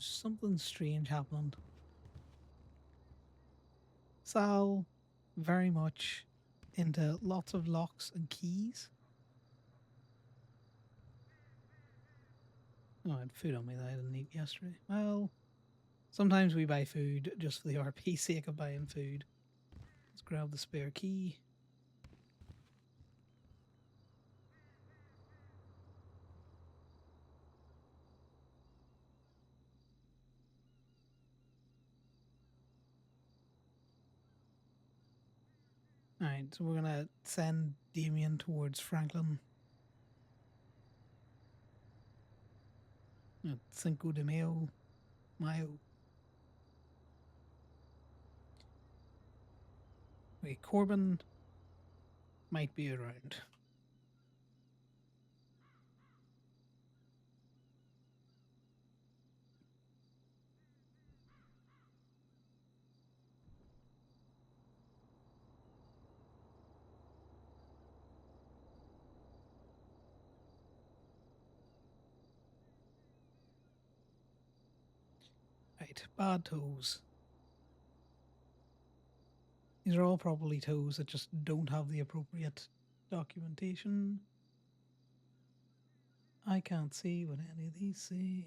Something strange happened. Sal, very much into lots of locks and keys. Oh, I had food on me that I didn't eat yesterday. Well, sometimes we buy food just for the RP sake of buying food. Let's grab the spare key. Alright, so we're gonna send Damien towards Franklin. Cinco de Mayo. Wait, Corbin might be around. Right, bad toes. These are all probably toes that just don't have the appropriate documentation. I can't see what any of these say.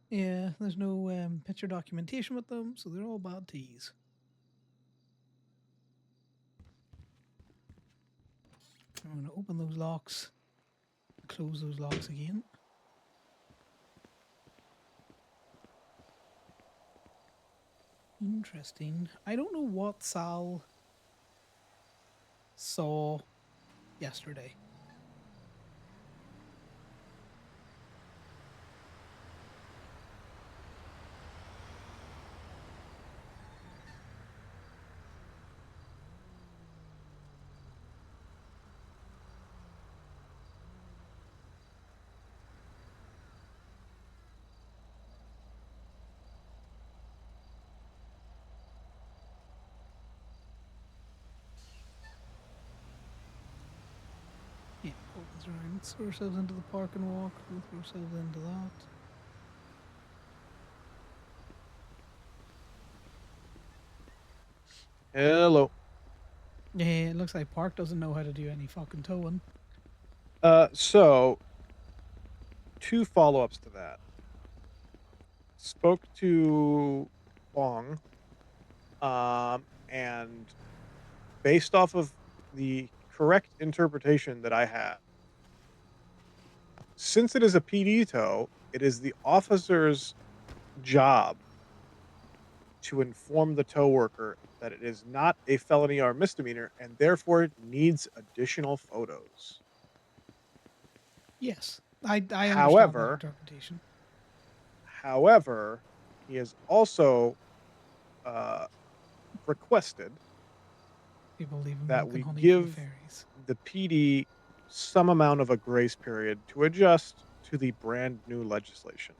Yeah, there's no picture documentation with them, so they're all bad tees. I'm going to open those locks, close those locks again. Interesting. I don't know what Sal saw yesterday. Yeah, opens around. Let's throw ourselves into the park and walk. We'll throw ourselves into that. Hello. Yeah, it looks like Park doesn't know how to do any fucking towing. So two follow-ups to that. Spoke to Long, and based off of the correct interpretation that I have, since it is a PD tow, it is the officer's job to inform the tow worker that it is not a felony or misdemeanor and therefore needs additional photos. Yes, I understand that However, interpretation. however, he has also uh, requested People leaving that milk and we honey for the give fairies. the PD some amount of a grace period to adjust to the brand new legislation.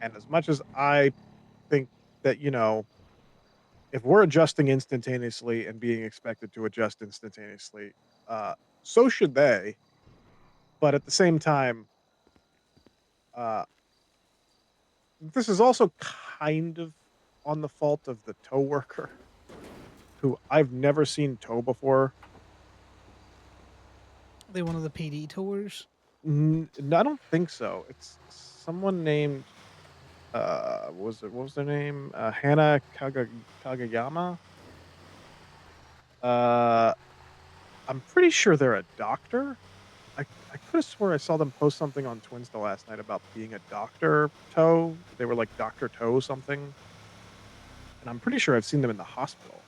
And as much as I think that, if we're adjusting instantaneously and being expected to adjust instantaneously, so should they. But at the same time, uh, this is also kind of on the fault of the tow worker, who I've never seen tow before. They one of the PD tours. I don't think so. It's someone named what was their name? Hannah Kagayama. Uh I'm pretty sure they're a doctor. I could have swore I saw them post something on Twinsta last night about being a doctor toe. They were like Dr. Toe something. And I'm pretty sure I've seen them in the hospital.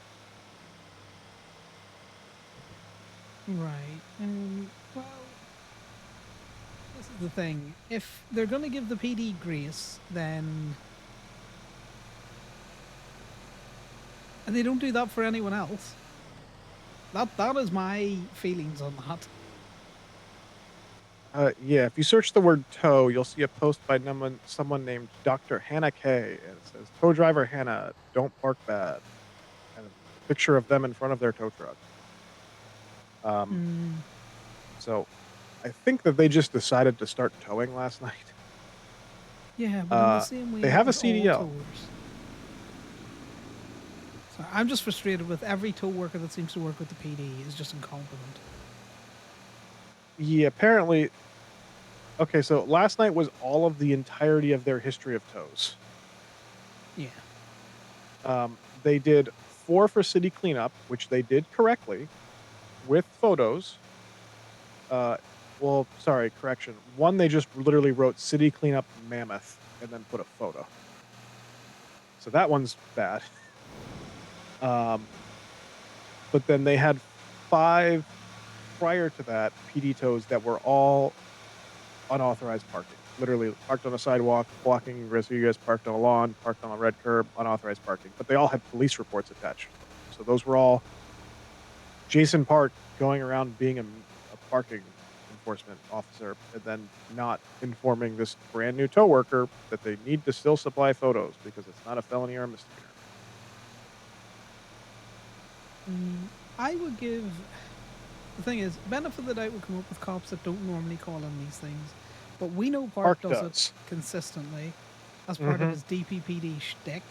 Right. Well, this is the thing. If they're going to give the PD grace, then. And they don't do that for anyone else. That is my feelings on that. Yeah, if you search the word tow, you'll see a post by someone named Dr. Hannah K, and it says, "Tow driver Hannah, don't park bad," and a picture of them in front of their tow truck. Um, Mm, so I think that they just decided to start towing last night. yeah, but in the same They way have a as all CDL. towers. So I'm just frustrated with every tow worker that seems to work with the PD is just incompetent. Yeah, apparently. Okay, so last night was all of the entirety of their history of tows. Yeah. They did 4 for city cleanup, which they did correctly with photos. Uh, well, sorry, correction. 1, they just literally wrote "city cleanup mammoth" and then put a photo. So that one's bad. Um, but then they had 5 prior to that PD tows that were all unauthorized parking. Literally parked on a sidewalk, blocking rest of you guys parked on a lawn, parked on a red curb, unauthorized parking, but they all had police reports attached to them. So those were all Jason Park going around being a parking enforcement officer and then not informing this brand new tow worker that they need to still supply photos because it's not a felony or a misdemeanor. Mm, I would give the thing is benefit of the doubt would come up with cops that don't normally call in these things, but we know Park Park does it does. consistently as part of Mhm. his DPPD shtick.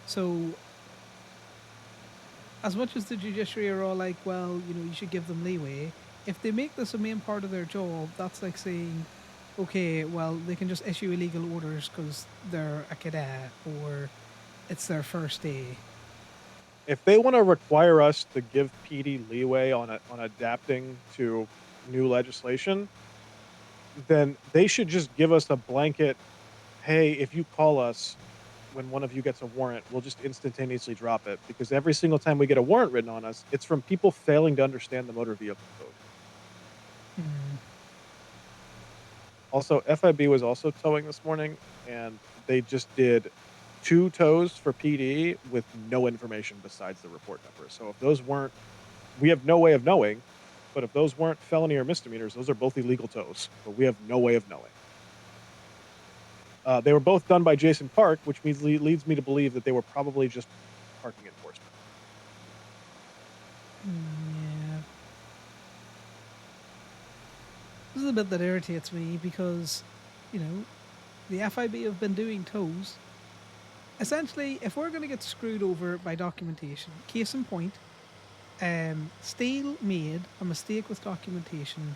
So as much as the judiciary are all like, well, you should give them leeway, if they make this a main part of their job, that's like saying, okay, well, they can just issue illegal orders because they're a cadet or it's their first day. If they wanna require us to give PD leeway on adapting to new legislation, then they should just give us a blanket, "Hey, if you call us when one of you gets a warrant, we'll just instantaneously drop it," because every single time we get a warrant written on us, it's from people failing to understand the motor vehicle code. Hmm. Also, FIB was also towing this morning, and they just did 2 tows for PD with no information besides the report number. So if those weren't, we have no way of knowing, but if those weren't felony or misdemeanors, those are both illegal tows, but we have no way of knowing. They were both done by Jason Park, which means leads me to believe that they were probably just parking enforcement. Yeah. This is a bit that irritates me because, you know, the FIB have been doing tows. Essentially, if we're going to get screwed over by documentation, case in point, Steele made a mistake with documentation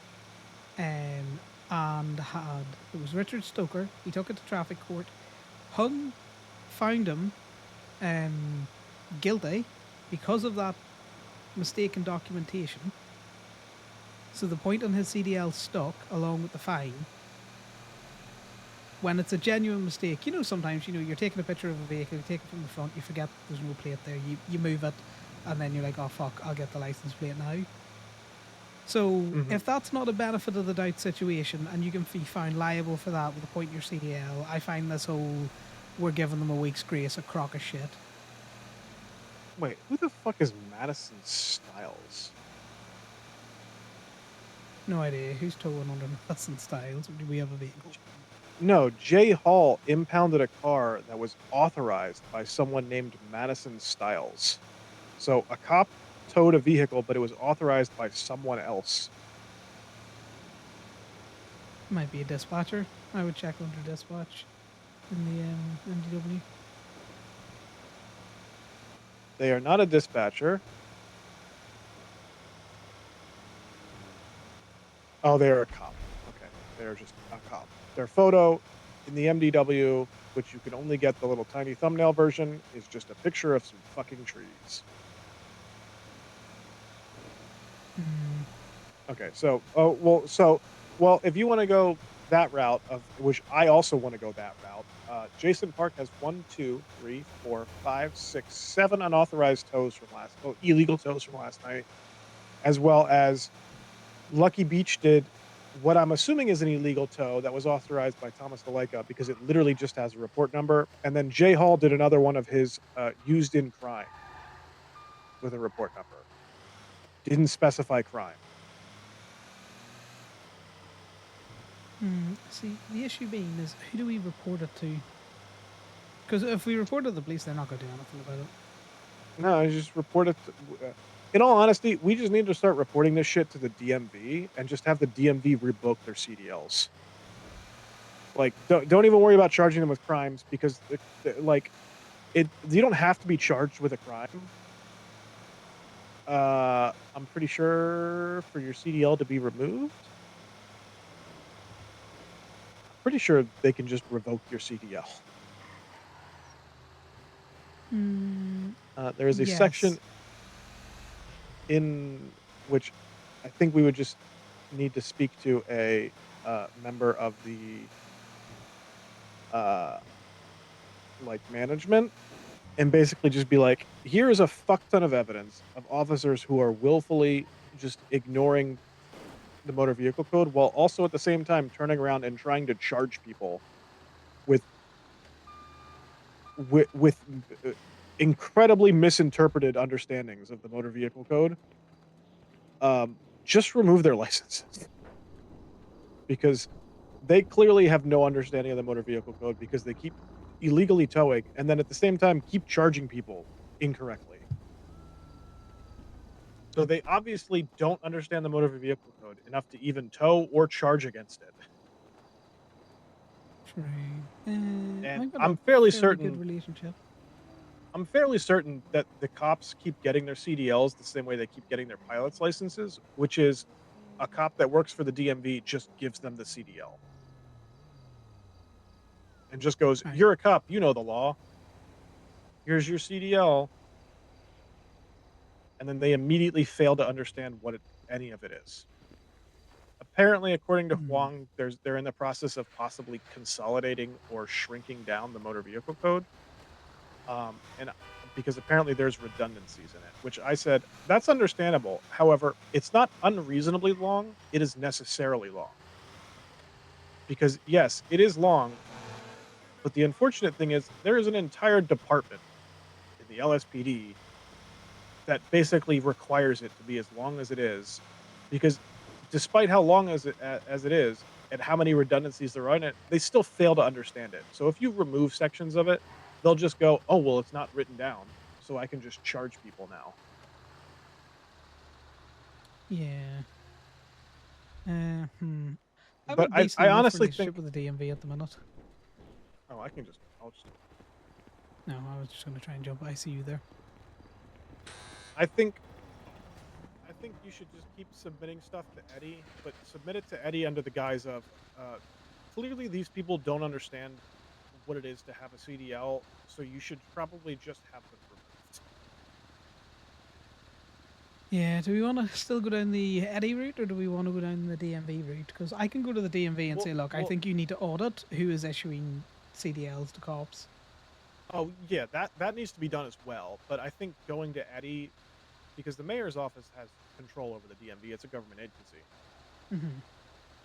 and had it was Richard Stoker. He took it to traffic court. Hung found him um, guilty because of that mistaken documentation. So the point on his CDL stuck along with the fine. When it's a genuine mistake, sometimes you're taking a picture of a vehicle, you take it from the front, you forget there's no plate there, you move it, and then you're like, oh fuck, I'll get the license plate now. So Mhm. if that's not a benefit of the doubt situation, and you can be found liable for that with a point in your CDL, I find this whole we're giving them a week's grace a crock of shit. Wait, who the fuck is Madison Styles? No idea who's towing under Madison Styles. Or do we have a vehicle? J No, Jay Hall impounded a car that was authorized by someone named Madison Styles. So a cop towed a vehicle, but it was authorized by someone else. Might be a dispatcher. I would check under dispatch in the MDW. They are not a dispatcher. Oh, they are a cop. Okay. They're just a cop. Their photo in the MDW, which you can only get the little tiny thumbnail version, is just a picture of some fucking trees. Hmm. Okay, well, if you wanna go that route of which I also wanna go that route, Jason Park has 1, 2, 3, 4, 5, 6, 7 unauthorized tows from illegal tows from last night, as well as Lucky Beach did what I'm assuming is an illegal tow that was authorized by Thomas DeLayka because it literally just has a report number, and then Jay Hall did another one of his, used in crime with a report number. Didn't specify crime. See, the issue being is who do we report it to? Because if we report it to the police, they're not going to do anything about it. No, I just report it in all honesty, we just need to start reporting this shit to the DMV and just have the DMV revoke their CDLs. Like, don't even worry about charging them with crimes because, like, you don't have to be charged with a crime. I'm pretty sure for your CDL to be removed, pretty sure they can just revoke your CDL. There is a Yes. section in which I think we would just need to speak to a member of the uh, like management and basically just be like, here is a fuck ton of evidence of officers who are willfully just ignoring the motor vehicle code while also at the same time turning around and trying to charge people with with incredibly misinterpreted understandings of the motor vehicle code. Just remove their licenses because they clearly have no understanding of the motor vehicle code because they keep illegally towing and then at the same time keep charging people incorrectly. So they obviously don't understand the motor vehicle code enough to even tow or charge against it. True. And I've got a fairly good relationship. I'm fairly certain that the cops keep getting their CDLs the same way they keep getting their pilot's licenses, which is a cop that works for the DMV just gives them the CDL and just goes, Right. "You're a cop, you know the law. Here's your CDL." And then they immediately fail to understand what any of it is. Apparently, according to Hmm. Huang, they're in the process of possibly consolidating or shrinking down the motor vehicle code. And because apparently there's redundancies in it, which I said that's understandable. However, it's not unreasonably long; it is necessarily long. Because yes, it is long, but the unfortunate thing is there is an entire department in the LSPD that basically requires it to be as long as it is, because despite how long as it is and how many redundancies there are in it, they still fail to understand it. So if you remove sections of it, they'll just go, "Oh well, it's not written down, so I can just charge people now." Yeah. I've got But a I decent enough honestly relationship think, with the DMV at the minute. oh, I'll just do it. No, I was just going to try and jump. I see you there. I think I think you should just keep submitting stuff to Eddie, but submit it to Eddie under the guise of uh, clearly these people don't understand what it is to have a CDL, so you should probably just have them removed. Yeah, do we want to still go down the Eddie route or do we want to go down the DMV route? Because I can go to the DMV and Well, say, look, I well, think you need to audit who is issuing CDLs to cops. oh yeah, that needs to be done as well. But I think going to Eddie because the mayor's office has control over the DMV. It's a government agency, Hmm.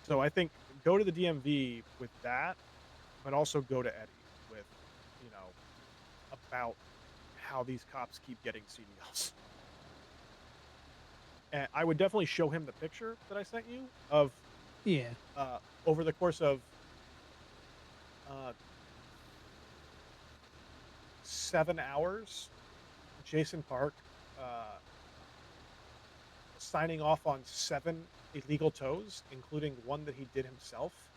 so I think go to the DMV with that, but also go to Eddie with, you know, about how these cops keep getting CDLs. And I would definitely show him the picture that I sent you of Yeah. over the course of uh, 7 hours, Jason Park uh, signing off on 7 illegal tows, including one that he did himself.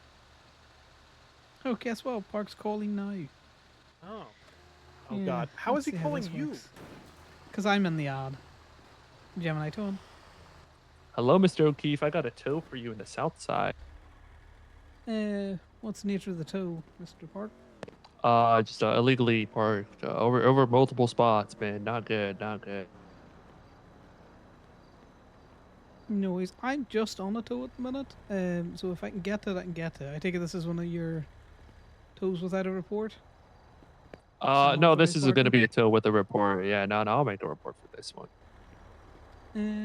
Oh, guess what? Park's calling now. Oh, oh Yeah, God, how is let's he see how calling this you? works. Because I'm in the ad. Gemini tone. Hello, Mr. O'Keefe. I got a tow for you in the South Side. What's the nature of the tow, Mr. Park? Just illegally parked over multiple spots, man. Not good, not good. No worries. I'm just on a tow at the minute. So if I can get to it, I can get to it. I take it this is one of your tows without a report? It's an No, this authorized is going to parking? be a tow with a report. Yeah, no, I'll make the report for this one.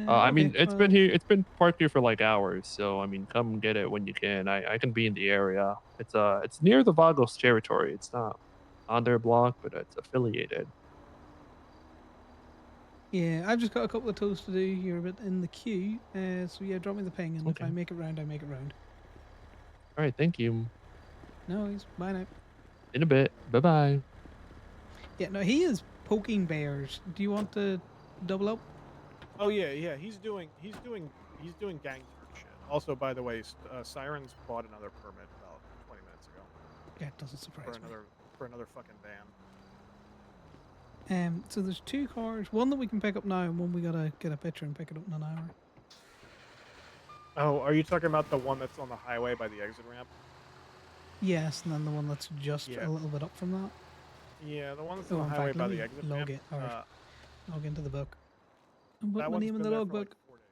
I Okay, mean, it's been well, here. It's been parked here for like hours. So I mean, come get it when you can. I can be in the area. It's near the Vagos territory. It's not on their block, but it's affiliated. yeah, I've just got a couple of tows to do. You're a bit in the queue. So yeah, drop me the ping, and if I Okay. make it round, I make it round. All right, thank you. No, he's bye now. In a bit. Bye bye. Yeah, no, he is poking bears. Do you want to double up? Oh yeah, yeah. He's doing gang turd shit. Also, by the way, Sirens bought another permit about 20 minutes ago Yeah, it doesn't for surprise me. another fucking van. So there's two cars, one that we can pick up now, and one we gotta get a picture and pick it up in an hour. Oh, are you talking about the one that's on the highway by the exit ramp? Yes, and then the one that's just Yeah, a little bit up from that. yeah. The one that's on Oh, the in highway fact, let by the me exit log ramp. it or log into the book and put That my one's name in been the there for like logbook. 4 days.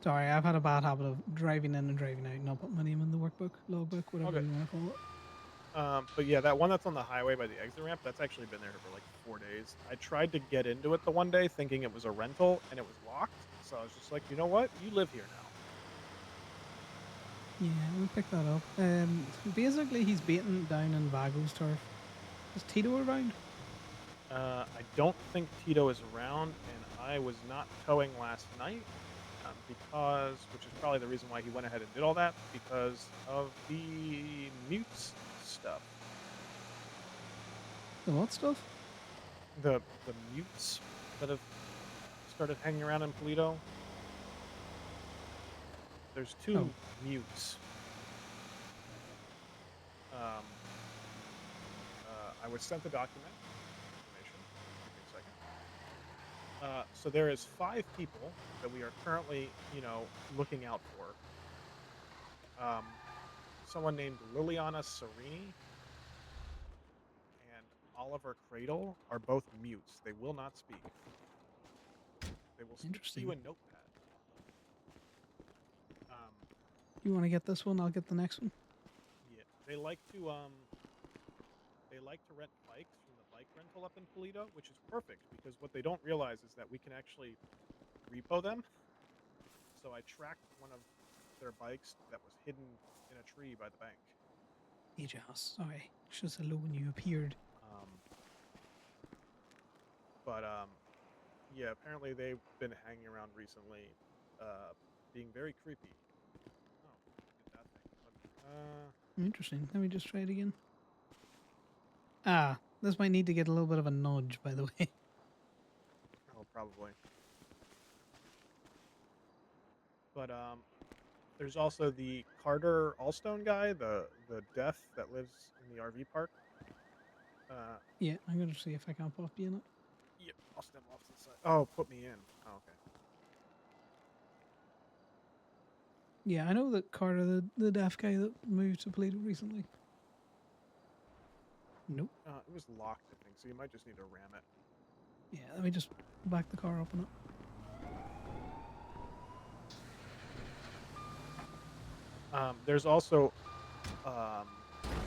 Sorry, I've had a bad habit of driving in and driving out, not putting my name in the workbook, logbook, whatever Okay. you want to call it. But yeah, that one that's on the highway by the exit ramp, that's actually been there for like 4 days. I tried to get into it the one day thinking it was a rental and it was locked. So I was just like, you know what? You live here now. Yeah, we'll pick that up. Basically, he's baiting down in Vago's turf. Is Tito around? I don't think Tito is around, and I was not towing last night which is probably the reason why he went ahead and did all that, because of the mutes stuff. The what stuff? The mutes that have started hanging around in Polito. There's Oh, two mutes. Um, I was sent the document information. Give me a second. So there is 5 people that we are currently, looking out for. Someone named Liliana Serini and Oliver Cradle are both mutes. They will not speak. They will speak to you interesting. in Notepad. Um, You want to get this one? I'll get the next one. yeah, they like to rent bikes from the bike rental up in Polito, which is perfect because what they don't realize is that we can actually repo them. So I tracked one of their bikes that was hidden in a tree by the bank. Hey, Joss. Sorry. Should have said hello when you appeared. Um, but yeah, apparently they've been hanging around recently, uh, being very creepy. Oh, I did that thing. Okay. Interesting. Let me just try it again. Ah, this might need to get a little bit of a nudge, by the way. Oh, probably. But there's also the Carter Allstone guy, the deaf that lives in the RV park. Uh, Yeah, I'm going to see if I can pop you in it. yep, I'll step off to the side. Oh, put me in. Oh, okay. Yeah, I know that Carter, the deaf guy that moved to Plato recently. Nope. It was locked, I think, so you might just need to ram it. Yeah, let me just back the car up on it. There's also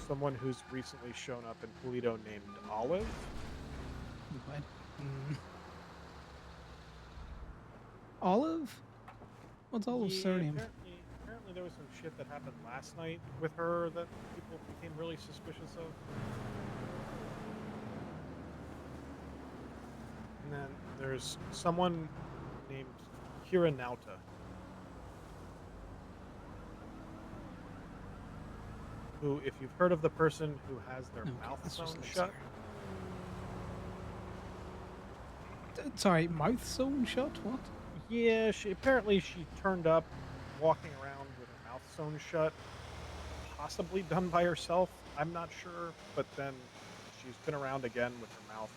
someone who's recently shown up in Polito named Olive. What? Olive? What's Olive's Yeah, surname? apparently there was some shit that happened last night with her that people became really suspicious of. And then there's someone named Kira Nauta, who, if you've heard of the person who has their Okay, mouth let's just sewn look shut, Sorry, mouth sewn shut? What? yeah, she turned up walking around with her mouth sewn shut, possibly done by herself. I'm not sure, but then she's been around again with her mouth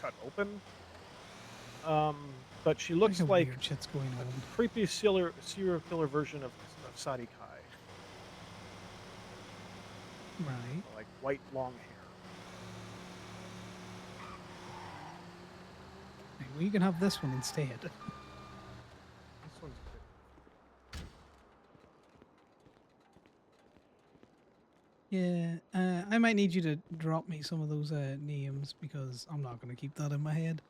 cut open. But she Like looks a like weird shit's going a on. creepy serial killer version of Sadi Kai, Right. like white long hair. Right, well, you can have this one instead. This one's a bit goofy. Yeah, I might need you to drop me some of those names because I'm not going to keep that in my head.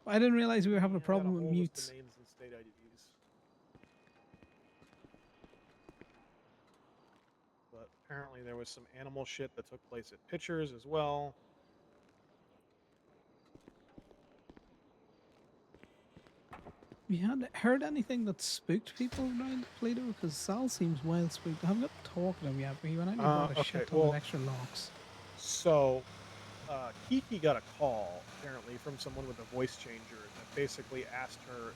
I didn't realize we were having a Yeah, I got a problem with whole list of mutes. names and state IDs. But apparently there was some animal shit that took place at Pitchers as well. Have you heard anything that spooked people around Plato? Because Sal seems wild spooked. I haven't got to talk to him yet, but he went out and he bought a Okay, shit ton of extra locks. So, Kiki got a call apparently from someone with a voice changer that basically asked her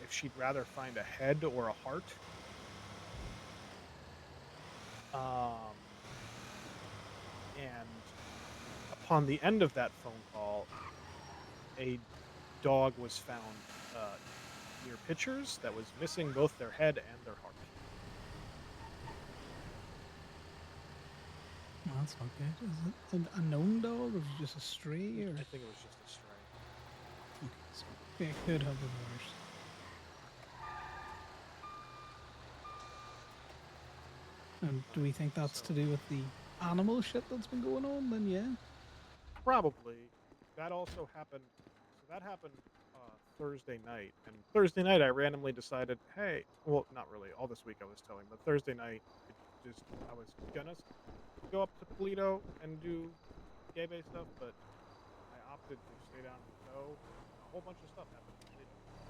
if she'd rather find a head or a heart. And upon the end of that phone call, a dog was found near Pitchers that was missing both their head and their heart. Well, that's not good. Is it a known dog or is it just a stray? Or I think it was just a stray. okay, so it could have been worse. And do we think that's to do with the animal shit that's been going on? Then yeah. Probably. That also happened. So that happened Thursday night. And Thursday night, I randomly decided, hey, well, not really. All this week I was telling, but Thursday night, I was gonna go up to Polito and do gay bay stuff, but I opted to stay down in tow. A whole bunch of stuff happened in Polito. It's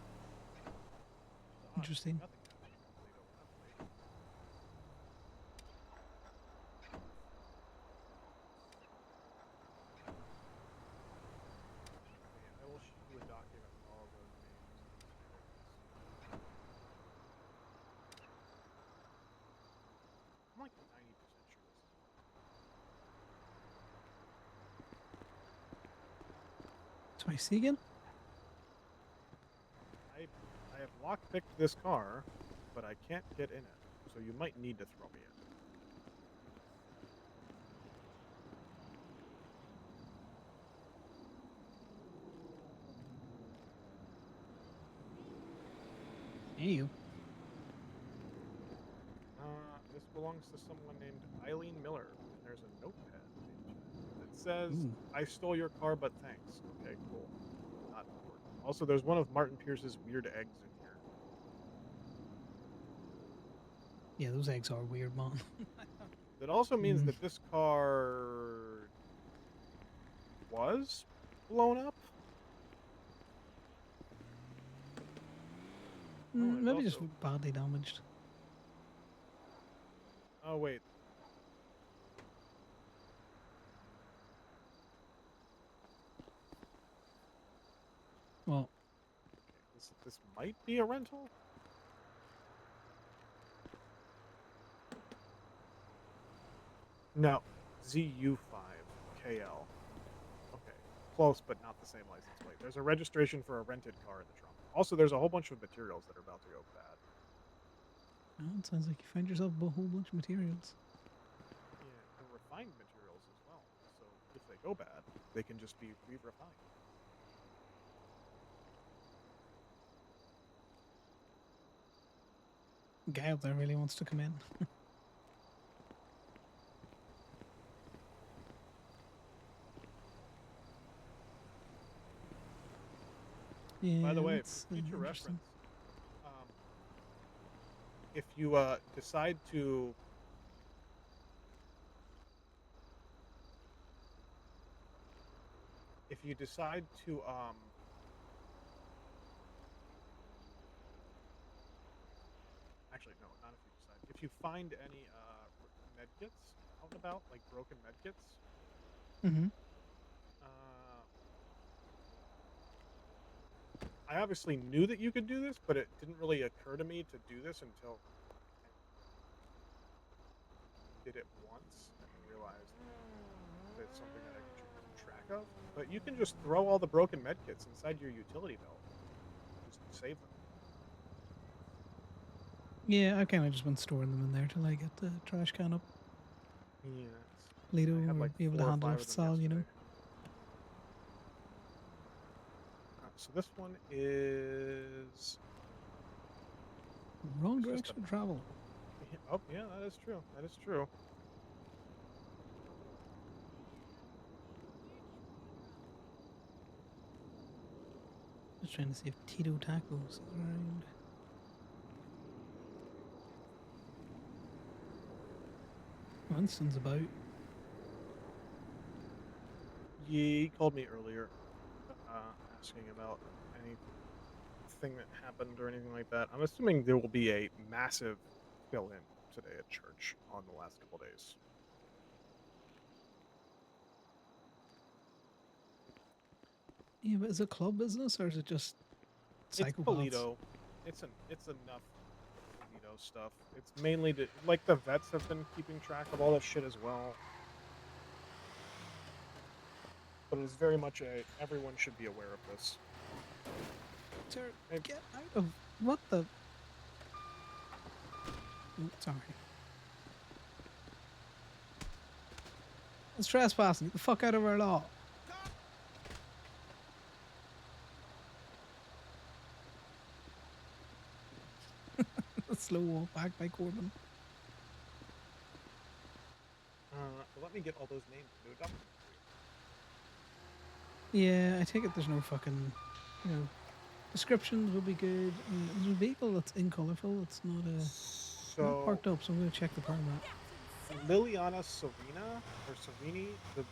odd. Interesting. Nothing happened in Polito when I'm away. I will shoot you a document with all of those names. I'm like 90% sure this is Twice again? I have lockpicked this car, but I can't get in it. So you might need to throw me in. Hey, you. This belongs to someone named Eileen Miller, and there's a notepad page that says, Ooh. "I stole your car, but thanks." Okay, cool. Not important. Also, there's one of Martin Pierce's weird eggs in here. Yeah, those eggs are weird, man. That also means that this car was blown up. Maybe just badly damaged. Oh wait. Well, Okay, this might be a rental. No, ZU5KL. Okay, close, but not the same license plate. There's a registration for a rented car in the trunk. Also, there's a whole bunch of materials that are about to go bad. it sounds like you found yourself a whole bunch of materials. Yeah, they're refined materials as well. So if they go bad, they can just be re-refined. Guy out there really wants to come in. Yeah, By the way, that's for future interesting. reference, if you decide to actually no, not if you decide. If you find any med kits out and about, like broken med kits, Mm-hmm. uh I obviously knew that you could do this, but it didn't really occur to me to do this until I did it once and realized that it's something that I should keep track of. But you can just throw all the broken med kits inside your utility belt. Just save them. Yeah, I've kind of just been storing them in there till I get the trash can up Yes. later I had or like be able to 4 or handle it 5 off of the them Sal, you know. yesterday. So this one is Wrong it's just a direction of travel. oh yeah, that is true. That is true. Just trying to see if Tito Tacos is around. Winston's about. He called me earlier, asking about anything that happened or anything like that. I'm assuming there will be a massive fill-in today at church on the last couple days. Yeah, but is it club business or is it just It's psychopaths? Polito. It's enough Polito stuff. It's mainly like the vets have been keeping track of all this shit as well. But it's very much a everyone should be aware of this. Sir, And get out of what the? Oh, sorry. It's trespassing. Get the fuck out of our law. Slow walk back by Corbin. let me get all those names into a document for Yeah, I take it there's no fucking, you know, descriptions would be good. There's a vehicle that's incolorful. It's not you. not So parked up, so I'm gonna check the permit. Liliana Savina or Savini, the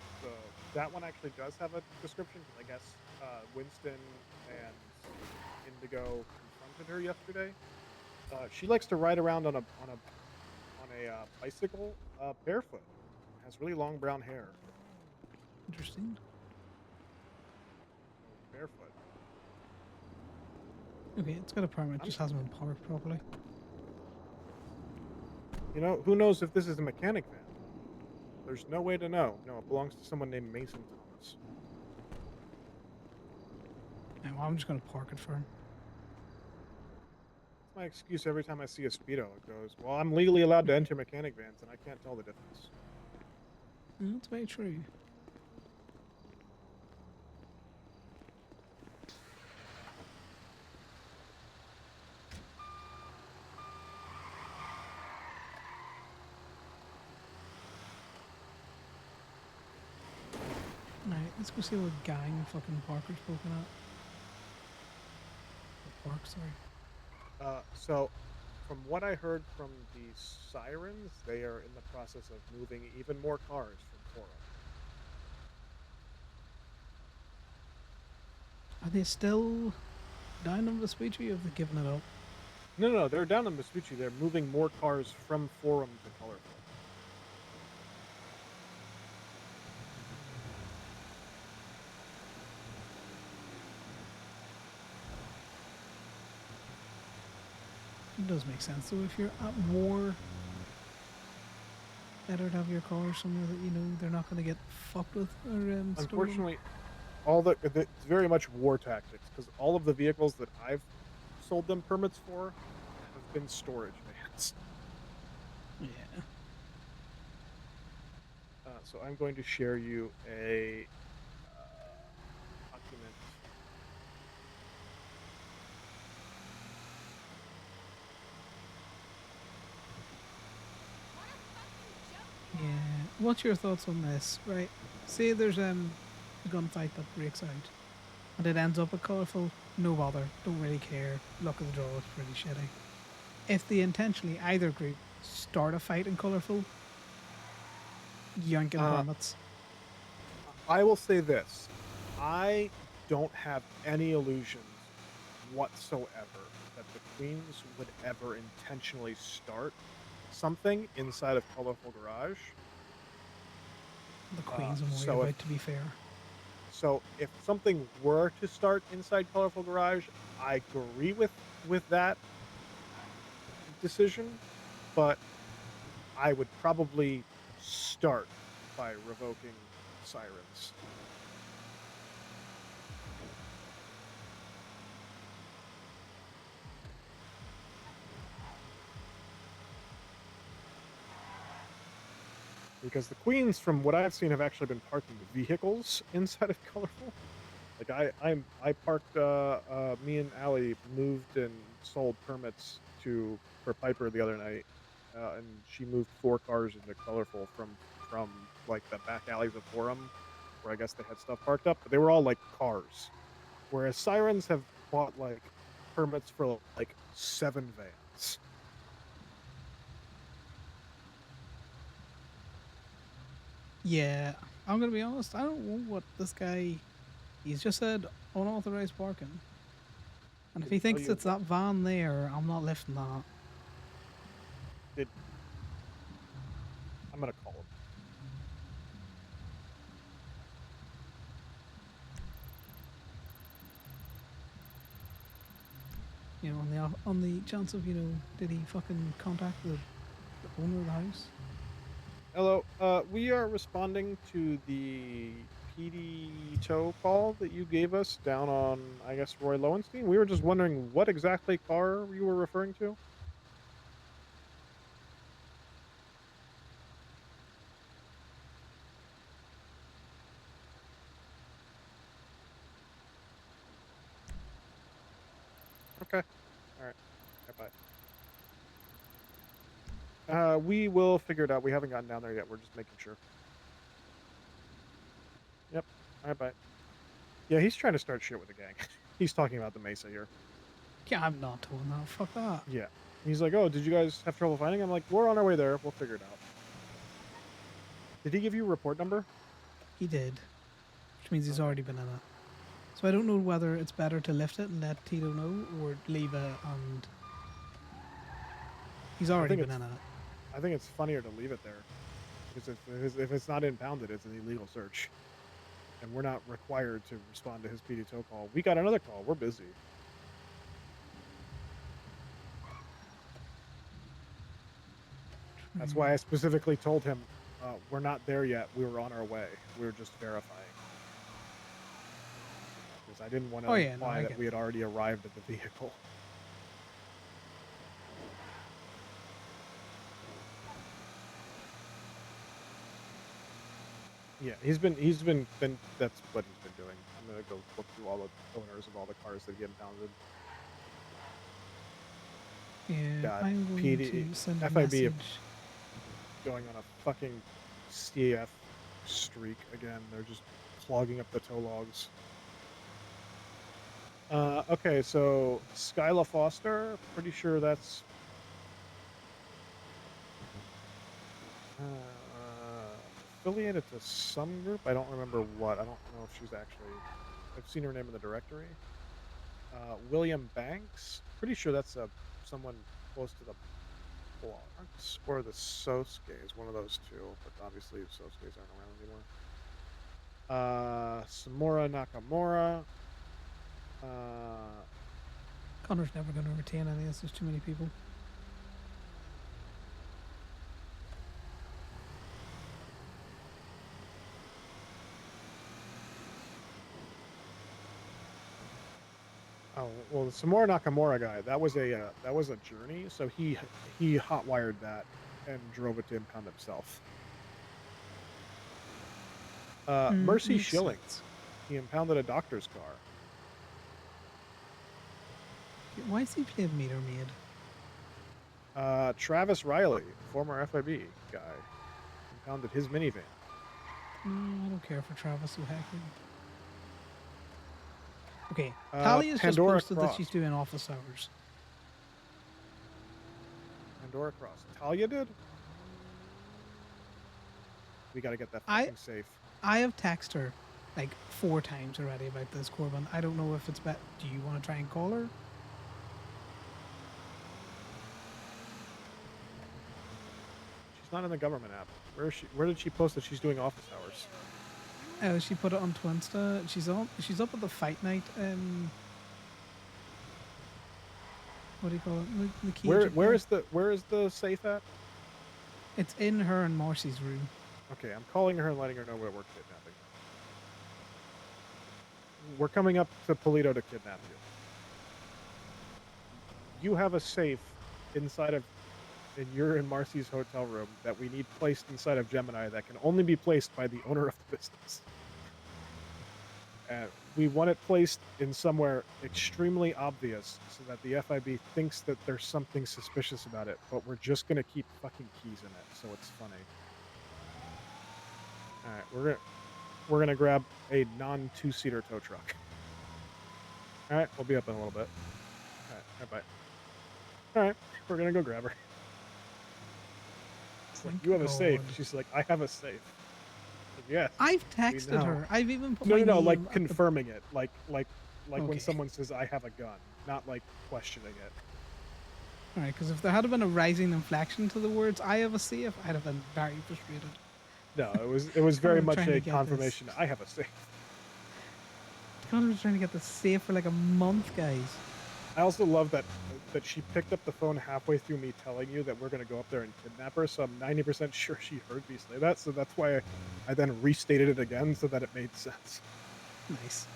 that one actually does have a description because I guess Winston and Indigo confronted her yesterday. She likes to ride around on a bicycle barefoot. Has really long brown hair. Interesting. So barefoot. Okay, it's got a permit. I'm Just hasn't been parked properly. You know, who knows if this is a mechanic van? There's no way to know. No, it belongs to someone named Mason Thomas. Yeah, well, I'm just gonna park it for him. That's my excuse every time I see a Speedo. It goes, well, I'm legally allowed to enter mechanic vans, and I can't tell the difference. Yeah, that's very true. Right, let's go see what gang fucking Parker's poking at. Or Park, sorry. So, from what I heard from the sirens, they are in the process of moving even more cars from Forum. Are they still down on Vespucci or have they given it up? No, they're down in Vespucci. They're moving more cars from Forum to Colorful. It does make sense. So if you're at war, better to have your car somewhere that you know they're not going to get fucked with or stolen. Unfortunately, it's very much war tactics because all of the vehicles that I've sold them permits for have been storage vans. Yeah. So I'm going to share you a document. Yeah. What's your thoughts on this? Right. Say there's a gunfight that breaks out, and it ends up at colourful. No bother. Don't really care. Luck of the draw. It's pretty shitty. If they intentionally either group start a fight in colourful, yanking permits. I will say this. I don't have any illusions whatsoever that the Queens would ever intentionally start something inside of Colorful Garage. The Queens I'm worried so about, to be fair. So if something were to start inside Colorful Garage, I agree with that decision, but I would probably start by revoking sirens. Because the Queens, from what I've seen, have actually been parking vehicles inside of Colorful. Like I parked. Me and Allie moved and sold permits for Piper the other night, and she moved 4 cars into Colorful from like the back alleys of Forum, where I guess they had stuff parked up, but they were all like cars. Whereas Sirens have bought like permits for like 7 vans. Yeah, I'm gonna be honest. I don't know what this guy. He's just said unauthorized parking, and if Did he he tell thinks you it's what? that van there, I'm not lifting that. Did I'm gonna call him. You know, on the chance of did he fucking contact the owner of the house? Hello. We are responding to the PD tow call that you gave us down on, I guess, Roy Lowenstein. We were just wondering what exactly car you were referring to. Okay. All right. Bye. We will figure it out. We haven't gotten down there yet. We're just making sure. Yep. All right. Bye. Yeah, he's trying to start shit with the gang. He's talking about the Mesa here. Yeah, I'm not doing that. Fuck that. Yeah. He's like, "Oh, did you guys have trouble finding?" I'm like, "We're on our way there. We'll figure it out." Did he give you a report number? He did, which means he's Okay. already been in it. So I don't know whether it's better to lift it and let Tito know, or leave it and he's I already think been it's in it. I think it's funnier to leave it there because if it's not impounded, it's an illegal search, and we're not required to respond to his PD tow call. We got another call. We're busy. That's why I specifically told him we're not there yet. We were on our way. We were just verifying because I didn't want to Oh yeah, no, imply I that get we it. had already arrived at the vehicle. Yeah, he's been that's what he's been doing. I'm gonna go look through all the owners of all the cars that he impounded. Yeah, God, I'm going PD to send a FIB message. going on a fucking CAF streak again. They're just clogging up the tow logs. Okay, so Skyla Foster, pretty sure that's affiliated to some group. I don't remember what. I don't know if she's actually. I've seen her name in the directory. William Banks, pretty sure that's someone close to the Blocks or the Sosuke's, one of those two. But obviously, the Sosuke's aren't around anymore. Samura Nakamura. Uh, Connor's never going to retain any of this. There's too many people. Oh, well, the Samura Nakamura guy, that was a journey, so he hotwired that and drove it to impound himself. Mercy Makes Schilling, sense. he impounded a doctor's car. Why is he playing Meter Maid? Travis Riley, former FIB guy, impounded his minivan. No, I don't care for Travis who hacking. Okay, Talia's just Pandora posted that she's Cross. doing office hours. Pandora Cross. Talia did? We got to get that I fucking safe. I have texted her like 4 times already about this, Corbin. I don't know if it's bet. Do you want to try and call her? She's not in the government app. Where is she? Where did she post that she's doing office hours? She put it on Twinsta. She's up at the fight night. What do you call it? The cage up there. Where is the safe at? It's in her and Marcy's room. Okay, I'm calling her and letting her know that we're kidnapping her. We're coming up to Polito to kidnap you. You have a safe inside of and you're in Marcy's hotel room that we need placed inside of Gemini that can only be placed by the owner of the business. We want it placed in somewhere extremely obvious so that the FIB thinks that there's something suspicious about it, but we're just gonna keep fucking keys in it, so it's funny. All right, we're gonna grab a non 2-seater tow truck. All right, we'll be up in a little bit. All right, bye. All right, we're gonna go grab her. It's like, Thank you have a safe. God. She's like, I have a safe. Yes, I've we texted know. her. I've even put No, my no, no, like name at the. confirming it, like when Okay. someone says I have a gun, not like questioning it. All right, because if there had been a rising inflection to the words "I have a safe," I'd have been very frustrated. No, it was very Connor was much trying to a get this. confirmation. I have a safe. Connor was trying to get this safe for like a month, guys. I also love that she picked up the phone halfway through me telling you that we're gonna go up there and kidnap her. So I'm 90% sure she heard me say that. So that's why I then restated it again so that it made sense. Nice.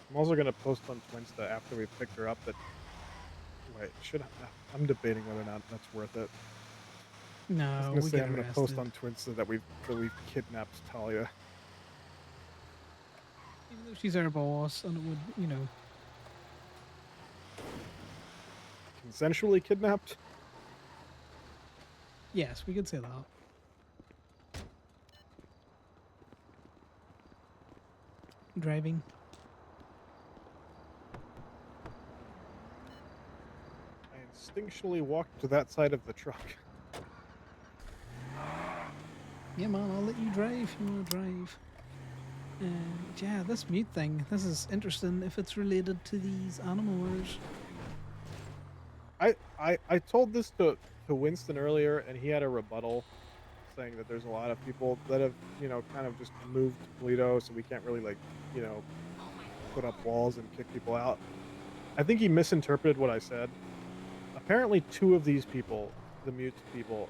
I'm also gonna post on Twinsta after we picked her up that. Wait, should I? I'm debating whether or not that's worth it. I was No, gonna we say get I'm gonna post arrested. on Twinsta that we've kidnapped Talia. Even though she's our boss, and it would, Consensually kidnapped? yes, we could say that. Driving. I instinctually walked to that side of the truck. Yeah, man, I'll let you drive if you want to drive. Yeah, this mute thing, this is interesting if it's related to these animals. I told this to Winston earlier, and he had a rebuttal saying that there's a lot of people that have, kind of just moved to Toledo, so we can't really put up walls and kick people out. I think he misinterpreted what I said. Apparently, two of these people, the mute people,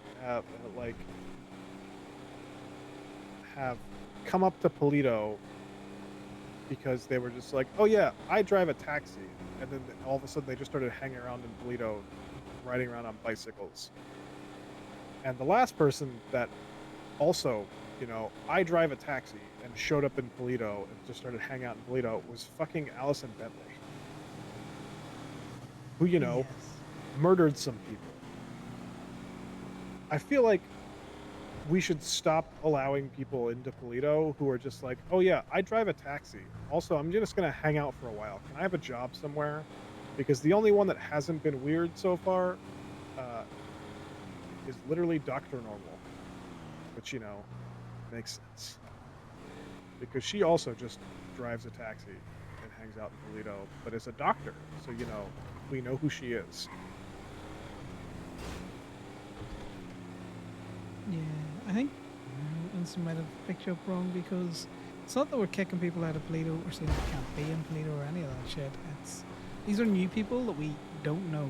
have come up to Polito because they were just like, "Oh yeah, I drive a taxi," and then all of a sudden they just started hanging around in Polito, riding around on bicycles. And the last person that also, I drive a taxi and showed up in Polito and just started hanging out in Polito was fucking Allison Bentley, who Yes. murdered some people. I feel like we should stop allowing people into Polito who are just like, "Oh yeah, I drive a taxi. Also, I'm just gonna hang out for a while. Can I have a job somewhere?" Because the only one that hasn't been weird so far uh, is literally Doctor Normal, which makes sense because she also just drives a taxi and hangs out in Polito, but is a doctor, so we know who she is. Yeah, I think Winston might have picked you up wrong because it's not that we're kicking people out of Polito or saying they can't be in Polito or any of that shit. These are new people that we don't know.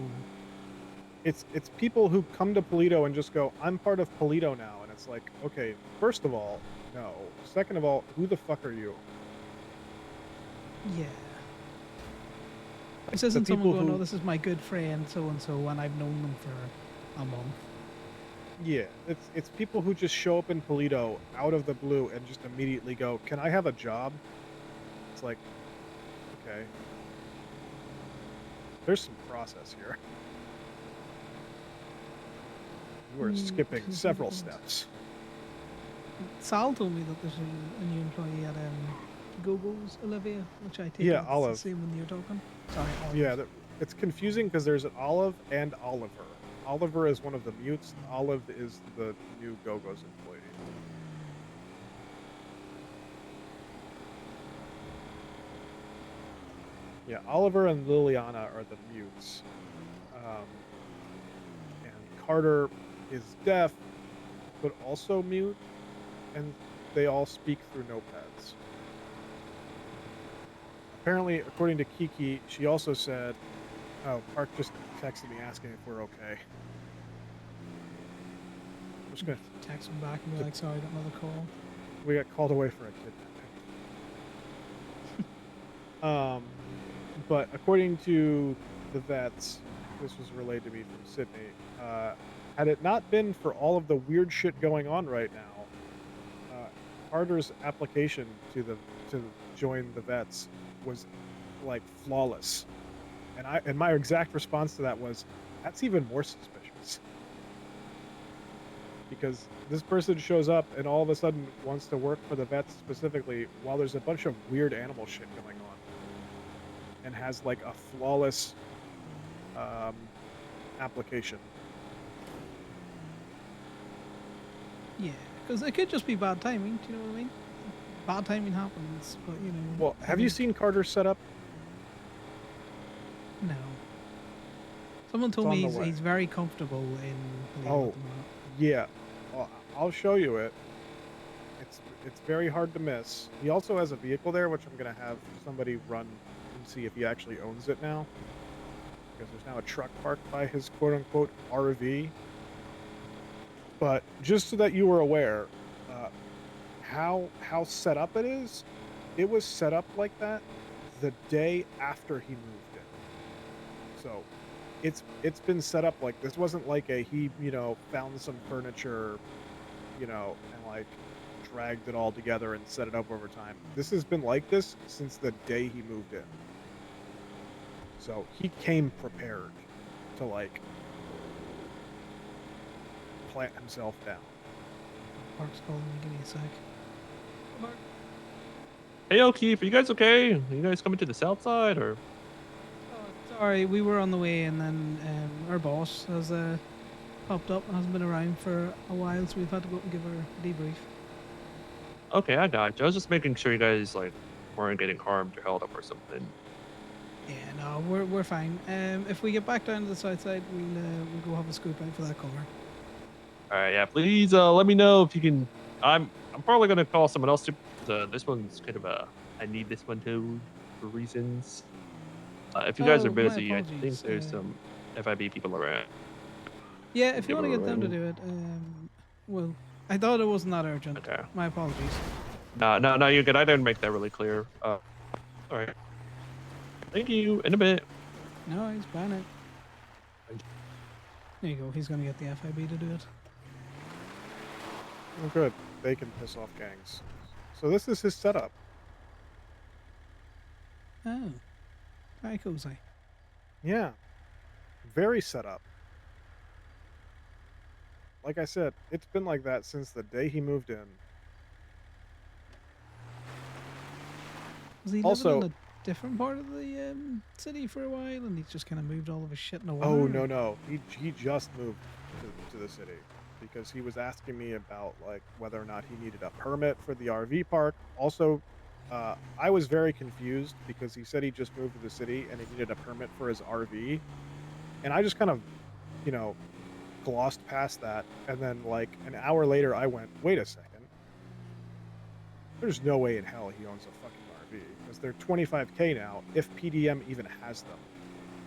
It's people who come to Polito and just go, "I'm part of Polito now," and it's like, okay, first of all, no. Second of all, who the fuck are you? Yeah. This The isn't someone people going, "Oh, who, this is my good friend so and so, and I've known them for a month." yeah, it's people who just show up in Polito out of the blue and just immediately go, "Can I have a job?" It's like, okay, there's some process here. You are skipping several steps. Sal told me that there's a new employee at Gogo's, Olivia, which I take it Yeah, it's the Olive. same when you're talking. Sorry, Olive. Yeah, it's confusing because there's an Olive and Oliver. Oliver is one of the mutes. Olive is the new Go-Go's employee. Yeah, Oliver and Liliana are the mutes. And Carter is deaf, but also mute, and they all speak through notepads. Apparently, according to Kiki, she also said, "Oh, Park just texted me asking if we're okay." I'm just gonna. Text him back and be like, "Sorry, I got another call." We got called away for a kidnapping. But according to the vets, this was relayed to me from Sydney. Had it not been for all of the weird shit going on right now, Carter's application to join the vets was like flawless, and my exact response to that was, "That's even more suspicious." Because this person shows up and all of a sudden wants to work for the vets specifically while there's a bunch of weird animal shit going on. and has like a flawless application. Yeah, because it could just be bad timing. Do you know what I mean? Bad timing happens, but you know. Well, I have you think- seen Carter's setup? No. Someone told on me the he's, way. he's very comfortable in Leo Oh. at the moment. Yeah, well, I'll show you it. It's very hard to miss. He also has a vehicle there, which I'm gonna have somebody run and see if he actually owns it now, because there's now a truck parked by his quote unquote RV. But just so that you were aware, uh, how set up it is, it was set up like that the day after he moved in. So it's been set up like this. Wasn't like he found some furniture, and like dragged it all together and set it up over time. This has been like this since the day he moved in. So he came prepared to like plant himself down. Mark's calling me. Give me a sec. Mark. Hey, O'Keefe, are you guys okay? Are you guys coming to the south side or? Oh, sorry, we were on the way, and then our boss has popped up and hasn't been around for a while, so we've had to go up and give her a debrief. Okay, I got you. I was just making sure you guys like weren't getting harmed or held up or something. Yeah, no, we're fine. If we get back down to the south side, we'll go have a scoop out for that cover. All right, yeah. Please let me know if you can. I'm probably gonna call someone else to. This one's kind of I need this one too for reasons. If you guys Oh, are my busy, I think apologies, there's some FIB people around. Yeah, if you Give want to her a get them to ring. do it, well, I thought it wasn't that urgent. Okay. My apologies. No, you're good. I didn't make that really clear. All right. Thank you. In a bit. No, he's buying it. There you go. He's gonna get the FIB to do it. Oh, good. They can piss off gangs. So this is his setup. Oh, very cozy. Yeah. Very set up. Like I said, it's been like that since the day he moved in. Was he Also- living in a different part of the city for a while, and he's just kind of moved all of his shit in a while? Oh no. He just moved to the city because he was asking me about like whether or not he needed a permit for the RV park. Also, I was very confused because he said he just moved to the city and he needed a permit for his RV, and I just kind of, glossed past that. And then like an hour later, I went, "Wait a second. There's no way in hell he owns a fucking RV because they're 25K now if PDM even has them."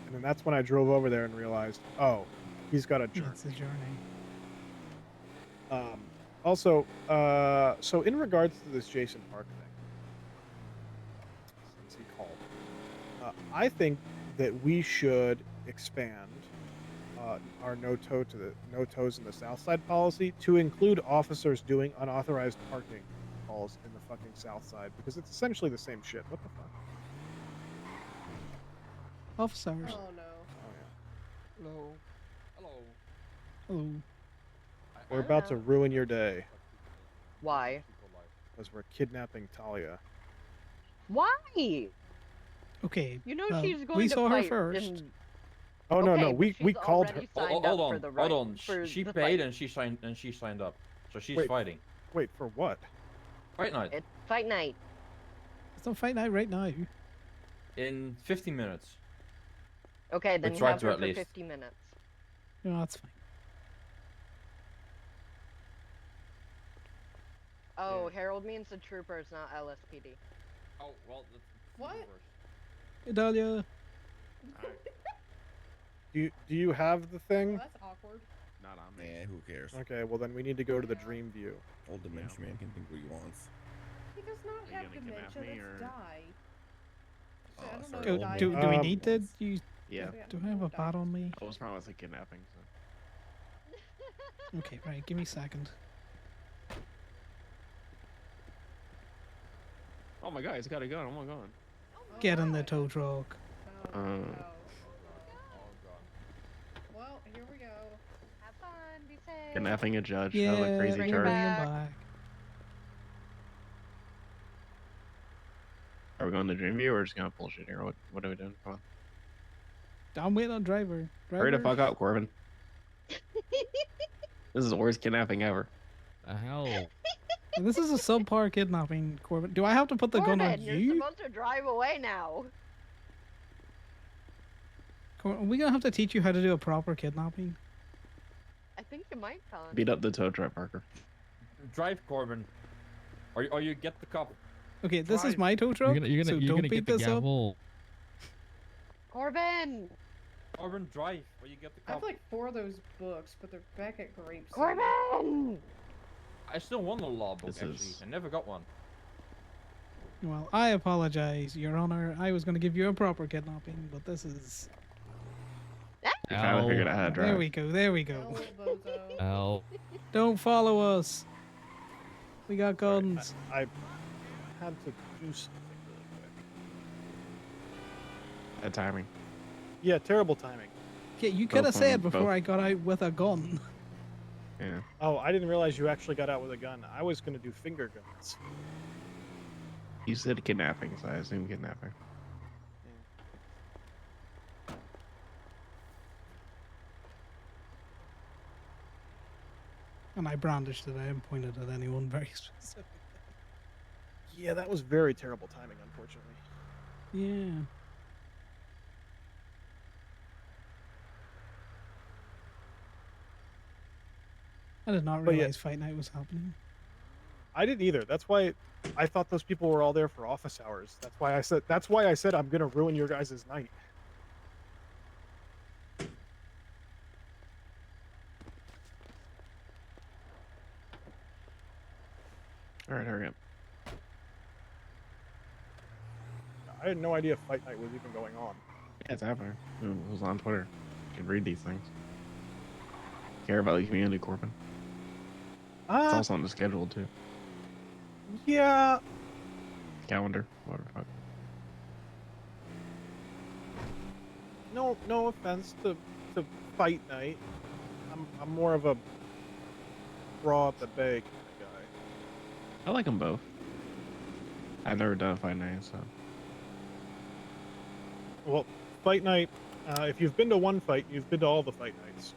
And then that's when I drove over there and realized, oh, he's got a journey. It's a journey. Also, so in regards to this Jason Park thing, since he called, I think that we should expand our no toes in the South Side policy to include officers doing unauthorized parking calls in the fucking South Side because it's essentially the same shit. What the fuck? Officers. Oh no. Oh yeah. Hello. Hello. Hello. We're about to ruin your day Why? because we're kidnapping Talia. Why? Okay. You know well, she's going we to saw her fight first. in- Oh no, Okay, no, but we she's called her. already signed Hold up on, for the hold right- on. for She the paid fight. and she signed up, so she's Wait. fighting. Wait for what? Fight night It's fight night. It's not fight night right now. in 15 minutes. Okay, then We you tried have to her at for least. 50 minutes. No, that's fine. Oh, Harold means the troopers, not LSPD. Oh well. What? Hey, Dahlia. Do you have the thing? that's awkward. Not on me. Yeah, who cares? Okay, well then we need to go to the dream view. Old dementia man can think what he wants. He does not Are you have gonna kidnap dementia, me, that's or- die. Oh, I don't sorry, know old if man. Do we Um, need to? You, Yeah. do I have a bat on me? I was promised kidnapping. So. Okay, right. Give me a second. Oh my god, he's got a gun. Oh my god. Get in the tow truck. Uh, Well, here we go. Have fun, be safe. Kidnapping a judge. Yeah, That was a crazy bring her charge. bring him back. back. Are we going to Dreamview or just gonna bullshit here? What are we doing? Come on. I'm waiting on driver. Hurry the Driver. fuck up, Corbin. This is the worst kidnapping ever. The hell? This is a subpar kidnapping, Corbin. Do I have to put the gun on Corbin, you're you? supposed to drive away now. Corbin, are we gonna have to teach you how to do a proper kidnapping? I think you might, Con. Beat up the tow truck, Parker. Drive, Corbin. Or you get the cop. Okay, this is Drive. my tow truck, so You're don't gonna beat get the this up. gavel. Corbin! Corbin, drive. Or you get the I have cop. like 4 of those books, but they're back at Grapes. Corbin! I still want a law book, This actually. is- I never got one. Well, I apologize, Your Honor. I was gonna give you a proper kidnapping, but this is. We finally figured out how to drive. There we go. There we Oh, go. bozo. Ow. Don't follow us. We got guns. I had to do something really quick. That timing. Yeah, terrible timing. Okay, you could have Both said on- before both. I got out with a gun. Yeah. Oh, I didn't realize you actually got out with a gun. I was going to do finger guns. You said kidnapping, so I assume kidnapping. And I brandished it. I haven't pointed at anyone very specific. Yeah, that was very terrible timing, unfortunately. Yeah. I did not But yeah. realize Fight Night was happening. I didn't either. That's why I thought those people were all there for office hours. That's why I said I'm going to ruin your guys' night. Alright, hurry up. I had no idea Fight Night was even going on. Yeah, it's happening. It was on Twitter. You can read these things. Care about the community, Corbin. It's also on the schedule, too. Yeah. Calendar, whatever the fuck. No offense to Fight Night. I'm more of a raw at the bay kind of guy. I like them both. I've never done a fight night, so. Well, Fight Night, if you've been to one fight, you've been to all the fight nights.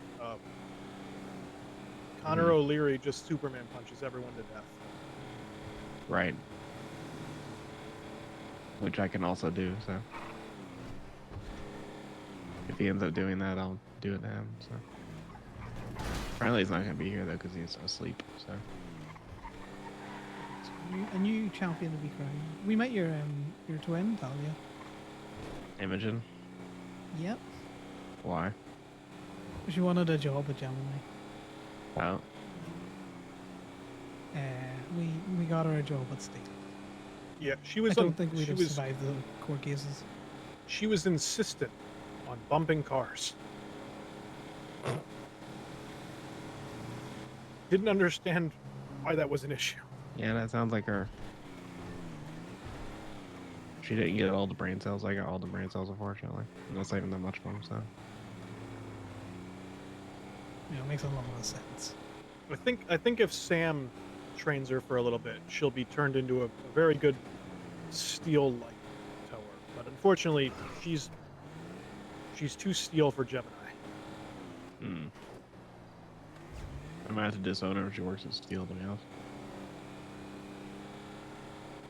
Conor O'Leary just Superman punches everyone to death. Right. Which I can also do, so. If he ends up doing that, I'll do it to him, so. Apparently he's not going to be here, though, because he's asleep, so. A new champion to be crowned. We met your twin, Talia. Imogen? Yep. Why? She wanted a job at Gemini. Oh. We got her a job at State. Yeah, she I was. don't think we'd she have was. survived the court cases. She was insistent on bumping cars. Didn't understand why that was an issue. Yeah, that sounds like her. She didn't get all the brain cells. I got all the brain cells, unfortunately. And that's not even that much for them, so. You know, it makes a lot of sense. I think if Sam trains her for a little bit, she'll be turned into a very good steel light tower. But unfortunately, she's too steel for Gemini. Hmm. I might have to disown her if she works at steel, to be honest.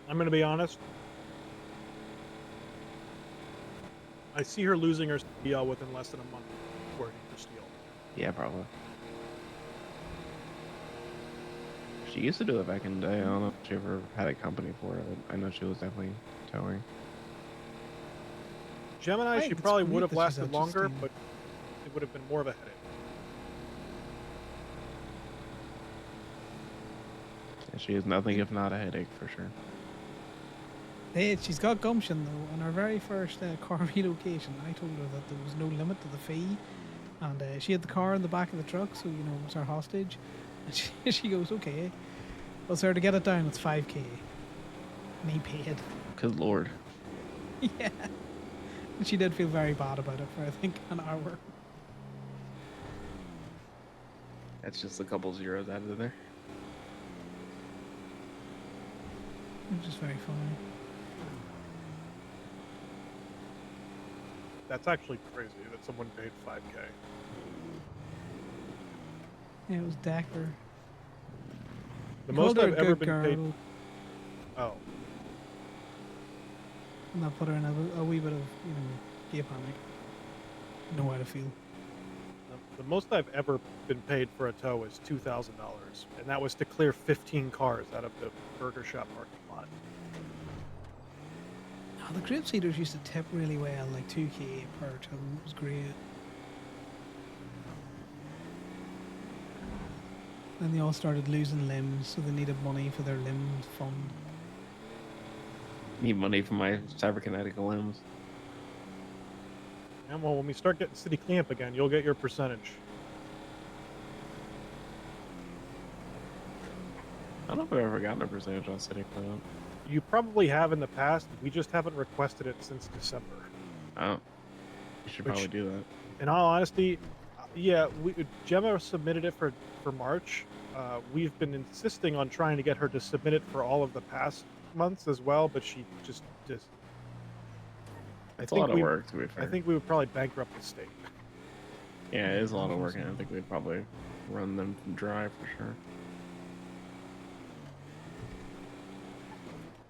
I'm gonna be honest. I see her losing her CL within less than a month working for steel. Yeah, probably. She used to do it back in the day. I don't know if she ever had a company for it. I know she was definitely towing. Gemini, I she think it's probably great would have that she's lasted out longer, just but it would have been more of a headache. Yeah, she is nothing if not a headache, for sure. Hey, she's got gumption though. On our very first car relocation, I told her that there was no limit to the fee, and she had the car in the back of the truck, so you know it was our hostage. And she goes, "Okay, well, sir, to get it down, it's 5K." And he paid. Good lord. Yeah. And she did feel very bad about it for I think an hour. That's just a couple zeros out of there. Which is very funny. That's actually crazy that someone paid 5K. Yeah, it was Decker. The He most called her I've a ever good been paid. girl, Oh, and that put her in a wee bit of, gay panic. Know how to feel. the most I've ever been paid for a tow is $2,000, and that was to clear 15 cars out of the burger shop parking lot. Oh, the grape seeders used to tip really well, like 2K per tow. It was great. Then they all started losing limbs, so they needed money for their limb fund. Need money for my cyberkinetic limbs. And well, when we start getting city cleanup again, you'll get your percentage. I don't know if I've ever gotten a percentage on city cleanup. You probably have in the past. We just haven't requested it since December. Oh, you should probably do that. In all honesty, yeah, Gemma submitted it for March. We've been insisting on trying to get her to submit it for all of the past months as well, but she just It's a lot of work, to be fair. I think we would probably bankrupt the state. Yeah, it is a lot of work, and I think we'd probably run them dry for sure.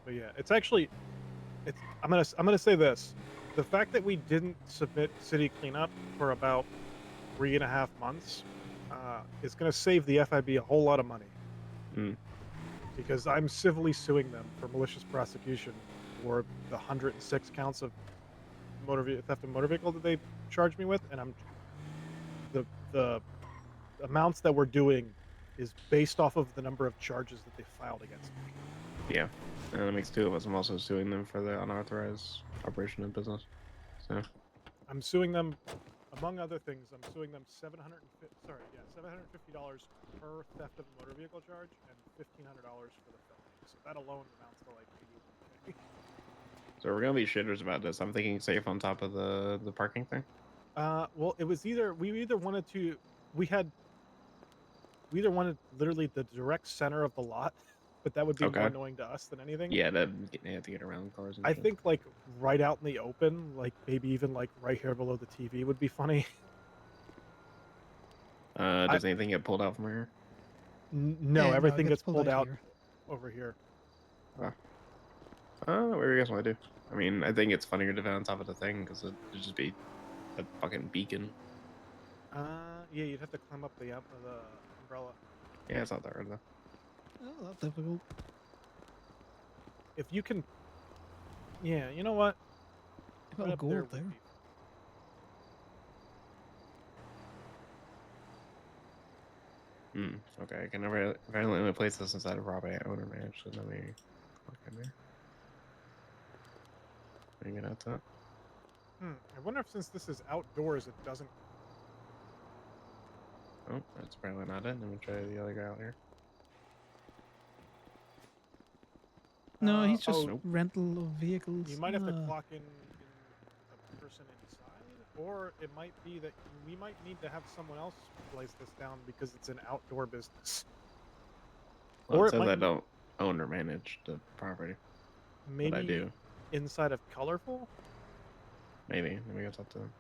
But yeah, it's actually, I'm gonna say this: the fact that we didn't submit city cleanup for about 3.5 months is gonna save the FIB a whole lot of money. Mm. Because I'm civilly suing them for malicious prosecution for the 106 counts of theft of motor vehicle that they charged me with, and the amounts that we're doing is based off of the number of charges that they filed against me. Yeah, and that makes two of us. I'm also suing them for the unauthorized operation of business. So I'm suing them, among other things. I'm suing them $750 per theft of a motor vehicle charge and $1,500 for the felony. So that alone amounts to like 81K. So we're gonna be shitters about this. I'm thinking safe on top of the parking thing. Well, it was either we either wanted literally the direct center of the lot, but that would be more Okay. annoying to us than anything. Yeah, that you have to get around cars. And I shit. think like right out in the open, like maybe even like right here below the TV would be funny. Does anything get pulled out from here? No, Yeah, everything it gets pulled out here. over here. What do you guys want to do? I mean, I think it's funnier to be on top of the thing because it'd just be a fucking beacon. Yeah, you'd have to climb up the umbrella. Yeah, it's not that hard though. Oh, that's difficult. If you can, yeah, you know what? Got Right up gold would there. be- Okay, I can never apparently only place this inside of property I own or manage, so let me click in there. Let me get out that. I wonder if since this is outdoors, it doesn't. Oh, that's apparently not it. Let me try the other guy out here. No, he's just Nope. rental of vehicles. You might have to Ah. clock in a person inside, or it might be that we might need to have someone else place this down because it's an outdoor business. Well, Or it it says I might don't own or manage the property, maybe but I do. inside of Colorful. Maybe. Let me go talk to them.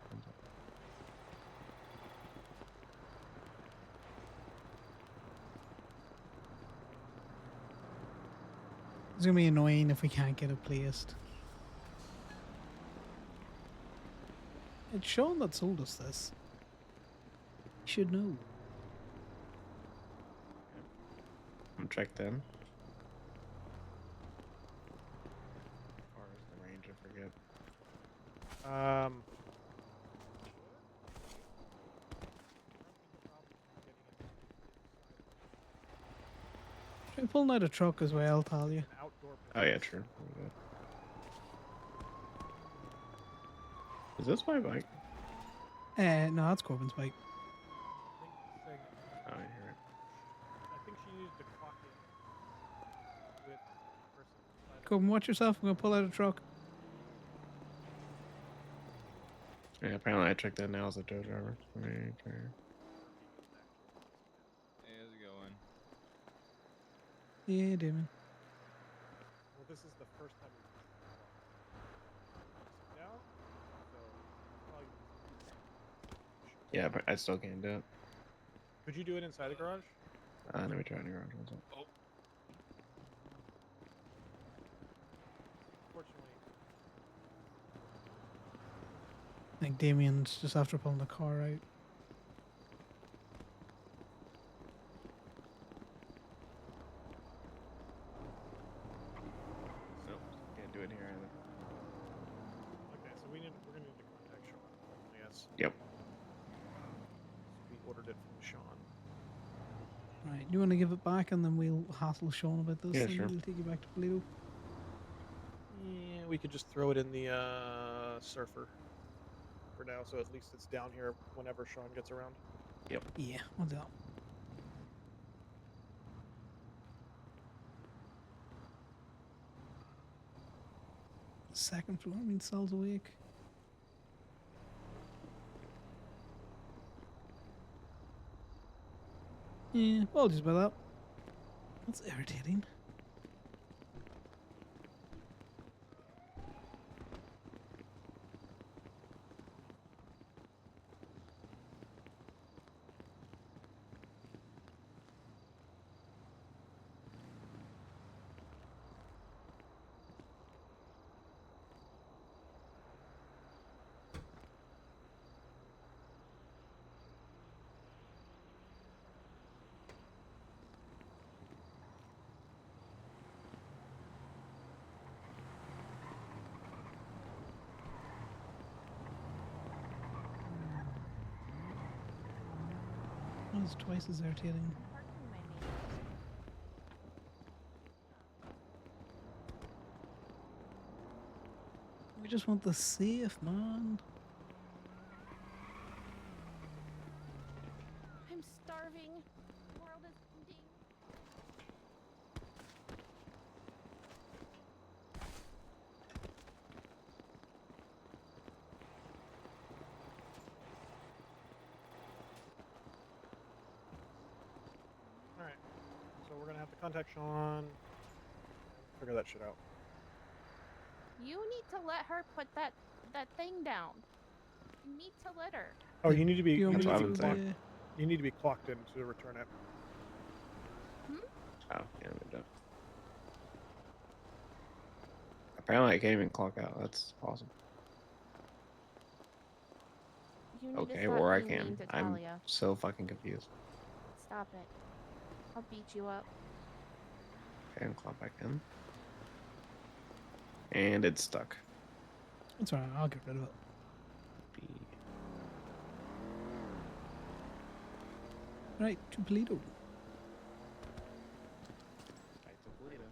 It's gonna be annoying if we can't get it placed. It's Sean that sold us this. You should know. I'm checked in. Or is the range? I forget. Try pulling out a truck as well, Talia. An outdoor Oh yeah, true. Okay. Is this my bike? No, that's Corbin's bike. Oh, you're right. I think she needed to clock in with the person inside. Corbin, watch yourself. I'm gonna pull out a truck. Yeah, apparently I checked in now as a tow driver. Okay. Hey, how's it going? Yeah, Damon. Well, this is the first time we've used it. Sit down. So Yeah, but I still can't do it. Could you do it inside the garage? Let me try in the garage. One second. Fortunately, I think Damien's just after pulling the car out. Nope, can't do it here either. okay, so we're gonna need to contact Sean. Yes, Yep. we ordered it from Sean. Right, you want to give it back and then we'll hassle Sean about this Yeah, and sure. we'll take you back to Toledo. Yeah, we could just throw it in the surfer for now, so at least it's down here whenever Sean gets around. Yeah, we'll do that. Second floor means Sal's awake. Yeah, apologies about that. That's irritating. That's twice as irritating. We just want the safe, man. I'm starving. The world is ending. All right, so we're gonna have to contact Sean and figure that shit out. You need to let her put that thing down. You need to let her. Oh, you need to be Do you want That's me what to I've do been saying. the- you need to be clocked in to return it. Oh, yeah, I'm done. Apparently, I can't even clock out. That's awesome. You need to Okay, stop or I being mean can. to I'm Talia. so fucking confused. Stop it. I'll beat you up. Okay, and clock back in. And it's stuck. It's alright, I'll get rid of it. B. Right, to Toledo. Back to Toledo.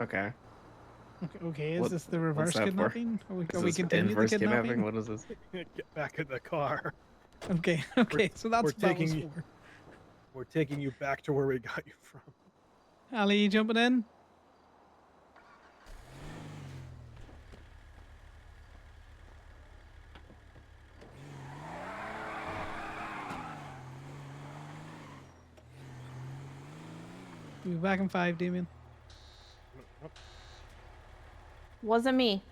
Okay. Okay, is What- this the what's reverse that for? kidnapping? Are we Is this continuing the inverse kidnapping? What is this? Get back in the car. Okay, okay, so that's we're what that was taking you- for. We're taking you back to where we got you from. Ali, you jumping in? We'll be back in 5, Damien. Wasn't me.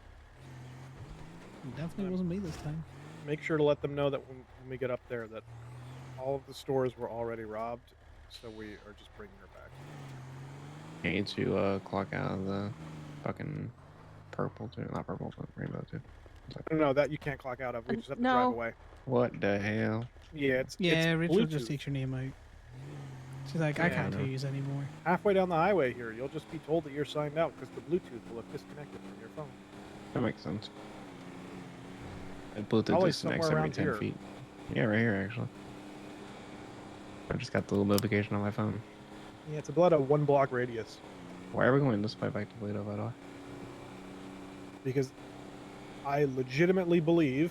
It definitely wasn't me this time. Make sure to let them know that when we get up there that all of the stores were already robbed, so we are just bringing her back. I need to clock out of the fucking purple too. Not purple, but rainbow too. No, that you can't clock out of. We just have to drive No. away. What the hell? Yeah, it's Yeah, Rachel Bluetooth. just takes your name out. She's like, I Yeah, I can't know. hear you anymore. Halfway down the highway here, you'll just be told that you're signed out because the Bluetooth will have disconnected from your phone. That makes sense. Bluetooth Probably disconnects somewhere every around 10 here. feet. Yeah, right here actually. I just got the little notification on my phone. Yeah, it's about a 1 block radius Why are we going this way back to Toledo, by the way? because I legitimately believe,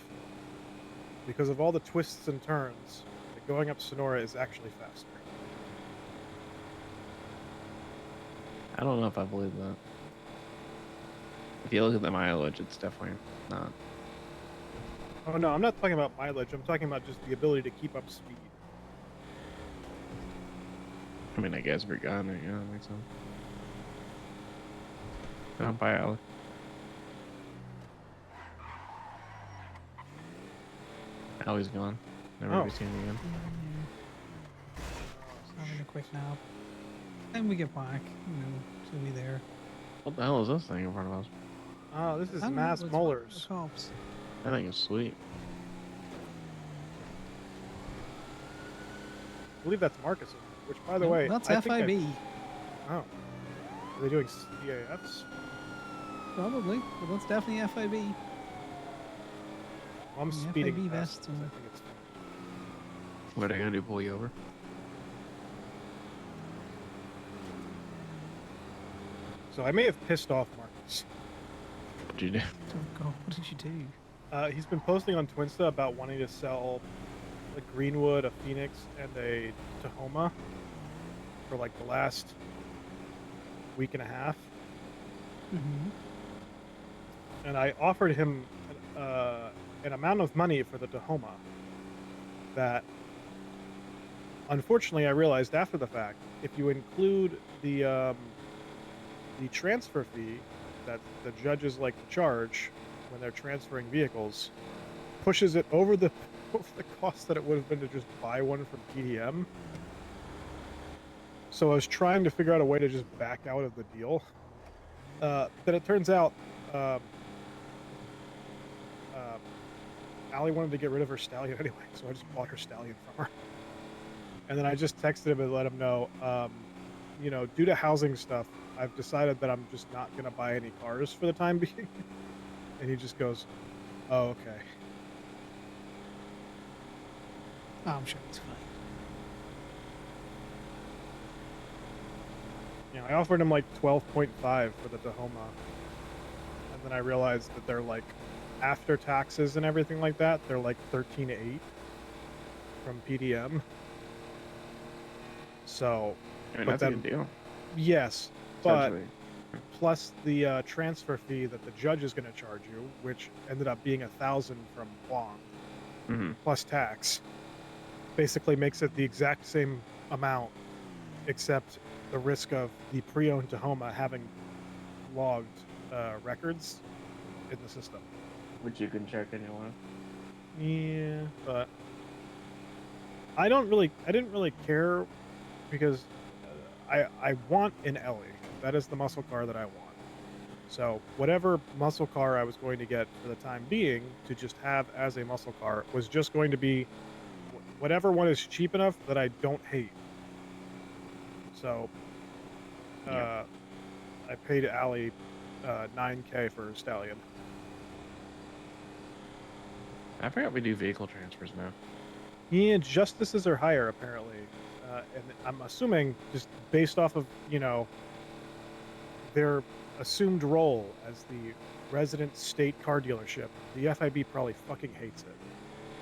because of all the twists and turns, that going up Sonora is actually faster. I don't know if I believe that. If you look at the mileage, it's definitely not. Oh no, I'm not talking about mileage. I'm talking about just the ability to keep up speed. I mean, I guess if you're got it, yeah, that makes sense. Oh, bye, Alec. Allie's gone. Never Oh. be seen again. Having a quick nap. And we get back, she'll be there. What the hell is this thing in front of us? Oh, this is I don't know, mass it's molars. The cops. That thing is sweet. I believe that's Marcus, which, by the No, way, that's I think FIB. Oh. Are they doing CAFs? Probably, but that's definitely FIB. I'm The speeding FIB fast vests 'cause I and- think it's fun. What are they gonna do? Pull you over? So I may have pissed off Marcus. What'd you do? Oh god, what did you do? He's been posting on Twinsta about wanting to sell a Greenwood, a Phoenix, and a Tahoma for like the last week and a half. Mm-hmm. And I offered him an amount of money for the Tahoma that, unfortunately, I realized after the fact, if you include the transfer fee that the judges like to charge when they're transferring vehicles, pushes it over the cost that it would have been to just buy one from PDM. So I was trying to figure out a way to just back out of the deal. But it turns out Allie wanted to get rid of her stallion anyway, so I just bought her stallion from her. And then I just texted him and let him know, due to housing stuff, I've decided that I'm just not going to buy any cars for the time being. And he just goes, oh, okay. Oh, I'm sure it's fine. I offered him like 12.5 for the Tahoma. And then I realized that they're like, after taxes and everything like that, they're like 13.8 from PDM. So, I mean, but that's a then, good deal. yes, but Essentially. plus the transfer fee that the judge is going to charge you, which ended up being 1,000 from Wong, plus tax, basically makes it the exact same amount, except the risk of the pre-owned Tahoma having logged records in the system. Which you can check anyway. Yeah, but I didn't really care because I want an Ellie. That is the muscle car that I want. So whatever muscle car I was going to get for the time being to just have as a muscle car was just going to be whatever one is cheap enough that I don't hate. So I paid Allie $9K for a stallion. I forgot we do vehicle transfers now. Yeah, justices are higher apparently, and I'm assuming just based off of their assumed role as the resident state car dealership, the FIB probably fucking hates it.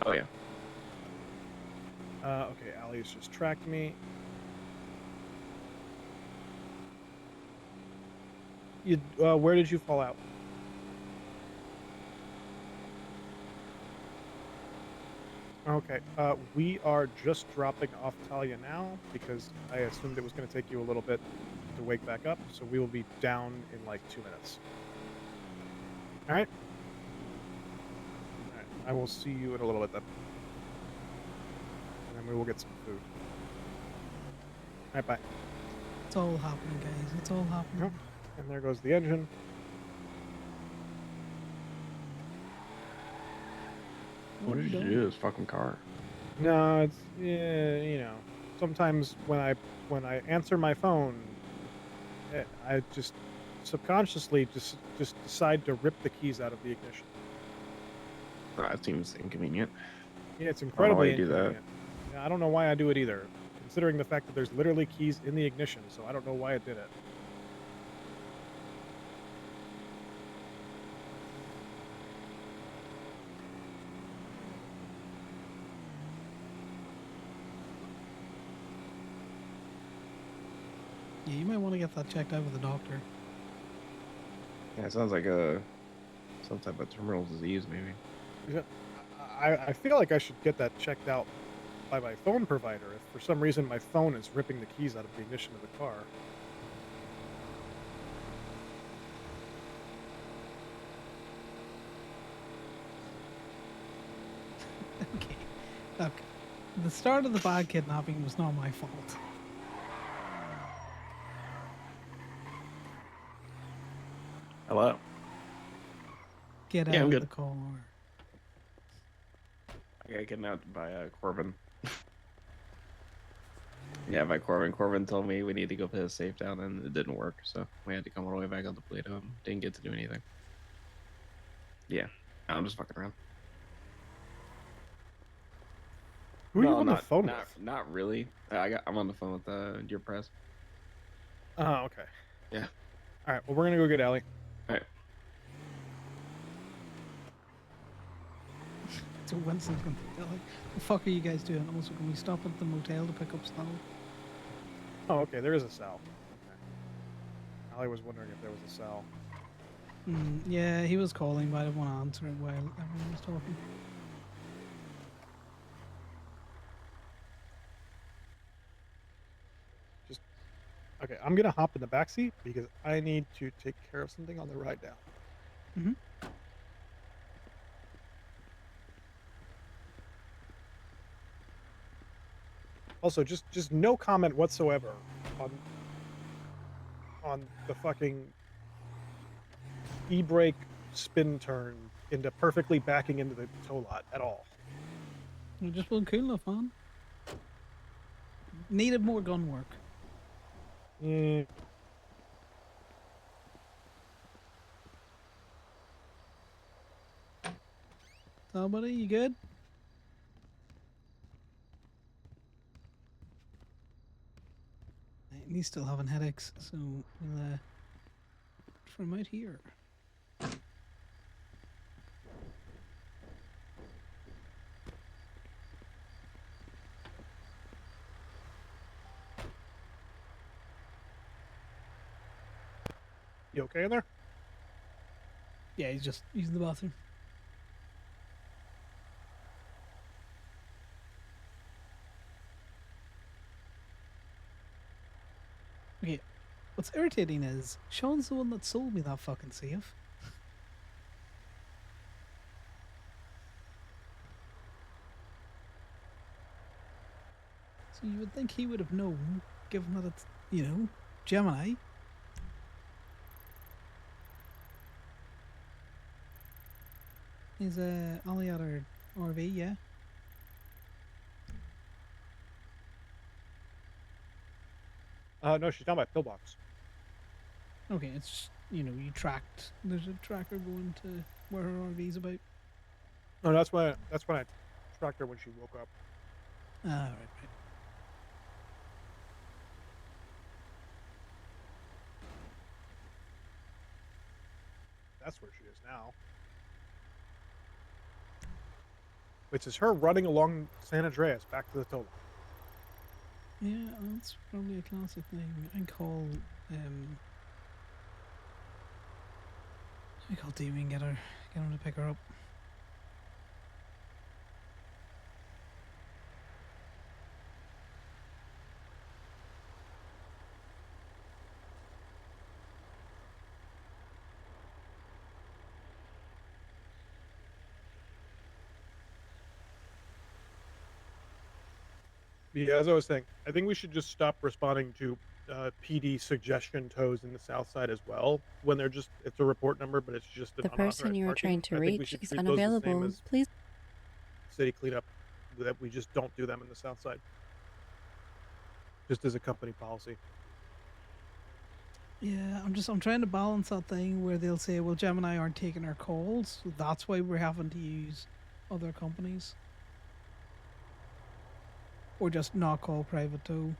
Oh yeah. Okay, Allie's just tracked me. Where did you fall out? Okay, we are just dropping off Talia now because I assumed it was going to take you a little bit to wake back up, so we will be down in like 2 minutes. All right? All right, I will see you in a little bit then. And then we will get some food. All right, bye. It's all happening, guys. It's all happening. Yep. And there goes the engine. What did you do to this fucking car? No, it's sometimes when I answer my phone, I just subconsciously just decide to rip the keys out of the ignition. That seems inconvenient. Yeah, it's why incredibly you do that. inconvenient. Yeah, I don't know why I do it either, considering the fact that there's literally keys in the ignition, so I don't know why I did it. Yeah, you might want to get that checked out with the doctor. Yeah, it sounds like some type of terminal disease, maybe. I feel like I should get that checked out by my phone provider if for some reason my phone is ripping the keys out of the ignition of the car. Okay. Look, the start of the bad kidnapping was not my fault. Hello. Get Yeah, out I'm of good. the car. I got kidnapped by Corbin. Yeah, by Corbin. Corbin told me we need to go put his safe down, and it didn't work. So we had to come all the way back up to Plato and didn't get to do anything. Yeah, I'm just fucking around. Who are you on the phone with? Not really. I'm on the phone with your press. Oh, okay. Yeah. All right. Well, we're gonna go get Allie. All right. So Winston's going to be like, the fuck are you guys doing? Also, can we stop at the motel to pick up Sal? Oh, okay. There is a cell. Okay. Allie was wondering if there was a cell. Yeah, he was calling, but I didn't want to answer it while everyone was talking. Okay, I'm gonna hop in the back seat because I need to take care of something on the ride down. Mhm. Also, just no comment whatsoever on the fucking e-brake spin turn into perfectly backing into the tow lot at all. It just wasn't cool enough, man. Needed more gun work. Mm, So, buddy, you good? And he's still having headaches, so we'll from out here. you okay in there? Yeah, he's just using the bathroom. Okay, what's irritating is Sean's the one that sold me that fucking safe. So you would think he would have known, given that it's, Gemini. Is Ollie at her RV, yeah? No, she's down by pillbox. Okay, it's just, you tracked. There's a tracker going to where her RV's about. No, that's when I tracked her when she woke up. Ah, right. That's where she is now. Which is her running along San Andreas back to the tow lot. Yeah, that's probably a classic thing. I call Dewey and get him to pick her up. Yeah, as I was saying, I think we should just stop responding to PD suggestion tows in the south side as well when it's a report number, but it's just an The person unauthorized you are parking. trying to I think we reach should is treat those the same unavailable. as Please. city cleanup, that we just don't do them in the south side. Just as a company policy. Yeah, I'm trying to balance that thing where they'll say, well, Gemini aren't taking our calls, so that's why we're having to use other companies. Or just not call private tow.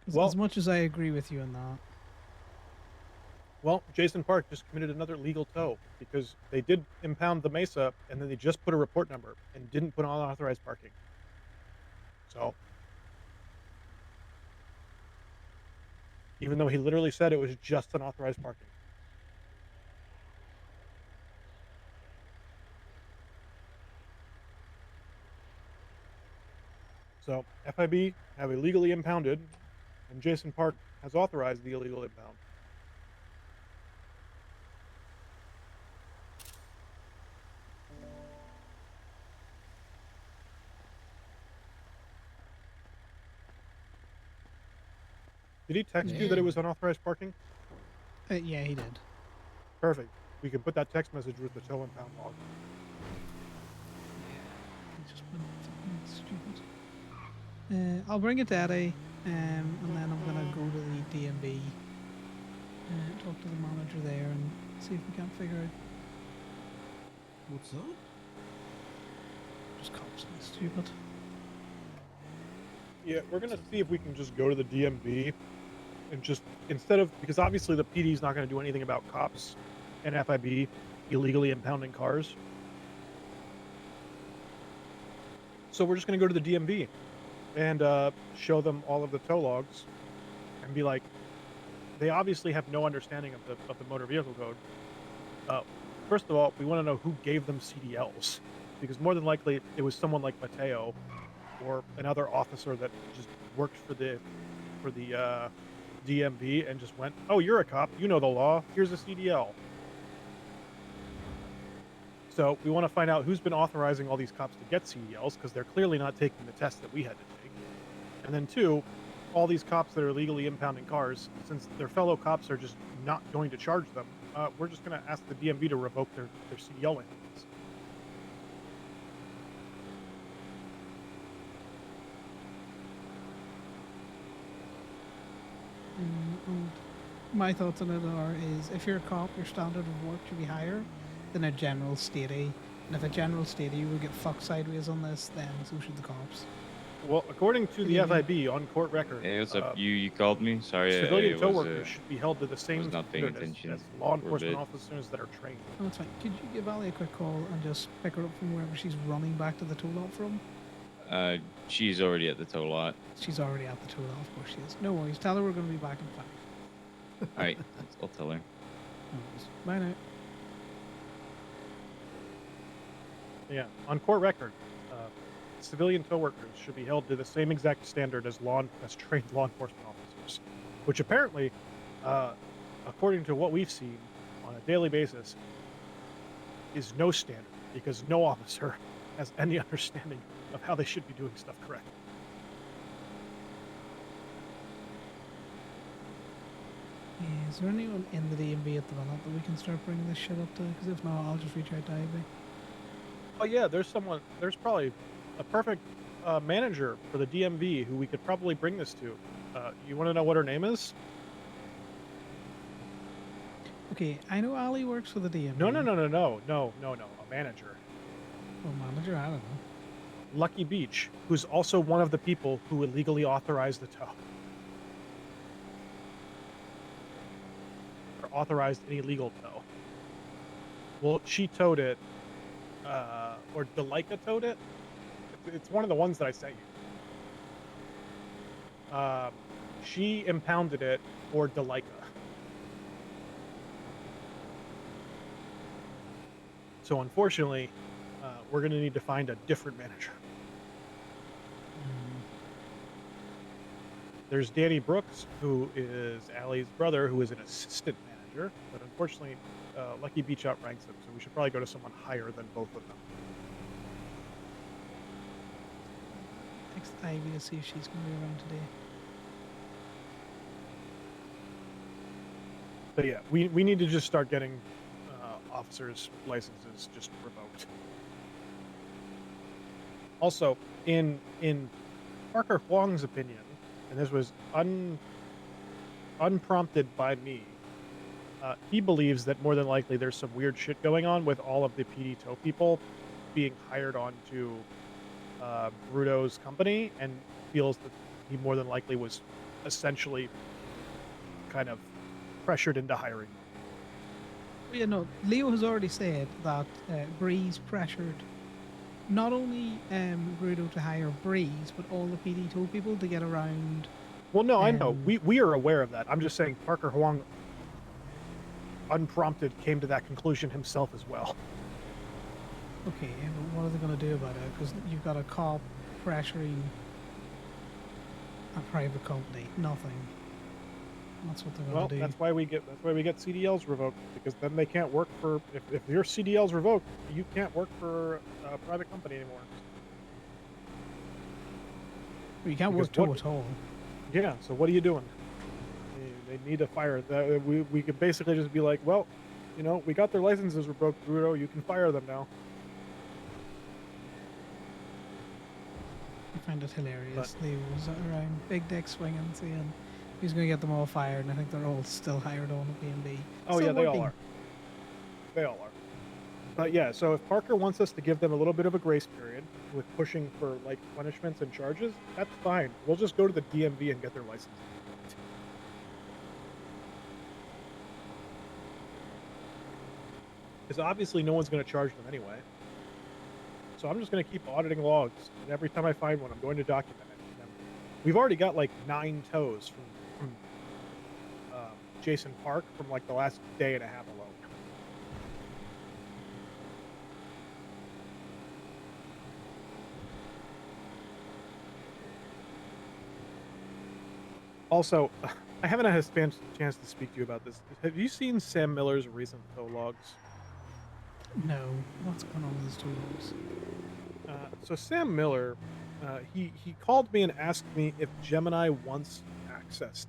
Well, as much as I agree with you on that. Well, Jason Park just committed another legal tow because they did impound the Mesa and then they just put a report number and didn't put unauthorized parking. So, even though he literally said it was just unauthorized parking. So FIB have illegally impounded, and Jason Park has authorized the illegal impound. Did he text you that it was unauthorized parking? Yeah, he did. Perfect. We can put that text message with the tow impound log. He just went fucking stupid. I'll bring it to Eddie, and then I'm gonna go to the DMB, talk to the manager there, and see if we can't figure out. What's up? Just cops being stupid. Yeah, we're gonna see if we can just go to the DMV and just instead of because obviously the PD is not gonna do anything about cops and FIB illegally impounding cars. So we're just gonna go to the DMV and show them all of the tow logs and be like, they obviously have no understanding of the motor vehicle code. First of all, we want to know who gave them CDLs, because more than likely it was someone like Mateo or another officer that just worked for the DMV and just went, "Oh, you're a cop, you know the law. Here's a CDL." So we want to find out who's been authorizing all these cops to get CDLs, because they're clearly not taking the test that we had to take. And then two, all these cops that are illegally impounding cars, since their fellow cops are just not going to charge them, we're just going to ask the DMV to revoke their CDL license. And my thoughts on it is if you're a cop, your standard of work should be higher than a general statey. And if a general statey will get fucked sideways on this, then so should the cops. Well, according to the FIB on court record, Hey, what's up? You called me? Sorry, civilian I tow was, workers should be held to the same was not paying standard attention as law for a enforcement bit. officers that are trained. Oh, that's fine. Could you give Ali a quick call and just pick her up from wherever she's running back to the tow lot from? She's already at the tow lot. She's already at the tow lot, of course she is. No worries. Tell her we're going to be back in 5. All right, I'll tell her. No worries. Bye now. Yeah, on court record, civilian tow workers should be held to the same exact standard as trained law enforcement officers, which apparently, according to what we've seen on a daily basis, is no standard, because no officer has any understanding of how they should be doing stuff correct. Yeah, is there anyone in the DMV at the minute that we can start bringing this shit up to? Because if not, I'll just reach out to Ivy. Oh yeah, there's probably a perfect manager for the DMV who we could probably bring this to. You want to know what her name is? Okay, I know Ali works for the DMV. No. A manager. Well, manager, I don't know. Lucky Beach, who's also one of the people who illegally authorized the tow. Or authorized any illegal tow. Well, she towed it, or Delica towed it. It's one of the ones that I sent you. She impounded it for Delica. So unfortunately, we're going to need to find a different manager. There's Danny Brooks, who is Allie's brother, who is an assistant manager, but unfortunately, Lucky Beach outranks him, so we should probably go to someone higher than both of them. Text Ivy to see if she's going to be around today. But yeah, we need to just start getting officers' licenses just revoked. Also, in Parker Huang's opinion, and this was unprompted by me, he believes that more than likely there's some weird shit going on with all of the PD tow people being hired onto Rudo's company, and feels that he more than likely was essentially kind of pressured into hiring them. Well, yeah, no, Leo has already said that Breeze pressured not only Rudo to hire Breeze, but all the PD tow people to get around. Well, no, I know. We are aware of that. I'm just saying Parker Huang, unprompted, came to that conclusion himself as well. Okay, but what are they going to do about it? Because you've got a cop pressuring a private company. Nothing. That's what they're Well, gonna do. that's why we get CDLs revoked, because then they can't work for if your CDL's revoked, you can't work for a private company anymore. You can't because work two what- at all. Yeah, so what are you doing? They need to fire. We could basically just be like, well, you know, we got their licenses revoked, Bruto. You can fire them now. I find it hilarious. They was around Big Dick swinging, saying he's going to get them all fired, and I think they're all still hired on at B&B. Oh Still yeah, they all working. are. They all are. But yeah, so if Parker wants us to give them a little bit of a grace period with pushing for like punishments and charges, that's fine. We'll just go to the DMV and get their license. Because obviously no one's going to charge them anyway. So I'm just going to keep auditing logs, and every time I find one, I'm going to document it. And we've already got like 9 tows from Jason Park from like the last day and a half alone. Also, I haven't had a chance to speak to you about this. Have you seen Sam Miller's recent tow logs? No. What's going on with his tools? So Sam Miller, he called me and asked me if Gemini wants access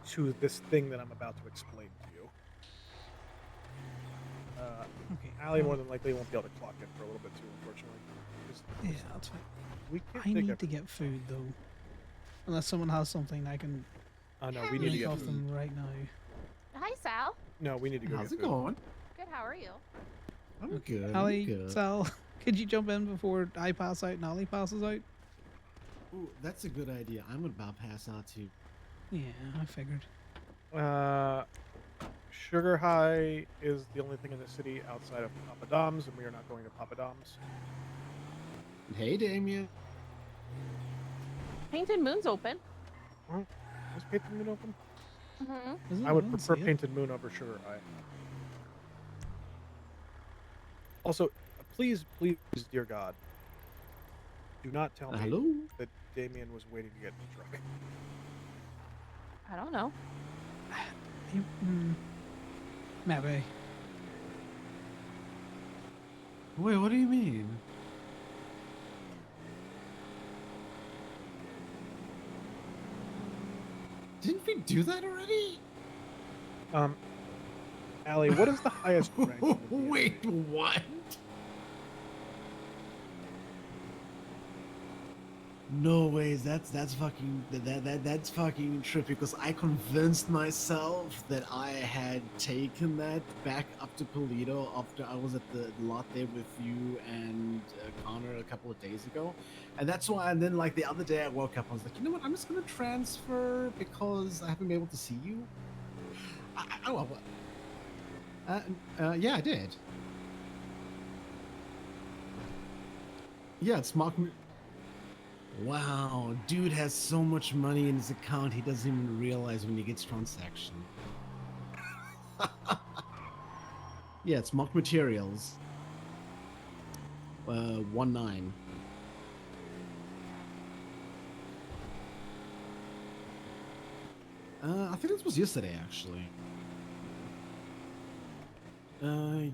to this thing that I'm about to explain to you. Okay. Allie more than likely won't be able to clock in for a little bit too, unfortunately. Yeah, that's fine. We can't I take need to everything. get food, though. Unless someone has something I can No, we need to link get off food. them right now. Hi, Sal. No, we need to go How's get it food. going? Good. How are you? I'm good. Ali, I'm good. Sal, could you jump in before I pass out and Ali passes out? Ooh, that's a good idea. I'm about to pass out too. Yeah, I figured. Sugar High is the only thing in the city outside of Papa Dom's, and we are not going to Papa Dom's. Hey, Damien. Painted Moon's open. Is Painted Moon open? Mm-hmm. Is it? I would didn't prefer see it. Painted Moon over Sugar High. Also, please, dear God, do not tell me Hello? that Damien was waiting to get in the truck. I don't know. Maybe. Wait, what do you mean? Didn't we do that already? Allie, what is the highest rank? in the DMV? Wait, what? No ways, that's fucking that's fucking trippy because I convinced myself that I had taken that back up to Polito after I was at the lot there with you and Connor a couple of days ago, and that's why. And then like the other day I woke up, I was like, you know what, I'm just gonna transfer because I haven't been able to see you. Yeah, I did. Yeah, it's Mark. Wow, dude has so much money in his account he doesn't even realize when he gets transaction. Yeah, it's Mock Materials. 1-9. I think this was yesterday actually.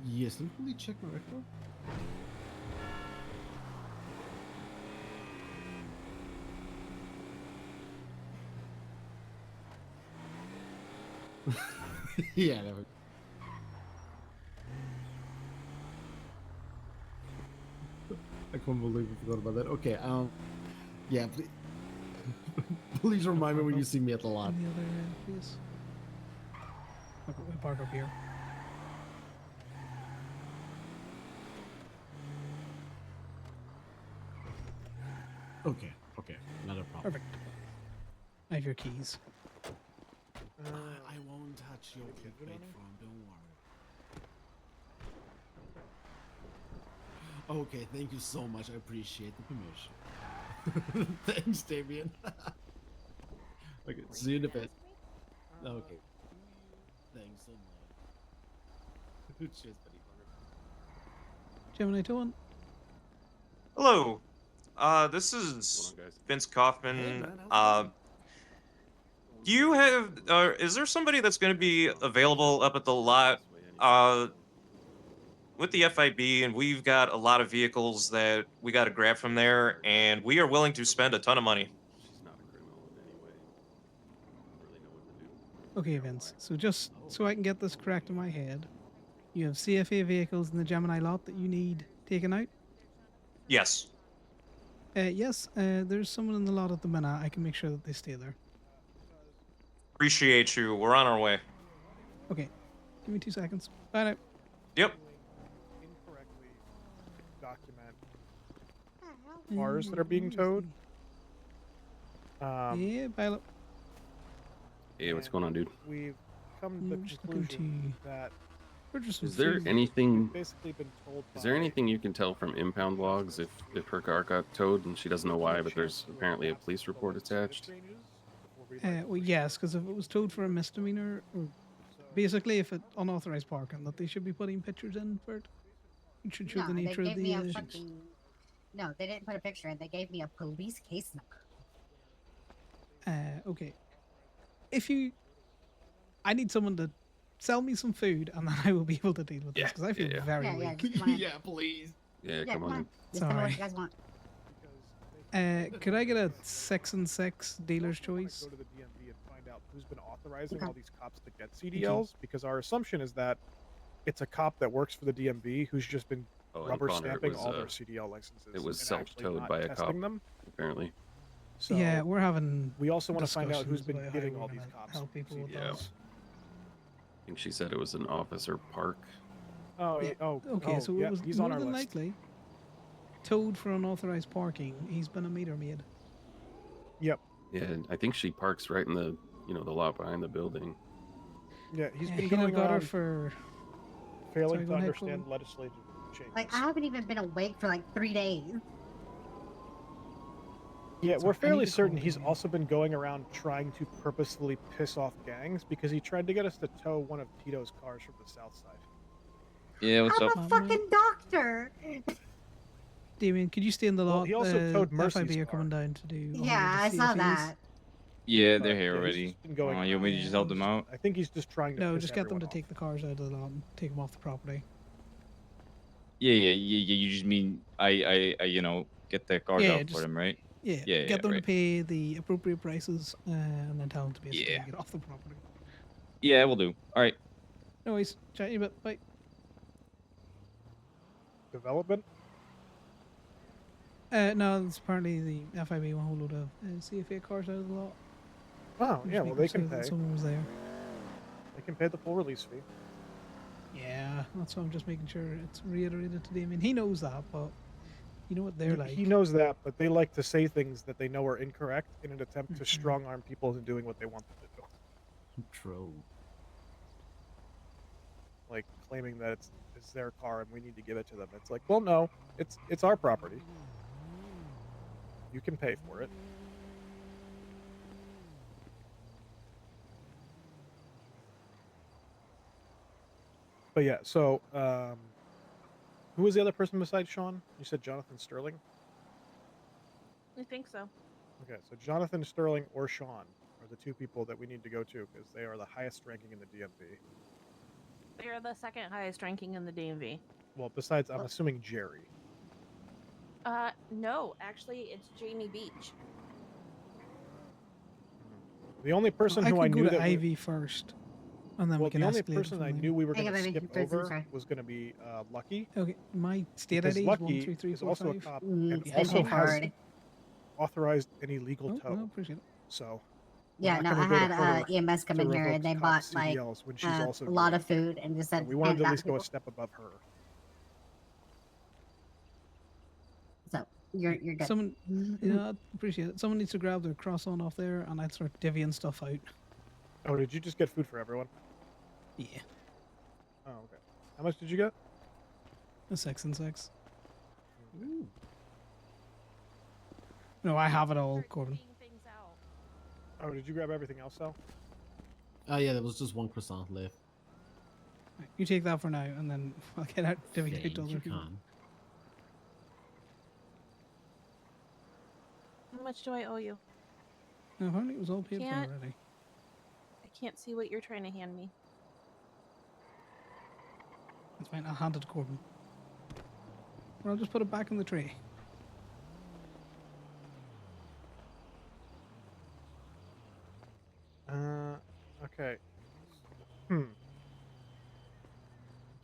Yes, let me check my record. Yeah, never. I can't believe we forgot about that. Okay, yeah, please, please remind me when you see me at the lot. On the other end, please. We'll park up here. Okay, not a problem. Perfect. I have your keys. I won't touch your clickbait farm, don't worry. Okay, thank you so much. I appreciate the permission. Thanks, Damien. Okay, see you in a bit. Okay. Thanks so much. Cheers, buddy. Gemini 2-1. Hello. This Hold is on, guys. Vince Hey, Kaufman. man, how's it Do you have, is there somebody that's going to be available up at the lot with the FIB? And we've got a lot of vehicles that we got to grab from there, and we are willing to spend a ton of money. She's not a criminal in any way. I don't really know what to do. Okay, Vince. So just so I can get this correct in my head, you have CFA vehicles in the Gemini lot that you need taken out? Yes. Yes, there's someone in the lot at the minute. I can make sure that they stay there. Appreciate you. We're on our way. Okay, give me 2 seconds. Bye now. Yep. Incorrectly document cars that are being towed. Yeah, pilot. Hey, what's and going on, dude? We've come to the I'm just looking conclusion to that purchase some Is there food. anything? we've basically been told. Is there by anything you can tell from impound logs if her car got towed and she doesn't know why, but there's chance to apparently a ask police the report legislative attached? changes before we, like, Well, yes, because if it was towed for a misdemeanor, or basically if it unauthorized parking, that they should be putting pictures in for it. It should show No, the they nature gave of me the. a fucking. No, they didn't put a picture in. They gave me a police case number. Okay. If you, I need someone to sell me some food, and then I will be able to deal with this because I feel very Yeah, weak. just wanna- yeah, please. Yeah, Yeah, come on in. Just tell me what Sorry. you guys want. Could I get a 6 and 6 dealer's choice? Go to the DMV and find out who's been authorizing all these cops to get CDLs, because our assumption is that it's a cop that works for the DMV who's just been Oh, and rubber Connor, it stamping was, all their CDL licenses. It was and actually self-towed not by a cop, testing them. apparently. So Yeah, we're having. we also want to find out who's discussions been about how giving we're all these gonna cops help people with Yeah. those. I think she said it was an officer park. Oh, Yeah, oh, Okay, oh, so yeah, it was he's more on our than list. likely towed for unauthorized parking. He's been a meter maid. Yep. Yeah, and I think she parks right in the the lot behind the building. Yeah, he's been He'd going have got her around for. failing Sorry, to go ahead, understand Colin. legislative changes. Like, I haven't even been awake for like 3 days. Yeah, So we're I need fairly to certain call he's him. also been going around trying to purposefully piss off gangs because he tried to get us to tow one of Tito's cars from the south side. Yeah, what's I'm up? a fucking doctor. Damien, could you stay in the Well, lot? he also towed Mercy's FIB are car. coming down to do. all Yeah, I the saw CFAs. that. Yeah, But, they're here yeah, he's already. just been going You want me to around. just help them out? I think he's just trying to No, piss just get them to everyone take the cars out of the lot and take them off the property. Yeah. You just mean I get the cars Yeah, out for just- them, right? Yeah, Yeah, get them right. to pay the appropriate prices and then tell them to basically Yeah. get off the property. Yeah, we'll do. All right. No worries, chat you a bit. Bye. Development? No, it's apparently the FIB want a whole load of CFA cars out of the lot. Oh, Just yeah, well, making they sure can that pay. someone was there. They can pay the full release fee. Yeah, that's why I'm just making sure it's reiterated to Damien. He knows that, but you know what they're like. He knows that, but they like to say things that they know are incorrect in an attempt to Mhm. strong arm people into doing what they want them to do. True. Like claiming that it's their car and we need to give it to them. It's like, well, no, it's our property. You can pay for it. But yeah, so who was the other person besides Sean? You said Jonathan Sterling? I think so. Okay, so Jonathan Sterling or Sean are the two people that we need to go to because they are the highest ranking in the DMV. They're the second highest ranking in the DMV. Well, besides, I'm assuming Jerry. No, actually, it's Jamie Beach. The only person I who could I go knew to that Ivy first, and then well, we can the only escalate it person from I there. knew we were Hang going on, to baby. skip There's this over right. was going to be Lucky. Okay, my state Because ID is Lucky 13345. is also a cop Mm, and it's also been has hard. authorized an illegal Oh, tow. no, appreciate it. So Yeah, we're no, not I gonna go to had her EMS come to in here revoke and they cops' bought like CDLs when she's a also lot doing of it. food and just So said we wanted hand to it at out least to go a people. step above her. So you're good. Someone, I appreciate it. Someone needs to grab their croissant off there, and I'd start divvying stuff out. Oh, did you just get food for everyone? Yeah, Oh, okay. How much did you get? a 6 and 6. No, I have it all, Start Corbin. divvying things out. Oh, did you grab everything else, Sal? Oh yeah, there was just one croissant left. Right, you take that for now, and then I'll get out divvy out Thank to you, other people. Con. much do I owe you? No, apparently it was all paid for Can't- already. I can't see what you're trying to hand me. That's fine. I'll hand it to Corbin. Or I'll just put it back in the tray. Okay.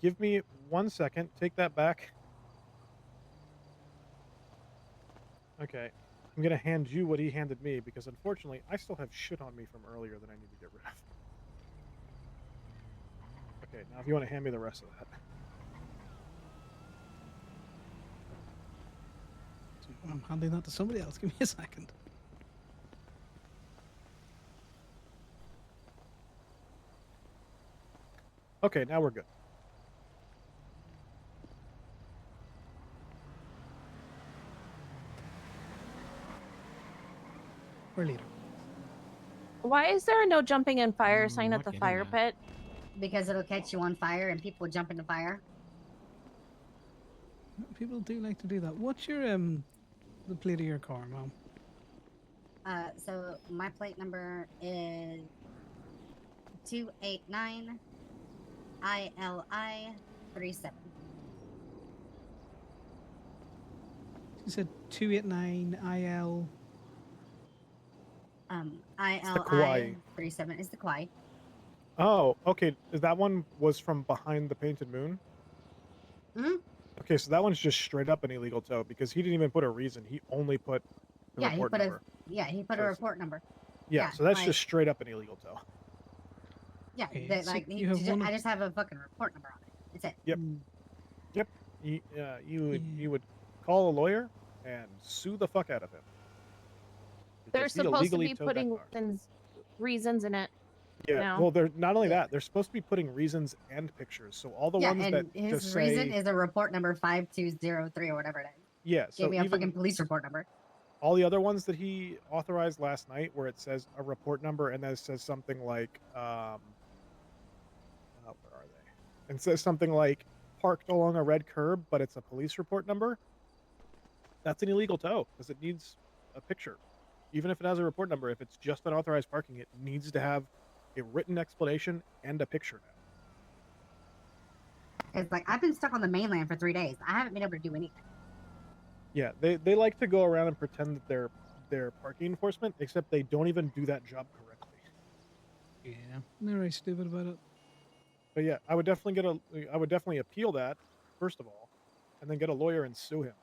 Give me 1 second. Take that back. Okay. I'm gonna hand you what he handed me because unfortunately I still have shit on me from earlier that I need to get rid of. Okay, now if you want to hand me the rest of that. I'm handing that to somebody else. Give me a second. Okay, now we're good. Or later. Why is there a no jumping in fire sign at the fire pit? Because it'll catch you on fire and people jump into fire. People do like to do that. What's your the plate of your car, Mom? So my plate number is 289 ILI 37. You said 289 IL. ILI 37 is the Kauai. Oh, okay. That one was from behind the painted moon? Hmm. Okay, so that one's just straight up an illegal tow because he didn't even put a reason. He only put the Yeah, he report put number. he put a So it's- report number. Yeah, so that's like- just straight up an illegal tow. Yeah, Okay, that, so like you have one I of- just have a fucking report number on it. That's it. Yep. Yep. You would call a lawyer and sue the fuck out of him. They're because he supposed to illegally be towed that putting car. reasons in it. Yeah, now. well, they're not only that, they're supposed to be putting reasons and pictures. So all the Yeah, ones and that his just reason say, is a report number 5203 or whatever it is. yeah, so Gave me a even fucking police report number. all the other ones that he authorized last night, where it says a report number and then it says something like, where are they? And it says something like parked along a red curb, but it's a police report number. That's an illegal tow because it needs a picture. Even if it has a report number, if it's just unauthorized parking, it needs to have a written explanation and a picture now. It's like I've been stuck on the mainland for 3 days. I haven't been able to do anything. Yeah, they like to go around and pretend that they're parking enforcement, except they don't even do that job correctly. Yeah, they're very stupid about it. But yeah, I would definitely appeal that first of all, and then get a lawyer and sue him.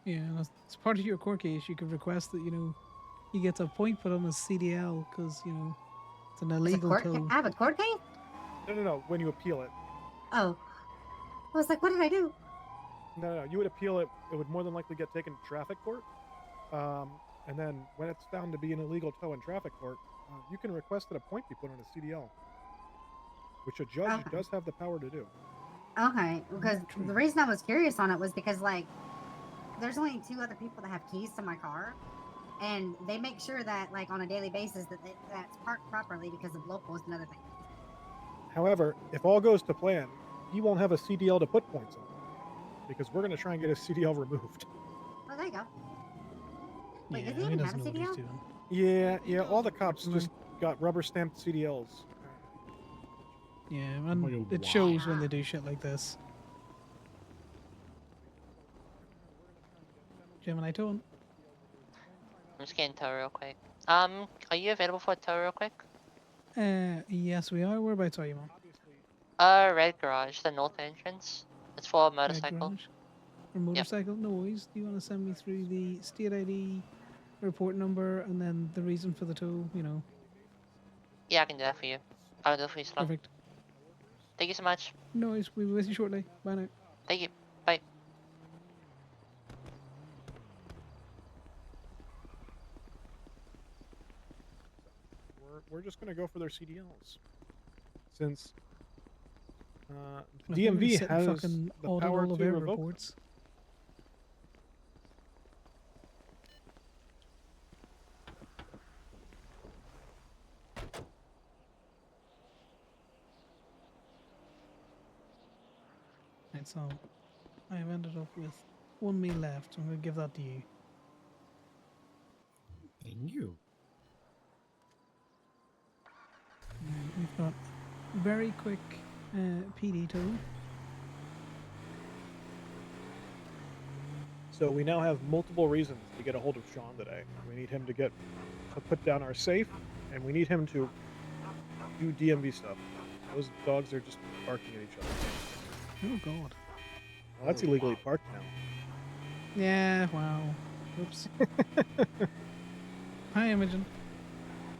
Yeah, and as part of your court case, you could request that he gets a point put on his CDL because it's an illegal tow. I have a court case? No. When you appeal it, Oh. I was like, what did I do? no. You would appeal it. It would more than likely get taken to traffic court. And then when it's found to be an illegal tow in traffic court, you can request that a point be put on a CDL, which a judge does have the power to do. Okay, because the reason I was curious on it was because, like, there's only 2 other people that have keys to my car, and they make sure that, like, on a daily basis that's parked properly because of locals and other things. However, if all goes to plan, he won't have a CDL to put points on because we're going to try and get his CDL removed. Oh, there you go. Wait, Yeah, does he he even have doesn't a know what he's CDL? doing. Yeah, all the cops just got rubber stamped CDLs. Yeah, and it shows when they do shit like this. Gemini tone. I'm just getting tow real quick. Are you available for a tow real quick? Yes, we are. Whereabouts are you, Mom? Red garage, the north entrance. It's for a Red motorcycle. garage? Or motorcycle? No worries. Do you want to send me through the state ID, report number, and then the reason for the tow? Yeah, I can do that for you. I'll do it for you, Slum. Perfect. Thank you so much. No worries. We'll be with you shortly. Bye now. Thank you. Bye. We're just going to go for their CDLs. Since Well, if they're gonna DMV sit and has fucking the audit power all of to our revoke them. reports. Right, so I've ended up with 1 meal left, so I'm going to give that to you. Thank you. And we've got very quick PD tow. So we now have multiple reasons to get a hold of Sean today. We need him to put down our safe, and we need him to do DMV stuff. Those dogs are just barking at each other. Oh god. Well, that's illegally parked now. Yeah, wow. Oops. Hi, Imogen.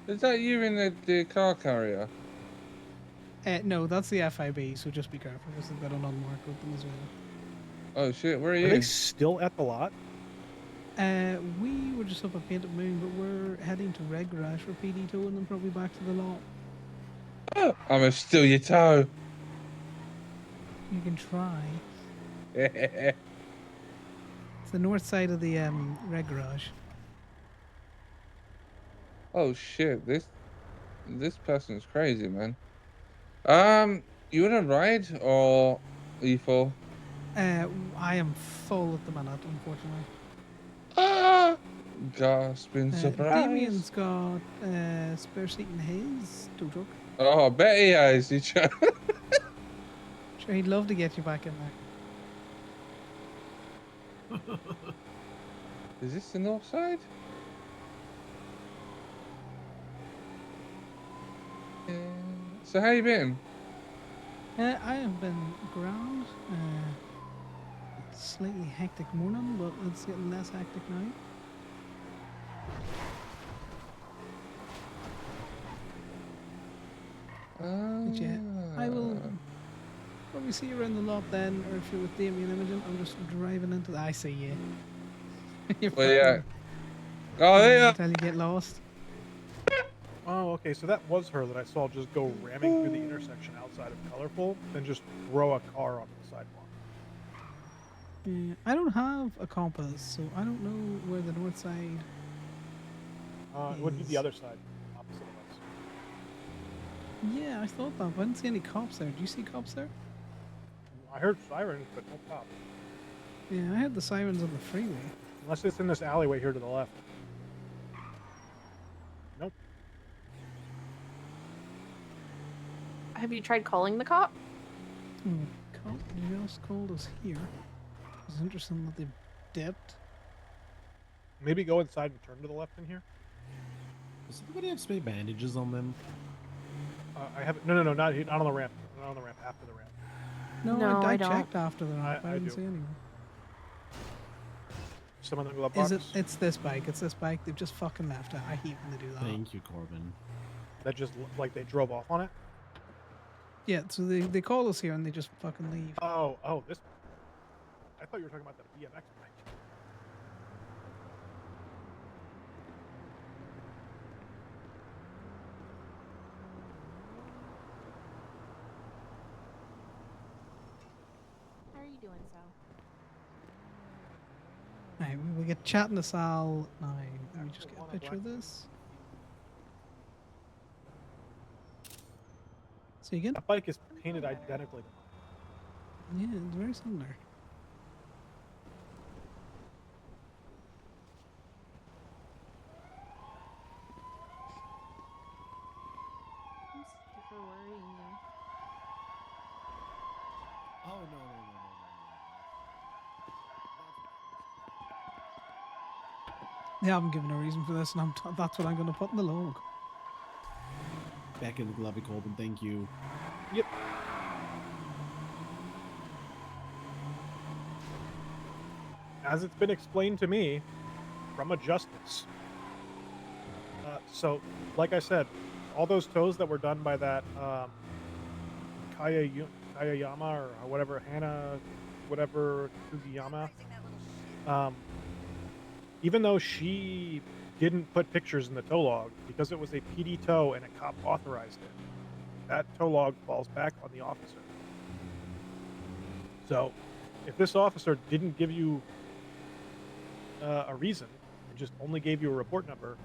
Is that you in the car carrier? No, that's the FIB, so just be careful because they've got an unmarked open as well. Oh shit, where are you? Are they still at the lot? We were just up at Painted Moon, but we're heading to Red Garage for PD tow and then probably back to the lot. Oh, I'm gonna steal your toe. You can try. Yeah. It's the north side of the Red Garage. Oh shit, this person's crazy, man. You wanna ride or lethal? I am full at the minute, unfortunately. Ah! Gasping surprise. Damien's got spare seat in his tow truck. Oh, I bet he has. He sure He'd love to get you back in there. Is this the north side? So how you been? I have been grand. Slightly hectic morning, but it's getting less hectic now. But yeah, I will probably see you around the lot then, or if you're with Damien Imogen, I'm just driving into the... I see you. You're Well, yeah. fucking- Oh, yeah. Until you get lost. Oh, okay. So that was her that I saw just go ramming through the intersection outside of Colorful, then just throw a car onto the sidewalk. Yeah, I don't have a compass, so I don't know where the north side. It would be the other side, opposite of us. Yeah, I thought that, but I didn't see any cops there. Do you see cops there? I heard sirens, but no cops. Yeah, I had the sirens on the freeway. Unless it's in this alleyway here to the left. Nope. Have you tried calling the cop? Cop just called us here. It's interesting that they've dipped. Maybe go inside and turn to the left in here. Does anybody have spray bandages on them? I have no, not on the ramp. Not on the ramp. After the ramp. No, I don't. checked after the ramp. I didn't do. see anyone. Some of the glove box. It's this bike. It's this bike. They've just fucking left it. I hate when they do that. Thank you, Corbin. That just looked like they drove off on it. Yeah, so they call us here and they just fucking leave. Oh, this. I thought you were talking about the BMX bike. How are you doing, Sal? Right, we get chatting to Sal now. Let me just get a picture of this. See again? That bike is painted identically to mine. Yeah, it's very similar. I'm sorry for worrying you. Oh no. They haven't given a reason for this, and that's what I'm going to put in the log. Back in the glove, Corbin. Thank you. Yep. As it's been explained to me from a justice. So, like I said, all those tows that were done by that Kayayama or whatever, Hannah, whatever, Kugiyama, even though she didn't put pictures in the tow log, because it was a PD tow and a cop authorized it, that tow log falls back on the officer. So, if this officer didn't give you a reason, and just only gave you a report number,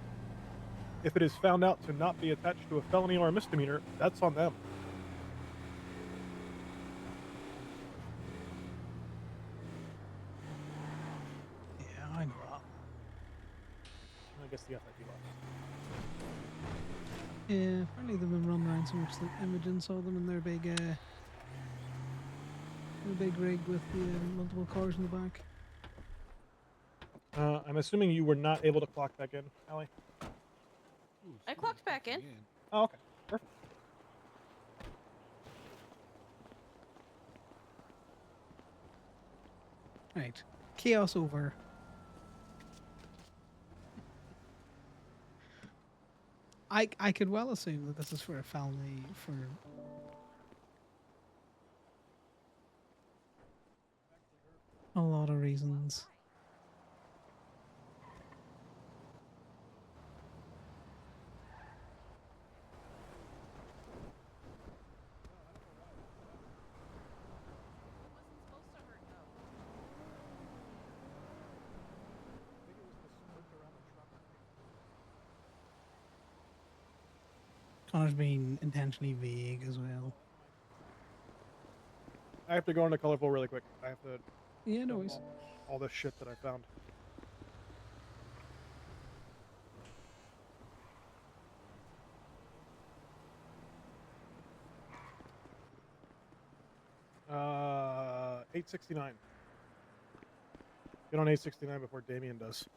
if it is found out to not be attached to a felony or a misdemeanor, that's on them. Yeah, apparently they've been run around so much that Imogen saw them in their big rig with the multiple cars in the back. I'm assuming you were not able to clock back in, Allie? I clocked back in. Oh, okay. Perfect. Right. Chaos over. I could well assume that this is for a family for a lot of reasons. Connor's being intentionally vague as well. I have to go into colorful really quick. I have to. Yeah, no dump worries. all this shit that I found. Uh, 869. Get on 869 before Damien does.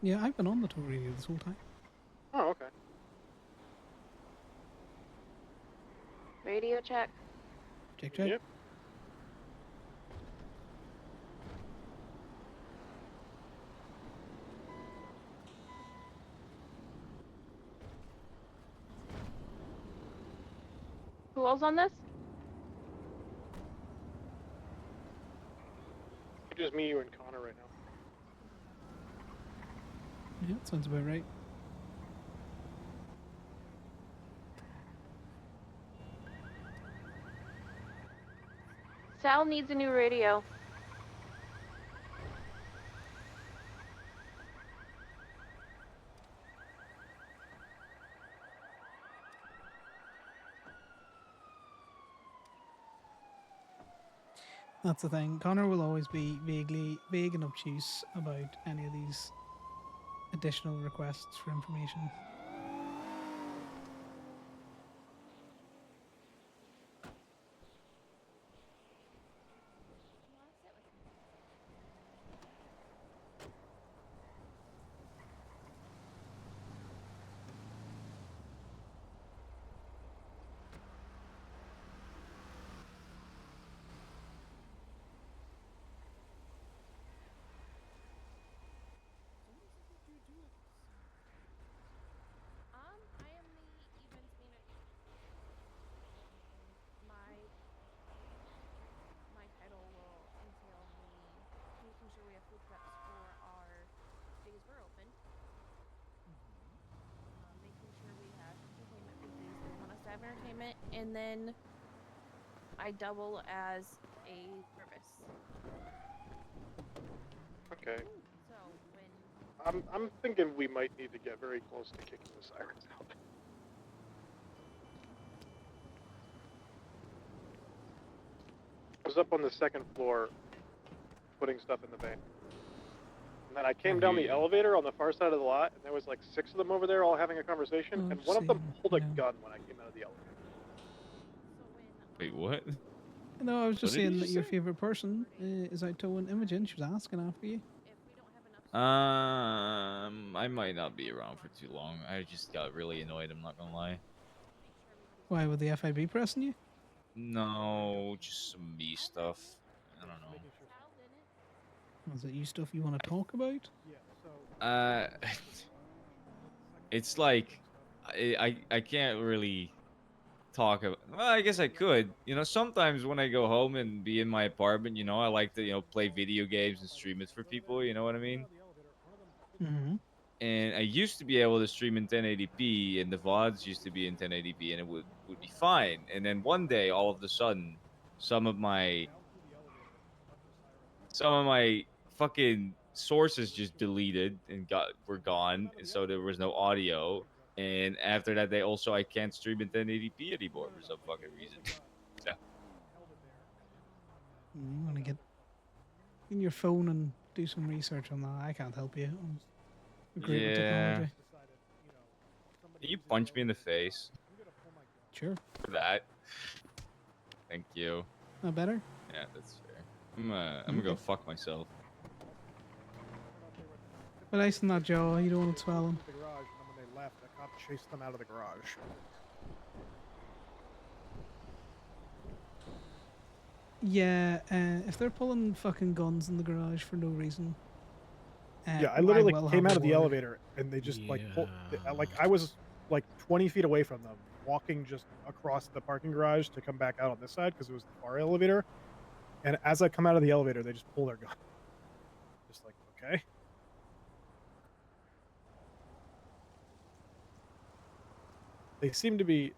Yeah, I've been on the tour radio this whole time. Oh, okay. Radio check. Check, check. Yep. Who else on this? Just me, you, and Connor right now. Yeah, that sounds about right. Sal needs a new radio. That's the thing. Connor will always be vague and obtuse about any of these additional requests for information. I am the events manager. My title will entail me making sure we have food preps for our days we're open. Making sure we have entertainment for the days they want us to have entertainment, and then I double as a service. Okay. So when I'm thinking we might need to get very close to kicking the sirens out. I was up on the second floor putting stuff in the van. And then I came down the elevator on the far side of the lot, and there was like 6 of them over there all having a conversation, and one of them pulled a gun when I came out of the elevator. Wait, what? No, I was just What did saying you that your say? favorite person is out towing Imogen. She was asking after you. I might not be around for too long. I just got really annoyed. I'm not gonna lie. Why, would the FIB pressing you? No, just some me stuff. I don't know. Is it you stuff you want to talk about? Uh, it's like I can't really talk about. Well, I guess I could. Sometimes when I go home and be in my apartment, I like to play video games and stream it for people. You know what I mean? Mm-hmm. And I used to be able to stream in 1080p, and the VODs used to be in 1080p, and it would be fine. And then one day, all of a sudden, some of my fucking sources just deleted and were gone, and so there was no audio. And after that, I can't stream in 1080p anymore for some fucking reason. So You want to get in your phone and do some research on that. I can't help you. I'm great with Yeah. technology. Can you punch me in the face Sure. for that? Thank you. No better? Yeah, that's fair. I'm gonna go Okay. fuck myself. But ice in that jaw, you don't want it They swelling. broke into the garage, and then when they left, a cop chased them out of the garage. Yeah, if they're pulling fucking guns in the garage for no reason, Yeah, I literally will came have out a of the word. elevator, and they just like pulled. Like I was like 20 feet away from them, walking just across the parking garage to come back out on this side because it was the far elevator. And as I come out of the elevator, they just pull their gun. Just like, okay. They seem to be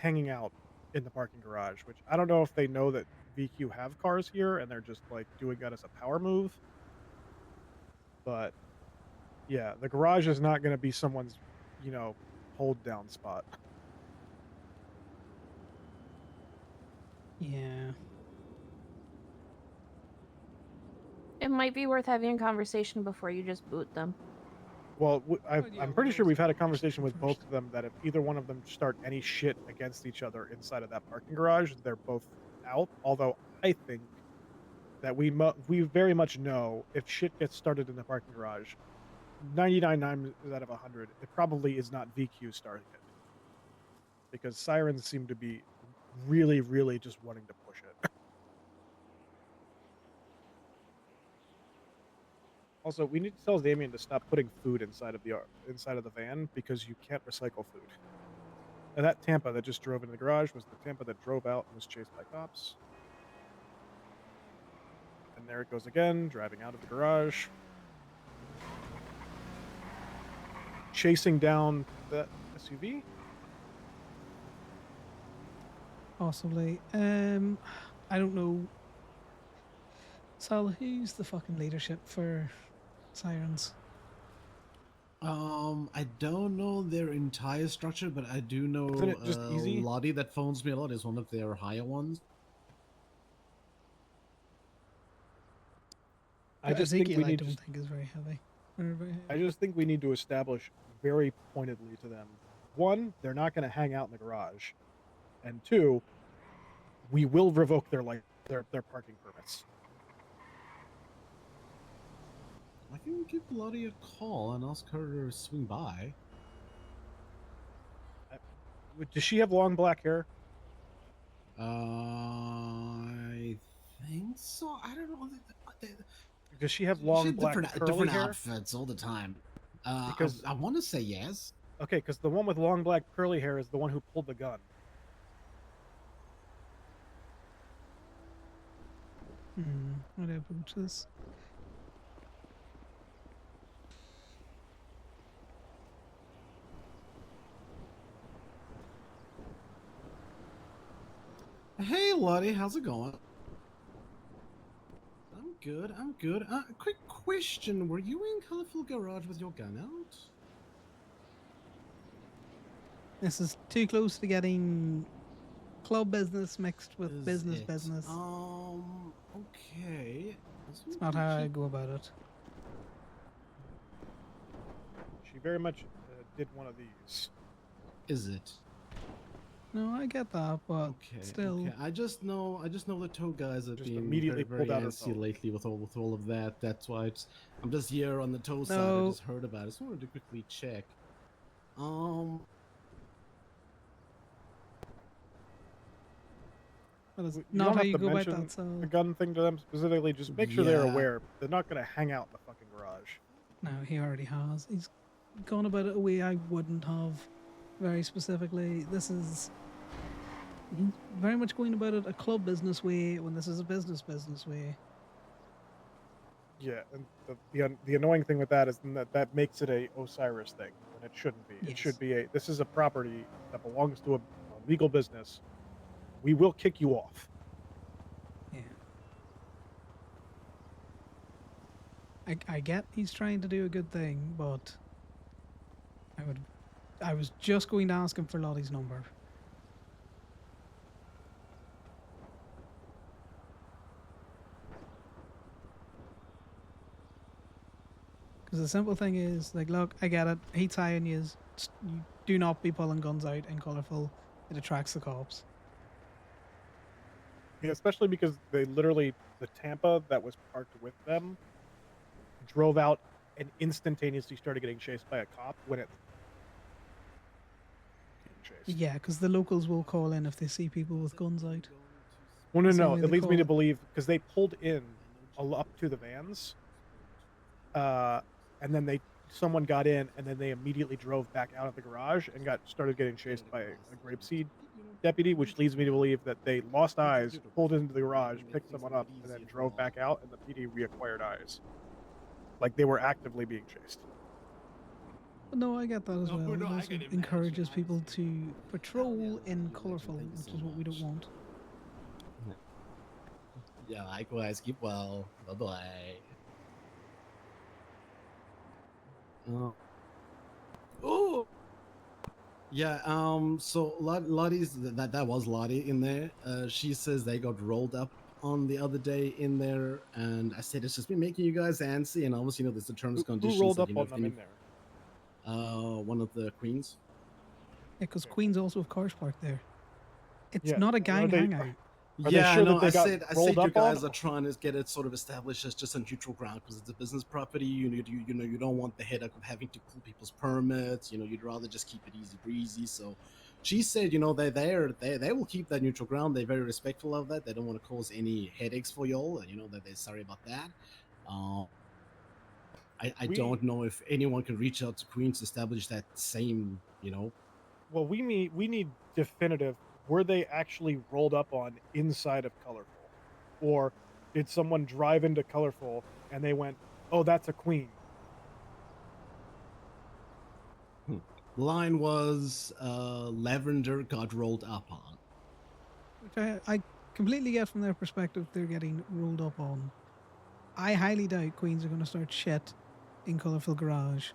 hanging out in the parking garage, which I don't know if they know that VQ have cars here and they're just like doing that as a power move. But yeah, the garage is not going to be someone's, hold down spot. Yeah. It might be worth having a conversation before you just boot them. Well, yeah, I'm we'll pretty sure always we've had a have a conversation conversation with both first. of them that if either one of them start any shit against each other inside of that parking garage, they're both out. Although I think that we very much know if shit gets started in the parking garage, 99 times out of 100, it probably is not VQ starting it because sirens seem to be really, really just wanting to push it. Also, we need to tell Damien to stop putting food inside of the van because you can't recycle food. And that Tampa that just drove into the garage was the Tampa that drove out and was chased by cops. And there it goes again, driving out of the garage. Chasing down that SUV. Possibly. I don't know. Sal, who's the fucking leadership for sirens? I don't know their entire structure, but I do know Isn't it just easy? Lottie that phones me a lot is one of their higher ones. I just think Ezekiel, we I need don't to. think is very heavy. Or very heavy. I just think we need to establish very pointedly to them: one, they're not going to hang out in the garage, and two, we will revoke their parking permits. I can give Lottie a call and ask her to swing by. Does she have long black hair? I think so. I don't know. Does she have She long had black curly different hair? outfits all the time. Because I want to say yes. Okay, because the one with long black curly hair is the one who pulled the gun. What approach this? Hey, Lottie, how's it going? I'm good. I'm good. Quick question: were you in Colorful Garage with your gun out? This is too close to getting club business mixed with Is business it? business. Okay. It's not how I go about it. She very much did one of these. Is it? No, I get that, but Okay. still. Okay. I just know the tow guys have Just been immediately very, pulled out her antsy phone. lately with all of that. That's why I'm just here on the tow side. I No. just heard about it. Just wanted to quickly check. That is You not don't how have you to go about mention that, so. the gun thing to them specifically. Just make sure they're Yeah. aware. They're not going to hang out in the fucking garage. No, he already has. He's gone about it a way I wouldn't have, very specifically. This is he's very much going about it a club business way when this is a business way. Yeah, and the annoying thing with that is that makes it a Osiris thing when it shouldn't be. It Yes. should be this is a property that belongs to a legal business. We will kick you off. Yeah. I get he's trying to do a good thing, but I was just going to ask him for Lottie's number. Because the simple thing is, like, look, I get it. Heat's high and you do not be pulling guns out in colourful. It attracts the cops. Yeah, especially because they literally, the Tampa that was parked with them drove out and instantaneously started getting chased by a cop when it getting chased. Yeah, because the locals will call in if they see people with guns out. Well, no, Same no. way It they leads me call to it. believe because they pulled in up to the vans, and then someone got in, and then they immediately drove back out of the garage and started getting chased by a grapeseed deputy, which leads me to believe that they lost eyes, pulled into the garage, picked someone up, and then drove back out, and the PD reacquired eyes, like they were actively being chased. But no, I get that as No, well. It no, I also can imagine, encourages people honestly. to patrol in Legend, colourful, thank you which so is what we don't much. want. Yeah, likewise. Keep well. Bye bye. Oh. Yeah. So Lottie's that was Lottie in there. She says they got rolled up on the other day in there, and I said it's just been making you guys antsy, and obviously there's the terms Who conditions rolled that up on them in there? one of the queens. Yeah, because Queens also have cars parked there. It's Yeah, not a are gang they- hangout. Are they sure that they got I rolled said you up on? guys are trying to get it sort of established as just a neutral ground because it's a business property. You know you don't want the headache of having to pull people's permits. You know you'd rather just keep it easy breezy. So she said, you know, they will keep that neutral ground. They're very respectful of that. They don't want to cause any headaches for y'all. You know that they're sorry about that. I don't know if anyone can reach out to Queens to establish that same, you know. Well, we need definitive. Were they actually rolled up on inside of Colorful, or did someone drive into Colorful and they went, "Oh, that's a queen"? Line was Lavender got rolled up on. Which I completely get from their perspective, they're getting rolled up on. I highly doubt Queens are going to start shit in Colourful Garage.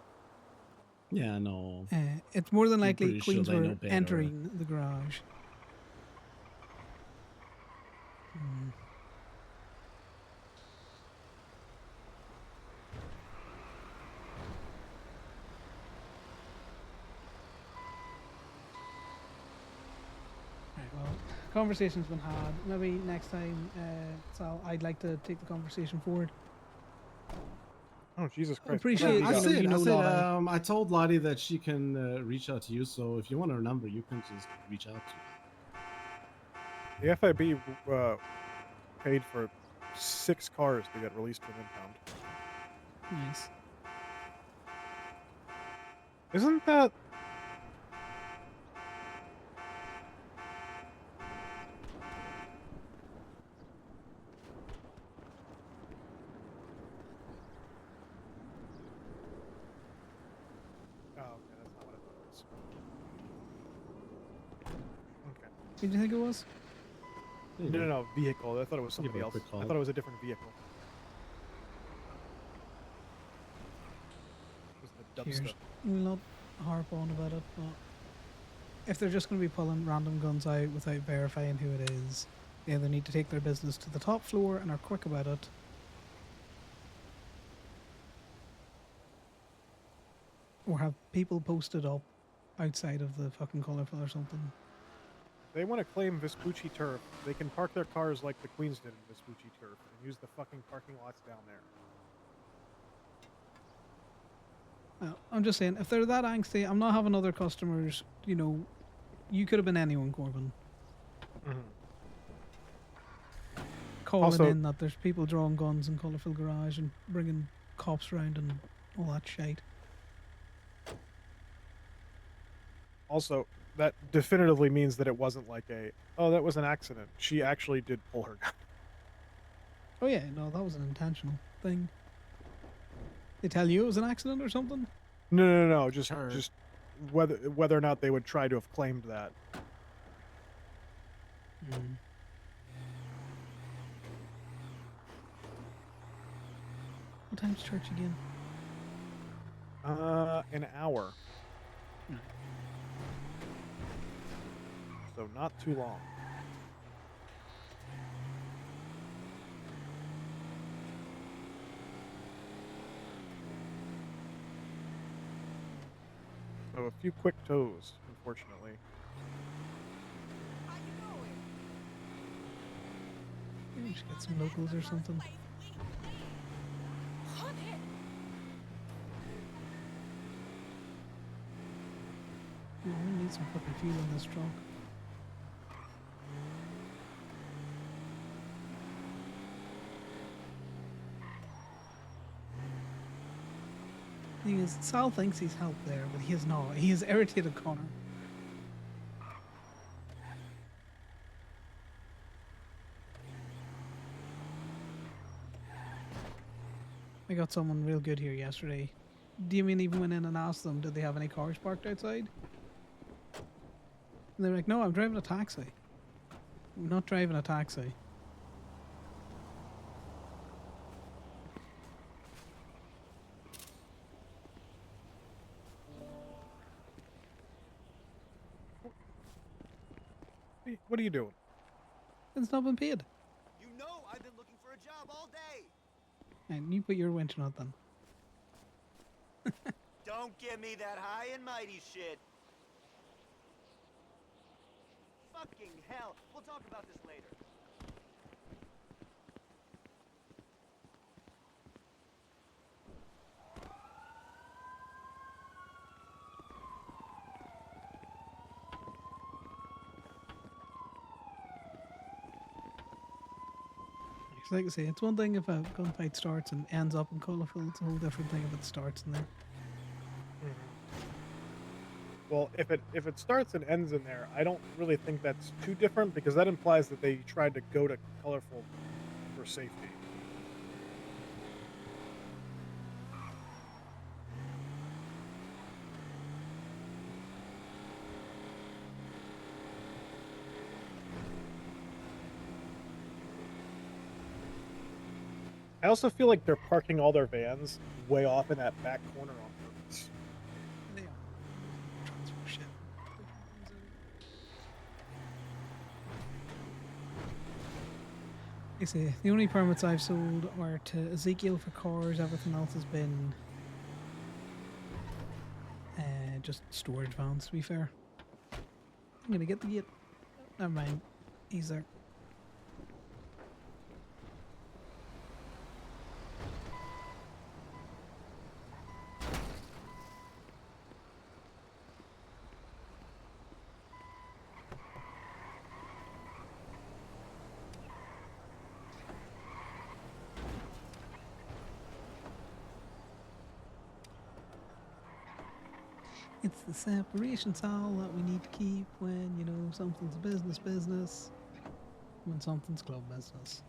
Yeah, no. It's more than I'm likely pretty sure Queens they know were better. entering the garage. Right, well, conversation's been had. Maybe next time, Sal, I'd like to take the conversation forward. Oh, Jesus Christ! Appreciate I said, Lottie. I told Lottie that she can reach out to you. So if you want her number, you can just reach out to her. The FIB paid for 6 cars to get released from impound. Nice. Isn't that? Oh, okay, that's not what I thought it was. Okay. What did you think it was? No, vehicle. I thought it was Give somebody her a else. quick I call. thought it was a different vehicle. It was the Cheers. dubstep. We'll not harp on about it, but if they're just going to be pulling random guns out without verifying who it is, they either need to take their business to the top floor and are quick about it, or have people posted up outside of the fucking colourful or something. If they want to claim Vespucci turf, they can park their cars like the Queens did in Vespucci turf and use the fucking parking lots down there. Well, I'm just saying, if they're that angsty, I'm not having other customers, you know, you could have been anyone, Corbin. Calling Also- in that there's people drawing guns in Colourful Garage and bringing cops around and all that shite. Also, that definitively means that it wasn't like that was an accident. She actually did pull her gun. Oh yeah, no, that was an intentional thing. They tell you it was an accident or something? No. Just whether or not they would try to have claimed that. What time's church again? An hour. So not too long. So a few quick toes, unfortunately. Maybe we should get some locals or something. We need some fucking fuel in this truck. Thing is, Sal thinks he's helped there, but he is not. He has irritated Connor. I got someone real good here yesterday. Damien even went in and asked them, did they have any cars parked outside? And they're like, no, I'm driving a taxi. I'm not driving a taxi. What are you doing? It's not been paid. You know I've been looking for a job all day. And you put your winter on then. Don't give me that high and mighty shit. Fucking hell. We'll talk about this later. Like I say, it's one thing if a gunfight starts and ends up in Colorful. It's a whole different thing if it starts in there. Well, if it starts and ends in there, I don't really think that's too different because that implies that they tried to go to Colorful for safety. I also feel like they're parking all their vans way off in that back corner on purpose. They are. Transfer shit. I say, the only permits I've sold are to Ezekiel for cars. Everything else has been just storage vans, to be fair. I'm gonna get the gate. Never mind. He's there. It's the separation Sal that we need to keep when, you know, something's business, when something's club business.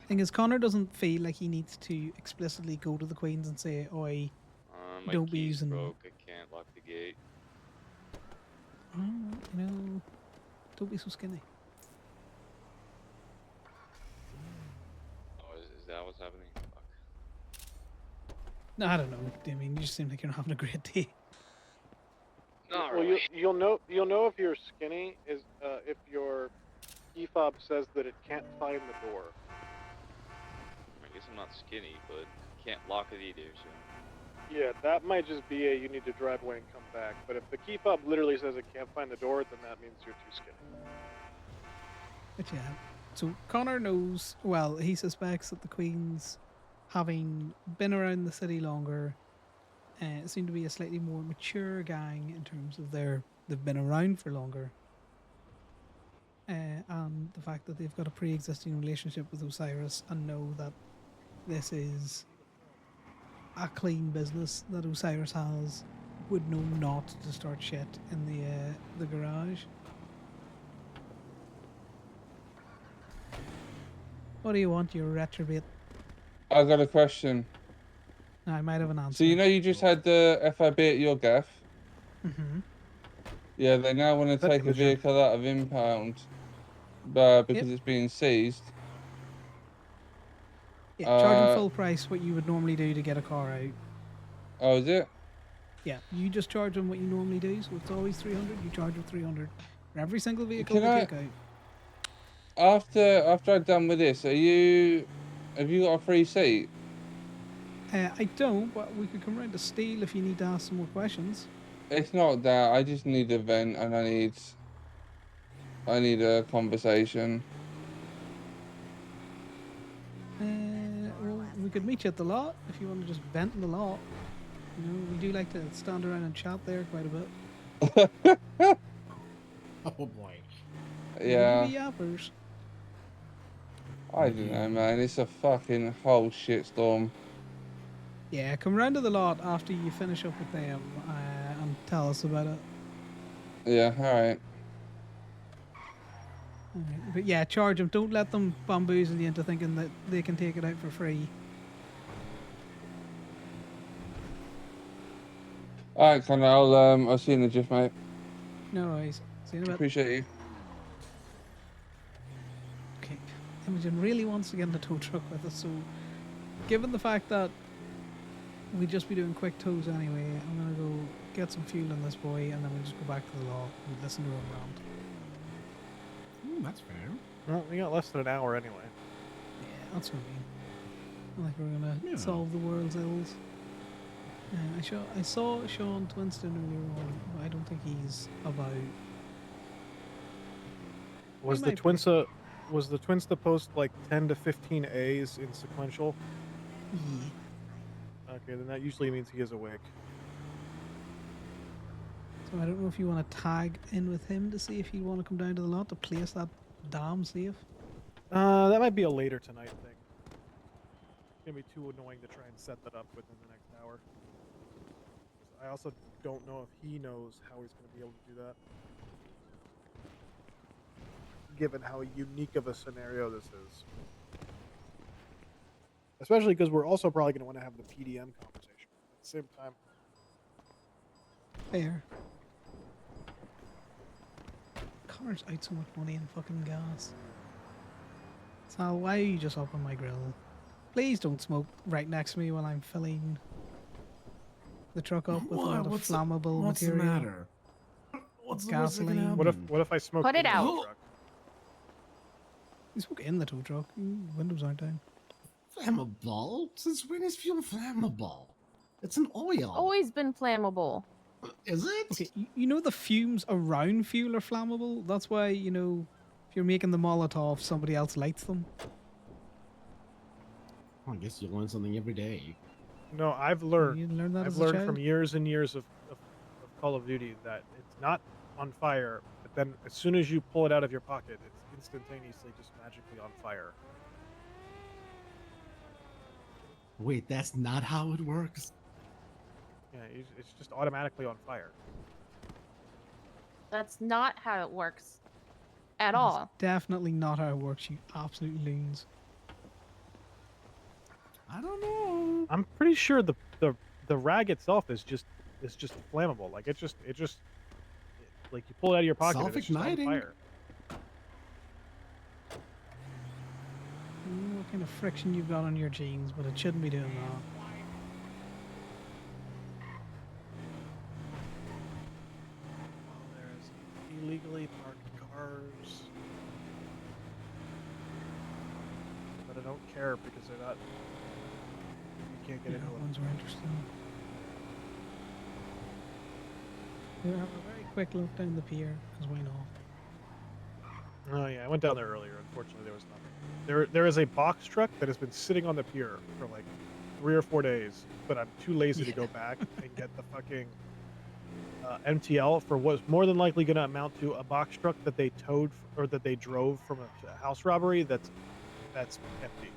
Thing is, Connor doesn't feel like he needs to explicitly go to the Queens and say, "Oi, My don't be keys using." broke. I can't lock the gate. Oh, you know, don't be so skinny. Oh, is that what's happening? Fuck. No, I don't know. I mean, you just seem like you're not having a great day. Not Well, really. you'll know if you're skinny is if your key fob says that it can't find the door. I guess I'm not skinny, but can't lock it either. So. Yeah, that might just be you need to drive away and come back. But if the key fob literally says it can't find the door, then that means you're too skinny. But yeah, so Connor knows, well, he suspects that the Queens, having been around the city longer, seem to be a slightly more mature gang in terms of they've been around for longer. And the fact that they've got a pre-existing relationship with Osiris and know that this is a clean business that Osiris has, would know not to start shit in the garage. What do you want, you retrobate? I got a question. I might have an answer. So you know you just had the FIB at your gaff. Mm-hmm. Yeah, they now want to That take a division. vehicle out of impound, because it's being seized. Yeah, charge them full price what you would normally do to get a car out. Oh, is it? Yeah, you just charge them what you normally do, so it's always 300. You charge them 300 for every single vehicle Can they I- take out. After I'm done with this, have you got a free seat? I don't, but we could come round to Steel if you need to ask some more questions. It's not that. I just need a vent, and I need a conversation. Well, we could meet you at the lot if you want to just vent in the lot. You know, we do like to stand around and chat there quite a bit. Oh boy. Yeah. We do be yappers. I don't know, man. It's a fucking whole shitstorm. Yeah, come round to the lot after you finish up with them and tell us about it. Yeah, alright. Alright, but yeah, charge them. Don't let them bamboozle you into thinking that they can take it out for free. Alright, Conor, I'll see you in the jiff, mate. No worries. See you in a bit. Appreciate you. Okay. Imogen really wants to get in the tow truck with us, so given the fact that we'd just be doing quick tows anyway, I'm gonna go get some fuel in this boy and then we'll just go back to the law and listen to him rant. That's fair. Well, we got less than an hour anyway. Yeah, that's what I mean. Not like we're gonna solve the world's ills. I saw Sean Twinston earlier on, but I don't think he's about. Was He the might be. Twinsta post like 10 to 15 A's in sequential? Yeah. Okay, then that usually means he is awake. So I don't know if you want to tag in with him to see if he'd want to come down to the lot to place that damn safe. That might be a later tonight thing. It's gonna be too annoying to try and set that up within the next hour. 'Cause I also don't know if he knows how he's gonna be able to do that. Given how unique of a scenario this is. Especially because we're also probably gonna want to have the PDM conversation at the same time. Fair. Connor's out so much money in fucking gas. Sal, why are you just up on my grill? Please don't smoke right next to me while I'm filling the truck up with a lot of flammable what's material. the matter? What's the worst that can Gasoline. happen? What if I smoke Put in it the tow out. truck? You smoke in the tow truck. Windows aren't down. Flammable? Since when is fuel flammable? It's an oil. Always been flammable. Is it? Okay, you know the fumes around fuel are flammable? That's why, you know, if you're making the Molotov, somebody else lights them. I guess you learn something every day. No, I've learned. You learned that I've as a learned child? from years and years of Call of Duty that it's not on fire, but then as soon as you pull it out of your pocket, it's instantaneously just magically on fire. Wait, that's not how it works? Yeah, it's just automatically on fire. That's not how it works at That's all. definitely not how it works, you absolute loons. I don't know. I'm pretty sure the rag itself is just flammable. Like it just like you pull it out of your pocket, and it's just on Self-igniting. fire. I don't know what kind of friction you've got on your jeans, but it shouldn't be doing that. There's illegally parked cars. But I don't care because they're not. You can't get Yeah, into them. ones were interesting. We'll have a very quick look down the pier, because why not? Oh yeah, I went down there earlier. Unfortunately, there was nothing. There is a box truck that has been sitting on the pier for like 3 or 4 days, but I'm too lazy to go back and get the fucking MTL for what's more than likely going to amount to a box truck that they towed or that they drove from a house robbery that's empty.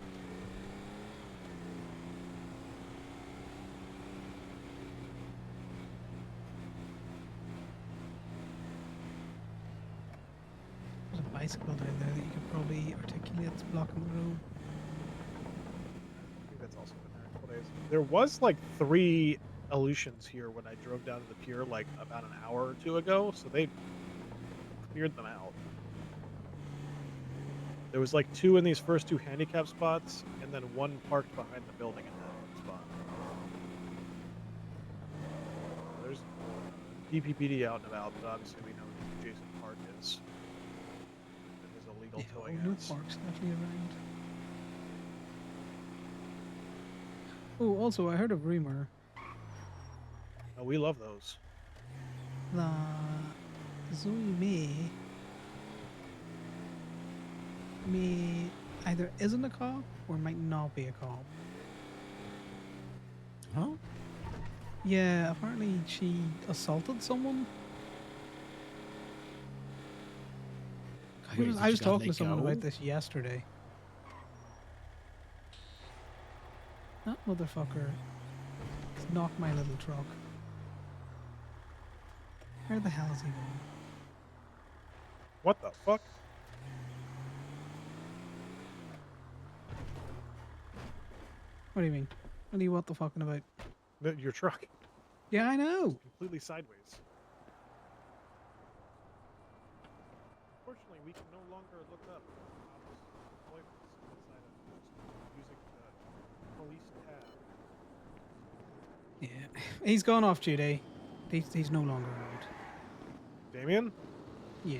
There's a bicycle down there that you could probably articulate that's blocking the road. I think that's also been there a couple days. There was like 3 Aleutians here when I drove down to the pier like about an hour or 2 ago, so they cleared them out. There was like 2 in these first 2 handicap spots, and then 1 parked behind the building in that spot. There's DPPD out and about, but obviously we know who Jason Park is. And his illegal towing no ads. parks definitely around. Oh, also, I heard a rumor. Oh, we love those. that Zoe may either isn't a cop or might not be a cop. Huh? Yeah, apparently she assaulted someone. Coyote, I was you got talking to let someone go? about this yesterday. That motherfucker has knocked my little truck. Where the hell is he going? What the fuck? What do you mean? What are you what the fucking about? Your truck. Yeah, I know. Completely sideways. Unfortunately, we can no longer look up appointments inside of using the police tab. Yeah, he's gone off duty. He's no longer around. Damien? Yeah.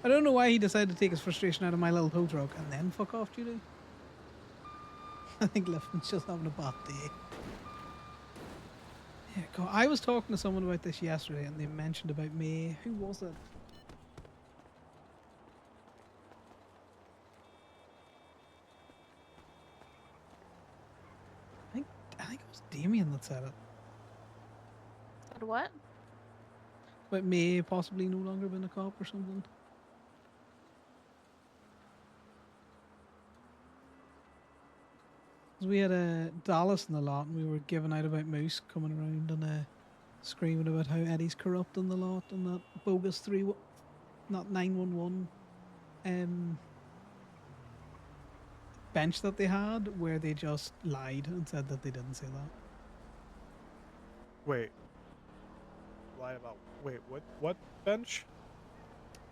I don't know why he decided to take his frustration out of my little tow truck and then fuck off duty. I think Lifton's just having a bad day. Yeah, God, I was talking to someone about this yesterday and they mentioned about me. Who was it? I think it was Damien that said it. Said what? About May possibly no longer been a cop or something. 'Cause we had a Dallas in the lot and we were giving out about Moose coming around and screaming about how Eddie's corrupt in the lot and that bogus 911 bench that they had where they just lied and said that they didn't say that. Wait. Lie about. Wait, what bench?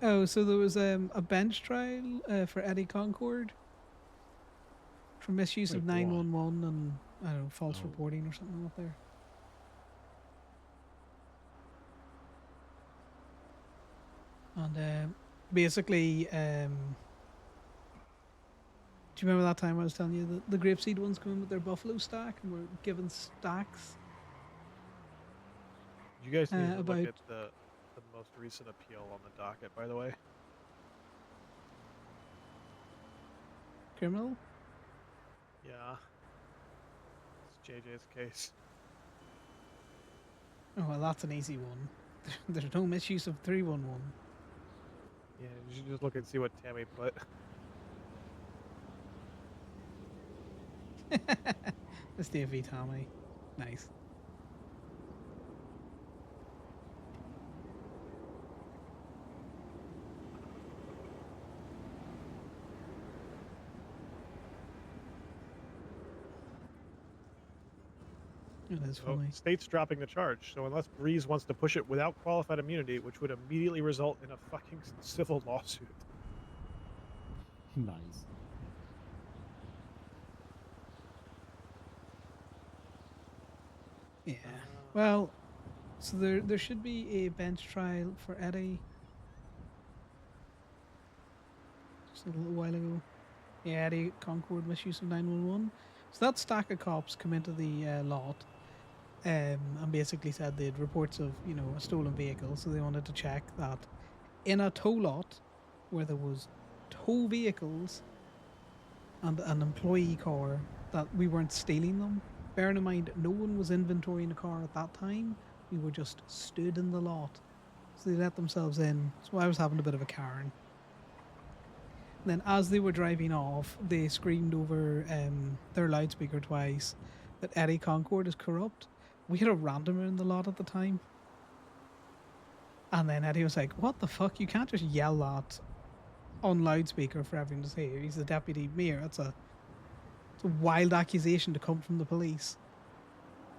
Oh, so there was a bench trial for Eddie Concord for misuse of Wait, what? 911 and I don't know, false Oh. reporting or something up there. And basically, do you remember that time I was telling you that the grapeseed ones come in with their buffalo stack and were given stacks? You guys need to about look at the most recent appeal on the docket, by the way. criminal? Yeah. It's JJ's case. Oh, well, that's an easy one. There's no misuse of 311. Yeah, you should just look and see what Tammy put. That's DFV Tommy. Nice. It is So, funny. state's dropping the charge, so unless Breeze wants to push it without qualified immunity, which would immediately result in a fucking civil lawsuit. Nice. Yeah. Well, so there should be a bench trial for Eddie. Just a little while ago. Yeah, Eddie Concord misuse of 911. So that stack of cops come into the lot and basically said they had reports of, you know, a stolen vehicle. So they wanted to check that in a tow lot where there was tow vehicles and an employee car that we weren't stealing them. Bearing in mind, no one was inventorying the car at that time. We were just stood in the lot. So they let themselves in. So I was having a bit of a Karen. And then as they were driving off, they screamed over their loudspeaker twice that Eddie Concord is corrupt. We had a randomer in the lot at the time. And then Eddie was like, what the fuck? You can't just yell that on loudspeaker for everyone to hear. He's the deputy mayor. It's a wild accusation to come from the police.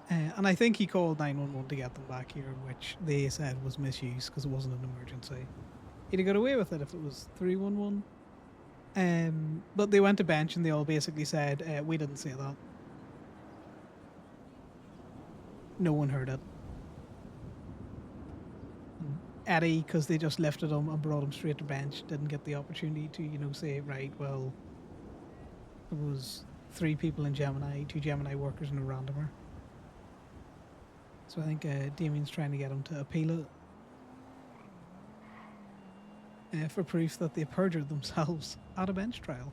And I think he called 911 to get them back here, which they said was misuse because it wasn't an emergency. He'd have got away with it if it was 311. But they went to bench and they all basically said, we didn't say that. No one heard it. And Eddie, because they just lifted him and brought him straight to bench, didn't get the opportunity to, you know, say, right, well, it was 3 people in Gemini, 2 Gemini workers and a randomer. So I think Damien's trying to get him to appeal it for proof that they perjured themselves at a bench trial.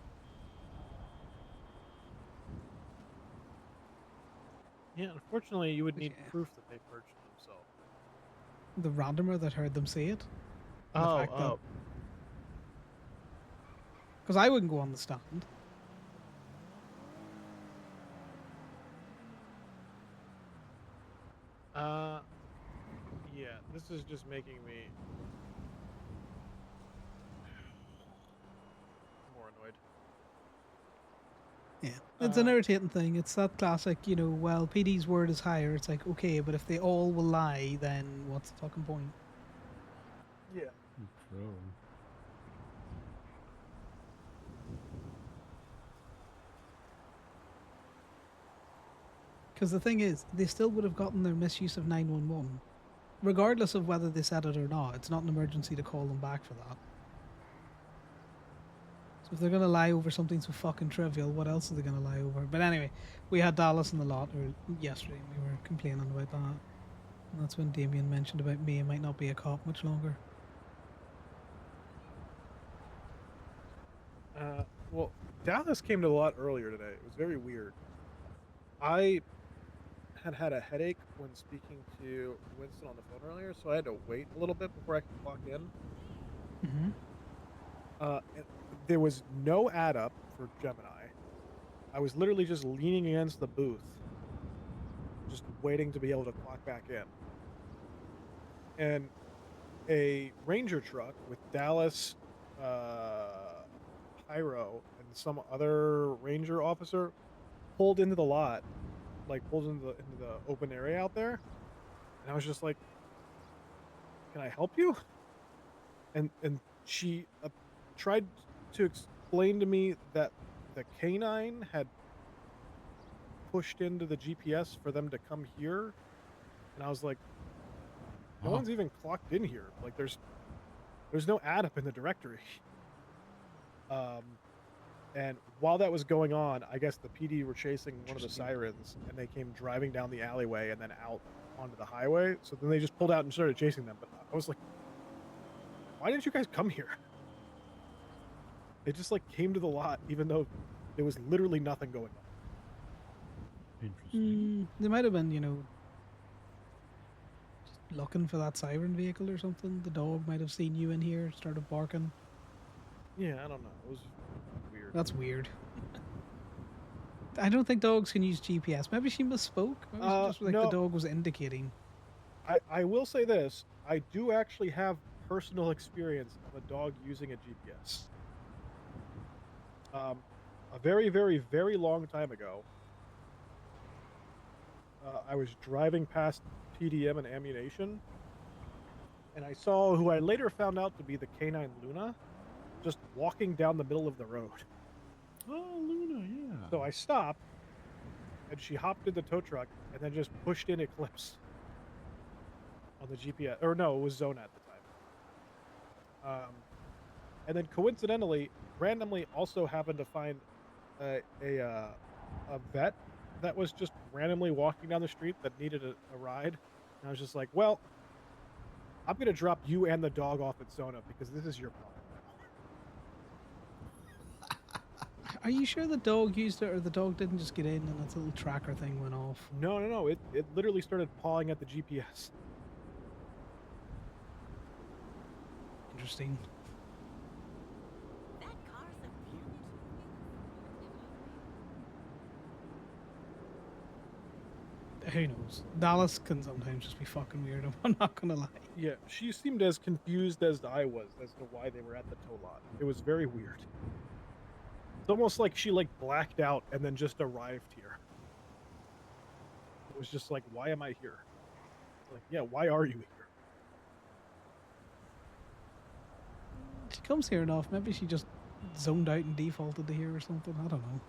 Yeah, unfortunately, you would need Yeah. proof that they perjured themselves. The randomer that heard them say it. And the fact that. Because I wouldn't go on the stand. Yeah, this is just making me more annoyed. Yeah, it's an irritating thing. It's that classic, well, PD's word is higher. It's like, okay, but if they all will lie, then what's the fucking point? Yeah. True. Because the thing is, they still would have gotten their misuse of 911. Regardless of whether they said it or not, it's not an emergency to call them back for that. So if they're going to lie over something so fucking trivial, what else are they going to lie over? But anyway, we had Dallas in the lot yesterday, and we were complaining about that. And that's when Damien mentioned about me. I might not be a cop much longer. Well, Dallas came to the lot earlier today. It was very weird. I had a headache when speaking to Winston on the phone earlier, so I had to wait a little bit before I could clock in. And there was no add up for Gemini. I was literally just leaning against the booth, just waiting to be able to clock back in. And a Ranger truck with Dallas, Pyro, and some other Ranger officer pulled into the lot, like pulled into the open area out there, and I was just like, "Can I help you?" And she tried to explain to me that the canine had pushed into the GPS for them to come here, and I was like, "No one's even clocked in here. Like, there's no add up in the directory." And while that was going on, I guess the PD were chasing one of the sirens, and they came driving down the alleyway and then out onto the highway. So then they just pulled out and started chasing them. But I was like, "Why didn't you guys come here?" They just like came to the lot, even though there was literally nothing going on. Interesting. They might have been, just looking for that siren vehicle or something. The dog might have seen you in here, started barking. Yeah, I don't know. It was weird. That's weird. I don't think dogs can use GPS. Maybe she misspoke. Maybe she just like the no. dog was indicating. I will say this. I do actually have personal experience of a dog using a GPS. A very, very, very long time ago, I was driving past PDM and ammunition, and I saw who I later found out to be the canine Luna, just walking down the middle of the road. Oh, Luna, yeah. So I stopped, and she hopped in the tow truck, and then just pushed in Eclipse on the GPS. Or no, it was Zona at the time. And then coincidentally, randomly also happened to find a vet that was just randomly walking down the street that needed a ride. And I was just like, well, I'm going to drop you and the dog off at Zona because this is your problem now. Are you sure the dog used it, or the dog didn't just get in and its little tracker thing went off? No. It literally started pawing at the GPS. Interesting. Who knows? Dallas can sometimes just be fucking weird. I'm not gonna lie. Yeah, she seemed as confused as I was as to why they were at the tow lot. It was very weird. It's almost like she blacked out and then just arrived here. It was just like, why am I here? Like, yeah, why are you here? She comes here enough. Maybe she just zoned out and defaulted to here or something. I don't know.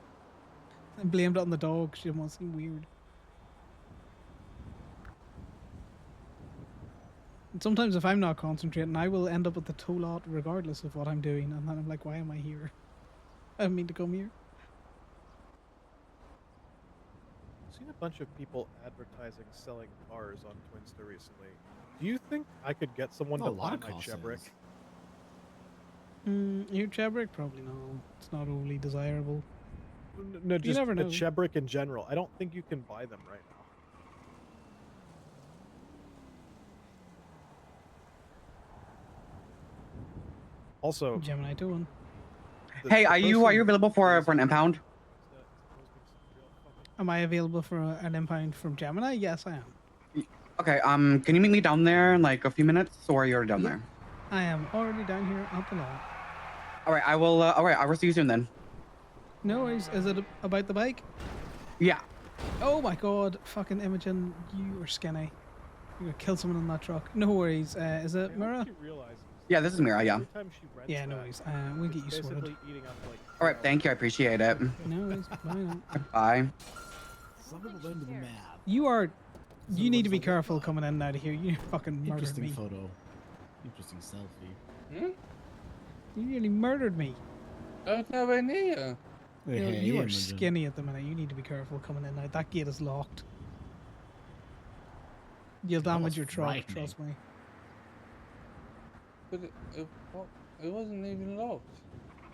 And blamed it on the dog. She didn't want to seem weird. And sometimes if I'm not concentrating, I will end up at the tow lot regardless of what I'm doing. And then I'm like, why am I here? I didn't mean to come here. seen a bunch of people advertising selling cars on Twinster recently. Do you think I could get someone Oh, to a lot buy of my car Chebrick? sales. Your Chebrick? Probably no. It's not overly desirable. No, You just never the know. Chebrick in general. I don't think you can buy them right now. Also, Gemini 2 Hey, are you available for an impound? Am I available for an impound from Gemini? Yes, I am. Okay, can you meet me down there in like a few minutes, or you're down Yeah. there? I am already down here at the lot. All right, I will. All right, I will see you soon then. No worries. Is it about the bike? Yeah. Oh my god, fucking Imogen, you are skinny. You're gonna kill someone in that truck. No worries. Is it Mira? Yeah, this is Mira. Yeah. Yeah, no worries. We'll get you sorted. All right, thank you. I appreciate it. No worries. Bye now. Bye. Some people don't do the math. You are. You need to be looks like careful coming in and out of here. You fucking murdered Interesting me. photo. Interesting selfie. You nearly murdered me. That's nowhere near. You, know, you are skinny at the minute. You need to be careful coming in and out. That gate is locked. You'll That damage was your truck, frightening. trust me. But it wasn't even locked.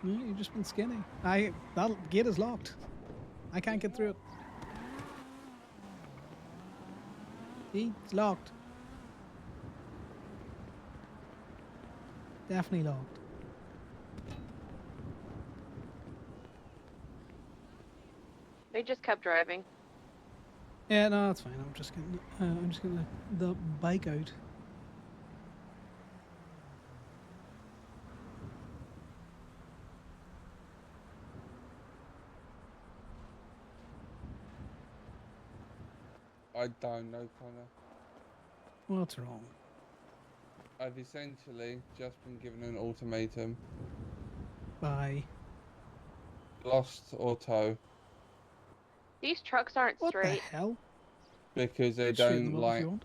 Yeah, you've just been skinny. That gate is locked. I can't get through it. See? It's locked. Definitely locked. They just kept driving. Yeah, no, that's fine. I'm just getting the bike out. I don't know, Connor. What's wrong? I've essentially just been given an ultimatum. Bye. Lost or tow. These trucks aren't What straight. the hell? Because they Straighten don't them up if you like want.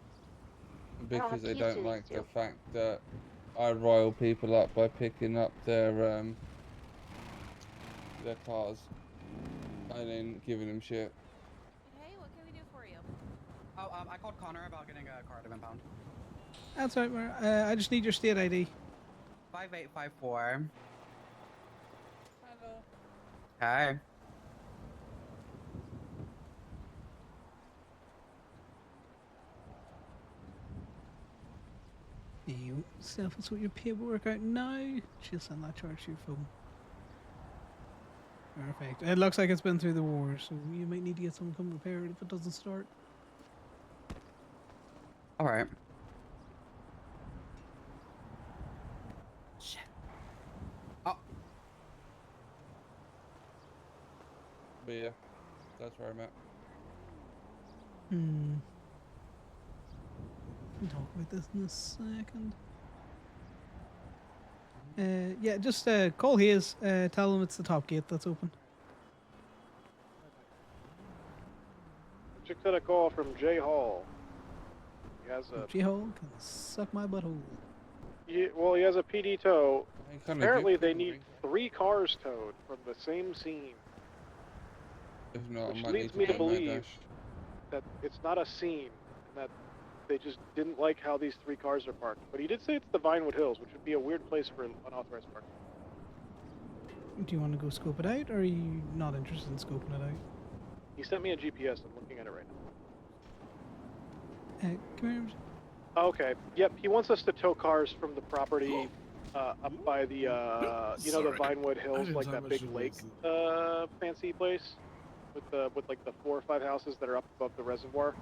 because have they keys don't to like these the two. fact that I rile people up by picking up their cars and then giving them shit. Hey, what can we do for you? Oh, I called Connor about getting a car to impound. That's right, Mar. I just need your state ID. 5854. Hello. Hi. You self-sort your paperwork out now. She'll send that charge to your phone. Perfect. It looks like it's been through the war, so you might need to get someone come repair it if it doesn't start. All right. Shit. Oh. But yeah, that's where I'm at. We'll talk about this in a second. Yeah, just call Hayes. Tell him it's the top gate that's open. Just got a call from Jay Hall. He has a J-Hole can suck my butthole. he has a PD tow. Hey, Connor, Apparently, give they Connor a need ring. 3 cars towed from the same scene, If not, which I might leads need me to to go mad believe dash. that it's not a scene and that they just didn't like how these 3 cars are parked. But he did say it's the Vinewood Hills, which would be a weird place for unauthorized parking. Do you want to go scope it out, or are you not interested in scoping it out? He sent me a GPS. I'm looking at it right now. Come here. Okay. Yep. He wants us to tow cars from the property up by the you know, the Vinewood Hills, didn't like tie that my big shoelaces. lake fancy place with like the 4 or 5 houses that are up above the reservoir.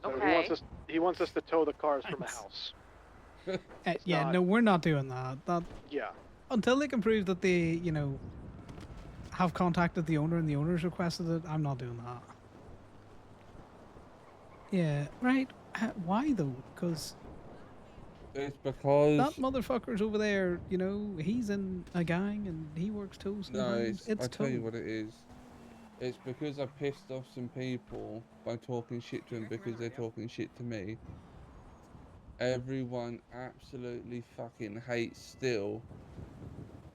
So Okay. he wants us to tow the cars from a Thanks. house. Yeah, not- no, we're not doing that. Yeah. Until they can prove that they, have contacted the owner and the owner's requested it, I'm not doing that. Yeah, right. Why though? Because It's because that motherfucker's over there. He's in a gang and he works toes. no, it's I tell you tow. what it is. It's because I pissed off some people by talking shit to them because they're talking shit to me. Everyone absolutely fucking hates Still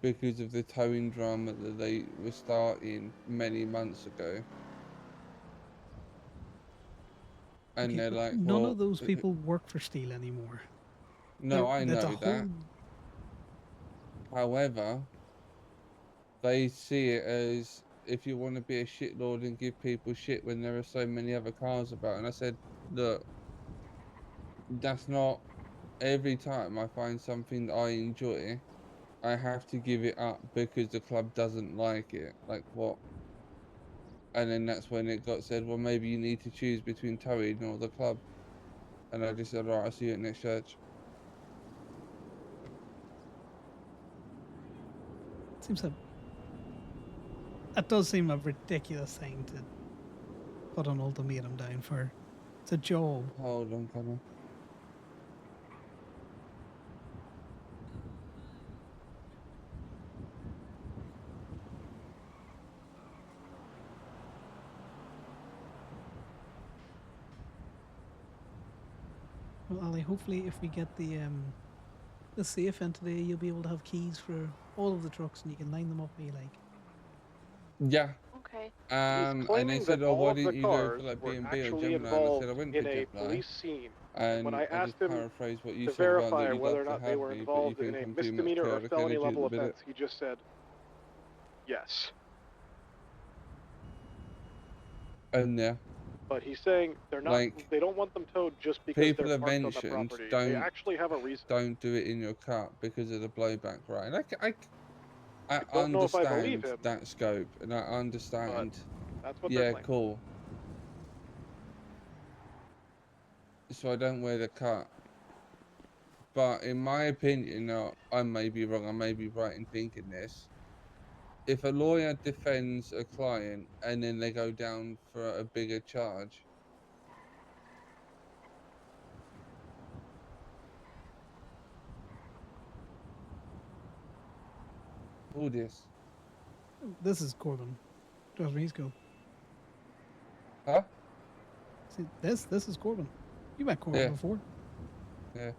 because of the towing drama that they were starting many months ago. And Okay, they're but like, none well, of those people work for Steel anymore. no, I That's a know that. whole. However, they see it as if you want to be a shitlord and give people shit when there are so many other cars about. And I said, look, that's not every time I find something that I enjoy, I have to give it up because the club doesn't like it. Like what? And then that's when it got said, well, maybe you need to choose between towing or the club. And I just said, all right, I'll see you at next church. Seems a. That does seem a ridiculous thing to put an ultimatum down for. It's a job. Hold on, Conor. Well, Ali, hopefully if we get the safe in today, you'll be able to have keys for all of the trucks and you can line them up me like. Yeah. Okay. And they said, oh, why didn't you go for like B&B or Gemini? And I said, I went for Gemini. Scene. And When I I asked just him paraphrased what you to said about that verify you'd whether love or to not they have were me, but you involved in think a I'm too much misdemeanor or chaotic felony energy at level the minute. offense, he just said yes. And yeah. But he's saying they don't want them towed just because People they're have parked on the mentioned property. They actually have a reason. don't do it in your car because of the blowback, right? And I don't know if I believe understand him, that scope, and I understand. That's what yeah, they're claiming. cool. So I don't wear the cut. But in my opinion, now I may be wrong, I may be right in thinking this. If a lawyer defends a client and then they go down for a bigger charge, all this. This is Corbin. Trust me, he's cool. Huh? See, this is Corbin. You met Corbin Yeah. before. Yeah.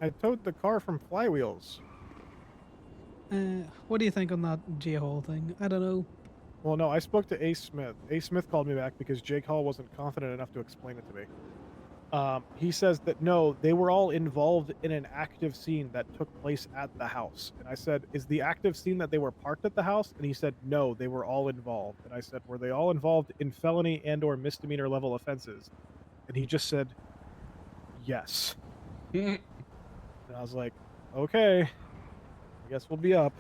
I towed the car from Flywheels. What do you think on that J Hall thing? I don't know. Well, no, I spoke to Ace Smith. Ace Smith called me back because Jake Hall wasn't confident enough to explain it to me. He says that no, they were all involved in an active scene that took place at the house. And I said, is the active scene that they were parked at the house? And he said, no, they were all involved. And I said, were they all involved in felony and or misdemeanor level offenses? And he just said, yes. And I was like, okay, I guess we'll be up.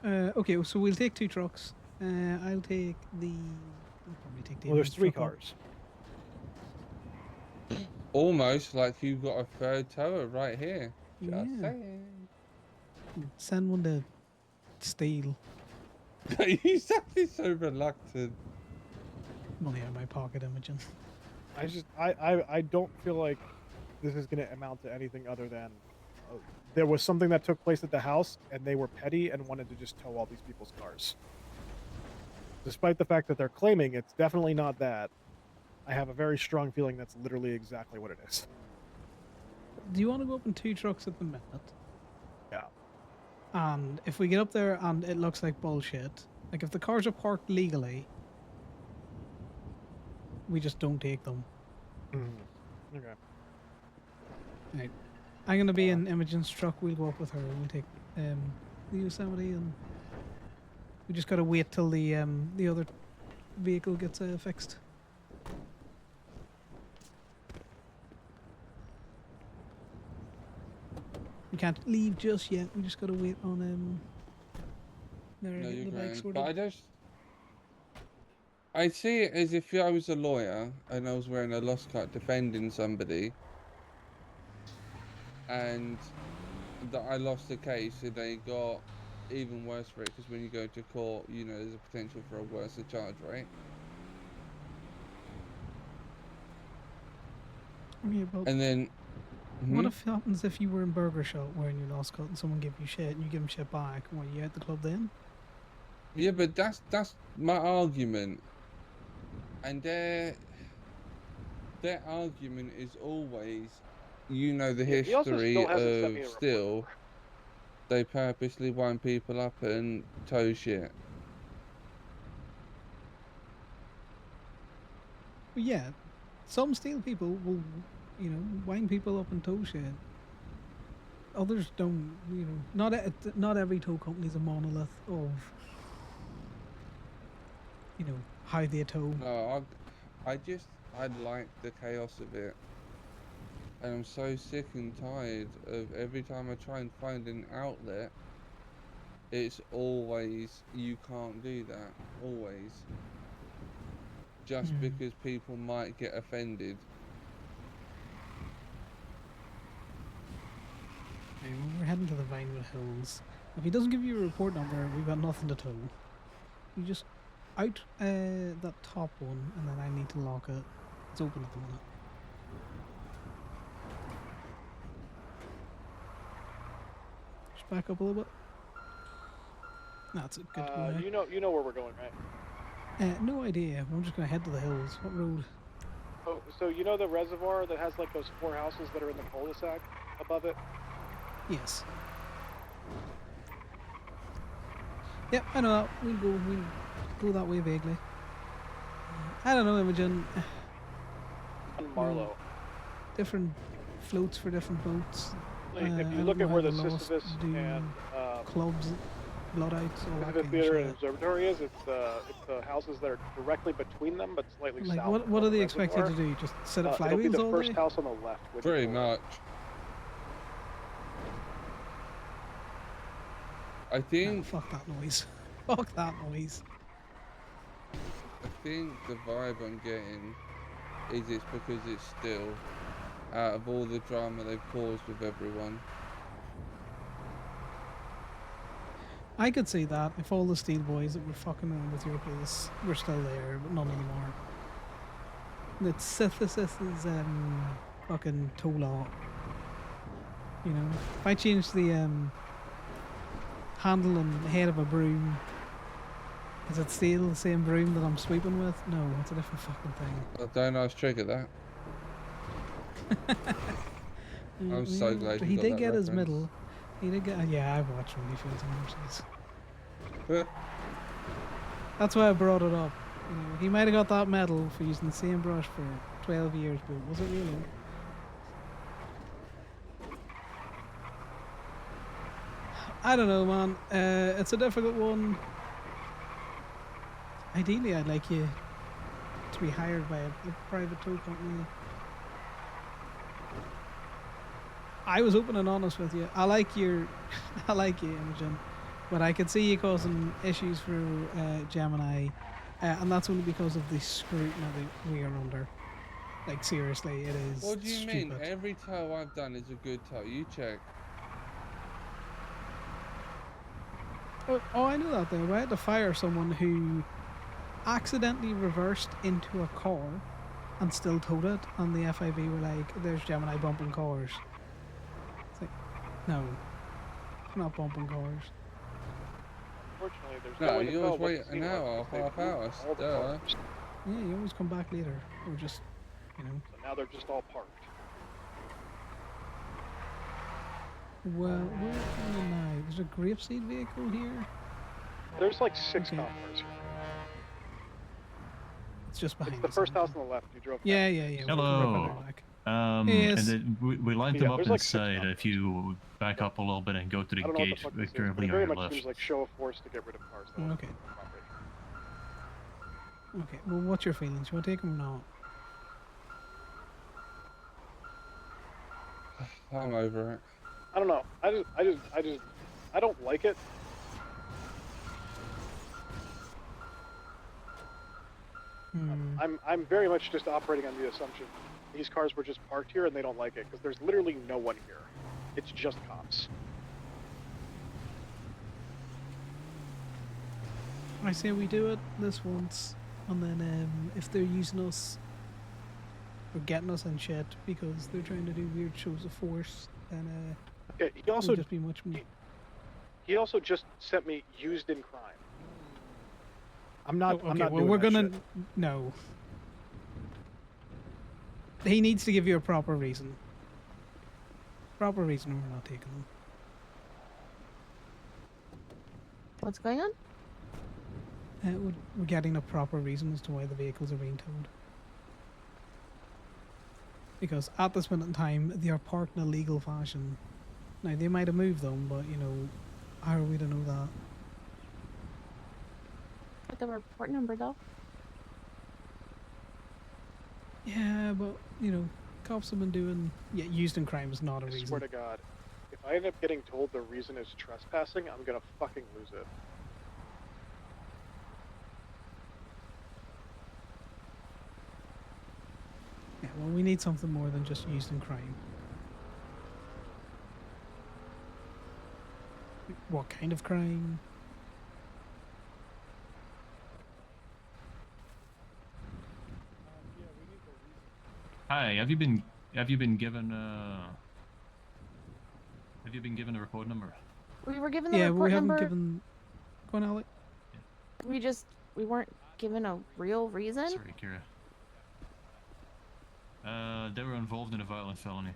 Okay, so we'll take 2 trucks. I'll take the. I'll probably take the. Well, there's Amex 3 truck up. cars. Almost like you've got a third tower right here. Just Yeah. saying. Send one to Steel. He's actually so reluctant. Money out of my pocket, Imogen. I don't feel like this is going to amount to anything other than there was something that took place at the house and they were petty and wanted to just tow all these people's cars. Despite the fact that they're claiming it's definitely not that, I have a very strong feeling that's literally exactly what it is. Do you want to go up in 2 trucks at the minute? Yeah. And if we get up there and it looks like bullshit, like if the cars are parked legally, we just don't take them. Okay. Right. I'm gonna be in Imogen's truck. We'll go up with her. We'll take the Yosemite, and we just gotta wait till the other vehicle gets fixed. We can't leave just yet. We just gotta wait on No, you're the bike grand. sorted. But I see it as if I was a lawyer and I was wearing a lost cut defending somebody, and that I lost the case and they got even worse for it, because when you go to court, you know, there's a potential for a worse charge, right? Yeah, but And then what if happens if you were in Burger Shot wearing your lost cut and someone give you shit and you give them shit back? What, you out the club then? Yeah, but that's my argument. And their argument is always, you know, the Yeah, he also history still hasn't sent me of a report. Still. They purposely wind people up and tow shit. But yeah, some steel people will, wind people up and tow shit. Others don't, not every tow company's a monolith of, how they tow. No, I like the chaos of it. And I'm so sick and tired of every time I try and find an outlet, it's always, you can't do that. Always. Just because people might get offended. Okay, well, we're heading to the Vinewood Hills. If he doesn't give you a report number, we've got nothing to tow. You just out that top one, and then I need to lock it. It's open at the minute. Just back up a little bit. That's a good to go now. You know where we're going, right? No idea. We're just gonna head to the hills. What road? Oh, so you know the reservoir that has like those 4 houses that are in the cul-de-sac above it? Yes. Yep, I know that. We'll go that way vaguely. I don't know, Imogen. On Marlow. Different floats for different boats. Like, if I you don't look know at how where the Lost Sisyphus do and clubs, bloodouts, all that Sisyphus kind of Theater shit. and Observatory is, it's the houses that are directly between them, but slightly Like, south. what of are the they expected to reservoir. do? Just set up It'll be flywheels the all first day? house on the left. When you Pretty pull in. much. I think. No, fuck that noise. Fuck that noise. I think the vibe I'm getting is it's because it's still, out of all the drama they've caused with everyone. I could see that if all the steel boys that were fucking around with your place were still there, but none anymore. The synthesis is fucking toe law. If I change the handle and head of a broom, is it still the same broom that I'm sweeping with? No, it's a different fucking thing. I don't know, trigger that. I'm so glad you He got did that get his reference. middle. He did get. Yeah, I've watched OnlyFans and Mercies. That's why I brought it up. He might have got that medal for using the same brush for 12 years, but was it really? I don't know, man. It's a difficult one. Ideally, I'd like you to be hired by a private tow company. I was open and honest with you. I like you, Imogen, but I could see you causing issues for Gemini, and that's only because of the scrutiny that we are under. Like, seriously, it is. What do you stupid. mean? Every tow I've done is a good tow. You check. Oh, I know that though. I had to fire someone who accidentally reversed into a car and still towed it, and the FIV were like, "There's Gemini bumping cars." It's like, no, it's not bumping cars. Unfortunately, there's No, way to you tell always what wait the an scene hour, was, 'cause half they moved hour. all the Duh. cars. Yeah, you always come back later, or just, So now they're just all parked. Well, where am I? There's a grapeseed vehicle here. There's like 6 Okay. cop cars here. It's just behind It's the us, first Imogen. house on the left. You drove past. Yeah. We're Hello. back. And Yes. then we lined Yeah, them up there's like 6 inside. cop If you back up a little bit and go to I the don't know what the gate fuck this is, but currently it on very your much left. seems like show of force to get rid of cars. Though. Okay. Okay. Well, what's your feelings? You want to take them or not? I'm over it. I don't know. I don't like it. I'm very much just operating on the assumption these cars were just parked here and they don't like it because there's literally no one here. It's just cops. I say we do it this once, and then if they're using us or getting us in shit because they're trying to do weird shows of force, then Okay, he also just be much more. he also just sent me used in crime. I'm not. Okay, I'm not well, doing we're that gonna shit. no. He needs to give you a proper reason. Proper reason we're not taking them. What's going on? We're getting a proper reason as to why the vehicles are being towed. Because at this minute in time, they are parked in a legal fashion. Now, they might have moved them, but, you know, how are we to know that? With the report number, though. Yeah, but, you know, cops have been doing... Yeah, used in crime is not a I reason. swear to God, if I end up getting told the reason is trespassing, I'm gonna fucking lose it. Yeah, well, we need something more than just used in crime. What kind of crime? Hi, have you been given a report number? We were given the Yeah, report we haven't number. given... Go on, Alec. We weren't given a real reason. Sorry, Kira. They were involved in a violent felony.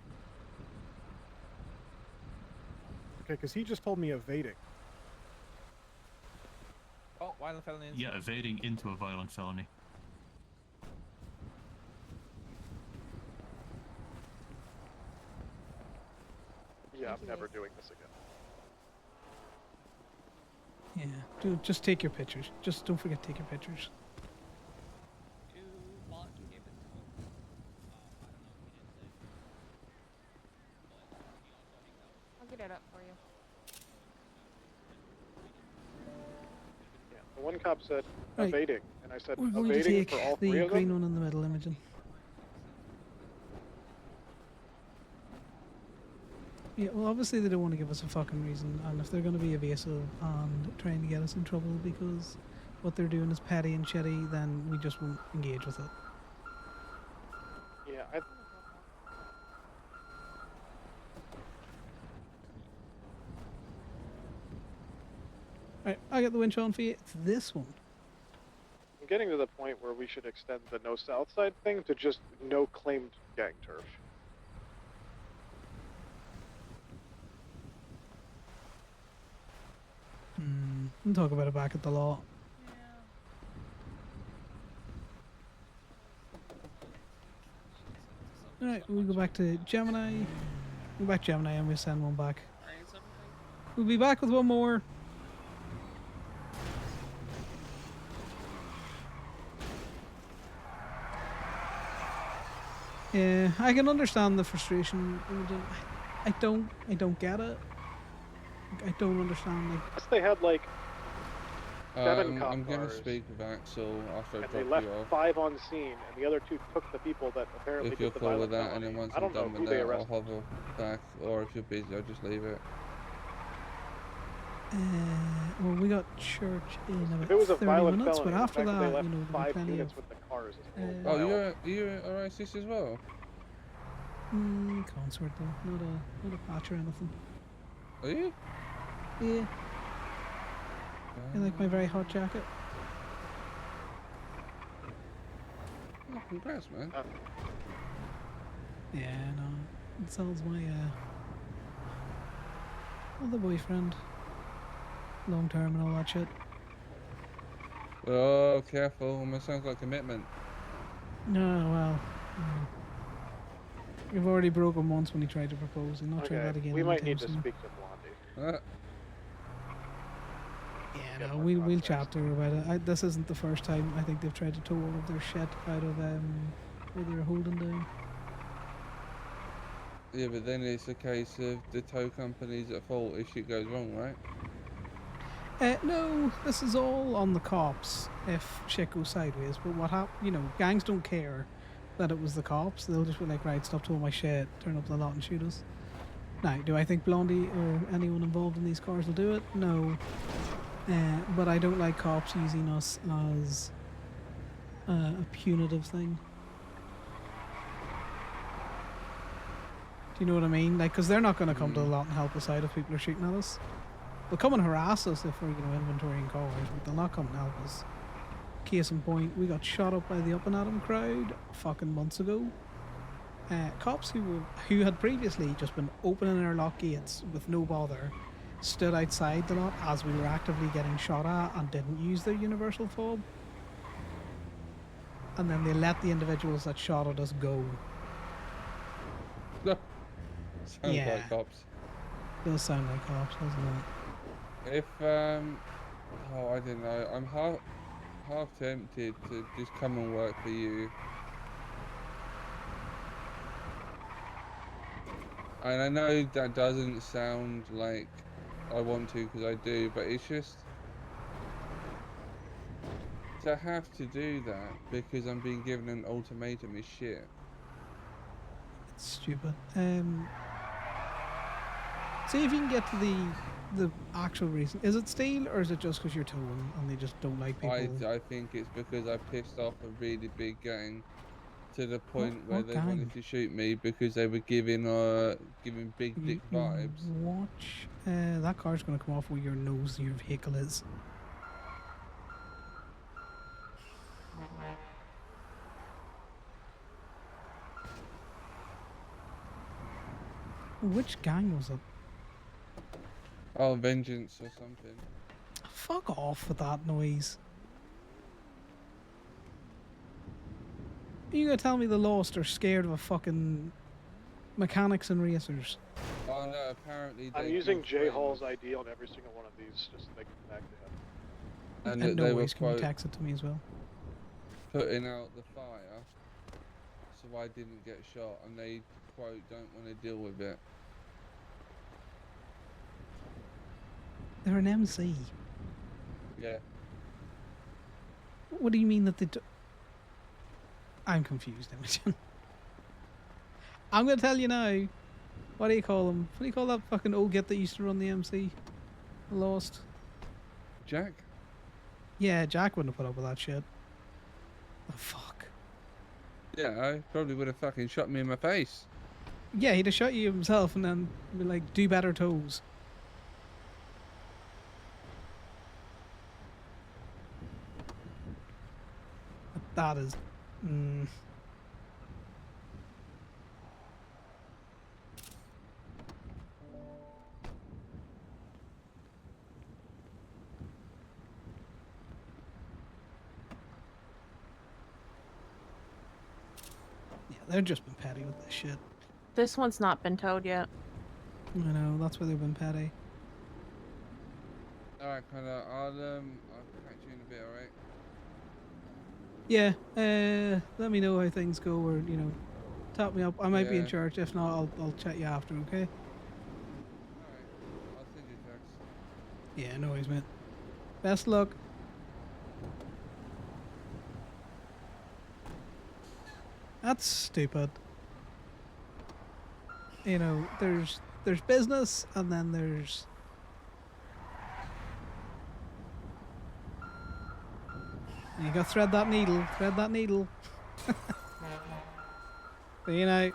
Okay, because he just told me evading. Oh, violent felony. Yeah, evading into a violent felony. Yeah, I'm never doing this again. Yeah, dude, just take your pictures. Just don't forget to take your pictures. I'll get it up for you. Yeah, the one cop said Right. evading, and I said We're going to evading take for all the three of green them. one in the middle, Imogen. Yeah, well, obviously they don't want to give us a fucking reason, and if they're going to be evasive and trying to get us in trouble because what they're doing is petty and shitty, then we just won't engage with it. Yeah, Right, I got the winch on for you. It's this one. I'm getting to the point where we should extend the no south side thing to just no claimed gang turf. We'll talk about it back at the law. Alright, we'll go back to Gemini. Go back to Gemini and we'll send one back. We'll be back with one more. Yeah, I can understand the frustration, Imogen. I don't get it. I don't understand. Like, Unless they had like 7 cop I'm gonna cars, speak back, so after I and they drop left you off, 5 on scene, and the other 2 took the people that apparently if you're did the cool with violent that, and felony. then once I I'm don't know done who with they that, I'll arrested. hover back, or if you're busy, I'll just leave it. well, we got church in about If it was a 30 violent minutes, felony, but the after fact that they that, left you know, there'll be 5 plenty units of... with the cars is a little Oh, wild. you're a racist as well? Consort though, not a patch or anything. Are you? Yeah. I like my very hot jacket. Oh, congrats, man. Yeah, no. It sounds my other boyfriend. Long term and all that shit. Oh, careful. It sounds like commitment. No, well. You've already broke him once when he tried to propose. He'll not try that again. we might anytime need to soon. speak to Blondie. Yeah, no, we'll chat to her about it. This isn't the first time. I think they've tried to tow all of their shit out of where they were holding down. Yeah, but then it's a case of the tow company's at fault if shit goes wrong, right? No, this is all on the cops if shit goes sideways. But what happened? You know, gangs don't care that it was the cops. They'll just be like, right, stop towing my shit, turn up the lot and shoot us. Now, do I think Blondie or anyone involved in these cars will do it? No. But I don't like cops using us as a punitive thing. Do you know what I mean? Like, because they're not going to come to the lot and help us out if people are shooting at us. They'll come and harass us if we're, inventorying cars, but they'll not come and help us. Case in point, we got shot up by the Up and Atom crowd fucking months ago. Cops who had previously just been opening our lock gates with no bother stood outside the lot as we were actively getting shot at and didn't use their universal fob. And then they let the individuals that shot at us go. Sounds Yeah. like cops. Does sound like cops, doesn't it? If oh, I don't know. I'm half tempted to just come and work for you. And I know that doesn't sound like I want to, because I do, but it's just to have to do that because I'm being given an ultimatum is shit. It's stupid. See if you can get to the actual reason. Is it steal or is it just because you're towing and they just don't like people? I think it's because I pissed off a really big gang to the point where what they gang? wanted to shoot me because they were giving big dick vibes. Watch. That car's going to come off where your nose in your vehicle is. Which gang was it? Oh, vengeance or something. Fuck off with that noise. Are you gonna tell me the Lost are scared of a fucking mechanics and racers? Oh no, apparently I'm they using killed J friends. Hall's ID on every single one of these just so they can connect to him. And And that no they were worries, can you quote text it to me as well? putting out the fire so I didn't get shot, and they quote don't want to deal with it. They're an MC. Yeah. What do you mean that they do? I'm confused, Imogen. I'm gonna tell you now. What do you call him? What do you call that fucking old git that used to run the MC? Lost. Jack? Yeah, Jack wouldn't have put up with that shit. Oh, fuck. Yeah, I probably would have fucking shot me in my face. Yeah, he'd have shot you himself and then be like, do better toes. That is... Yeah, they've just been petty with this shit. This one's not been towed yet. I know, that's why they've been petty. Alright, Connor, I'll catch you in a bit, alright? Yeah, let me know how things go, or, you know, tap me up. I might be in Yeah. charge. If not, I'll chat you after, okay? Alright, I'll send you a text. Yeah, no worries, mate. Best luck. That's stupid. You know, there's business, and then there's... You gotta thread that needle. Thread that needle. See you now.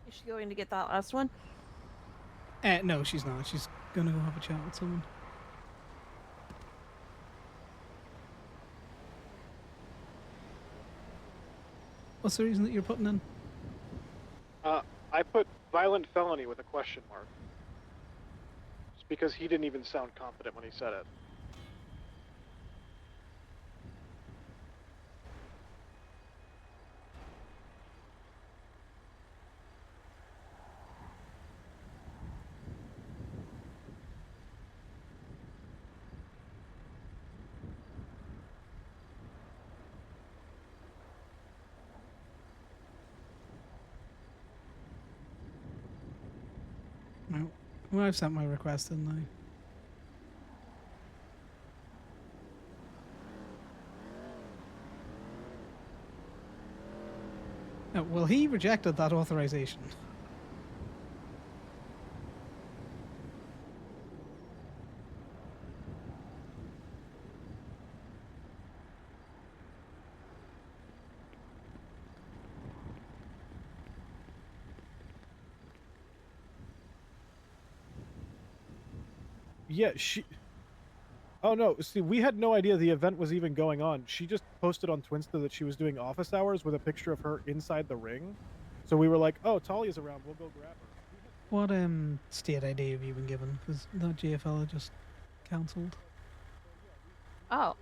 Is she going to get that last one? No, she's not. She's gonna go have a chat with someone. What's the reason that you're putting in? I put violent felony with a question mark. Just because he didn't even sound confident when he said it. No. Well, I've sent my request in now. Well, he rejected that authorization. Yeah, she. Oh no! See, we had no idea the event was even going on. She just posted on Twinsta that she was doing office hours with a picture of her inside the ring. So we were like, "Oh, Talia's around. We'll go grab her." What state ID have you been given? Because that JFL just cancelled. Oh,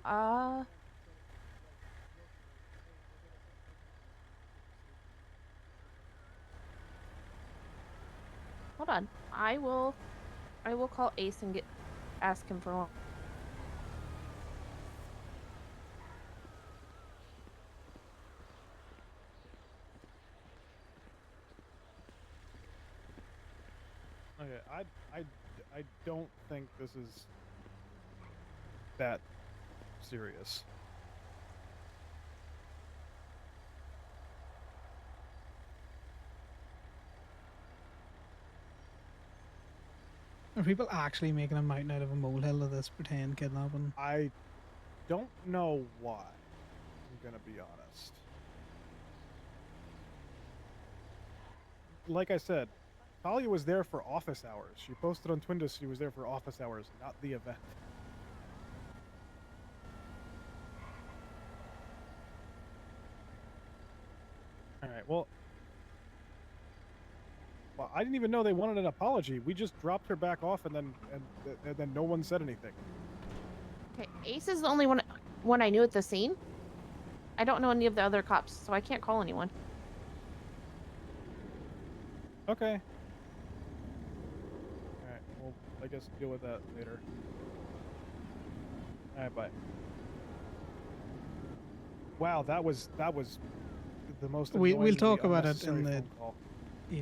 hold on. I will call Ace and ask him for one. Okay, I don't think this is that serious. Are people actually making a mountain out of a molehill of this pretend kidnapping? I don't know why. I'm gonna be honest. Like I said, Talia was there for office hours. She posted on Twindas she was there for office hours, not the event. All right. Well, I didn't even know they wanted an apology. We just dropped her back off, and then no one said anything. Okay, Ace is the only one I knew at the scene. I don't know any of the other cops, so I can't call anyone. Okay. All right. Well, I guess deal with that later. All right. Bye. Wow, that was the most. We'll talk about it unnecessary in the. phone call. Yeah.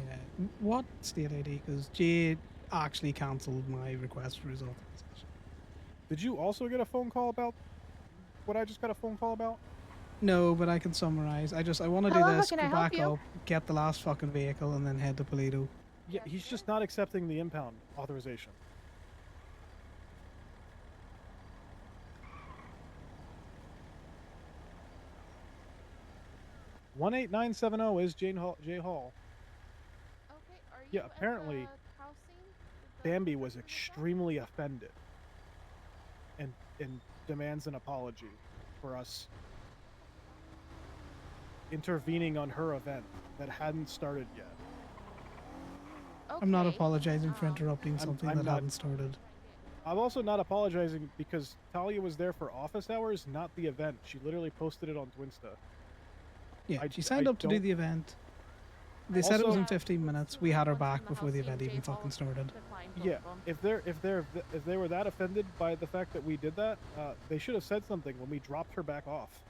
What state ID? Because Jay actually cancelled my request for his authorization. Did you also get a phone call about what I just got a phone call about? No, but I can summarize. I want to do Hello, how this, can go I help back you? up, get the last fucking vehicle, and then head to Toledo. Yeah, he's just not accepting the impound authorization. $18970 is Jay Hall. Okay, are you Yeah, apparently at the house scene? Bambi was extremely offended and demands an apology for us intervening on her event that hadn't started yet. I'm not apologizing for interrupting something I'm that not- hadn't started. I'm also not apologizing because Talia was there for office hours, not the event. She literally posted it on Twinsta. Yeah, she signed up to do the event. They said it was in 15 minutes. We had her back before the event even fucking started. Yeah, if they were that offended by the fact that we did that, they should have said something when we dropped her back off,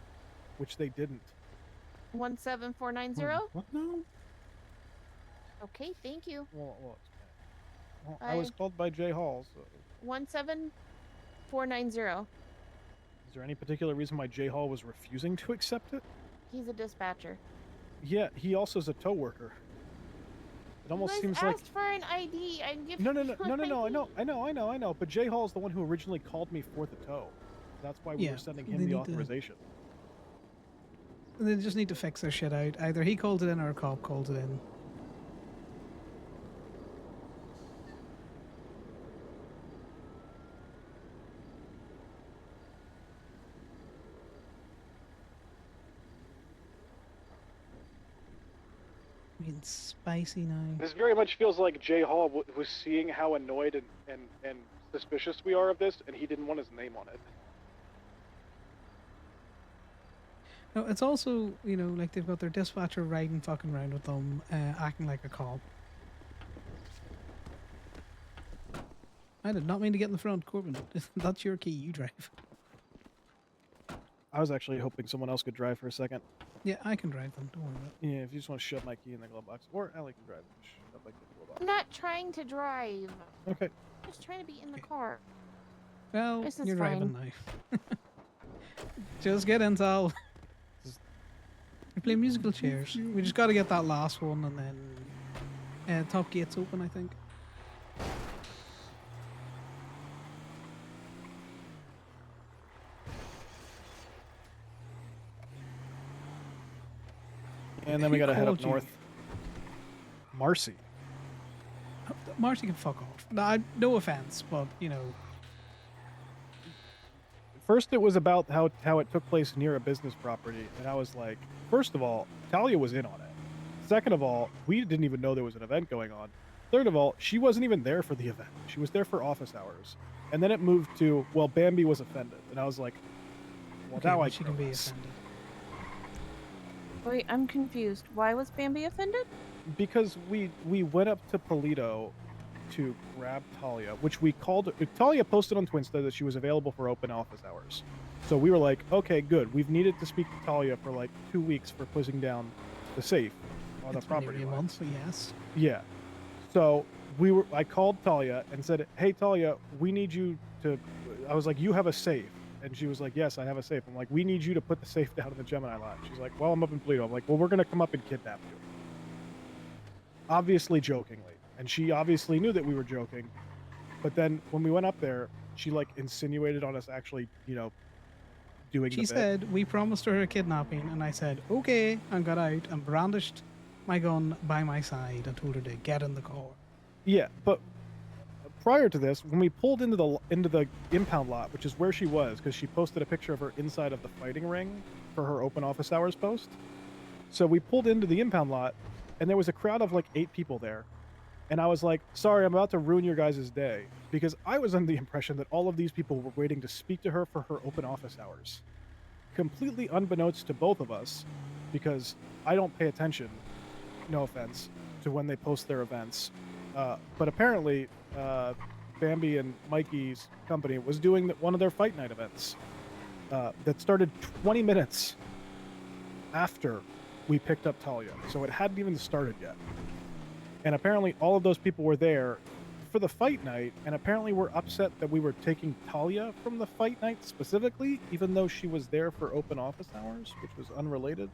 which they didn't. 17490. What now? Okay, thank you. Well, I was called by Jay Hall. So. 17490. Is there any particular reason why Jay Hall was refusing to accept it? He's a dispatcher. Yeah, he also is a tow worker. It almost you seems guys like asked for an ID. I give no. you an I know. But Jay Hall is the one who originally called me for the tow. That's why we Yeah, were sending they him the need to- authorization. They just need to fix their shit out. Either he called it in or a cop called it in. I mean, spicy now. This very much feels like Jay Hall was seeing how annoyed and suspicious we are of this, and he didn't want his name on it. No, it's also, like they've got their dispatcher riding fucking around with them, acting like a cop. I did not mean to get in the front, Corbin. That's your key, you drive. I was actually hoping someone else could drive for a second. Yeah, I can drive them, don't worry about it. Yeah, if you just want to shove my key in the glove box. Or Allie can drive. Shove my key in the glove box. I'm not trying to drive. Okay. I'm just trying to be in the car. Well, This is you're driving fine. now. Just get intel. We play musical chairs. We just got to get that last one, and then top gate's open, I think. And then we gotta head up called you? north. Marcy. Marcy can fuck off. No offense, but you know, First, it was about how it took place near a business property, and I was like, first of all, Talia was in on it. Second of all, we didn't even know there was an event going on. Third of all, she wasn't even there for the event. She was there for office hours. And then it moved to, well, Bambi was offended, and I was like, well, okay, now well, I she can be guess. offended. Wait, I'm confused. Why was Bambi offended? Because we went up to Polito to grab Talia, which we called. Talia posted on Twinsta that she was available for open office hours. So we were like, okay, good. We've needed to speak to Talia for like 2 weeks for closing down the safe on the It's been property nearly a line. month, so yes. Yeah. So I called Talia and said, hey, Talia, we need you to, I was like, you have a safe. And she was like, yes, I have a safe. I'm like, we need you to put the safe down in the Gemini lot. She's like, well, I'm up in Polito. I'm like, well, we're going to come up and kidnap you. Obviously jokingly. And she obviously knew that we were joking. But then when we went up there, she like insinuated on us actually, you know, doing the She bit. said we promised her a kidnapping, and I said okay, and got out and brandished my gun by my side and told her to get in the car. Yeah, but prior to this, when we pulled into the impound lot, which is where she was, because she posted a picture of her inside of the fighting ring for her open office hours post. So we pulled into the impound lot, and there was a crowd of like 8 people there. And I was like, sorry, I'm about to ruin your guys' day. Because I was under the impression that all of these people were waiting to speak to her for her open office hours. Completely unbeknownst to both of us, because I don't pay attention, no offense, to when they post their events. But apparently, Bambi and Mikey's company was doing one of their fight night events that started 20 minutes after we picked up Talia. So it hadn't even started yet. And apparently all of those people were there for the fight night, and apparently were upset that we were taking Talia from the fight night specifically, even though she was there for open office hours, which was unrelated.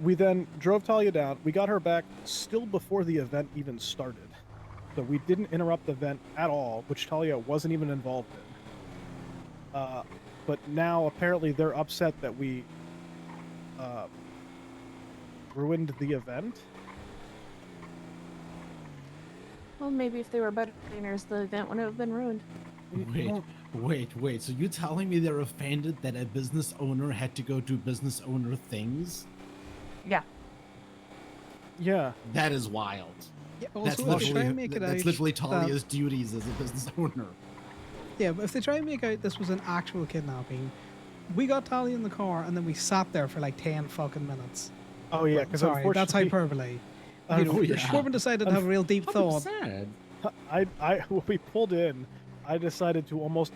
We then drove Talia down. We got her back still before the event even started. So we didn't interrupt the event at all, which Talia wasn't even involved in. But now apparently they're upset that we ruined the event. Well, maybe if they were better trainers, the event wouldn't have been ruined. Wait. So you're telling me they're offended that a business owner had to go do business owner things? Yeah. Yeah. That is wild. Yeah, That's also, if they try and literally, make it that's out literally that- Talia's duties as a business owner. Yeah, but if they try and make out this was an actual kidnapping, we got Talia in the car and then we sat there for like 10 fucking minutes. Oh yeah, Well, because sorry, that's unfortunately, hyperbole. You know, Corbin decided to have a real deep thought. When we pulled in, I decided to almost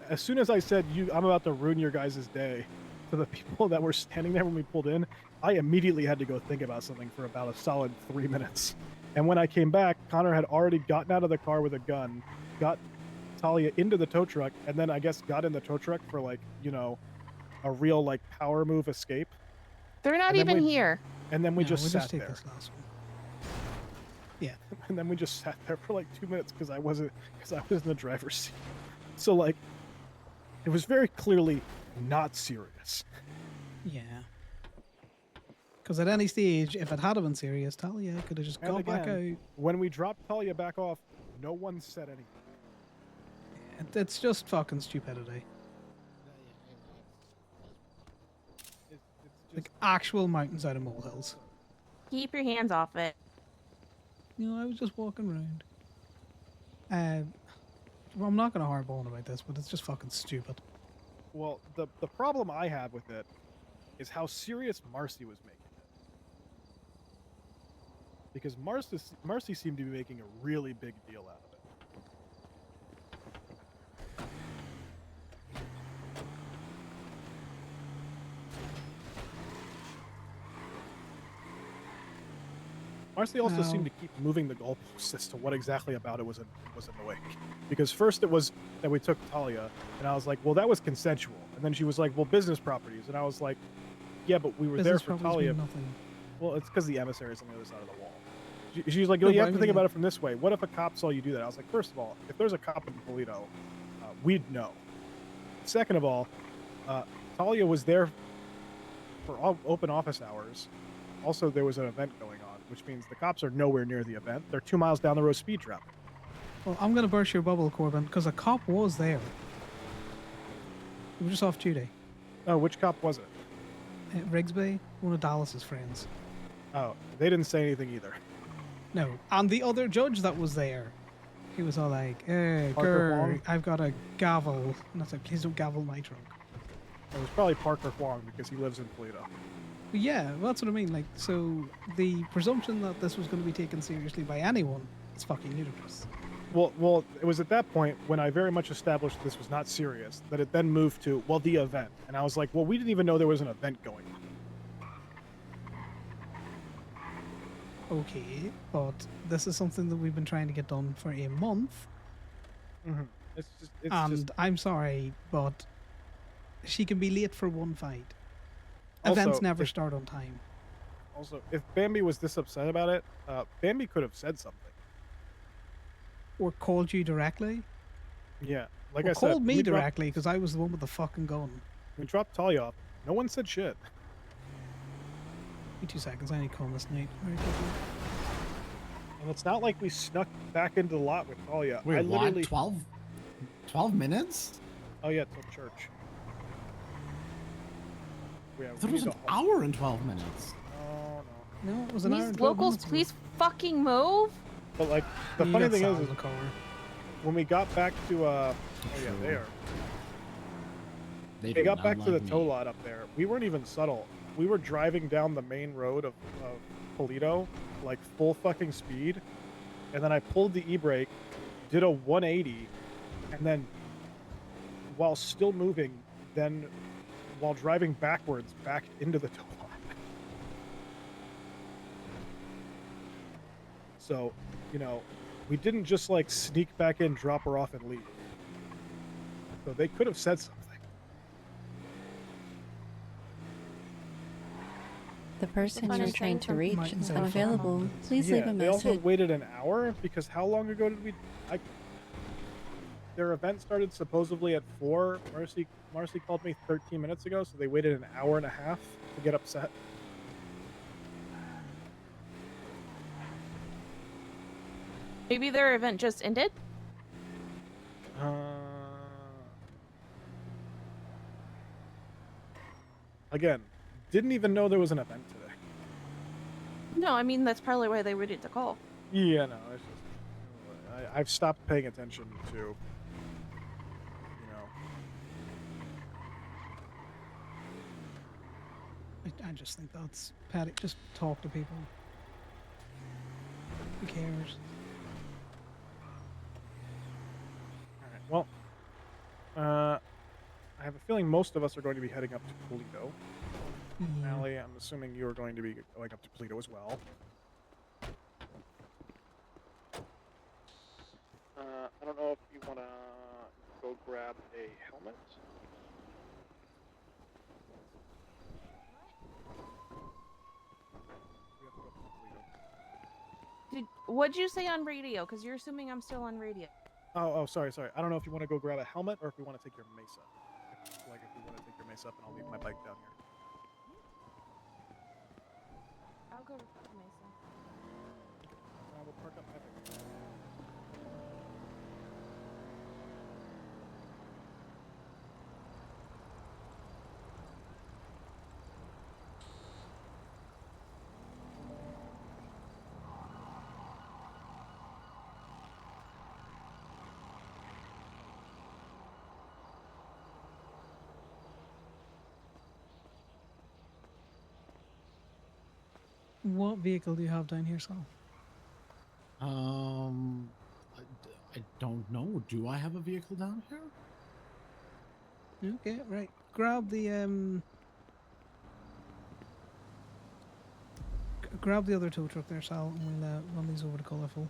as soon as I said I'm about to ruin your guys' day to the people that were standing there when we pulled in, I immediately had to go think about something for about a solid 3 minutes. And when I came back, Connor had already gotten out of the car with a gun, got Talia into the tow truck, and then I guess got in the tow truck for like, you know, a real like power move escape. They're not even here. And then we No, just we'll sat just take there. this last one. Yeah. And then we just sat there for like 2 minutes because I was in the driver's seat. So like, it was very clearly not serious. Yeah. Because at any stage, if it had been serious, Talia could have just And got back again, out. when we dropped Talia back off, no one said anything. It's just fucking stupidity. Like actual mountains out of molehills. Keep your hands off it. You know, I was just walking around. Well, I'm not going to harp on about this, but it's just fucking stupid. Well, the problem I have with it is how serious Marcy was making it. Because Marcy seemed to be making a really big deal out of it. Marcy also seemed to keep moving the goalposts as to what exactly about it was annoying. Because first it was that we took Talia, and I was like, well, that was consensual. And then she was like, well, business properties. And I was like, yeah, but we were Business there for properties Talia. mean nothing. Well, it's because the emissary is on the other side of the wall. She's like, No, oh, you but have I to think mean, about it from this way. What if a cop saw you do that? I was like, first of all, if there's a cop in Polito, we'd know. Second of all, Talia was there for all open office hours. Also, there was an event going on. which means the cops are nowhere near the event. They're 2 miles down the road speed trapping. Well, I'm going to burst your bubble, Corbin, because a cop was there. He was just off duty. Oh, which cop was it? Rigsby, one of Dallas's friends. Oh, they didn't say anything either. No, and the other judge that was there, he was all like, Parker grr, Huang? I've got a gavel. And I was like, please don't gavel my trunk. It was probably Parker Huang because he lives in Toledo. But yeah, well, that's what I mean. Like, so the presumption that this was going to be taken seriously by anyone is fucking ludicrous. Well, it was at that point when I very much established this was not serious that it then moved to, well, the event. And I was like, well, we didn't even know there was an event going on. Okay, but this is something that we've been trying to get done for a month. Mm-hmm. And I'm sorry, but she can be late for one fight. Also, Events never start on time. Also, if Bambi was this upset about it, Bambi could have said something. Or called you directly. Yeah, like Or I said, called me we dropped- directly because I was the one with the fucking gun. We dropped Talia off. No one said shit. Give me 2 seconds. I need to call this night very quickly. And it's not like we snuck back into the lot with Talia. Wait, I what? literally 12 minutes? Oh yeah, till church. Yeah, I thought it was an hour and 12 minutes. No, it was an hour and These 12 locals, minutes. please fucking move. But like the You funny got thing Sal is in the car. when we got back to oh yeah, they are. They We do got not back to the like me. tow lot up there. We weren't even subtle. We were driving down the main road of Toledo, like full fucking speed, and then I pulled the e-brake, did a 180, and then while still moving, then while driving backwards, backed into the tow lot. So, you know, we didn't just like sneak back in, drop her off, and leave. So they could have said something. The person Fun you're and trying saying to something reach might is say unavailable. Please Yeah, leave a they also message. waited an hour because how long ago did we? Their event started supposedly at 4. Marcy called me 13 minutes ago, so they waited an hour and a half to get upset. Maybe their event just ended. Again, didn't even know there was an event today. No, I mean that's probably why they waited to call. Yeah, no, it's just I've stopped paying attention to, you know. I just think that's petty. Just talk to people. Who cares? All right. Well, I have a feeling most of us are going to be heading up to Toledo. Yeah. Allie, I'm assuming you are going to be going up to Toledo as well. I don't know if you want to go grab a helmet. What'd you say on radio? Because you're assuming I'm still on radio. Oh, sorry. I don't know if you want to go grab a helmet or if we want to take your mace up. If we want to take your mace up, and I'll leave my bike down here. I'll go with Mesa. We'll park up my bike. What vehicle do you have down here, Sal? I don't know. Do I have a vehicle down here? Okay, right. Grab the grab the other tow truck there, Sal, and we'll run these over to Colourful.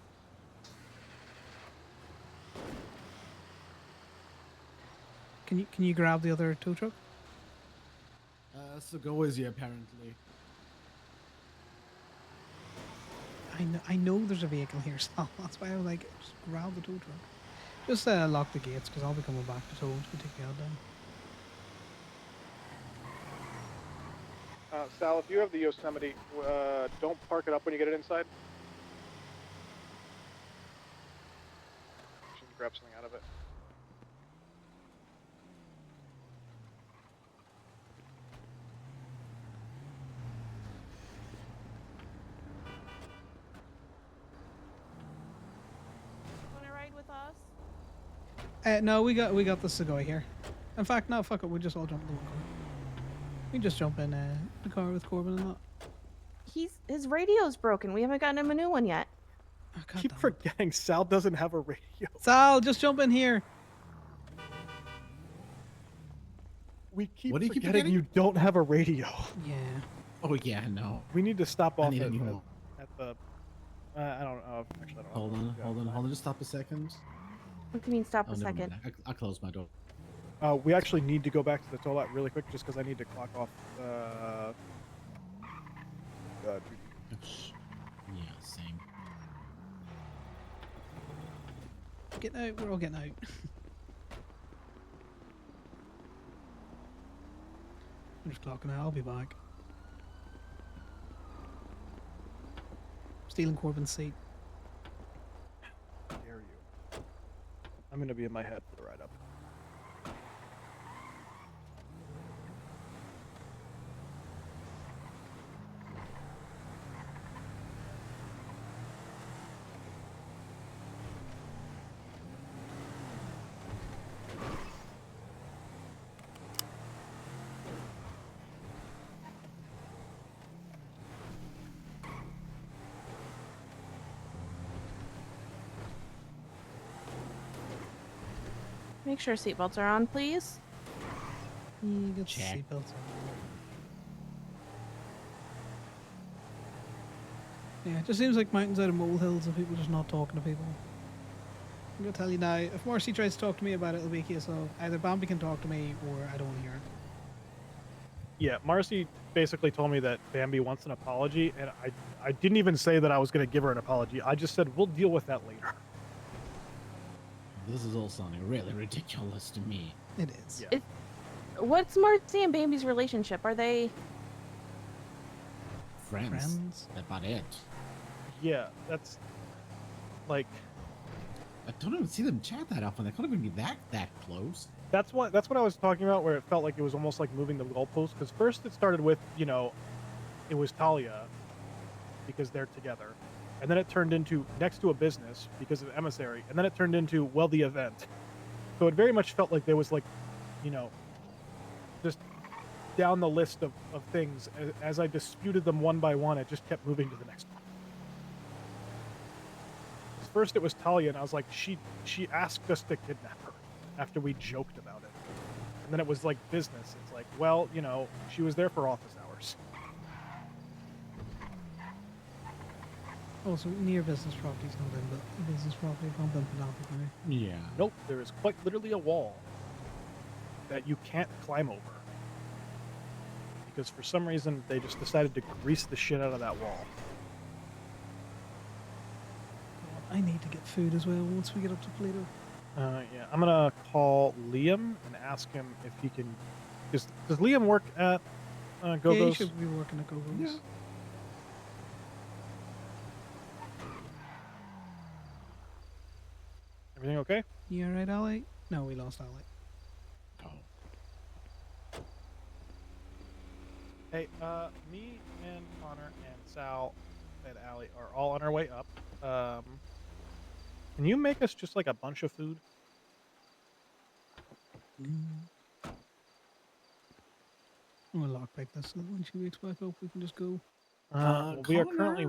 Can you grab the other tow truck? So go easy, apparently. I know there's a vehicle here, Sal. That's why I was like, just grab the tow truck. Just lock the gates, because I'll be coming back to tow once we take the out Sal, if you have the Yosemite, don't park it up when you get it inside. Should grab something out of it. Want to ride with us? No, we got the Segoy here. In fact, no, fuck it. We'll just all jump in the one car. We can just jump in the car with Corbin and that. His radio's broken. We haven't gotten him a new one yet. Oh, Keep forgetting Sal doesn't have a radio. Sal, just jump in here. We keep What do you keep forgetting you don't have a radio. Yeah. Oh yeah, no. We need to stop I off need a at new one. the. I don't know. Actually, I don't know. Hold on. Just stop a second. What do you mean stop Oh, a never second? mind. I'll close my door. We actually need to go back to the toilet really quick, just because I need to clock off. Yeah, same. Getting out. We're all getting out. I'm just clocking out. I'll be back. Stealing Corbin's seat. How dare you? I'm gonna be in my head for the ride up. Make sure seatbelts are on, please. You get Check. seatbelts on. Yeah, it just seems like mountains out of molehills and people just not talking to people. I'm gonna tell you now, if Marcy tries to talk to me about it, it'll be a case of either Bambi can talk to me or I don't want to hear it. Yeah, Marcy basically told me that Bambi wants an apology, and I didn't even say that I was going to give her an apology. I just said we'll deal with that later. This is all sounding really ridiculous to me. It is. Yeah. What's Marcy and Bambi's relationship? Are they Friends. That's about it. Yeah, that's like I don't even see them chat that often. They can't even be that close. that's what I was talking about, where it felt like it was almost like moving the goalposts. Because first it started with it was Talia because they're together, and then it turned into next to a business because of emissary, and then it turned into the event. So it very much felt like there was just down the list of things. As I disputed them one by one, it just kept moving to the next one. First it was Talia, and I was like, she asked us to kidnap her after we joked about it. And then it was like business. It's like, well, she was there for office hours. Also, near business property's not in, but business property can't bump it out with me. Yeah. Nope, there is quite literally a wall that you can't climb over. Because for some reason, they just decided to grease the shit out of that wall. I need to get food as well once we get up to Plato. Yeah, I'm gonna call Liam and ask him if he can. Does Liam work at Go-Go's? Yeah, he should be working at Go-Go's. Yeah. Everything okay? You alright, Ali? No, we lost Ali. Hey, me and Connor and Sal and Allie are all on our way up. Can you make us just like a bunch of food? I'm gonna lockpick this so that when she wakes back up, we can just go. We are Connor, currently.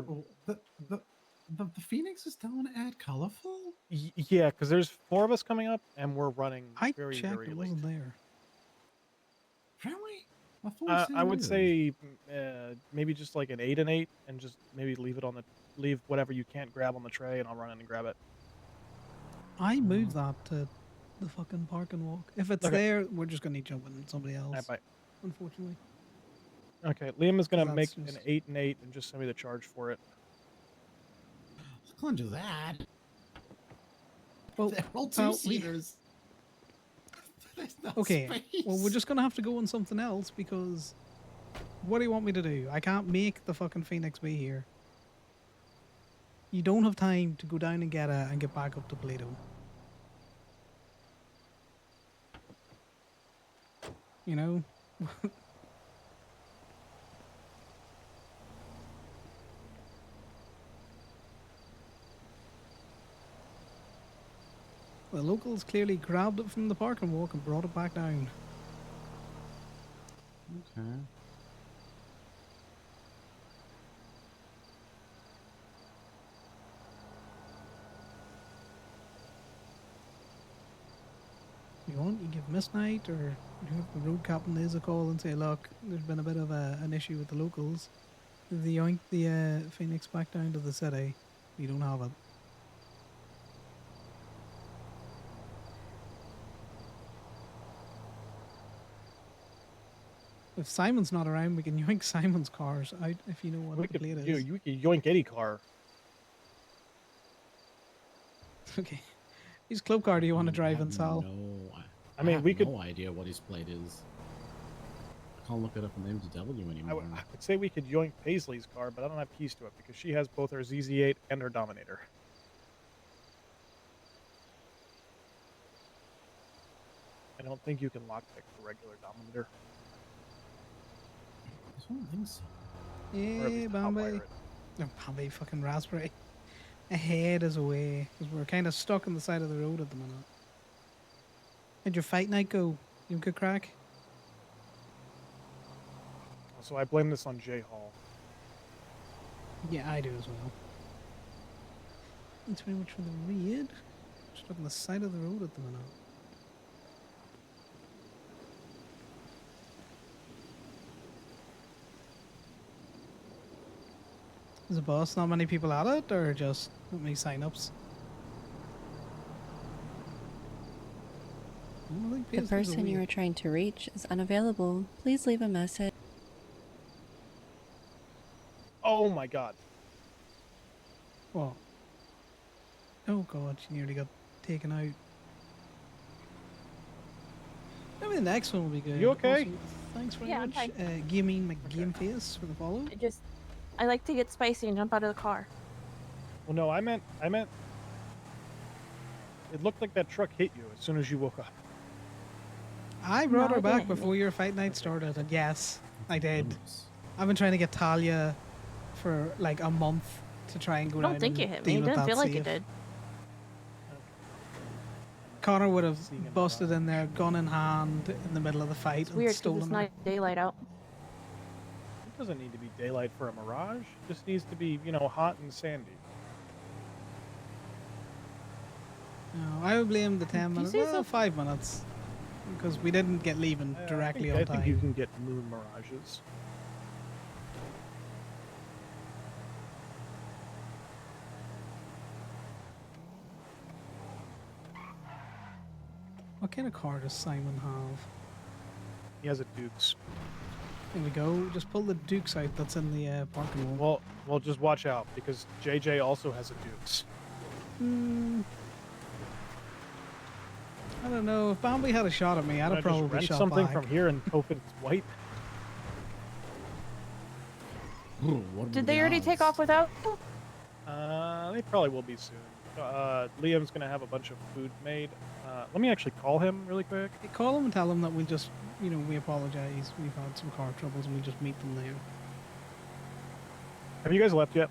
The Phoenix is down at Colorful? Yeah, because there's 4 of us coming up, and we're running I very, checked, very it late. wasn't there. Really? I thought I would it say maybe just like an 8 and 8, and just maybe leave whatever you can't grab on the tray, and I'll run in and grab it. I moved that to the fucking park and walk. If it's Okay. there, we're just gonna need to jump in somebody else. Bye. Unfortunately. Okay, Liam is gonna That's make just- an 8 and 8, and just send me the charge for it. I can't do that. Well, They're all well, two-seaters. There's no Okay, space. well, we're just gonna have to go on something else because What do you want me to do? I can't make the fucking Phoenix be here. You don't have time to go down and get her and get back up to Plato. You know? The locals clearly grabbed it from the parking walk and brought it back down. Okay. You want, you give Miss Knight or you have the road captain Liz a call and say, look, there's been a bit of an issue with the locals. They yoinked the Phoenix back down to the city. You don't have it. If Simon's not around, we can yoink Simon's cars out if you know what We the could, plate is. you could yoink any car. Okay. Whose club car do you want to drive I and have sell? I mean, have we could- no idea what his plate is. I can't look it up on the MDW I anymore. would say we could yoink Paisley's car, but I don't have keys to it because she has both her ZZ8 and her Dominator. I don't think you can lockpick the regular Dominator. I don't think so. Yeah, Bombay. No, Bombay fucking raspberry. Ahead is away. Because we're kind of stuck on the side of the road at the minute. How'd your fight night go? You have a good crack? So I blame this on J Hall. Yeah, I do as well. Thanks very much for the read. Stuck on the side of the road at the minute. Is the boss not many people at it, or just not many sign-ups? The person you are trying to reach is unavailable. Please leave a message. Oh my god. What? Oh god, she nearly got taken out. Maybe the next one will be good. You okay? Also, thanks very Yeah, I'm much, fine. Gaming McGameface for the follow. I like to get spicy and jump out of the car. Well, no, I meant. It looked like that truck hit you as soon as you woke up. I brought No, her it back didn't. before your fight night started, and yes, I did. I've been trying to get Talia for like a month to try and go I down don't think and you hit me. deal It with didn't that feel like it safe. did. Connor would have busted in there, gun in hand, in the middle of the fight, It's and weird because stolen it's her. not daylight out. It doesn't need to be daylight for a Mirage. It just needs to be, hot and sandy. No, I would blame the 10 you minutes. say Well, so? 5 minutes. Because we didn't get leaving directly on I time. think you can get moon Mirages. What kind of car does Simon have? He has a Dukes. There we go. Just pull the Dukes out that's in the parking lot. Well, just watch out because JJ also has a Dukes. I don't know. If Bambi had a shot at me, I'd have Just probably rent shot something back. from here and hope it's white. Did they already take off without? They probably will be soon. Liam's gonna have a bunch of food made. Let me actually call him really quick. Hey, call him and tell him that we'll just, we apologize. We've had some car troubles and we just meet them there. Have you guys left yet?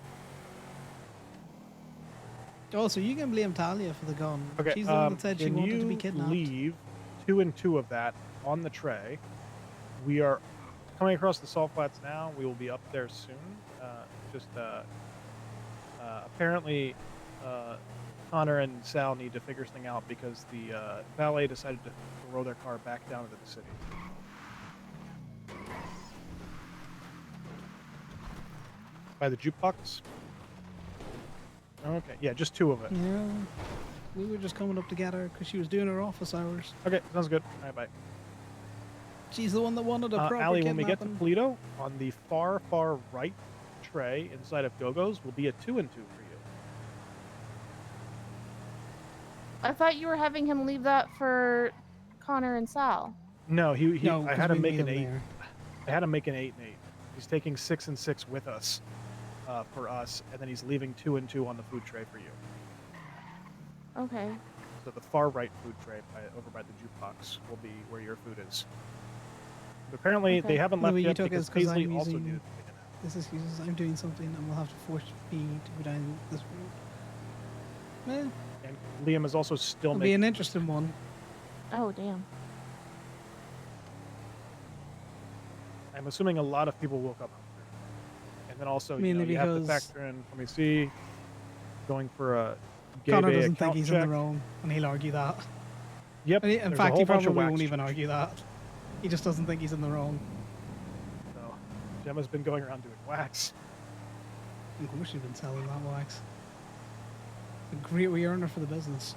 Also, you can blame Talia for the gun. Okay. She's the one that said she can wanted to be you kidnapped. leave 2 and 2 of that on the tray? We are coming across the salt flats now. We will be up there soon. Apparently, Conor and Sal need to figure something out because the valet decided to throw their car back down into the city. By the jukebox? Okay, yeah, just 2 of it. Yeah. We were just coming up to get her because she was doing her office hours. Okay, sounds good. All right, bye. She's the one that wanted a proper Allie, when we get to kidnapping. Polito, on the far right tray inside of Gogo's will be a 2 and 2 for you. I thought you were having him leave that for Connor and Sal. No, No, I 'cause had to we make made an him 8. there. I had to make an 8 and 8. He's taking 6 and 6 with us for us, and then he's leaving 2 and 2 on the food tray for you. Okay. So the far right food tray over by the jukebox will be where your food is. But apparently they haven't The left way you yet took it because is because Paisley I'm also using needed. this excuse. I'm doing something, and we'll have to force me to go down this road. Eh, And Liam is also still it'll be making. an interesting one. Oh damn. I'm assuming a lot of people woke up hungry. And then also, Mainly you have to because factor in. Let me see. Going for a gay Connor bay doesn't think account he's check. in the wrong, and he'll argue that. Yep. In there's a fact, whole he bunch of probably wax won't even argue that. He just doesn't think he's in the wrong. So Gemma's been going around doing wax. Of course, you've been selling that wax. A great re-earner for the business.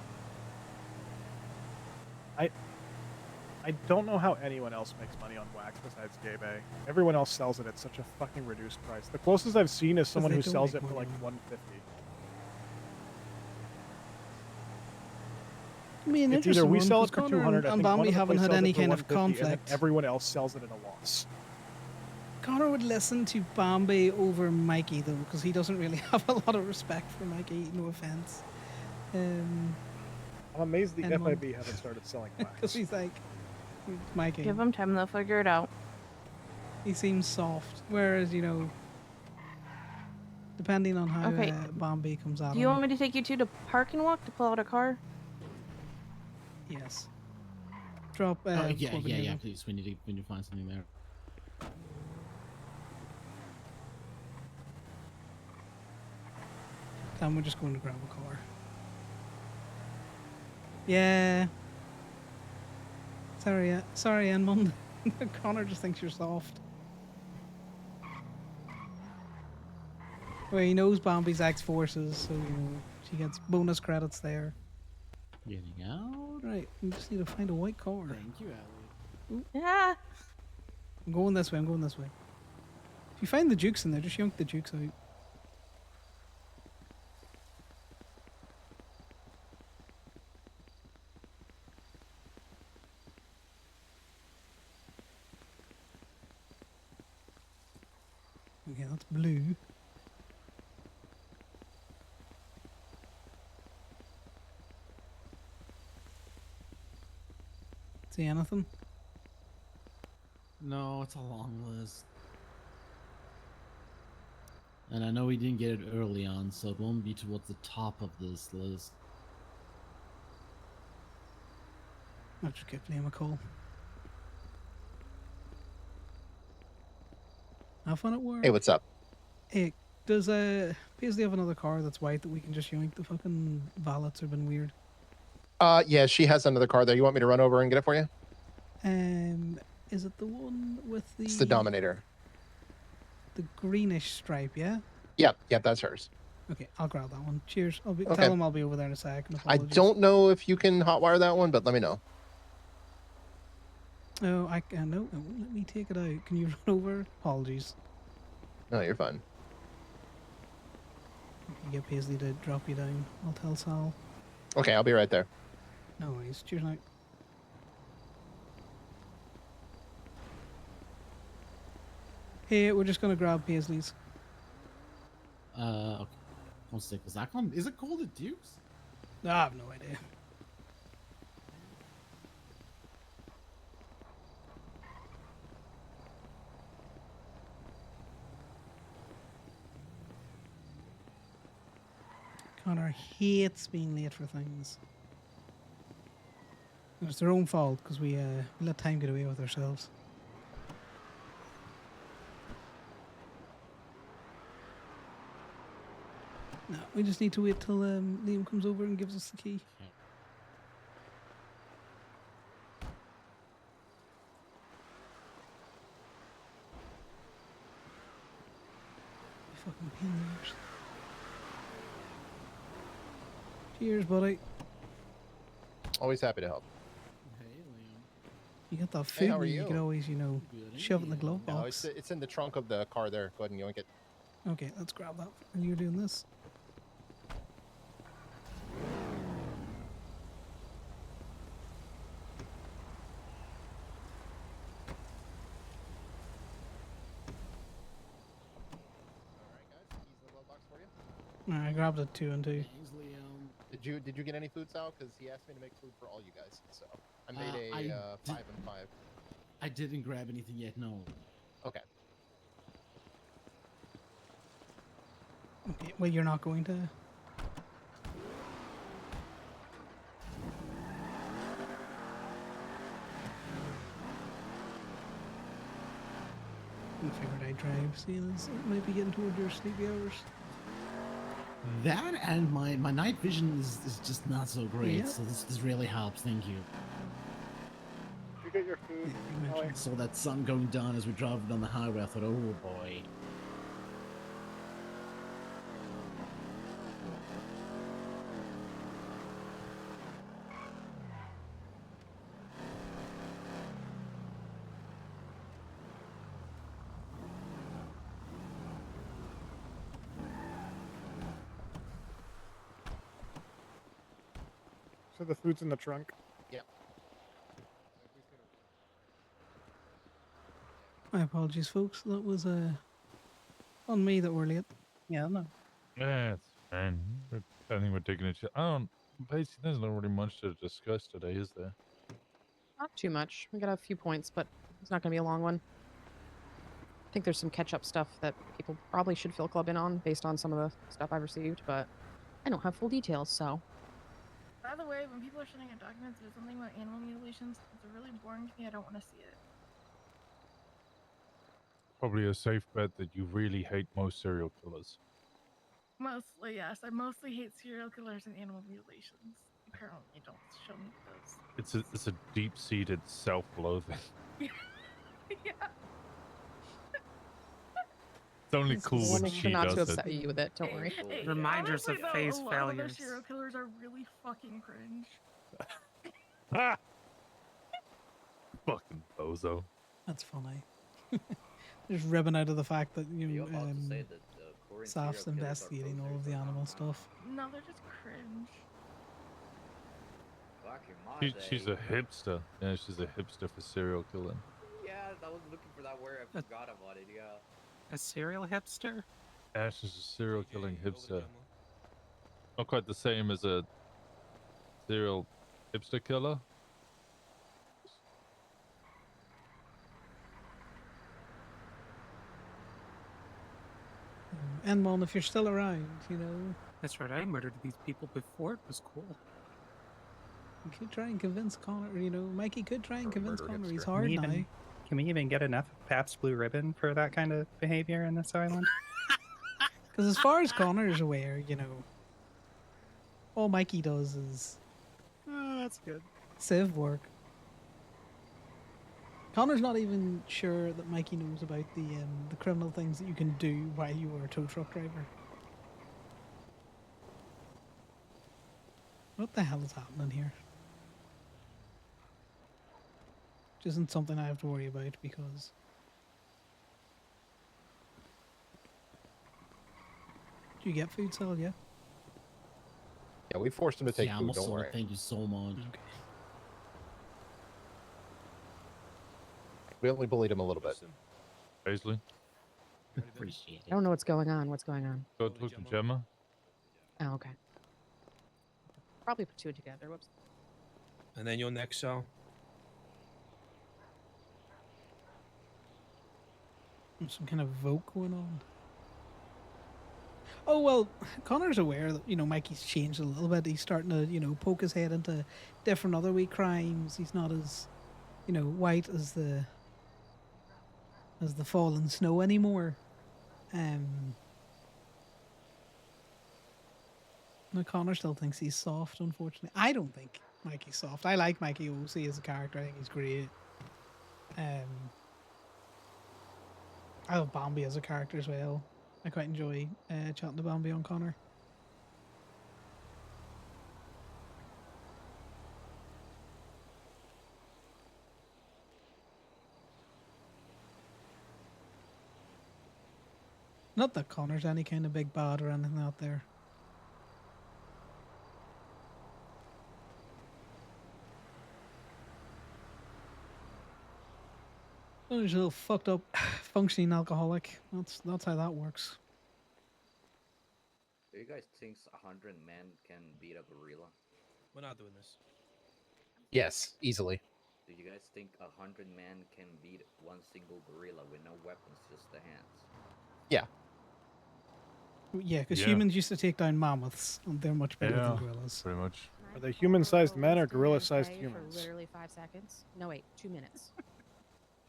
I don't know how anyone else makes money on wax besides Gay Bay. Everyone else sells it at such a fucking reduced price. The closest I've seen is someone they who don't sells make it for money like on $150. I mean, It's either we sell it for Connor 200, I and think one Bambi other haven't place had sells it any for kind of 150, and then conflict. everyone else sells it at a loss. Connor would listen to Bambi over Mikey though, because he doesn't really have a lot of respect for Mikey. No offense. I'm amazed the and FIB haven't started selling wax. Because he's like, Mikey. Give them time, they'll figure it out. He seems soft, whereas depending on how Okay. Bambi comes out. Do you want me to take you to park and walk to pull out a car? Yes. Drop. yeah, Corbin yeah, here yeah. then. Please, we need to find something there. Then we're just going to grab a car. Yeah. Sorry, Mum. Connor just thinks you're soft. Well, he knows Bambi's ex-forces, so she gets bonus credits there. Getting out. Right, we just need to find a white car. Thank you, Ellie. Yeah. I'm going this way. If you find the Jukes in there, just yank the Jukes out. Okay, that's blue. See anything? No, it's a long list. And I know we didn't get it early on, so it won't be towards the top of this list. I'll just give Liam a call. Have fun at work. Hey, what's up? Hey, does Paisley have another car that's white that we can just yank? The fucking valets have been weird. Yeah, she has another car there. You want me to run over and get it for you? Is it the one with the... It's the Dominator. The greenish stripe, yeah? Yep, that's hers. Okay, I'll grab that one. Cheers. Okay. Tell him I'll be over there in a sec. I don't know if you can hotwire that one, but let me know. Oh, no, it won't let me take it out. Can you run over? Apologies. No, you're fine. You get Paisley to drop you down. I'll tell Sal. Okay, I'll be right there. No worries. Cheers now. Hey, we're just gonna grab Paisley's. Okay. One sec. Is that called? Is it called a Dukes? I have no idea. Connor hates being late for things. It's their own fault because we let time get away with ourselves. No, we just need to wait till Liam comes over and gives us the key. Fucking pain in the arse. Cheers, buddy. Always happy to help. Hey, Liam. You got that Hey, food how are where you? you could always, shove it in the glove No, box. it's in the trunk of the car there. Go ahead and yoink it. Okay, let's grab that. And you're doing this. I grabbed a 2 and 2. Did you get any food, Sal? Because he asked me to make food for all you guys. So I made a I 5 and 5. I didn't grab anything yet. No. Okay. Okay, well, you're not going to. I figured I'd drive, seeing as it might be getting toward your sleepy hours. That and my night vision is just not so great. Yep. So this really helps. Thank you. Did you get your food? Ellie? Saw that sun going down as we drove down the highway. I thought, oh boy. So the food's in the trunk. Yeah. My apologies, folks. That was on me that we're late. Yeah, no. Yeah, it's fine. I think we're taking it. Basically, there's not really much to discuss today, is there? Not too much. We got a few points, but it's not going to be a long one. I think there's some catch-up stuff that people probably should fill club in on based on some of the stuff I've received, but I don't have full details, so. By the way, when people are sending out documents, there's something about animal mutilations. It's really boring to me. I don't want to see it. Probably a safe bet that you really hate most serial killers. Mostly, yes. I mostly hate serial killers and animal mutilations. Apparently, don't show me those. It's a deep-seated self-loathing. Yeah. It's only cool We'll when make she sure not does to it. upset you with it. Don't worry. Reminders of phase failures. A lot of those serial killers are really fucking cringe. Ah! Fucking bozo. That's funny. Just ribbing out of the fact that Saf's investigating all of the animal stuff. No, they're just cringe. She's a hipster. Yeah, she's a hipster for serial killing. Yeah, I was looking for that word. I forgot about it. Yeah. A serial hipster? Ash is a serial killing hipster. Not quite the same as a serial hipster killer. And Mon, if you're still around, you know, That's right. I murdered these people before it was cool. you could try and convince Connor. You know, Mikey could try and convince murder Connor. hipster. He's Can hard we now. even- Can we even get enough Pabst Blue Ribbon for that kind of behavior in this island? Because as far as Connor is aware, you know, all Mikey does is Oh, that's good. civ work. Connor's not even sure that Mikey knows about the criminal things that you can do while you are a tow truck driver. What the hell is happening here? Which isn't something I have to worry about because do you get food, Sal? Yeah. Yeah, we forced him to take Yeah, food. I'm Don't also, worry. thank you so much. We only bullied him a little bit. Paisley, Appreciate I don't know what's going on. What's going on? go talk to Gemma. Oh, okay. Probably put two together. Whoops. And then you're next, Sal. There's some kind of vote going on. Oh well, Connor's aware that, you know, Mikey's changed a little bit. He's starting to, you know, poke his head into different other wee crimes. He's not as, you know, white as the fallen snow anymore. No, Connor still thinks he's soft, unfortunately. I don't think Mikey's soft. I like Mikey O.C. as a character. I think he's great. I love Bambi as a character as well. I quite enjoy chatting to Bambi on Connor. Not that Connor's any kind of big bad or anything out there. Oh, he's a little fucked up functioning alcoholic. That's how that works. Do you guys think 100 men can beat a gorilla? We're not doing this. Yes, easily. Do you guys think 100 men can beat one single gorilla with no weapons, just the hands? Yeah. Yeah, because Yeah. humans used to take down mammoths, and they're much bigger than Yeah, gorillas. pretty much. Are they human-sized men or gorilla-sized For humans? literally 5 seconds. No, wait, 2 minutes.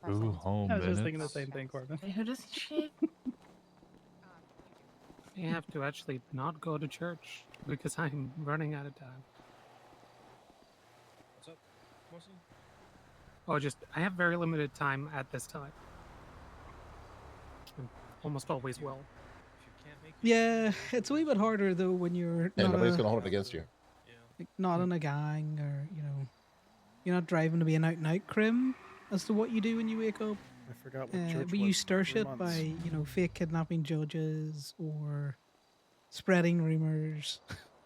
5 Ooh, seconds. home I was just minutes. thinking the same thing, Corbin. Who doesn't shave? I have to actually not go to church because I'm running out of time. What's up, Mossy? Oh, just I have very limited time at this time. And almost always will. Yeah, it's a wee bit harder though when you're Yeah, not nobody's a, gonna hold it against you. like, not in a gang, or you're not driving to be an out-and-out crim as to what you do when you wake up. I forgot what church but was you for stir 3 shit months. by fake kidnapping judges or spreading rumors,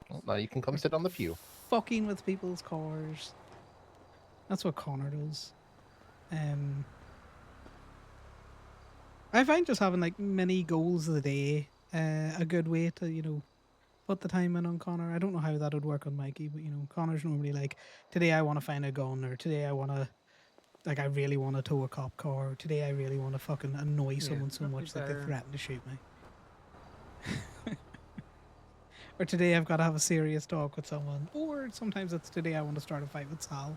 Well, now you can come sit on the pew. fucking with people's cars. That's what Conor does. I find just having like mini goals of the day a good way to put the time in on Conor. I don't know how that would work on Mikey, but Conor's normally like, today I want to find a gun, or today I want to, like, I really want to tow a cop car, or today I really want to fucking annoy Yeah, someone so that'd be much that they better. threaten to shoot me. Or today I've got to have a serious talk with someone, or sometimes it's today I want to start a fight with Sal.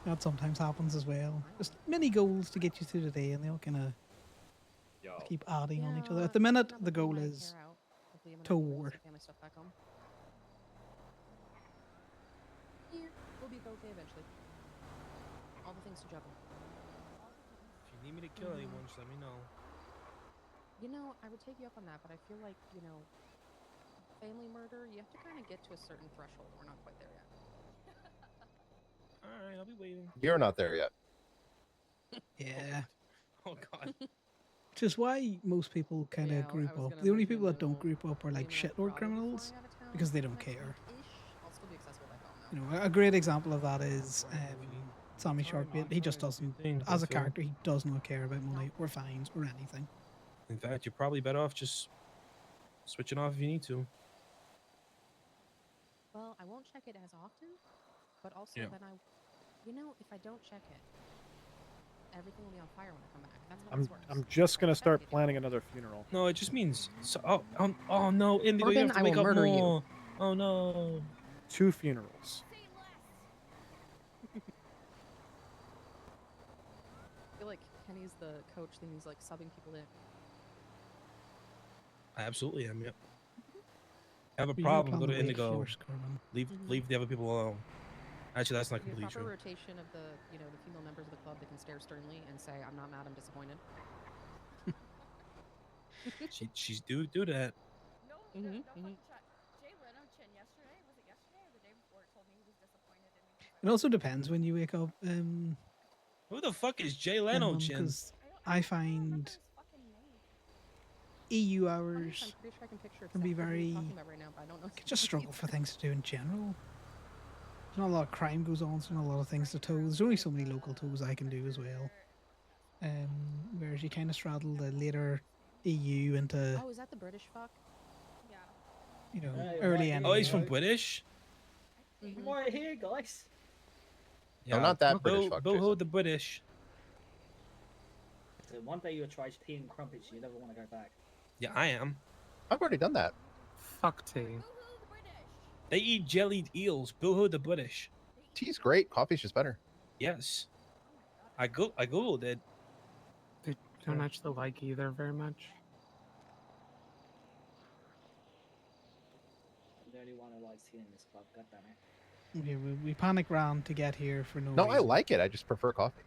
That sometimes happens as well. Just mini goals to get you through the day, and they all kind of keep adding on each other. At the minute, the goal is to war. Family stuff back home. Yeah, we'll be okay eventually. All the things to juggle. If you need me to kill anyone, just let me know. I would take you up on that, but I feel like, family murder, you have to kind of get to a certain threshold. We're not quite there yet. All right, I'll be waiting. You're not there yet. Yeah. Oh God. Which is why most people kind of group up. The only people that don't group up are like shitlord criminals because they don't care. I'll still be accessible back home though. A great example of that is Sammy Sharkbait. He just doesn't, as a so- character, he does not care about money or fines or anything. In fact, you're probably better off just switching off if you need to. Well, I won't check it as often, but also Yeah. then if I don't check it, everything will be on fire when I come back. That's how this works. I'm just gonna start planning another funeral. No, it just means. So, oh no, Indigo, you Corbin, have to I make will up murder you. more. Oh no. 2 funerals. I feel like Kenny's the coach, then he's like subbing people in. I absolutely am. Yep. Have a You problem? Go plan to the wake Indigo. force, Corbin. Leave the other people alone. Actually, that's not Be a completely proper true. rotation of the female members of the club that can stare sternly and say, "I'm not mad, I'm disappointed." She's do that. No, Mhm, no mhm. fucking shot. Jay Leno Chin yesterday, was it yesterday or the day before, told me he was disappointed in me. It also depends when you wake up. Who the fuck is Jay Leno, Chin? Because I find EU hours I'm pretty sure I can picture can be exactly who very. you're talking about right now, but I don't know. You can just struggle for things to do in general. There's not a lot of crime goes on, so there's not a lot of things to tow. There's only so many local tows I can do as well. Whereas you kind of straddle the later EU into Oh, is that the British fuck? Yeah. early Oh, he's NEO. from British. Mhm. Right here, guys. No, not that British fuck, Boho the British. So one day you'll try tea and crumpets, you never want to go back. Yeah, I am. I've already done that. Fuck tea. They eat jellied eels. Boho the British. Tea's great. Coffee's just better. Yes. I googled it. They don't actually like either very much. I'm the only one who likes tea in this club. God damn it. Okay, we panic round to get here for no No, reason. I like it. I just prefer coffee.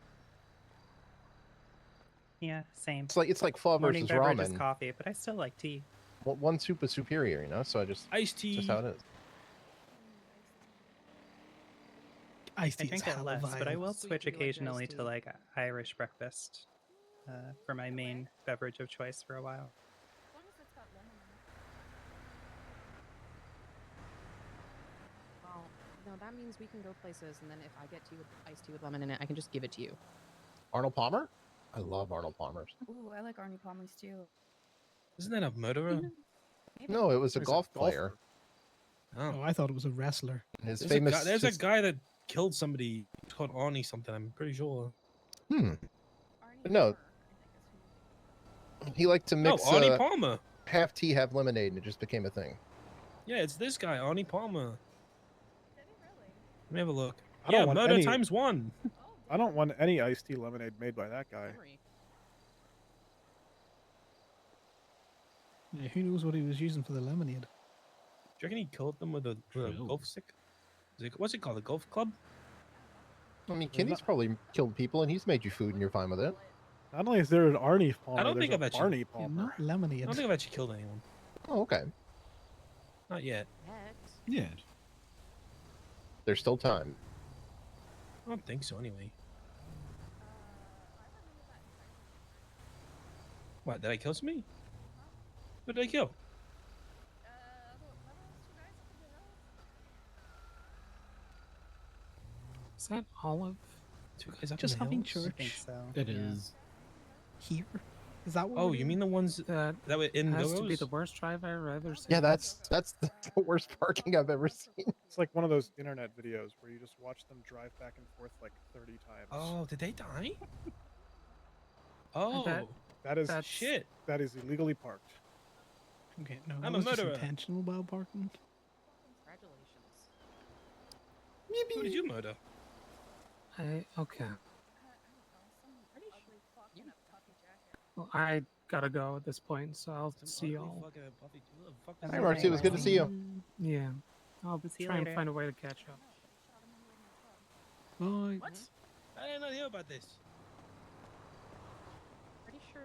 Yeah, same. It's like pho Morning versus beverage is ramen. coffee, but I still like tea. One soup is superior, So I just iced tea. Just how it is. Iced I tea is drink it hella less, but I vile. will Sweet switch tea, like occasionally iced to tea. like a Irish breakfast for my main beverage of choice for a while. As long as it's got lemon in it. Well, no, that means we can go places, and then if I get tea with iced tea with lemon in it, I can just give it to you. Arnold Palmer? I love Arnold Palmer's. Ooh, I like Arnie Palmer's too. Isn't that a murderer? No, it was a He's golf golfer. player. Oh, I thought it was a wrestler. His There's famous. A there's a guy that killed somebody. He's called Arnie something. I'm pretty sure. No. He liked to mix Arnie Palmer. half tea, half lemonade, and it just became a thing. Yeah, it's this guy, Arnie Palmer. Let me have a look. I don't Yeah, want murder any- times 1. I don't want any iced tea lemonade made by that guy. Yeah, who knows what he was using for the lemonade? Do you reckon he killed them with a golf stick? What's it called? A golf club? I mean, Kenny's probably killed people, and he's made you food, and you're fine with it. Not only is there an Arnie Palmer, I don't there's think I've a actually. Barney Palmer. Not lemonade. I don't think I've actually killed anyone. Oh, okay. Not yet. Yeah. There's still time. I don't think so, anyway. What, did I kill somebody? What did I kill? Is that Olive? Two guys up Just in the having hills? church. It is. Here? Is that what Oh, we're you doing? mean the ones that were in Has to be those? the worst drive I've ever seen. Yeah, that's the worst parking I've ever seen. It's like one of those internet videos where you just watch them drive back and forth like 30 times. Oh, did they die? Oh, that is that's shit. That is illegally parked. Okay, no, I'm that a was just murderer. intentional bad parking. Who did you murder? Okay. Well, I gotta go at this point, so I'll see y'all. Hi, Marcy. It was good to see you. Yeah. I'll See you try and later. find a way to catch up. Bye. What? I did not hear about this. Pretty sure,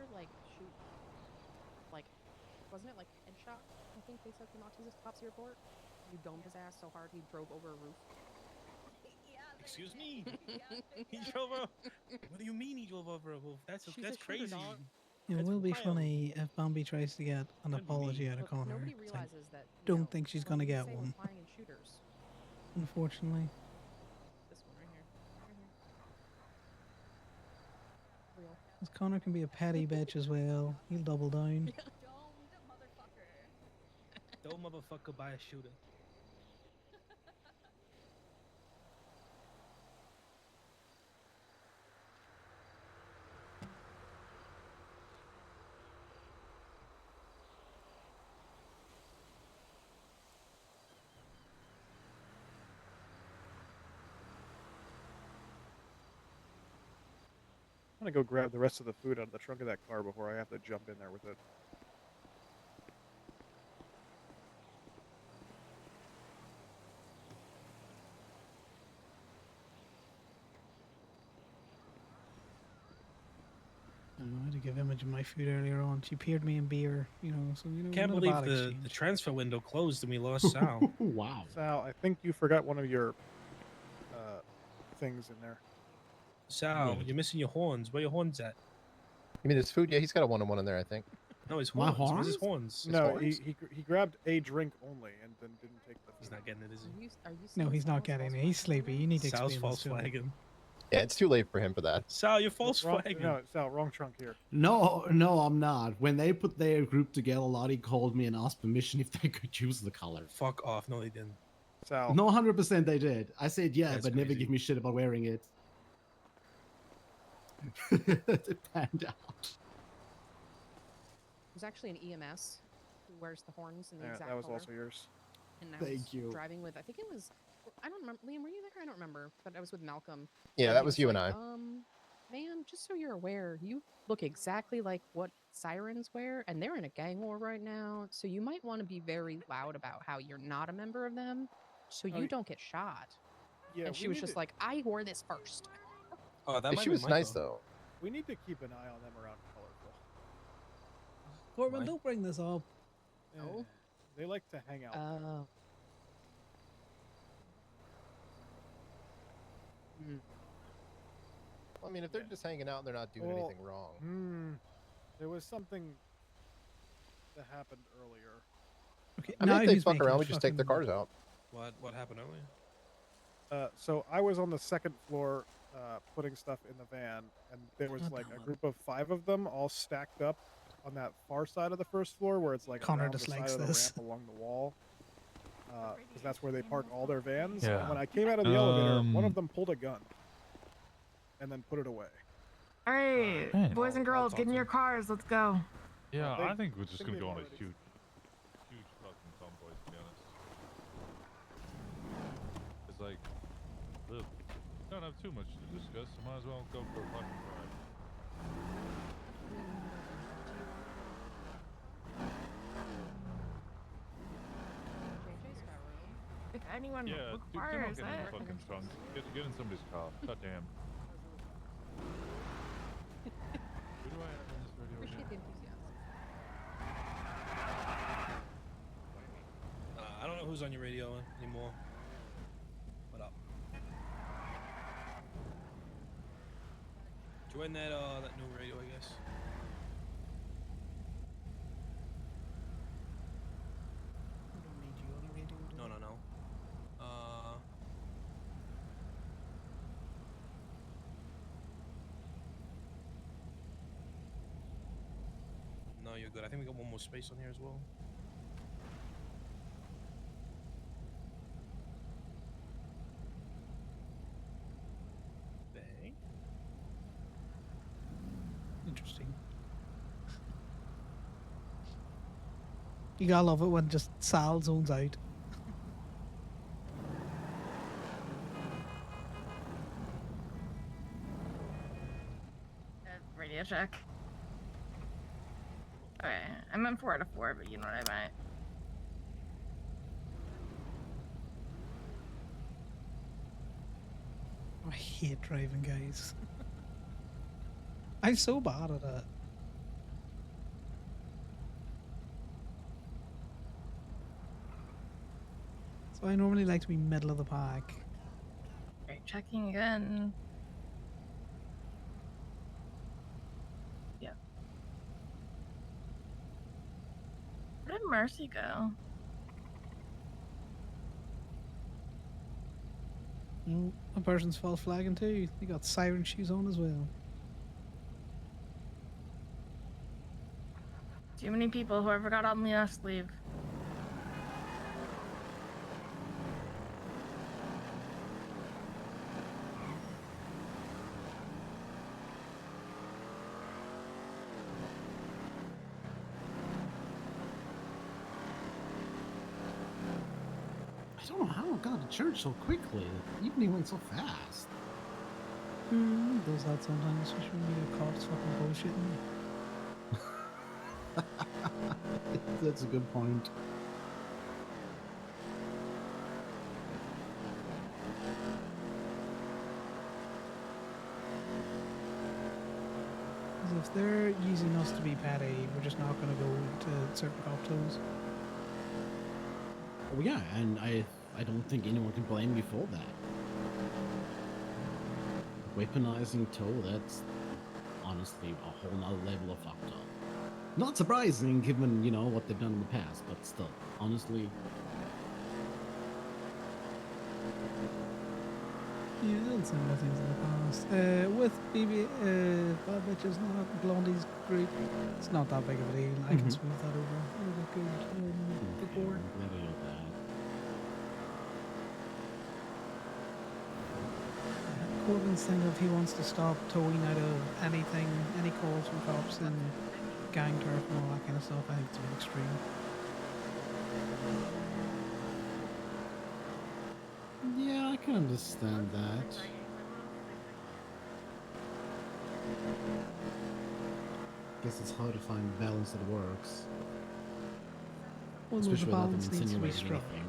wasn't it like headshot? I think they said the Nazis cops report. You domed his ass so hard he drove over a roof. Excuse me. He drove over. What do you mean he drove over a wolf? That's She's a that's shooter, crazy. dog. It That's will be wild. funny if Bambi tries to get an Couldn't be apology me. out of Look, Connor. nobody 'cause I realizes that. don't think she's gonna get one, Flying in shooters. unfortunately. This one right here. Real. Because Connor can be a petty bitch as well. He'll double down. Don't motherfucker buy a shooter. I'm gonna go grab the rest of the food out of the trunk of that car before I have to jump in there with it. I don't know, I had to give Image my food earlier on. She paired me in beer, so Can't not a believe bad the exchange. transfer window closed and we lost Sal. Wow. Sal, I think you forgot one of your things in there. Sal, Good. you're missing your horns. Where your horns at? You mean his food? Yeah, he's got a one-on-one in there, I think. No, his My horns. Where's his horns? horns? No, horns? he grabbed a drink only and then didn't take the. He's not getting it, is he? Are you No, he's not getting it. He's sleepy. You need to Sal's explain false this to him. flagging. Yeah, it's too late for him for that. Sal, you're false wrong, flagging. No, Sal, wrong trunk here. No, I'm not. When they put their group together, Lottie called me and asked permission if they could use the color. Fuck off. No, they didn't. Sal. No, 100% they did. I said yeah, That's but never crazy. give me shit about wearing it. It panned out. There's actually an EMS who wears the horns in the Yeah, exact that was color. also yours. And I Thank was you. driving with, I think it was, I don't remember, Liam, were you there? I don't remember, but I was with Malcolm. Yeah, And that he was you and like, I. Man, just so you're aware, you look exactly like what sirens wear, and they're in a gang war right now, so you might want to be very loud about how you're not a member of them, so you don't get shot. Yeah, And she we was need just to- like, I wore this first. Oh, that Hey, might she be was Michael. nice though. We need to keep an eye on them around colorful. Corbin, Why? don't bring this up. Oh. They like to hang out. Oh. I mean, if they're just hanging out and they're not doing Well, anything wrong. There was something that happened earlier. Okay, I mean, now if they who's fuck making around, we just take their fucking- cars out. What happened earlier? So I was on the second floor putting stuff in the van, and there was What like the a hell? group of 5 of them all stacked up on that far side of the first floor where it's like Connor around the side dislikes of the this. ramp along the wall. Because that's where they park all their vans. Yeah. And when I came out of the elevator, one of them pulled a gun and then put it away. All right, Man. boys and girls, get in your cars. Let's go. Yeah, they- I think we're just think gonna they've go on a already huge fucking convoy, to be honest. It's like, look, don't have too much to discuss, so might as well go for a fucking drive. If anyone Yeah, dude, you're not requires getting in the it. fucking trunk. Get in somebody's car. God damn. Who do I have on this radio Appreciate the again? enthusiasm. I don't know who's on your radio anymore. What up? Join that that new radio, I guess. No. No, you're good. I think we got one more space on here as well. Bang. Interesting. You gotta love it when just Sal zones out. Radio check. Okay, I meant 4 out of 4, but you know what I meant. I hate driving, guys. I'm so bad at it. So I normally like to be middle of the pack. Right, checking again. Yeah. Where did Mercy go? No, a person's false flagging too. They got siren shoes on as well. Too many people. Whoever got on the last leave. I don't know how I got to church so quickly. The evening went so fast. Does that sometimes, especially when you get caught fucking bullshitting. That's a good point. Because if they're using us to be petty, we're just not going to go to certain cop toes. Oh yeah, and I don't think anyone can blame me for that. Weaponizing tow, that's honestly a whole nother level of fucked up. Not surprising given, you know, what they've done in the past, but still, honestly. Yeah, done similar things in the past. With BB, Bad Bitches, not Blondie's group, it's not that big of a deal. I can smooth that over. Really good. The board. Glad I know that. Corbin's thing of he wants to stop towing out of anything, any calls from cops and gang turf and all that kind of stuff. I think it's a bit extreme. Yeah, I can understand that. Guess it's hard to find a balance that works. Well, no, the Especially without them balance needs to be insinuating struck. anything.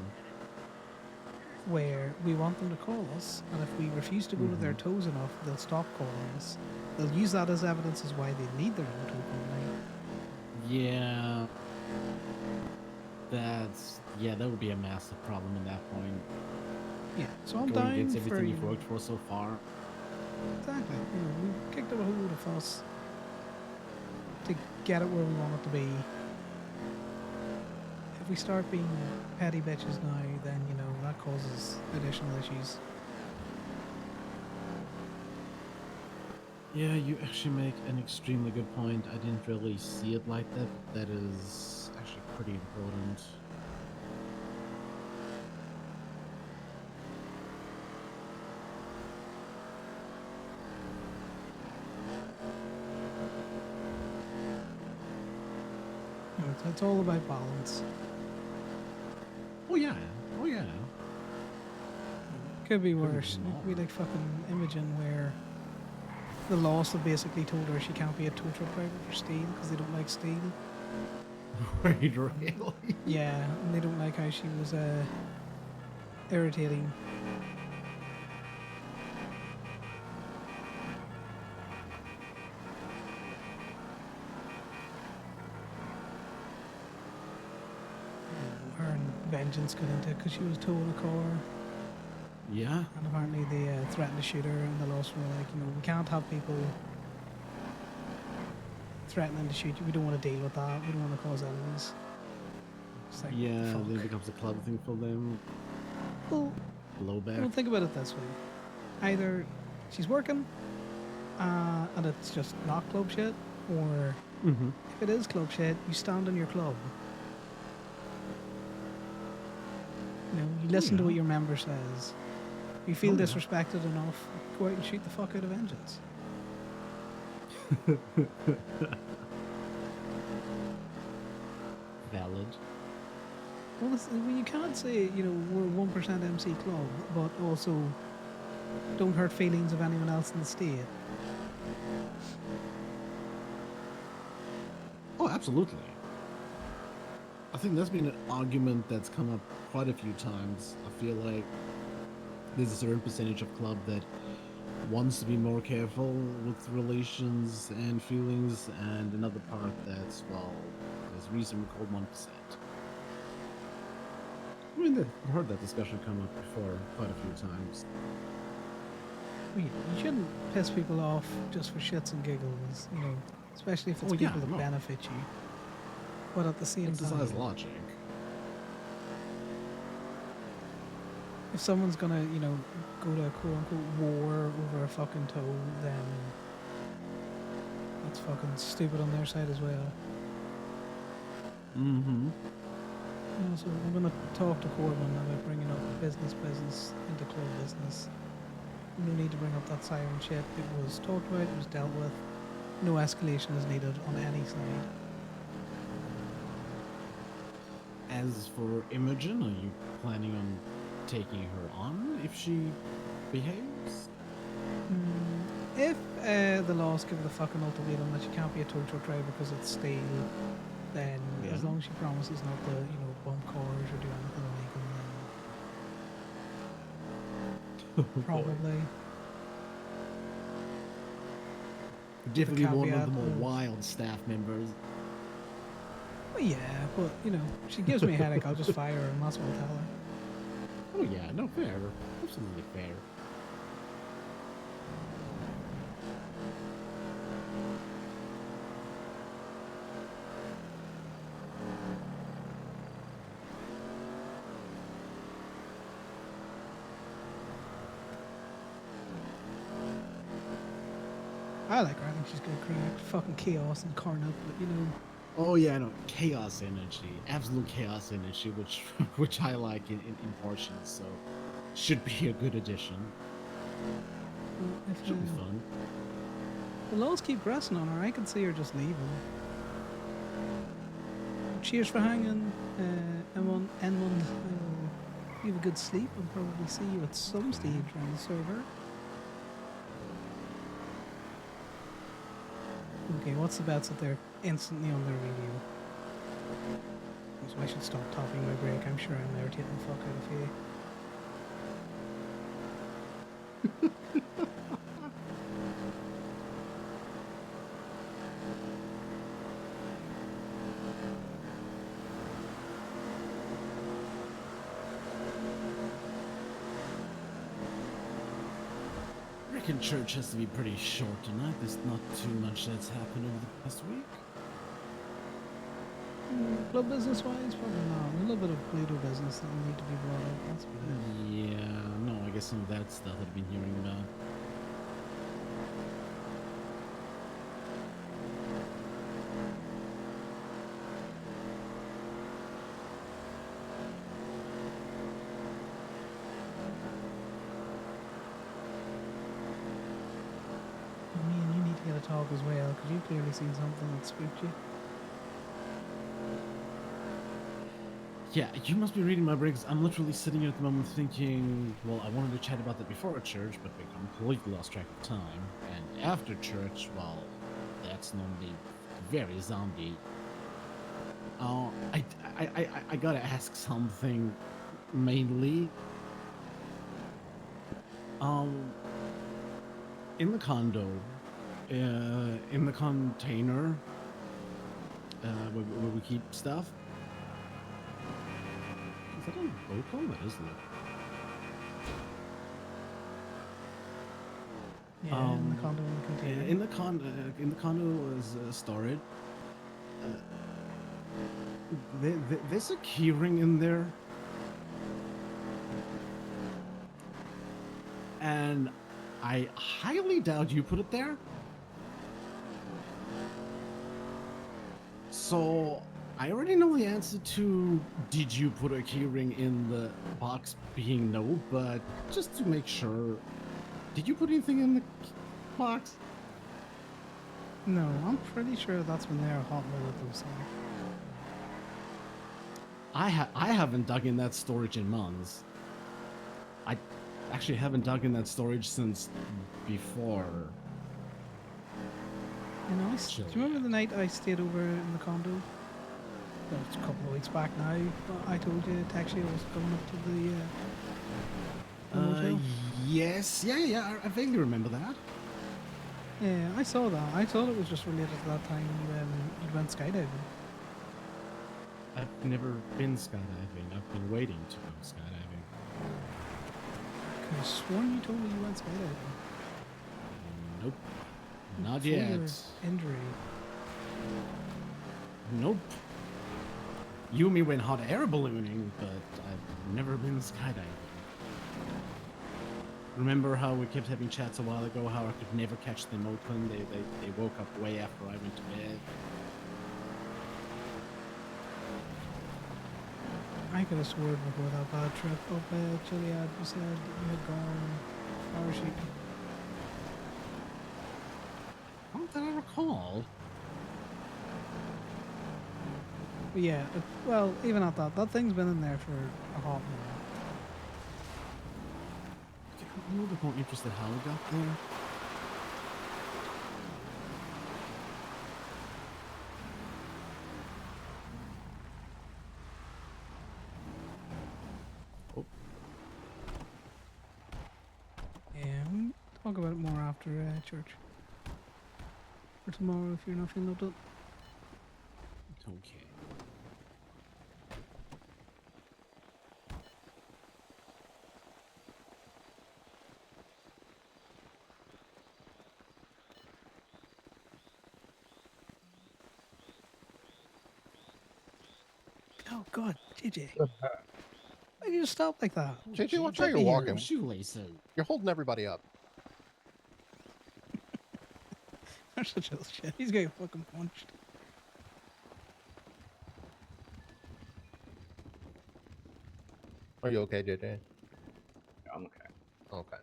Where we want them to call us, and if we refuse to go to their toes enough, they'll stop calling us. They'll use that as evidence as why they need their own tow company. Yeah. That would be a massive problem at that point. Yeah, so I'm Going down against for everything you've worked for so far. Exactly. You know, we kicked up a whole load of fuss to get it where we want it to be. If we start being petty bitches now, then, you know, that causes additional issues. Yeah, you actually make an extremely good point. I didn't really see it like that, but that is actually pretty important. It's all about balance. Oh yeah, oh yeah. Could be Couldn't worse. agree It more. could be like fucking Imogen, where the laws have basically told her she can't be a tow truck driver for steel because they don't like steel. Wait, really? Yeah, and they don't like how she was irritating. Her and Vengeance got into it because she was towing a car. Yeah. And apparently they threatened to shoot her, and the laws were like, we can't have people threatening to shoot you. We don't want to deal with that. We don't want to cause enemies. It's like, Yeah, fuck. then it becomes a club thing for them. Well, Blowback. well, think about it this way. Either she's working, and it's just not club shit, or if it is club shit, you stand on your club. You listen to what your member says. If you feel disrespected enough, go out and shoot the fuck out of Vengeance. Valid. Well, you can't say, we're 1% MC club, but also don't hurt feelings of anyone else in the state. Oh, absolutely. I think that's been an argument that's come up quite a few times. I feel like there's a certain percentage of club that wants to be more careful with relations and feelings, and another part that's, well, there's reason called 1%. I mean, I've heard that discussion come up before quite a few times. You shouldn't piss people off just for shits and giggles, especially if it's Oh, yeah, people that no. benefit you. But at the same Exercise time, logic. if someone's gonna, go to a quote-unquote war over a fucking toe, then that's fucking stupid on their side as well. Mm-hmm. So I'm gonna talk to Corbin about bringing up business into club business. No need to bring up that siren shit. It was talked about, it was dealt with. No escalation is needed on any side. As for Imogen, are you planning on taking her on if she behaves? If the laws give her the fucking ultimatum that she can't be a tow truck driver because it's stale, then as long as she promises not to, bump cars or do anything illegal, then probably. Definitely one of caveat the more of- wild staff members. Well, yeah, but she gives me a headache. I'll just fire her and that's what I'll tell her. Oh yeah, no, fair. Absolutely fair. I like her. I think she's good crack. Fucking chaos and carnage, but Oh yeah, no, chaos energy, absolute chaos energy, which I like in portions. So should be a good addition. if Should be fun. the laws keep pressing on her, I can see her just leaving. Cheers for hanging, M1. I will give a good sleep and probably see you at some stage around the server. Okay, what's the bets that they're instantly on their radio? So I should stop topping my break. I'm sure I'm irritating the fuck out of you. I reckon church has to be pretty short tonight. There's not too much that's happened over the past week. Club business wise, probably not. A little bit of Play-Doh business that will need to be brought up. That's about it. Yeah, no, I guess some of that stuff I've been hearing about. talk as well, because you clearly seen something that spooked you. Yeah, you must be reading my brains. I'm literally sitting here at the moment thinking, well, I wanted to chat about that before church, but we completely lost track of time. And after church, well, that's normally very zombie. I gotta ask something mainly. In the condo, in the container, where we keep stuff. Is that on the boat? That isn't it? Yeah, in the condo and container. In the condo is storage. There's a keyring in there, and I highly doubt you put it there. So I already know the answer to did you put a keyring in the box being no, but just to make sure, did you put anything in the box? No, I'm pretty sure that's when they're hot with those things. I haven't dug in that storage in months. I actually haven't dug in that storage since before. You know, do you remember the night I stayed over in the condo? Well, it's a couple of weeks back now. But I told you, text you, I was coming up to the motel. Yes, yeah. I vaguely remember that. Yeah, I saw that. I thought it was just related to that time you went skydiving. I've never been skydiving. I've been waiting to go skydiving. I could have sworn you told me you went skydiving. Nope. Not Before yet. your injury. Nope. You and me went hot air ballooning, but I've never been skydiving. Remember how we kept having chats a while ago, how I could never catch them open? They woke up way after I went to bed. I could have sworn before that bad trip up Chiliad you said that you had gone parachuting. Not that I recall. But yeah, well, even at that thing's been in there for a hot minute. I'm a little bit more interested how we got there. Oh. Yeah, we can talk about it more after church. Or tomorrow if you're not feeling up to it. Okay. Oh God, JJ. Why did you stop like that? JJ, watch how you're walking. You're holding everybody up. That's such a shit. He's getting fucking punched. Are you okay, JJ? I'm okay. Okay.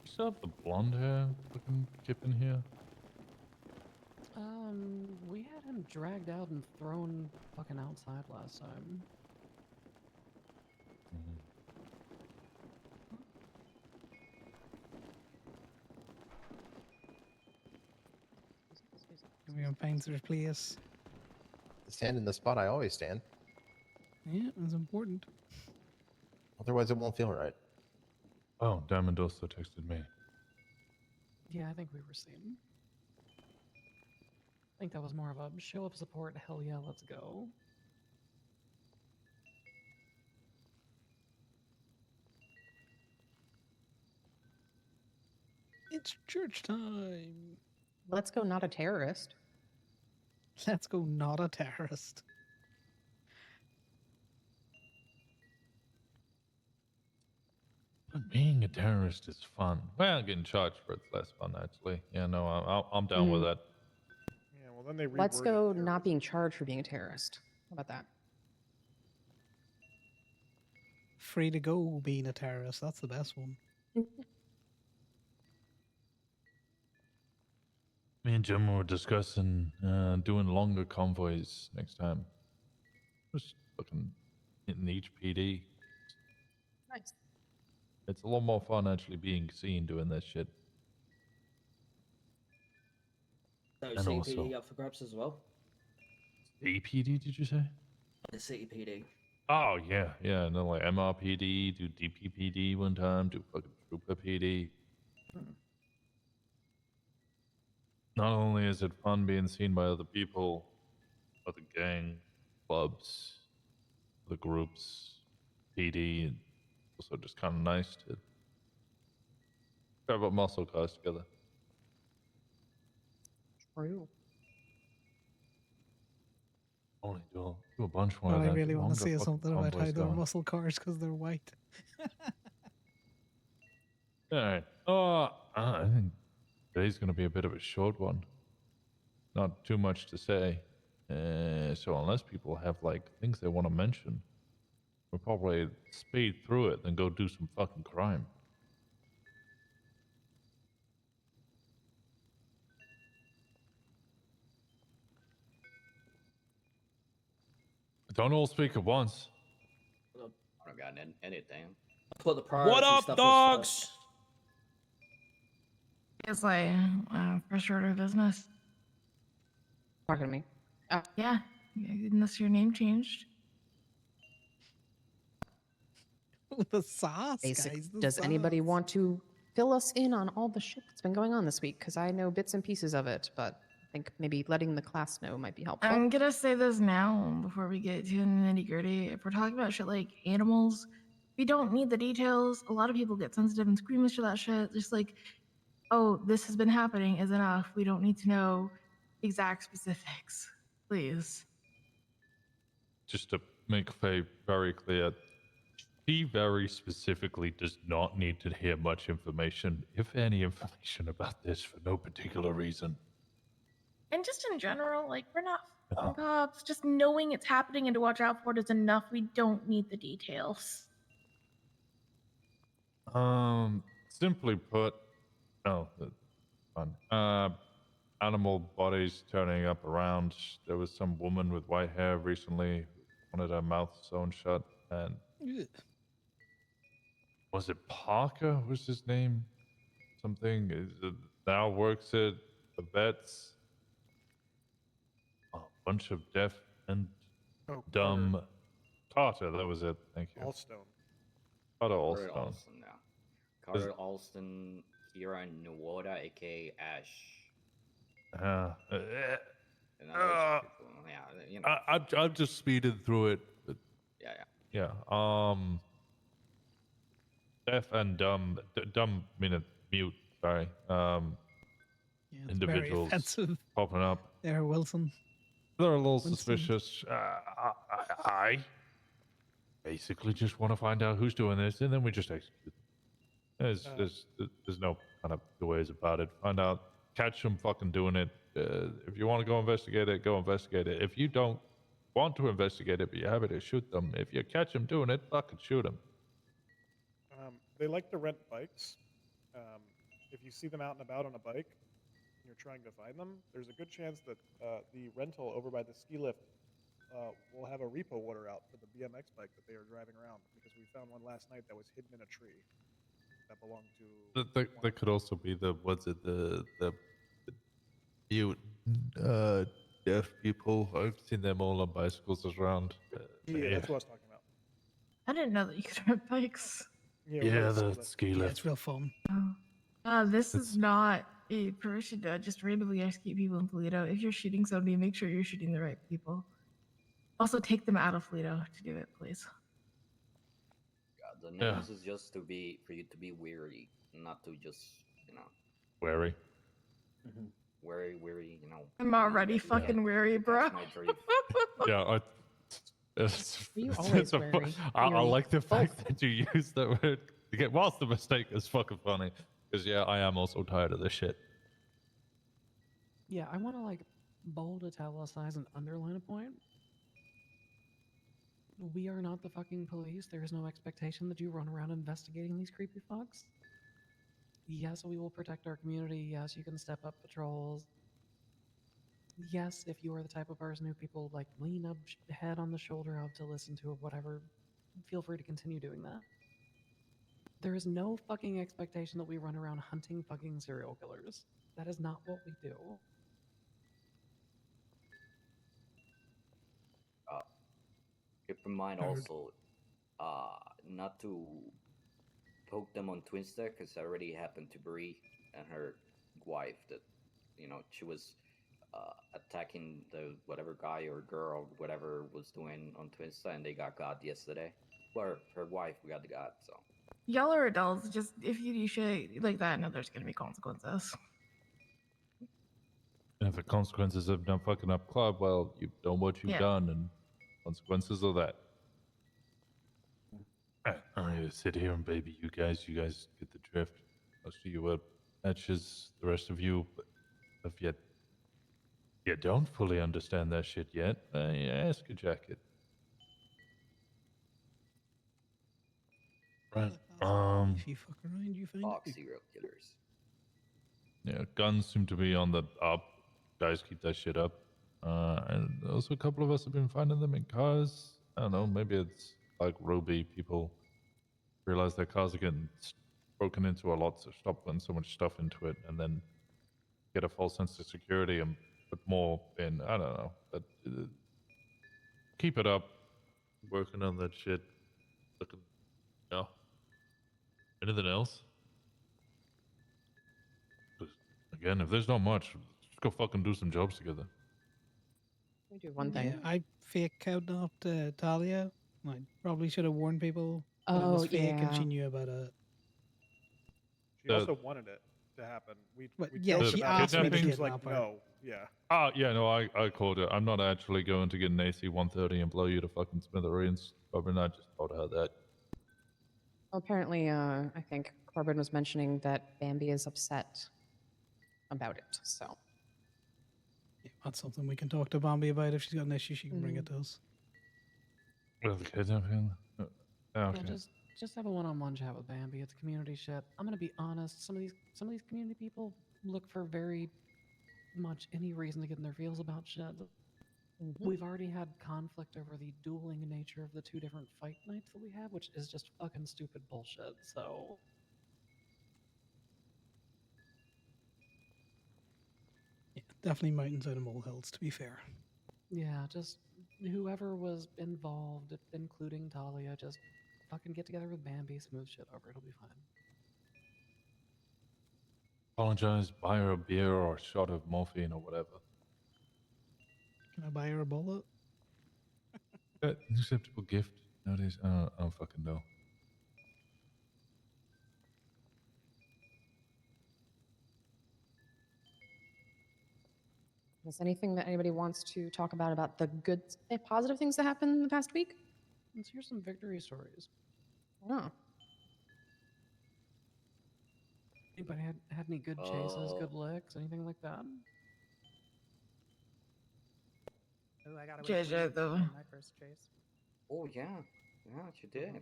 You still have the blonde hair looking kip in here? We had him dragged out and thrown fucking outside last time. We're gonna find their place. Stand in the spot I always stand. Yeah, it's important. Otherwise, it won't feel right. Oh, Diamondoso texted me. Yeah, I think we were seen. I think that was more of a show of support. Hell yeah, let's go. It's church time. Let's go, not a terrorist. Let's go, not a terrorist. But being a terrorist is fun. Well, getting charged for it's less fun, actually. Yeah, no, I'm down with that. Yeah, well, then they Let's reworded go terrorism. not being charged for being a terrorist. How about that? Free to go being a terrorist. That's the best one. Me and Jim were discussing doing longer convoys next time. Just fucking hitting each PD. Nice. It's a lot more fun actually being seen doing this shit. So And CPD also- up for grabs as well? APD, did you say? The City PD. Oh, yeah, yeah. And then like MRPD, do DPPD one time, do fucking Trooper PD. Not only is it fun being seen by other people, other gang, clubs, the groups, PD, and also just kind of nice to grab up muscle cars together. True. Only do a bunch more But of I that. really want to longer say fucking something about how convoys they're going. muscle cars because they're white. All right. I think today's going to be a bit of a short one. Not too much to say. So unless people have like things they want to mention, we'll probably speed through it and go do some fucking crime. Don't all speak at once. I don't got anything. Put the What priority up, stuff dogs? It's like first order of business. Talking to me. Yeah, unless your name changed. The sauce, Basic. guys. The Does anybody sauce. want to fill us in on all the shit that's been going on this week? Because I know bits and pieces of it, but I think maybe letting the class know might be helpful. I'm gonna say this now before we get to the nitty gritty. If we're talking about shit like animals, we don't need the details. A lot of people get sensitive and squeamish to that shit. Just like, oh, this has been happening is enough. We don't need to know exact specifics, please. Just to make Faye very clear, she very specifically does not need to hear much information, if any information, about this for no particular reason. And just in general, like, we're not cops. Just knowing it's happening and to watch out for it is enough. We don't need the details. Simply put, no, that's fine. Animal bodies turning up around. There was some woman with white hair recently who wanted her mouth sewn shut, and was it Parker? Was his name? Something now works at the vets. A bunch of deaf and dumb. Carter, that was it. Thank you. Allstone. Carter Carter Allstone. Alston now. Carter Alston, Kira Nuoda, aka Ash. And other people. Yeah, you know. I've just speeded through it. But Yeah. Deaf and dumb. Dumb meaning mute. Sorry. It's very Individuals offensive. popping up. There, Wilson. They're a little Winston. suspicious. I basically just want to find out who's doing this, and then we just execute them. There's no kind of two ways about it. Find out, catch them fucking doing it. If you want to go investigate it, go investigate it. If you don't want to investigate it, but you're happy to shoot them, if you catch them doing it, fucking shoot them. They like to rent bikes. If you see them out and about on a bike, and you're trying to find them, there's a good chance that the rental over by the ski lift will have a repo order out for the BMX bike that they are driving around, because we found one last night that was hidden in a tree that belonged to. That could also be the mute deaf people. I've seen them all on bicycles around. Yeah, that's what I was talking about. I didn't know that you could rent bikes. Yeah, the ski lift. Yeah, it's real fun. This is not a permission to just randomly execute people in Toledo. If you're shooting somebody, make sure you're shooting the right people. Also, take them out of Toledo to do it, please. The names is just for you to be wary, not to just, Wary. Wary, I'm already fucking wary, bro. Yeah, You always wary. I like the fact that you use that word. Whilst the mistake is fucking funny, because I am also tired of this shit. Yeah, I want to bold, italicize, and underline a point. We are not the fucking police. There is no expectation that you run around investigating these creepy fucks. Yes, we will protect our community. Yes, you can step up patrols. Yes, if you are the type of person who people like lean up head on the shoulder of to listen to or whatever, feel free to continue doing that. There is no fucking expectation that we run around hunting fucking serial killers. That is not what we do. Keep in mind also, not to poke them on Twinster, because it already happened to Bree and her wife that, she was attacking the whatever guy or girl, whatever was doing on Twinster, and they got yesterday. Or her wife got got, so. Y'all are adults. Just if you do shit like that, know there's gonna be consequences. And if the consequences of not fucking up club, well, you've done what you've Yeah. done, and consequences of that. I'm gonna sit here and baby you guys get the drift. Most of you are matches, the rest of you have yet. You don't fully understand that shit yet. Ask a jacket. Right. If you fuck around, you find out. Serial killers. Yeah, guns seem to be on the up. Guys, keep that shit up. And also a couple of us have been finding them in cars. I don't know, maybe it's like Roby. People realize their cars are getting broken into a lot, so stop putting so much stuff into it, and then get a false sense of security and put more in. I don't know, but keep it up. Working on that shit. Looking, yeah. Anything else? 'Cause, again, if there's not much, just go fucking do some jobs together. We do one thing. Yeah, I fake kidnapped Talia. I probably should have warned people that it was Oh, fake, and she yeah. knew about it. She also wanted it to happen. We yeah, joked she about it, asked me but to she was like, kidnap her. no. Yeah. Yeah, no, I called her. I'm not actually going to get an AC-130 and blow you to fucking smithereens. Probably not. Just told her that. Well, apparently, I think Corbin was mentioning that Bambi is upset about it, so. Yeah, that's something we can talk to Bambi about. If she's got an issue, she can bring it to us. Well, the kidnapping. Okay. Yeah, just have a one-on-one chat with Bambi. It's community shit. I'm gonna be honest. Some of these community people look for very much any reason to get in their feels about shit. We've already had conflict over the dueling nature of the two different fight nights that we have, which is just fucking stupid bullshit. So. Yeah, definitely mountains out of molehills, to be fair. Yeah, just whoever was involved, including Talia, just fucking get together with Bambi, smooth shit over. It'll be fine. Apologize, buy her a beer or a shot of morphine or whatever. Can I buy her a bullet? Acceptable gift nowadays. I don't fucking know. Is anything that anybody wants to talk about the good, positive things that happened in the past week? Let's hear some victory stories. Oh. Anybody had any good chases, good licks, anything like that? Oh, I got away JJ, clean though. in my first chase. Oh yeah, she did.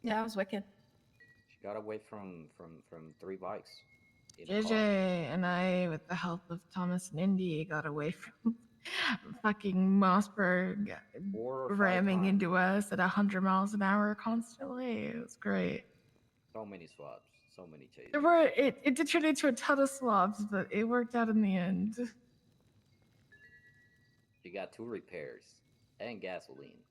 Yeah, I was wicked. She got away from 3 bikes. In a JJ car. and I, with the help of Thomas and Indy, got away from fucking Mossberg 4 or 5 ramming times. into us at 100 miles an hour constantly. It was great. So many swaps, so many chases. It did turn into a ton of swaps, but it worked out in the end. She got 2 repairs and gasoline.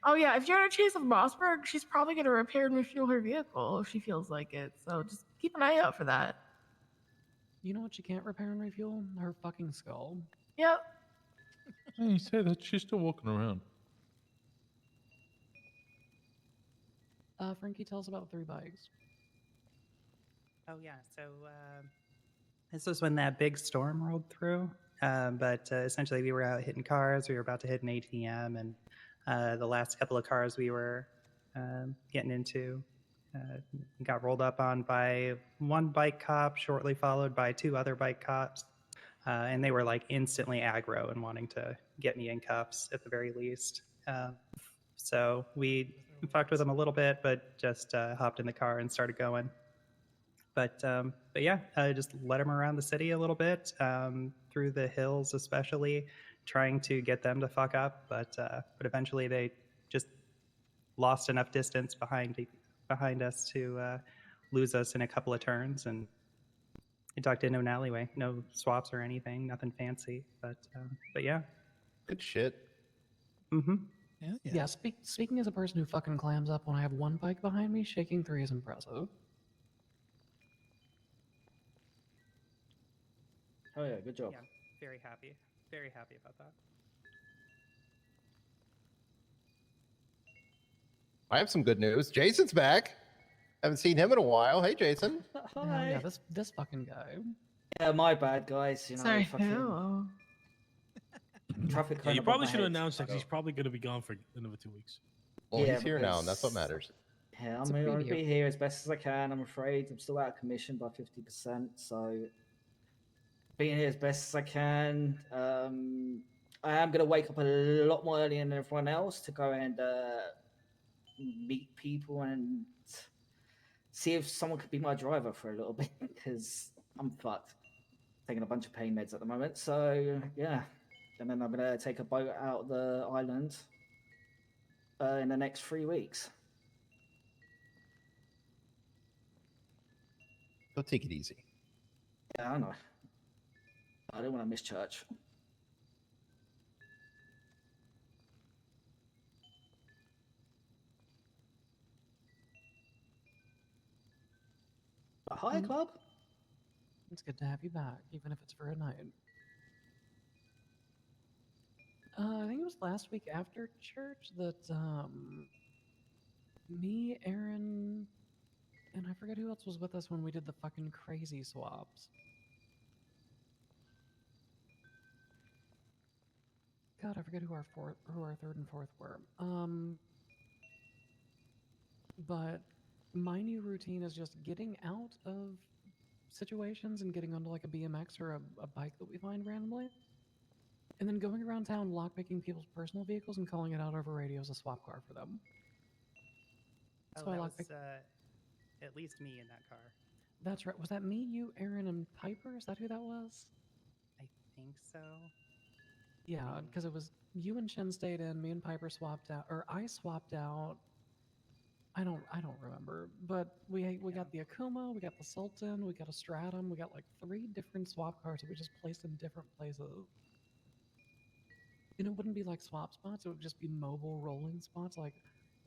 Oh yeah, if you're in a chase with Mossberg, she's probably gonna repair and refuel her vehicle if she feels like it. So just keep an eye out for that. You know what she can't repair and refuel? Her fucking skull. Yep. Hey, you say that she's still walking around. Frankie, tell us about 3 bikes. Oh yeah, so this was when that big storm rolled through. But essentially, we were out hitting cars. We were about to hit an ATM, and the last couple of cars we were getting into got rolled up on by one bike cop, shortly followed by 2 other bike cops. and they were like instantly aggro and wanting to get me in cuffs at the very least. So we fucked with them a little bit, but just hopped in the car and started going. But yeah, I just led them around the city a little bit, through the hills especially, trying to get them to fuck up. But eventually they just lost enough distance behind us to lose us in a couple of turns, and I ducked into an alleyway. No swaps or anything, nothing fancy. But yeah, good shit. Mm-hmm. Yeah, speaking as a person who fucking clams up when I have one bike behind me, shaking 3 is impressive. Oh yeah, good job. Yeah, very happy about that. I have some good news. Jason's back. Haven't seen him in a while. Hey, Jason. Oh yeah, this fucking guy. Yeah, my bad, guys. You know, Sorry, fucking hello. traffic. Yeah, kind you of probably bumped should my have head, announced that 'cause so- he's probably going to be gone for another 2 weeks. Well, he's here now, and that's what because- matters. Yeah, It's I'm a going to preview. be here as best as I can. I'm afraid I'm still out of commission by 50%, so being here as best as I can. I am going to wake up a lot more early than everyone else to go and meet people and see if someone could be my driver for a little bit because I'm fucked. Taking a bunch of pain meds at the moment, so yeah. And then I'm going to take a boat out of the island in the next 3 weeks. So take it easy. Yeah, I know. I don't want to miss church. Hi, club. It's good to have you back, even if it's for a night. I think it was last week after church that me, Aaron, and I forget who else was with us when we did the fucking crazy swaps. God, I forget who our third and fourth were. But my new routine is just getting out of situations and getting onto like a BMX or a bike that we find randomly, and then going around town lockpicking people's personal vehicles and calling it out over radio as a swap car for them. Oh, So I that lockpick. was at least me in that car. That's right. Was that me, you, Aaron, and Piper? Is that who that was? I think so. Yeah, because it was you and Shen stayed in, me and Piper swapped out, or I swapped out. I don't remember, but we got the Akuma, we got the Sultan, we got a Stratum, we got like 3 different swap cars that we just placed in different places. And it wouldn't be like swap spots; it would just be mobile rolling spots. Like,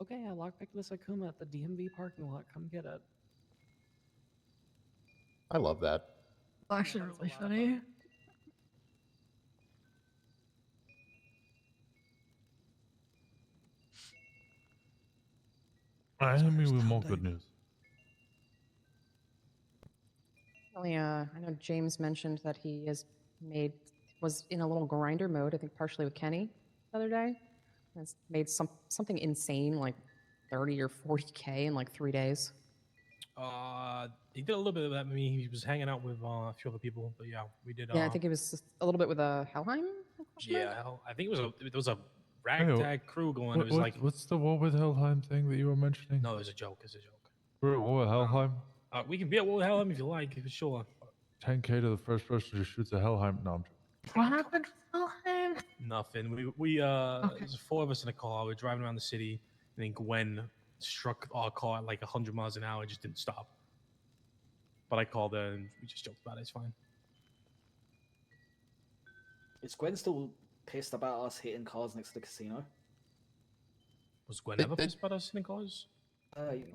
okay, I lockpicked this Akuma at the DMV parking lot. Come get it. I love that. Actually, really funny. I hit me with more good news. Well, yeah, I know James mentioned that he was in a little grinder mode, I think partially with Kenny the other day. Has made something insane, like 30 or 40K in like 3 days. He did a little bit of that. I mean, he was hanging out with a few other people, but yeah, we did. Yeah, I think it was just a little bit with a Helheim. Yeah, I think it was a ragtag crew going. It was like what's the war with Helheim thing that you were mentioning? no, it's a joke. It's a joke. We're at war with Helheim. We can be at war with Helheim if you like, for sure. 10K to the first person who shoots a Helheim. No, I'm joking. What happened with Helheim? Nothing. We there's 4 of us in a car. We're driving around the city, and then Gwen struck our car at like 100 miles an hour. It just didn't stop. But I called her and we just joked about it. It's fine. Is Gwen still pissed about us hitting cars next to the casino? Was Gwen ever pissed about us hitting cars?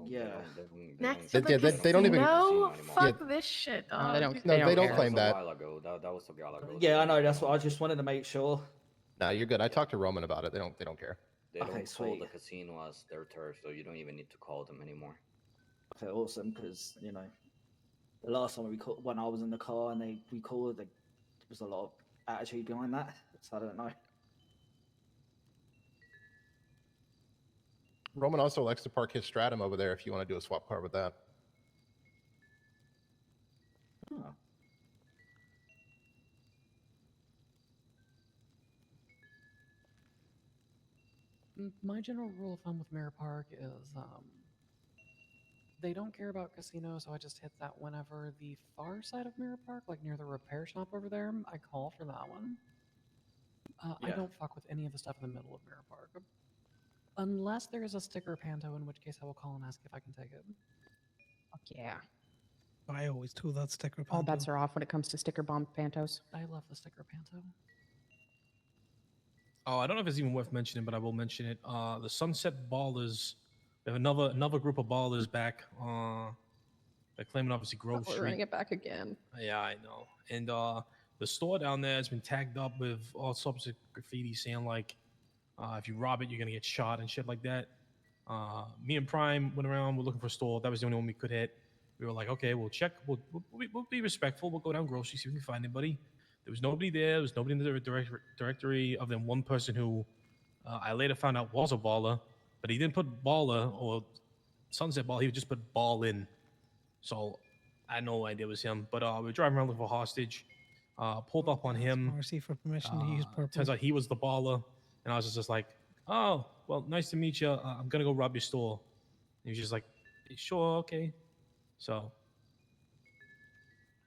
Yeah. Next They- to the they don't even- casino? Yeah. Fuck this shit, dog. they don't- No, they don't care. claim That that. was a while ago. That was a while ago. Yeah, I know. That's what I just wanted to make sure. No, you're good. I talked to Roman about it. They don't care. They Okay, don't call sweet. the casino as their turf, so you don't even need to call them anymore. Okay, awesome. Because the last time we called, when I was in the car and we called, there was a lot of attitude behind that. So I don't know. Roman also likes to park his Stratum over there if you want to do a swap car with that. Oh. My general rule of thumb with Mirror Park is they don't care about casinos, so I just hit that whenever the far side of Mirror Park, like near the repair shop over there, I call for that one. I Yeah. don't fuck with any of the stuff in the middle of Mirror Park. Unless there is a sticker panto, in which case I will call and ask if I can take it. Fuck yeah. I always do that sticker All panto. bets are off when it comes to sticker bomb pantos. I love the sticker panto. Oh, I don't know if it's even worth mentioning, but I will mention it. The Sunset Ballers. We have another group of ballers back. They're claiming obviously Grove We're Street. running it back again. Yeah, I know. And the store down there has been tagged up with all sorts of graffiti saying like, if you rob it, you're gonna get shot and shit like that. Me and Prime went around. We're looking for a store. That was the only one we could hit. We were like, okay, we'll check. We'll be respectful. We'll go down grocery, see if we can find anybody. There was nobody there. There was nobody in the directory other than one person who I later found out was a baller, but he didn't put baller or Sunset Ball. He just put ball in. So I had no idea it was him. But we were driving around looking for a hostage. Pulled up on him. Marcy for permission to use purple. Turns out he was the baller, and I was just like, "Oh, well, nice to meet you. I'm gonna go rob your store." And he was just like, "Sure, okay." So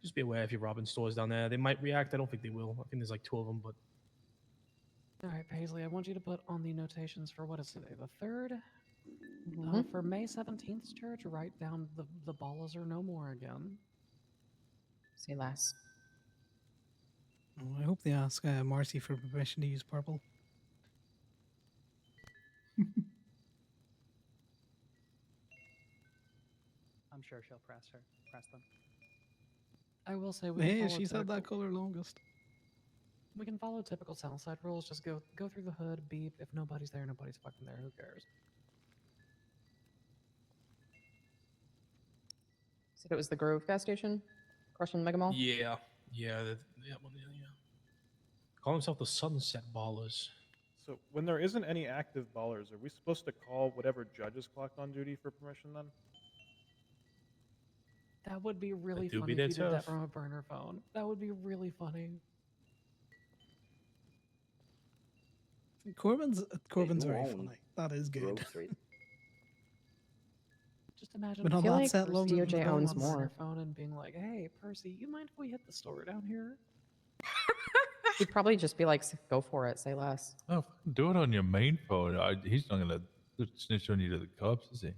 just be aware if you're robbing stores down there. They might react. I don't think they will. I think there's like 2 of them, but All right, Paisley, I want you to put on the notations for what is today, the 3rd? Mhm. For May 17th, Church, write down the ballas are no more again. Say less. Oh, I hope they ask Marcy for permission to use purple. I'm sure she'll press them. I will say we Hey, can follow she's had that typical- color longest. We can follow typical Southside rules. Just go through the hood, beep. If nobody's there, nobody's fucking there. Who cares? Said it was the Grove gas station across from the Mega Mall. yeah. Call themselves the Sunset Ballers. So when there isn't any active ballers, are we supposed to call whatever judges clocked on duty for permission then? That would be really do funny be if you that did that tough. from a burner phone. That would be really funny. Corbin's who very owned funny. That is good. Grove Street. Just imagine Been if on you that like set Percy longer than DOJ the owns Dolphins. more phone and being like, "Hey, Percy, you mind if we hit the store down here?" He'd probably just be like, "Go for it. Say less." Oh, fucking do it on your main phone. He's not gonna snitch on you to the cops, is he?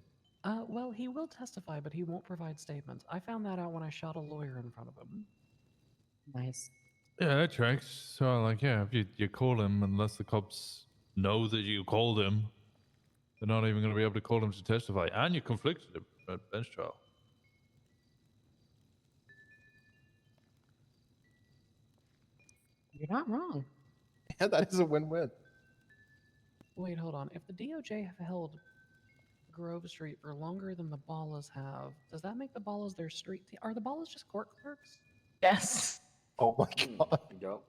Well, he will testify, but he won't provide statements. I found that out when I shot a lawyer in front of him. Nice. Yeah, that tracks. So, like, yeah, if you call him, unless the cops know that you called him, they're not even going to be able to call him to testify. And you conflicted him at bench trial. You're not wrong. Yeah, that is a win-win. Wait, hold on. If the DOJ have held Grove Street for longer than the Ballas have, does that make the Ballas their street team? Are the Ballas just court clerks? Yes. Oh my god. Yep.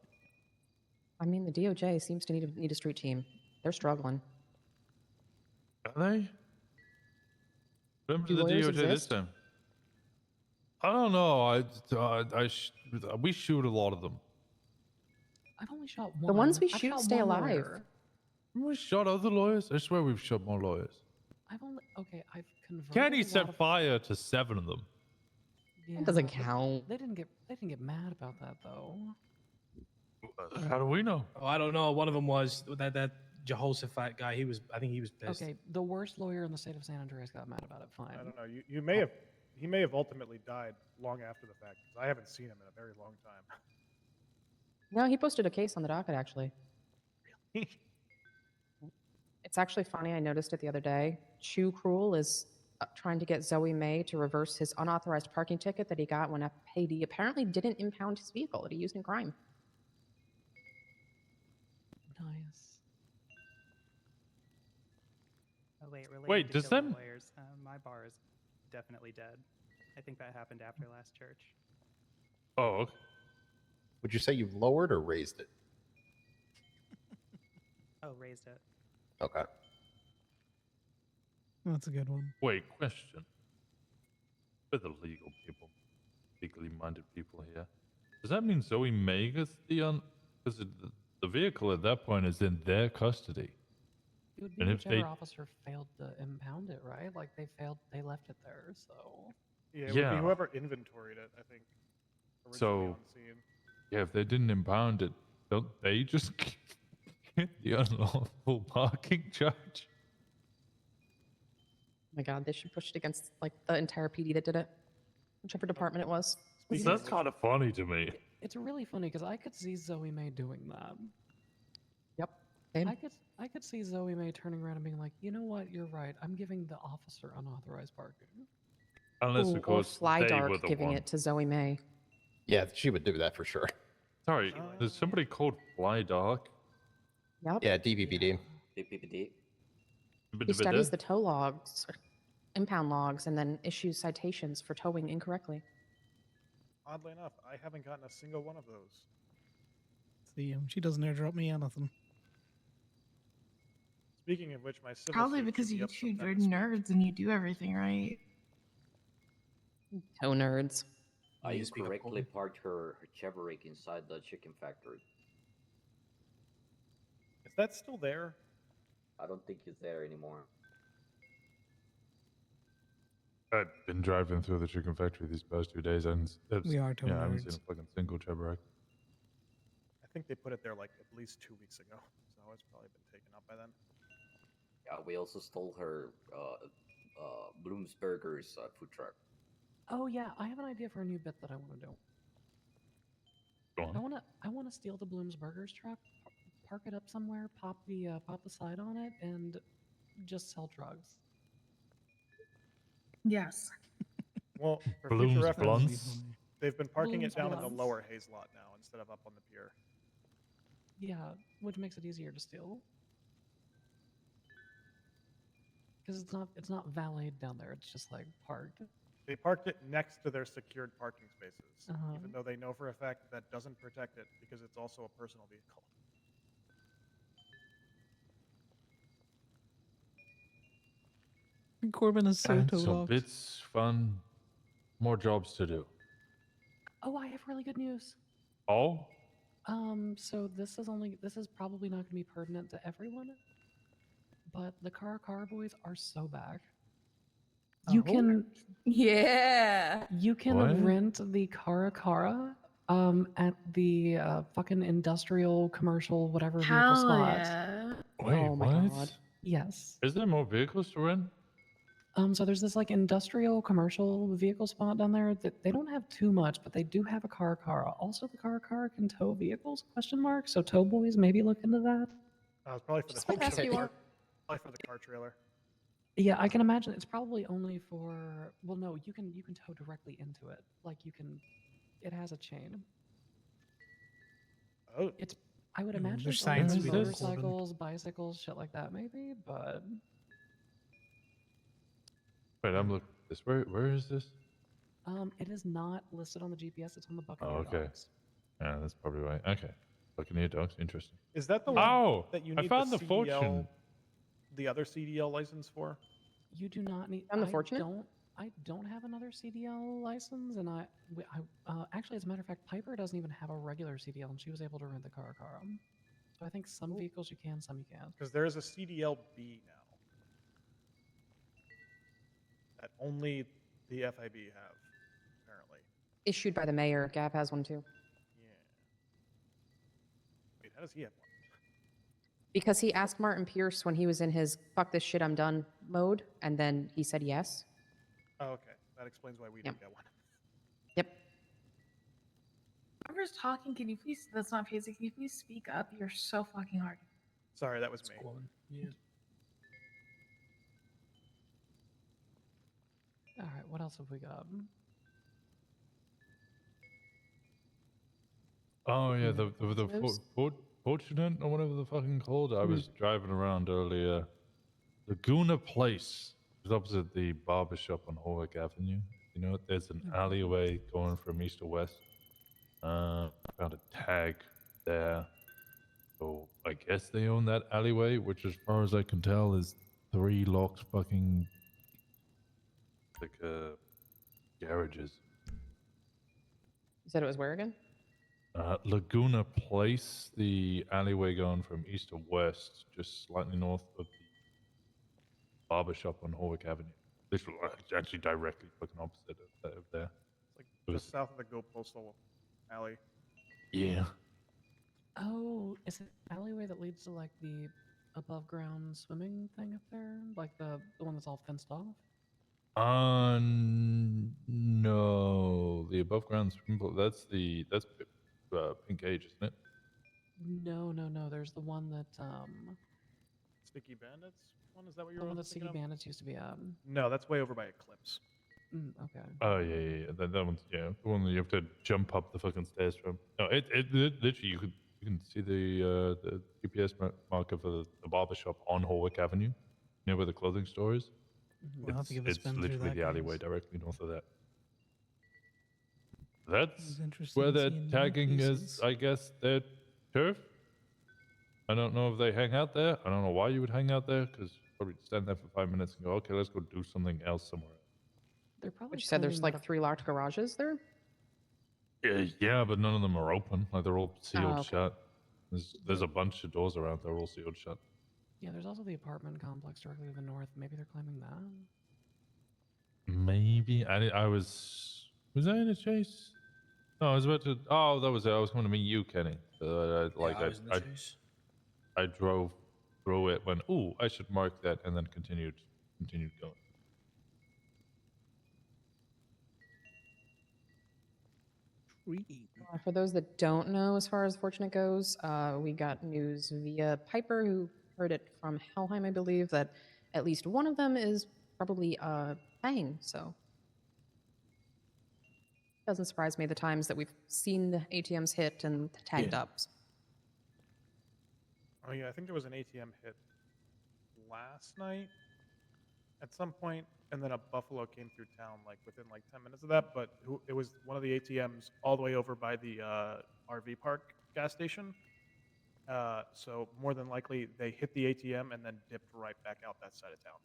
I mean, the DOJ seems to need a street team. They're struggling. Are they? Remember Do the lawyers DOJ this exist? time? I don't know. We shoot a lot of them. I've only shot one. The ones we I've shoot shot stay one alive. lawyer. We shot other lawyers. I swear we've shot more lawyers. I've converted. Kenny a lot set of- fire to 7 of them. That doesn't but count. They didn't get mad about that though. How do we know? Oh, I don't know. One of them was that Jehoshaphat guy. I think he was pissed. Okay, the worst lawyer in the state of San Andreas got mad about it. Fine. I don't know. He may have ultimately died long after the fact because I haven't seen him in a very long time. No, he posted a case on the docket, actually. It's actually funny. I noticed it the other day. Chew Cruel is trying to get Zoe May to reverse his unauthorized parking ticket that he got when FPD apparently didn't impound his vehicle that he used in crime. Nice. Oh wait, related Wait, to does killing them- lawyers, my bar is definitely dead. I think that happened after last church. Oh, okay. Would you say you've lowered or raised it? Oh, raised it. Okay. That's a good one. Wait, question. For the legal people, legally minded people here, does that mean Zoe Mega's the because the vehicle at that point is in their custody? would be And if whichever they, officer failed to impound it, right? Like they left it there, so. Yeah, it would be yeah. whoever inventoried it, I think, originally So, on scene. yeah, if they didn't impound it, don't they just get the unlawful parking charge? Oh my god, they should push it against like the entire PD that did it, whichever department it was. Speaking That's of which, kind of funny to me. It's really funny because I could see Zoe May doing that. Yep. Same. I could see Zoe May turning around and being like, you know what, you're right. I'm giving the officer unauthorized parking. Unless, Ooh, of course, or Fly they were Dark the giving one. it to Zoe May. Yeah, she would do that for sure. Sorry, there's somebody called Fly Dark. Yep. Yeah, DPPD. DPPD. He studies the tow logs, impound logs, and then issues citations for towing incorrectly. oddly enough, I haven't gotten a single one of those. See, she doesn't airdrop me anything. Speaking of which, my civil Probably suit because should be you up two sometime are this week. nerds and you do everything right. Tow nerds. I incorrectly parked her Chevrolet inside the chicken factory. Is that still there? I don't think it's there anymore. I've been driving through the chicken factory these past 2 days, and We are tow I haven't nerds. seen a fucking single Chevrolet. I think they put it there like at least 2 weeks ago, so it's probably been taken up by then. Yeah, we also stole her Bloomsburger's food truck. Oh yeah, I have an idea for a new bit that I want to do. Go on. I wanna steal the Bloom's Burgers truck, park it up somewhere, pop the side on it, and just sell drugs. Yes. Well, for Bloom's future reference, Blunts? they've been parking Bloom's it down in the Blunts. lower Hayes lot now instead of up on the pier. Yeah, which makes it easier to steal. Because it's not valeted down there. It's just like parked. They parked it next to their secured parking spaces, Uh-huh. even though they know for a fact that doesn't protect it because it's also a personal vehicle. Corbin is so tow So logged. bits, fun, more jobs to do. Oh, I have really good news. Oh? So this is probably not going to be pertinent to everyone, but the Car boys are so back. You can, Yeah. you can What? rent the Cara at the fucking industrial, commercial, whatever vehicle Hell spot. yeah. Wait, Oh my what? god. Yes. Is there more vehicles to rent? So there's this like industrial commercial vehicle spot down there that they don't have too much, but they do have a Cara. Also, the Cara can tow vehicles? Question mark. So tow boys, maybe look into that. It's probably for the Just like ask you car, are. probably for the car trailer. Yeah, I can imagine it's probably only for. Well, no, you can tow directly into it. Like you can, it has a chain. Oh, It's. I would Yeah, imagine there's it's only science for behind it, motorcycles, bicycles, shit like that, maybe. But Wait, I'm looking at this. Where is this? it is not listed on the GPS. It's on the Buccaneer Oh, okay. Docs. Yeah, that's probably right. Okay. Buccaneer Dogs, interesting. Is that the Oh, one that you I need found the the CDL, fortune. the other CDL license for? You do not need. On the Fortunate? I don't have another CDL license, and actually, as a matter of fact, Piper doesn't even have a regular CDL, and she was able to rent the Cara. So I think some vehicles you can, some you can't. Because there is a CDL B now that only the FIB have, apparently. Issued by the mayor. Gab has one too. Yeah. Wait, how does he have one? Because he asked Martin Pierce when he was in his "fuck this shit, I'm done" mode, and then he said yes. Oh, okay. That explains why we didn't get one. Yep. Whoever's talking, can you please? That's not phasing. Can you please speak up? You're so fucking hard. Sorry, that was me. Yeah. All right, what else have we got? Oh yeah, the Those- fortunate or whatever the fucking called. I Hmm. was driving around earlier. Laguna Place is opposite the barber shop on Horwick Avenue. You know, there's an alleyway going from east to west. I found a tag there. So I guess they own that alleyway, which as far as I can tell is 3 locked fucking like garages. You said it was where again? Laguna Place, the alleyway going from east to west, just slightly north of the barber shop on Horwick Avenue. This was actually directly fucking opposite of there. It's like It just was- south of the Go Postal Alley. Yeah. Oh, is it the alleyway that leads to like the above ground swimming thing up there? Like the one that's all fenced off? No, the above ground swimming pool. That's Pink Age, isn't it? No. There's the one that Sticky Bandits one? Is that what the you're one that thinking Sticky of? Bandits used to be No, that's way over by Eclipse. Okay. Oh yeah. That one's the one that you have to jump up the fucking stairs from. No, it literally you can see the GPS marker for the barber shop on Horwick Avenue, near where the clothing store is. We'll have to give a It's spin through literally that, the alleyway guys. directly north of that. That's was interested where in they're seeing new tagging as, faces. I guess, their turf. I don't know if they hang out there. I don't know why you would hang out there, because probably stand there for 5 minutes and go, okay, let's go do something else somewhere. They're probably. But you said there's claiming that like 3 locked garages there. Yeah, but none of them are open. Like they're all sealed okay. shut. There's a bunch of doors around. They're all sealed shut. Yeah, there's also the apartment complex directly to the north. Maybe they're claiming that. Maybe I was I in a chase? No, I was about to. Oh, that was it. I was coming to meet you, Kenny. I was in the chase. I drove through it. Went, ooh, I should mark that, and then continued going. For those that don't know, as far as Fortunate goes, we got news via Piper, who heard it from Helheim, I believe, that at least one of them is probably bang. So doesn't surprise me the times that we've seen the ATMs hit and tagged up. Oh yeah, I think there was an ATM hit last night at some point, and then a Buffalo came through town like within like 10 minutes of that. But it was one of the ATMs all the way over by the RV park gas station. So more than likely they hit the ATM and then dipped right back out that side of town.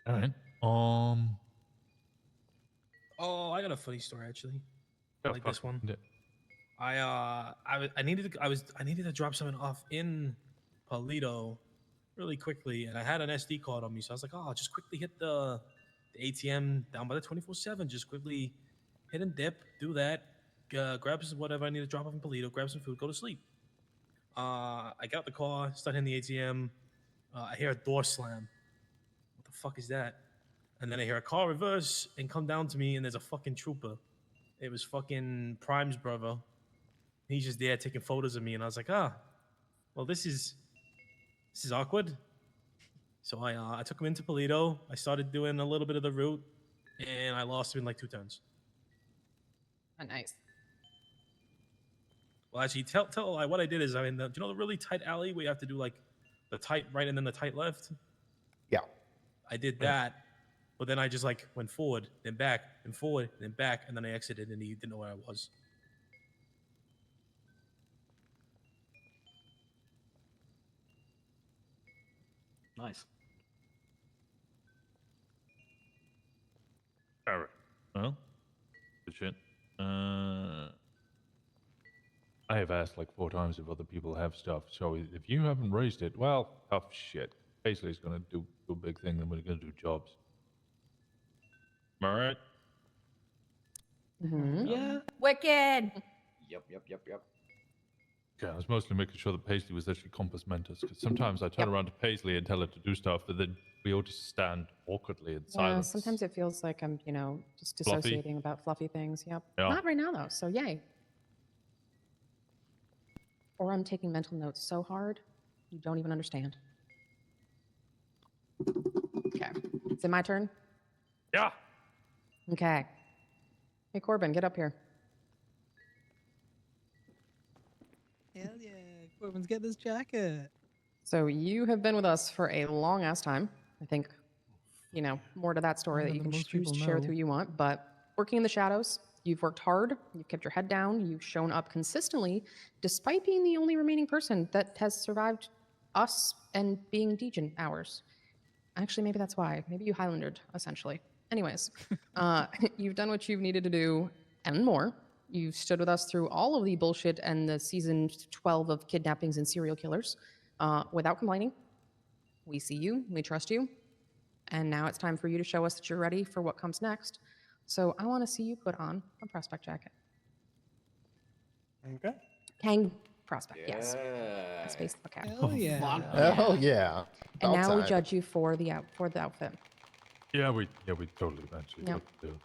All right. Oh, I got a funny story actually. Yeah, Like this one. yeah. I needed to drop something off in Polito really quickly, and I had an SD card on me, so I was like, oh, I'll just quickly hit the ATM down by the 24/7. Just quickly hit and dip, do that, grab some whatever I need to drop off in Polito, grab some food, go to sleep. I get out the car, start hitting the ATM. I hear a door slam. What the fuck is that? And then I hear a car reverse and come down to me, and there's a fucking trooper. It was fucking Prime's brother. He's just there taking photos of me, and I was like, well, this is awkward. So I took him into Polito. I started doing a little bit of the route, and I lost him in like 2 turns. Oh, nice. Well, actually, tell what I did is, do you know the really tight alley where you have to do like the tight right and then the tight left? Yeah. I did that, but then I just like went forward, then back, and forward, then back, and then I exited, and he didn't know where I was. Nice. All right. Well, good shit. I have asked like 4 times if other people have stuff. So if you haven't raised it, well, tough shit. Basically, it's gonna do a big thing. Then we're gonna do jobs. Am I right? Yeah. Wicked. Yep. Yeah, I was mostly making sure that Paisley was actually compass mentis, because sometimes I turn around to Paisley and tell her to do stuff, but then we all just stand awkwardly in Yeah, silence. sometimes it feels like I'm, just Fluffy? dissociating about fluffy things. Yep. Yeah. Not right now, though, so yay. Or I'm taking mental notes so hard, you don't even understand. Okay. Is it my turn? Yeah. Okay. Hey, Corbin, get up here. Hell yeah, Corbin's get this jacket. So you have been with us for a long ass time. I think, more to that story that Longer you than can most choose to people share with know. who you want. But working in the shadows, you've worked hard. You've kept your head down. You've shown up consistently, despite being the only remaining person that has survived us and being Degen hours. Actually, maybe that's why. Maybe you Highlandered, essentially. Anyways, you've done what you've needed to do and more. You stood with us through all of the bullshit and the season 12 of kidnappings and serial killers without complaining. We see you, we trust you, and now it's time for you to show us that you're ready for what comes next. So I want to see you put on a prospect jacket. Okay. Kang prospect, yes. Yeah. I spaced the cap. Hell yeah. Oh yeah. And About now we time. judge you for the outfit. Yeah, we totally eventually Yep. would do.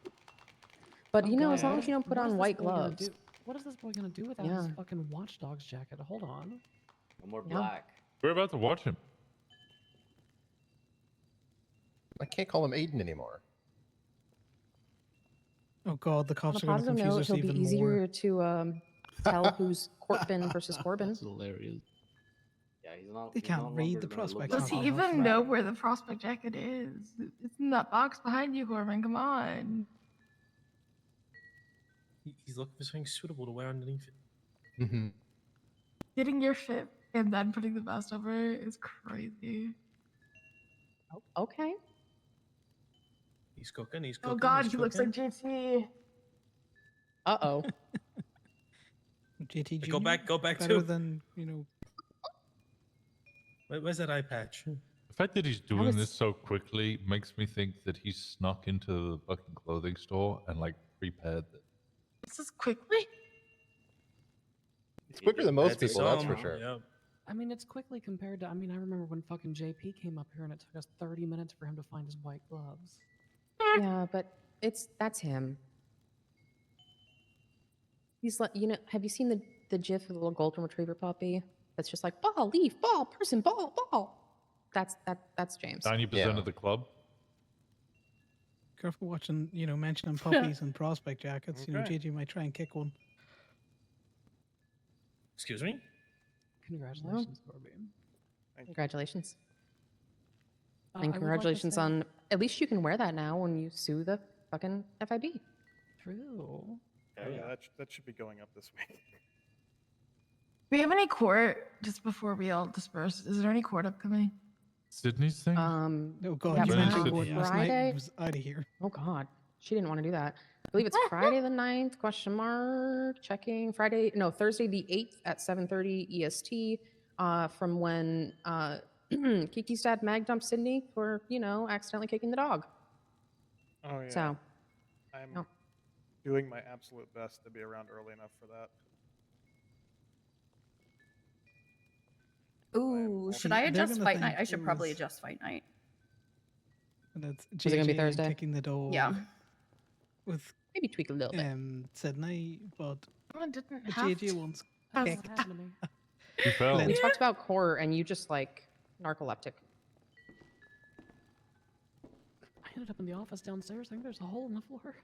But Oh, you know, God, as long what as is- you don't put what is on this white boy gonna gloves. do- What is this boy gonna do without his fucking watchdog's jacket? Hold on. No more Yeah. black. We're about to watch him. I can't call him Aiden anymore. Oh god, the On a cops are going to positive confuse note, us it'll be even more. easier to tell who's Corbin versus Corbin. That's hilarious. Yeah, he's not. They he's can't no read longer the gonna look prospect like Does he jacket. even know where the prospect jacket is? It's in that box behind you, Corbin. Come on. He's looking for something suitable to wear underneath it. Mm-hmm. Getting your fit and then putting the vest over is crazy. Okay. He's cooking. He's cooking. Oh God, he's he looks like cooking. JT. Uh-oh. JT Jr. Go back better to. than, you know. Where's that eye patch? The fact that he's doing this so quickly makes me think that he snuck into the fucking clothing store and like prepared it. This is quickly? It's quicker than most That's people, that's for some, sure. Yep. I mean, it's quickly compared to. I mean, I remember when fucking JP came up here and it took us 30 minutes for him to find his white gloves. Yeah, but that's him. He's like, you know, have you seen the GIF of the little golden retriever puppy? That's just like ball, leaf, ball, person, ball, ball. That's James. 90% of the club. Careful watching, you know, mentioning puppies and prospect jackets. You know, Okay. JJ might try and kick one. Excuse me. Congratulations, Corbin. Congratulations. I And would like to congratulations say- on at least you can wear that now when you sue the fucking FIB. True. Oh yeah, that should be going up this week. Do we have any court just before we all disperse? Is there any court upcoming? Sydney's thing? Oh god, yeah, you When is mentioned it? court last night. Friday. It was out of here. Oh god. She didn't want to do that. I believe it's Friday the 9th, question mark, checking. Thursday the 8th at 7:30 EST, from when Kiki's dad mag dumped Sydney for, you know, accidentally kicking the dog. Oh yeah. So, I'm no. doing my absolute best to be around early enough for that. Ooh, should I They're adjust gonna fight night? think I should it probably was- adjust fight night. And that's Was it gonna be JJ Thursday? kicking the dog. Yeah. With maybe tweak a little bit. Sydney, but I didn't the have JJ to. one's That's kicked. what happened to me. He fell. We talked about core and you just like narcoleptic. I ended up in the office downstairs. I think there's a hole in the floor.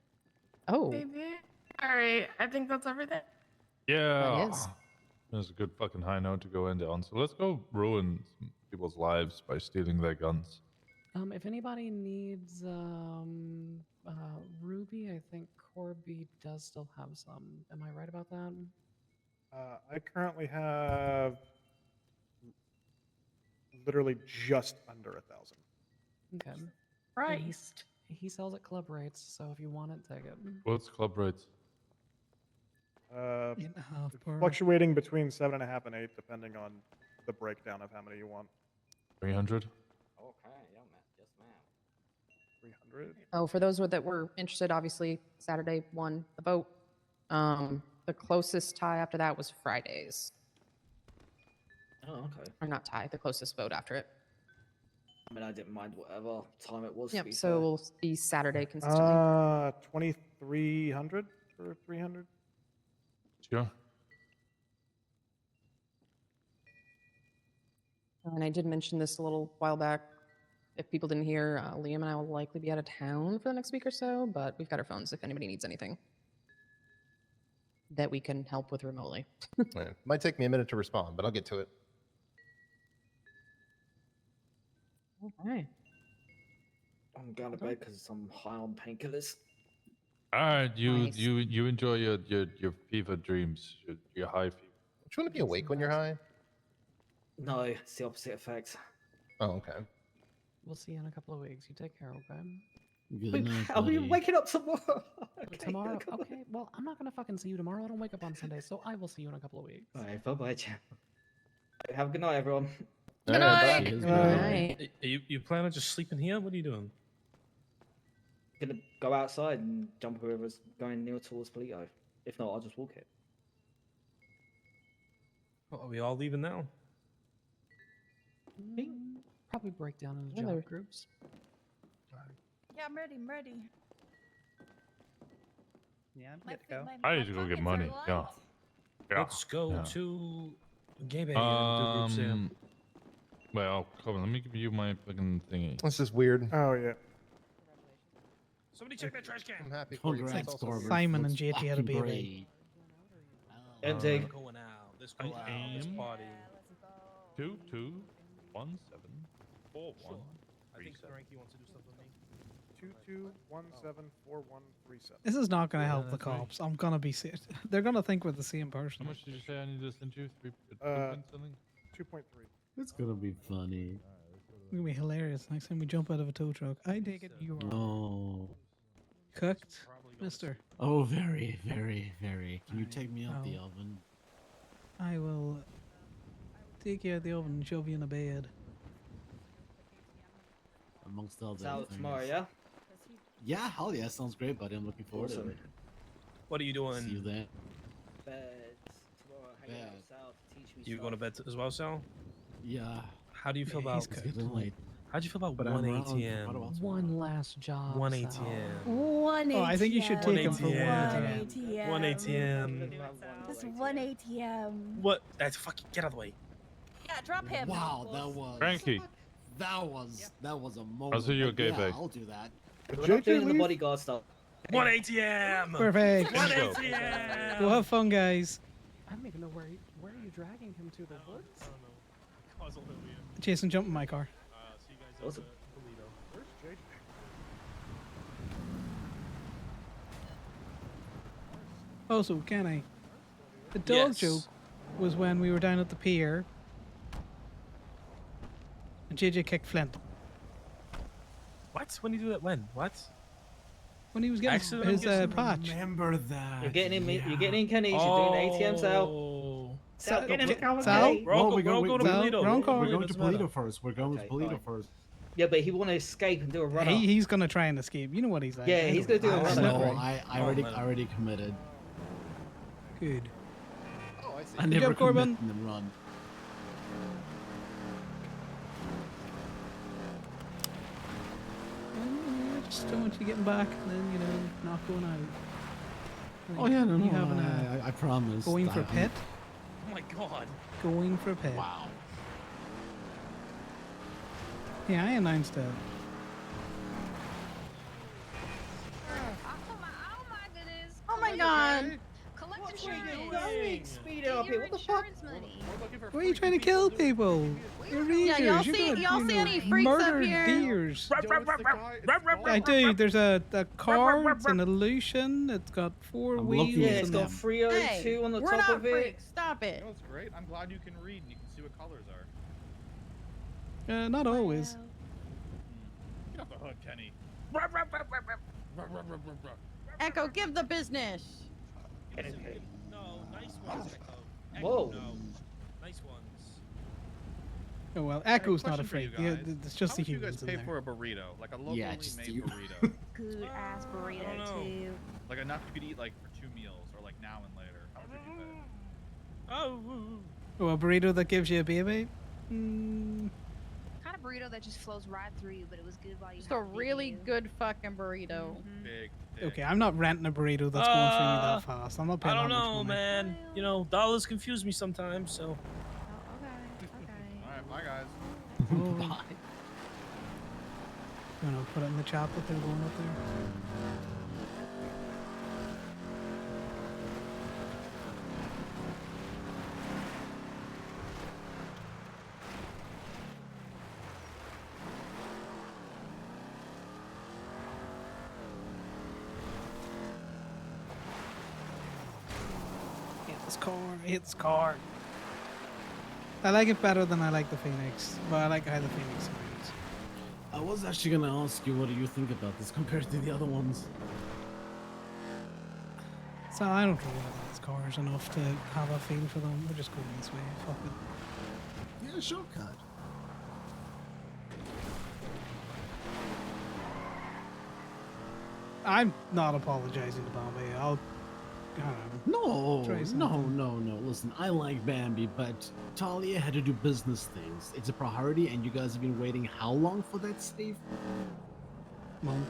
Oh. Maybe. All right. I think that's everything. Yeah. is. That's a good fucking high note to go into on. So let's go ruin some people's lives by stealing their guns. If anybody needs Ruby, I think Corby does still have some. Am I right about that? I currently have literally just under 1,000. Okay. Christ. He sells at club rates, so if you want it, take it. What's club rates? 8.5 per. Fluctuating between 7.5 and 8, depending on the breakdown of how many you want. 300? Okay, yeah, man. Yes, ma'am. 300. Oh, for those that were interested, obviously Saturday won the vote. The closest tie after that was Fridays. Oh, okay. Or not tie, the closest vote after it. I mean, I didn't mind whatever time it was. to Yep, be so fair. we'll be Saturday consistently. 2,300 or 300. Sure. And I did mention this a little while back. If people didn't hear, Liam and I will likely be out of town for the next week or so, but we've got our phones if anybody needs anything that we can help with remotely. Yeah, might take me a minute to respond, but I'll get to it. Okay. I'm going to bed because I'm high on painkillers. All right, Nice. you enjoy your fever dreams, your high fever. Don't you want to be awake when you're high? No, it's the opposite effect. Oh, okay. We'll see you in a couple of weeks. You take care, okay? Good night, I'll be buddy. waking up tomorrow. Tomorrow? Okay, well, I'm not gonna fucking see you tomorrow. I don't wake up on Sunday, so I will see you in a couple of weeks. Alright, bye-bye, Jim. Have a good night, everyone. Good night. Cheers, Good buddy. night. You plan on just sleeping here? What are you doing? Gonna go outside and jump whoever's going near towards Polito. If not, I'll just walk it. Well, are we all leaving now? Probably break down into Well, job groups. Yeah, I'm ready. I'm ready. Yeah, I'm My good to go. feet- my- I my need to go get pockets are money. light. Yeah. Yeah. Let's go yeah. to Game A and do group Sam. Well, come on. Let me give you my fucking thingy. That's just weird. Oh yeah. Somebody check that trash can. I'm happy for you. but it's Congrats, also Corbin. weird. Simon and Looks JP had a fucking baby. great. Empty. Going out. Let's go out. Let's aim. party. 2 2 1 7 4 1 I 3 think 7. Frankie wants to do stuff with me. 22174137. This is not going to help the that's right. cops. I'm going to be serious. They're going to think we're the same How person. much did you say I need to send you? 3 something? 2.3. It's gonna be funny. It's going to be hilarious next time we jump out of a tow truck. I take it you are Oh. cooked, mister. Oh, very, very, very. Can you take me out the Oh. oven? I will take you out the oven and shove you in a bed. Amongst all It's the out things. tomorrow, yeah? Yeah, hell yeah, sounds great, buddy. I'm looking forward to Awesome. it. What are you doing? See you there. Beds. Tomorrow, hanging out Bed. south, teach me You stuff. going to bed as well, Sal? Yeah. How do you feel Yeah, about? he's It's getting late. How'd you feel about But I'm 1 around. What ATM? about One last job. 1 Sal. ATM. 1 ATM. Oh, I think you should take him for 1 ATM. ATM. 1 ATM. That's 1 ATM. What? That's fucking get out of the way. Yeah, drop him. Wow, that was Frankie. that was a moment. I'll see you but at yeah, Gay I'll do that. We're not doing the bodyguard stuff. 1 ATM. Perfect. 1 Bingo. ATM. Go have fun, guys. I don't even know where are you dragging him to the woods? I don't know. Cause a little weird. Jason, jump in my car. See you guys Awesome. at Toledo. Where's JJ? Also, can I? The dog Yes. joke was when we were down at the pier and JJ kicked Flint. What? When did you do that? When? What? When he was getting Accident, his I'm guessing? patch. Remember that. You're getting in, you're getting in, Kenny. You're doing ATM, Sal. Oh. Sal, get in the car with Sal? me. Bro, we're go going to Sal, Toledo. wrong car. We're going to Doesn't matter. Polito first. We're going Okay, to Polito fine. first. Yeah, but he want to escape and do a run up. He's gonna try and escape. You know what he's like. Yeah, he's gonna do a I run know. up. I Oh, man. already committed. Good. Oh, I see. I Good never job, Corbin. commit and then run. Just don't want you getting back and then, you know, not going out. Oh yeah, no, You no, having a I promise. going for I'm- pet? Oh my god. Going for pet. Wow. Yeah, I announced it. Oh my god. Collect What are you insurance. doing? Speed it up here. What the fuck? Money. Why are you trying to kill people? You're Yeah, y'all readers. You're see- gonna, y'all you see know, any freaks up murder here? deers. Yo, it's the guy- it's I do. There's a car. It's an illusion. It's got 4 I'm wheels. looking Yeah, at it's and got them. 302 on the we're top not of it. freaks. Stop it. You know what's great? I'm glad you can read and you can see what colors are. Not always. Get off the hook, Kenny. Echo, give the business. No, nice ones, Echo. Echo, Whoa. no. Nice ones. Oh well, Echo's not Question for you afraid. Yeah, guys. it's just How the much you humans guys in pay there. for a burrito? Like a locally Yeah, just made you. burrito. Good ass I don't burrito know. too. Like enough you could eat like for 2 meals or like now and later. How much would you pay? Oh. Oh, a burrito that gives you a baby? Mm, Kind of burrito that just flows right through you, but it was good while you Just had a it in really you. good fucking burrito. Big. okay, I'm not renting a burrito that's going through me Uh, that fast. I'm not I paying don't that know, much money. man. You know, dollars confuse me sometimes, so. Oh, okay. Alright, bye guys. Bye. You know, put it in the chat that they're going up there. Hit this car, hit this car. I like it better than I like the Phoenix, but I like how the Phoenix sounds. I was actually gonna ask you, what do you think about this compared to the other ones? So I don't really like these cars enough to have a feel for them. We're just going this way. Fuck it. Yeah, shortcut. I'm not apologizing to Bombay. I don't know. Try something. No. Listen, I like Bambi, but Talia had to do business things. It's a priority, and you guys have been waiting how long for that save? Month.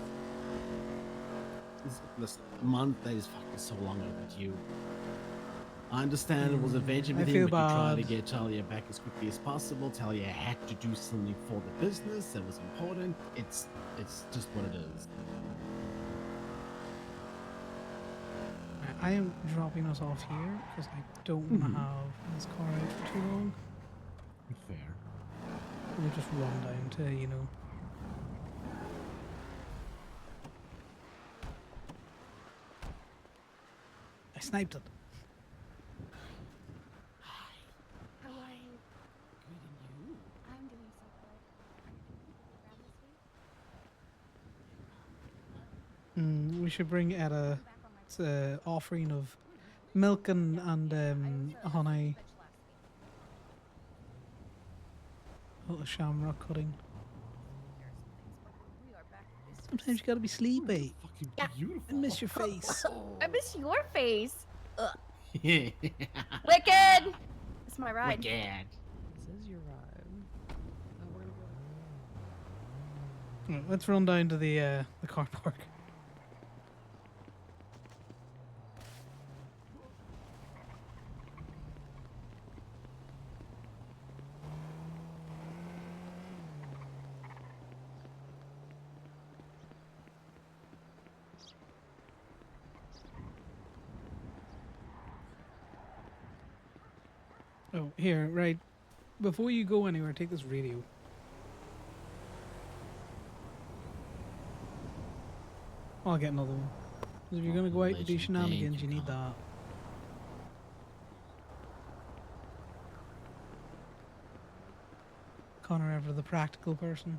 Listen, a month, that is fucking so long overdue. I understand it was a I venture with feel him, but you tried to bad. get Talia back as quickly as possible. Talia had to do something for the business that was important. It's just what it is. I am dropping us off here because I don't want to have this car out for too long. Fair. We'll just run down to, you know. I sniped it. How are you? Good, and you? I'm doing so good. We should bring Etta offering of milk and honey. A little shamrock cutting. Sometimes you gotta be sleepy. Fucking beautiful. I miss your face. I miss your face. Ugh. Yeah. Wicked. It's my ride. Wicked. This is your ride. Oh, we're gonna go. Right, let's run down to the car park. Oh, here, right. Before you go anywhere, take this radio. I'll get another one. 'Cause if you're gonna go out and do Legend, shenanigans, thank you you, need Conor. that. Connor, ever the practical person.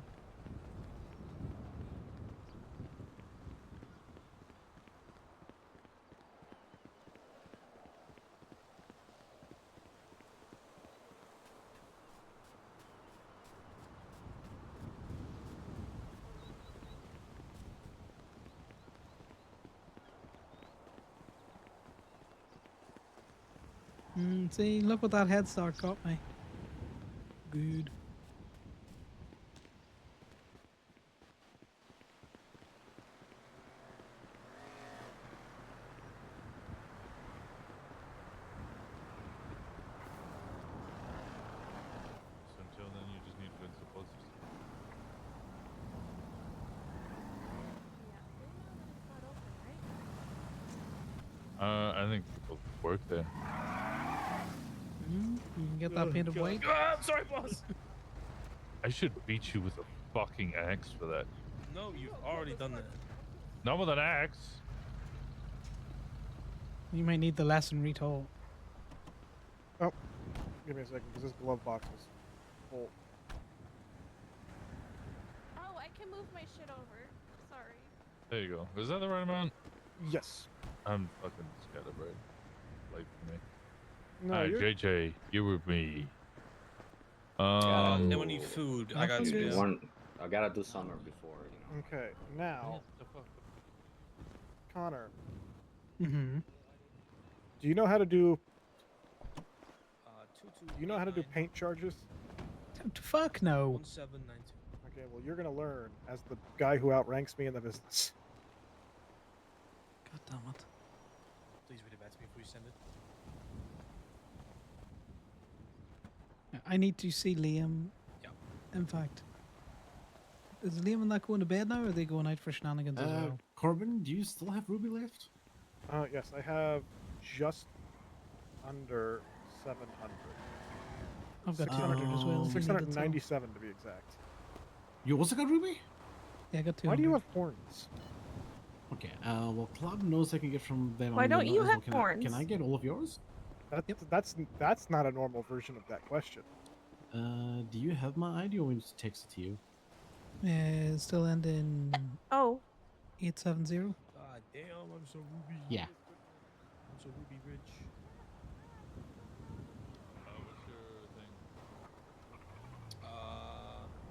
See, look what that head start got me. Good. So until then, you just need good support system. I think people work there. You can get that painted white. Ah, I'm sorry, boss. I should beat you with a fucking axe for that. No, you've already done that. Not with an axe. You might need the lesson retold. Oh, give me a second, because this glove box is full. Oh, I can move my shit over. Sorry. There you go. Is that the right amount? Yes. I'm fucking scatterbrained. Like me. No, Alright, you're- JJ, you with me. Then we need food. I got One, I gotta do summer before, you know. Okay, now, Connor, Mm-hmm. do you know how to do? Do you know how to do paint charges? Fuck no. 1792. Okay, well you're gonna learn as the guy who outranks me in the business. God damn it. Please read it back to me before you send it. I need to see Liam. Yep. In fact, is Liam and that going to bed now, or are they going out for shenanigans as well? Corbin, do you still have Ruby left? Yes, I have just under 700. I've got 200 as well. if you need it, so- 697 to be exact. You also got Ruby? Yeah, I got 200. Why do you have horns? Okay, well, Club knows I can get from them. Why on don't the you as well. have Can horns? Can I get all of yours? That's not a normal version of that question. Do you have my ID or want me to text it to you? Still end in Oh. 870. God damn, I'm so ruby. Yeah. I'm so ruby rich. What's your thing?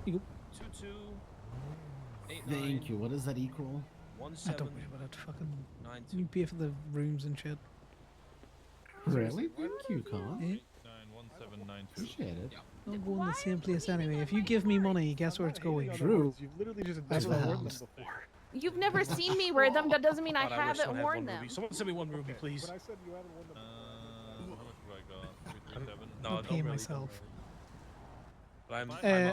You go. 2289. Thank you. What does that equal? Don't worry about it. Fucking. 1792. You pay for the rooms and shit. Really? Thank you, Con. 91792. Appreciate it. I'll go in the same place anyway. If you give me money, guess where it's going? True. You've literally just That's never the worn them house. before. You've never seen me wear them. That doesn't mean I God, wish haven't someone had worn one them. ruby. Someone send me one ruby, please. But I said you haven't worn them before. How much have I got? 337? No, I'll don't pay really, myself. But I'm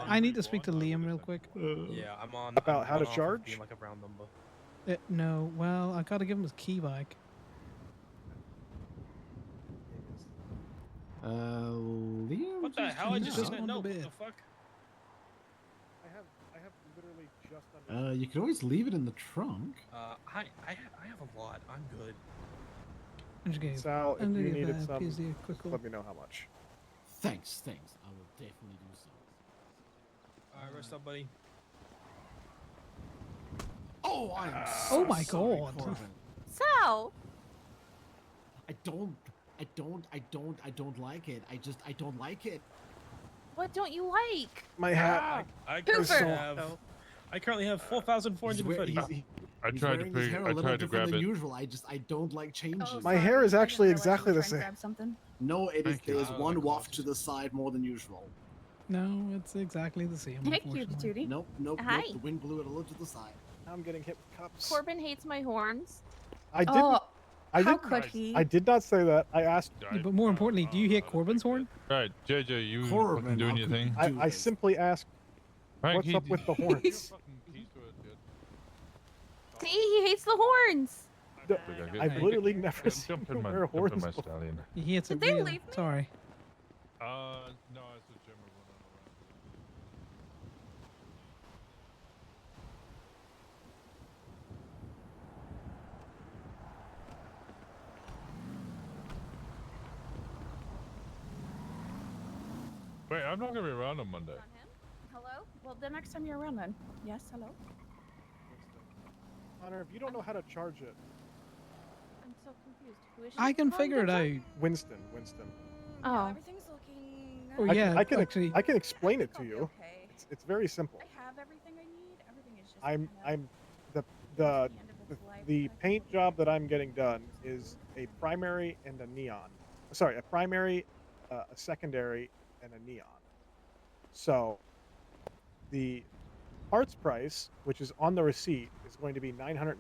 I need to speak to Liam real quick. Yeah, I'm on. About I'm how to one off of charge? being like a round number. No, well, I gotta give him his key back. Liam. What the hell? I just just seen that on the note. What bed. the fuck? I have literally just under. You can always leave it in the trunk. I have a lot. I'm good. I'm just gonna Sal, if I'm gonna you give, needed some, PSD a quick just call. let me know how much. Thanks. I will definitely do so. All right, rest up, buddy. Oh, I am Oh so my sorry, God. Corbin. Sal. I don't like it. I don't like it. What don't you like? My hat. I Hoover. currently have 4,430. I He's tried to wearing his pick. hair a I little tried to different grab than it. usual. I don't like changes. My hair is actually exactly the same. No, it is. Thank you. There's one waft to the side more than usual. No, it's exactly the same. Hey, cutie Unfortunately. tootie. Nope. Hi. The wind blew it a little to the side. I'm getting hit with cups. Corbin hates my horns. I didn't. Oh, I how didn't. could he? I did not say that. I asked. Yeah, but more importantly, do you hit Corbin's horn? Right, JJ, you Corbin, fucking doing how your could thing? you I simply asked, Frank, "What's up with the horns?" See, he hates the horns. I've literally never seen Jump him in my, wear jump in horns my before. stallion. He hits Did it they real. leave me? Sorry. No, it's a gym running around. Wait, I'm not gonna be around on Monday. Hello? Well, the next time you're around then. Yes, hello? Connor, if you don't know how to charge it, I'm so confused. Who is she I can calling figure it them out. Winston. Oh. Everything's looking. Oh yeah, I can actually. I can explain it to you. Okay. It's very simple. I have everything I need. Everything is just. I'm the paint job that I'm getting done is a primary and a neon. Sorry, a primary, a secondary, and a neon. So the parts price, which is on the receipt, is going to be $950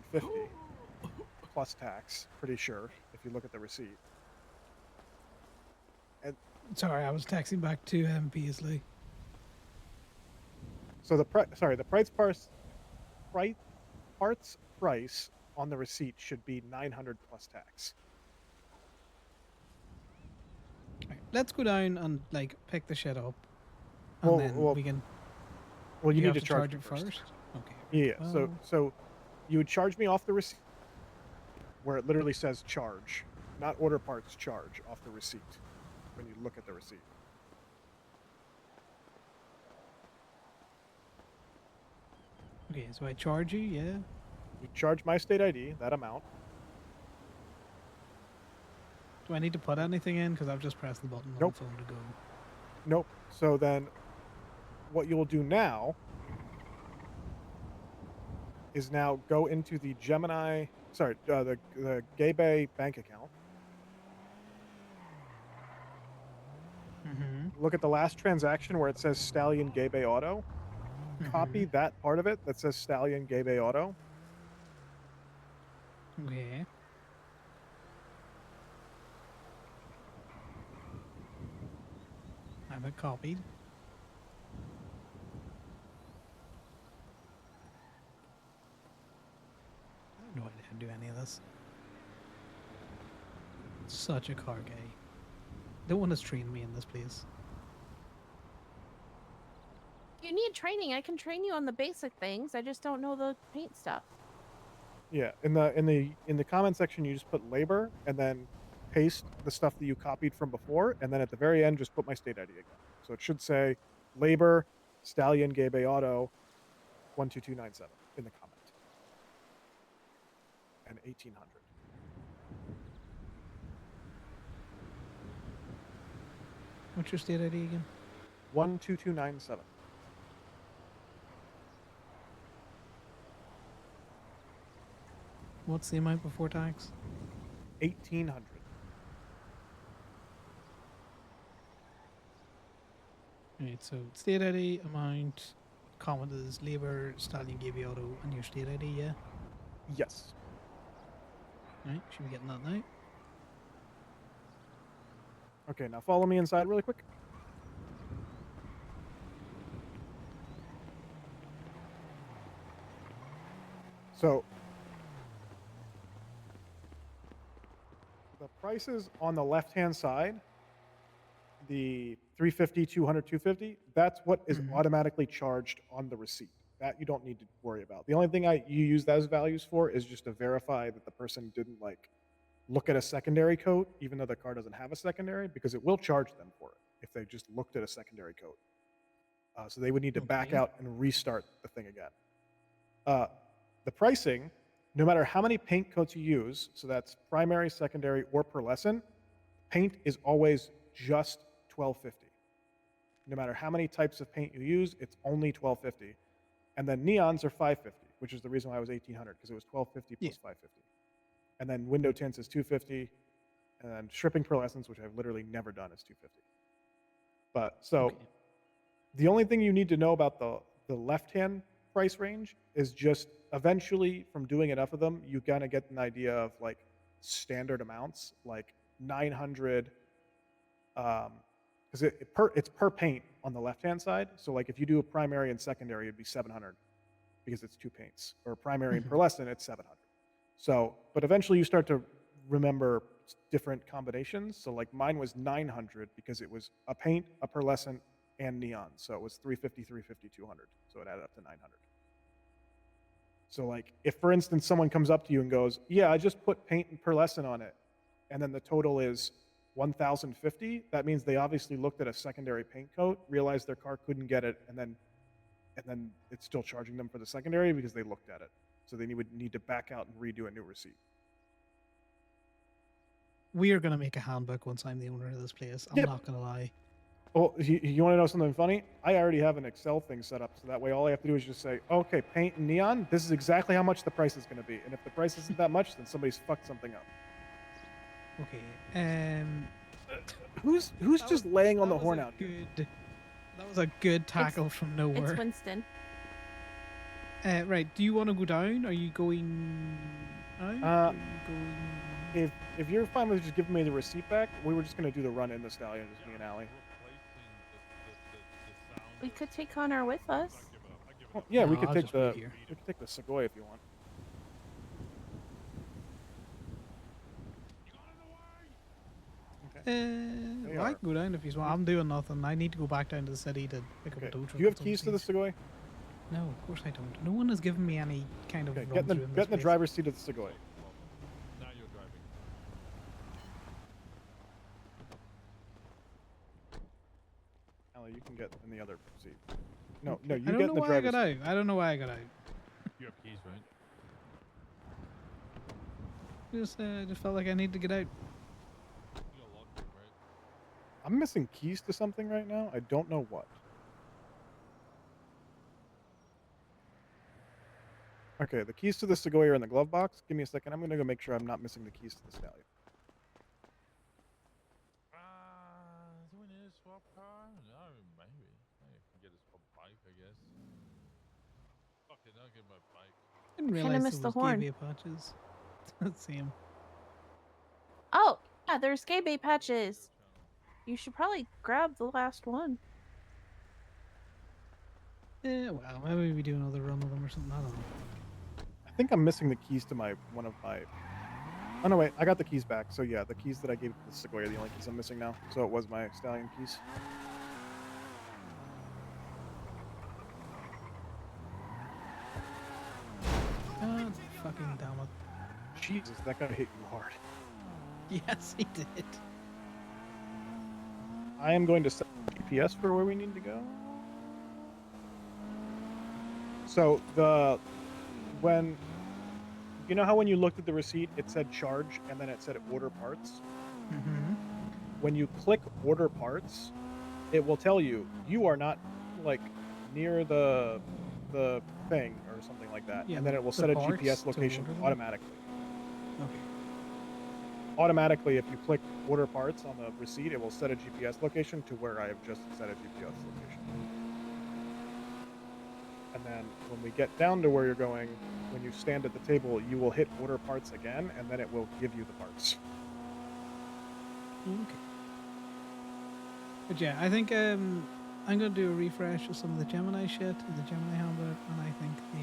plus tax. Pretty sure if you look at the receipt. And Sorry, I was texting back to Beasley. so the parts price on the receipt should be $900 plus tax. Right, let's go down and like pick the shit up, and then we can. Well, you need have to charge it it first. Okay. Yeah. Well, So you would charge me off the receipt where it literally says charge, not order parts charge off the receipt when you look at the receipt. Okay, so I charge you, yeah. You charge my state ID, that amount. Do I need to put anything in? Because I've just pressed the button on Nope. the phone to go. Nope. So then what you'll do now is now go into the Gemini, the Gay Bay bank account. Mm-hmm. Look at the last transaction where it says Stallion Gay Bay Auto. Copy that part of it that says Stallion Gay Bay Auto. Okay. I have it copied. I have no idea how to do any of this. Such a car guy. Don't want to train me in this, please. You need training. I can train you on the basic things. I just don't know the paint stuff. Yeah, in the comment section you just put labor and then paste the stuff that you copied from before, and then at the very end just put my state ID again. So it should say labor Stallion Gay Bay Auto 12297 in the comment. And 1800. What's your state ID again? 12297. What's the amount before tax? 1800. Right, so state ID, amount, comment is labor, stallion, Gaby auto, and your state ID, yeah? Yes. Right, should be getting that now. Okay, now follow me inside really quick. So the prices on the left-hand side, the 350, 200, 250, that's what is automatically charged on the receipt. That you don't need to worry about. The only thing you use those values for is just to verify that the person didn't like look at a secondary code, even though the car doesn't have a secondary, because it will charge them for it if they just looked at a secondary code. So they would need to back out and restart the thing again. The pricing, no matter how many paint coats you use, so that's primary, secondary, or pearlescent, paint is always just $12.50. No matter how many types of paint you use, it's only $12.50. And then neons are $5.50, which is the reason why it was $1,800, because it was $12.50 plus $5.50. And then window tints is $2.50, and then stripping pearlescence, which I've literally never done, is $2.50. But so the only thing you need to know about the left-hand price range is just eventually, from doing enough of them, you kind of get an idea of like standard amounts, like 900, because it's per paint on the left-hand side. So like if you do a primary and secondary, it'd be 700 because it's 2 paints, or primary and pearlescent, it's 700. So, but eventually you start to remember different combinations. So like mine was 900 because it was a paint, a pearlescent, and neon. So it was 350, 350, 200. So it added up to 900. So like if, for instance, someone comes up to you and goes, yeah, I just put paint and pearlescent on it, and then the total is 1,050, that means they obviously looked at a secondary paint coat, realized their car couldn't get it, and then it's still charging them for the secondary because they looked at it. So they would need to back out and redo a new receipt. We are going to make a handbook once I'm the owner of this place. I'm not going to lie. Well, you want to know something funny? I already have an Excel thing set up, so that way all I have to do is just say, okay, paint and neon, this is exactly how much the price is going to be. And if the price isn't that much, then somebody's fucked something up. Okay. Who's just laying on the horn out here? That was a good tackle from nowhere. It's Winston. Right. Do you want to go down? Are you going out? Are you going... If you're fine with just giving me the receipt back, we were just going to do the run in the stallion, just me and Allie. We could take Conor with us. Well, yeah, No, we could I'll take just wait the here. we could take the Segoy if you want. Well, I can go down if you want. I'm doing nothing. I need to go back down to the city to pick up a tow truck. Do you have keys to the Segoy? No, of course I don't. No one has given me any kind of Okay, run get through in the driver's seat of the Segoy. Now you're driving. Allie, you can get in the other seat. No, you I get don't in know the why I driver's got seat. out. I don't know why I got out. You have keys, right? Just felt like I need to get out. You got locked in, right? I'm missing keys to something right now. I don't know what. Okay, the keys to the Segoy are in the glove box. Give me a second. I'm going to go make sure I'm not missing the keys to the stallion. Do we need a swap car? No, maybe. I can get a swap bike, I guess. Fuck it, I'll get my bike. I didn't Kinda realize missed there the was horn. gay patches. Let's see him. Oh, yeah, there's gay bait patches. You should probably grab the last one. Yeah, well, maybe we do another run of them or something. I don't know. I think I'm missing the keys to one of my... Oh, no, wait. I got the keys back. So, yeah, the keys that I gave to the Segoy are the only keys I'm missing now. So it was my stallion keys. God fucking damn it. Jesus, that guy hit you hard. Yes, he did. I am going to set GPS for where we need to go. So when you know how when you looked at the receipt, it said charge and then it said order parts. Mm-hmm. When you click order parts, it will tell you you are not like near the thing or something like that, Yeah, and then it will the set a parts GPS to location order them? automatically. Okay. Automatically, if you click order parts on the receipt, it will set a GPS location to where I have just set a GPS location. And then when we get down to where you're going, when you stand at the table, you will hit order parts again, and then it will give you the parts. Okay. But yeah, I think I'm gonna do a refresh of some of the Gemini shit, the Gemini handbook, and I think the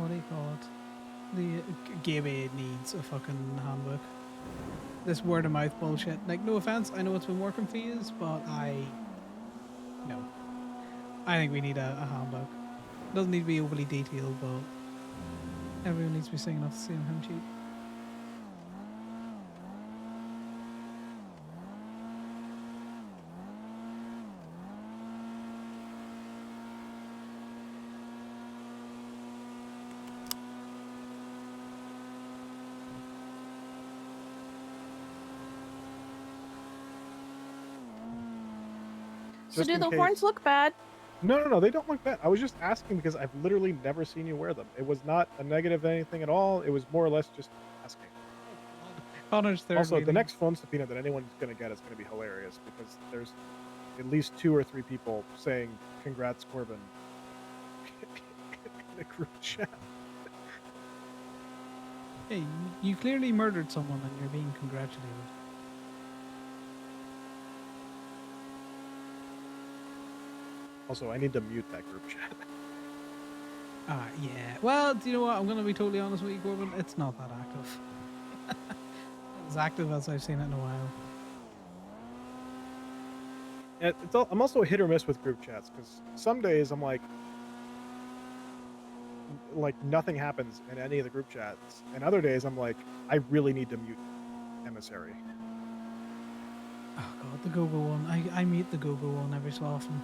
what do you call it? The Game Aid needs a fucking handbook. This word of mouth bullshit. Like, no offense, I know it's been working for years, but no. I think we need a handbook. Doesn't need to be overly detailed, but everyone needs to be singing off the same hymn sheet. So Just do in the case- horns look bad? No, they don't look bad. I was just asking because I've literally never seen you wear them. It was not a negative anything at all. It was more or less just asking. Connor's third Also, the wheeling. next phone subpoena that anyone's going to get is going to be hilarious because there's at least 2 or 3 people saying "Congrats, Corbin" in a group chat. Hey, you clearly murdered someone and you're being congratulated. Also, I need to mute that group chat. Yeah. Well, do you know what? I'm going to be totally honest with you, Corbin. It's not that active. As active as I've seen it in a while. I'm also hit or miss with group chats because some days I'm like nothing happens in any of the group chats, and other days I'm like, I really need to mute emissary. Oh god, the go-go one. I mute the go-go one every so often.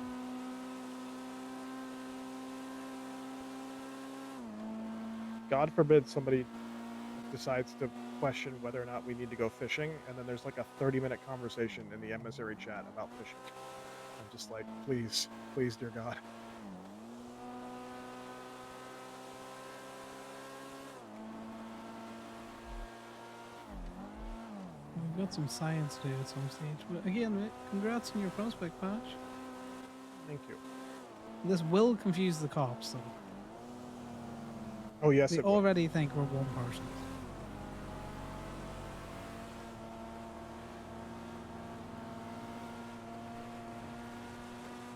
God forbid somebody decides to question whether or not we need to go fishing, and then there's like a 30-minute conversation in the emissary chat about fishing. I'm just like, please, dear God. We've got some science to do at some stage. But again, mate, congrats on your prospect patch. Thank you. This will confuse the cops, though. Oh, yes, They it will. already think we're one person.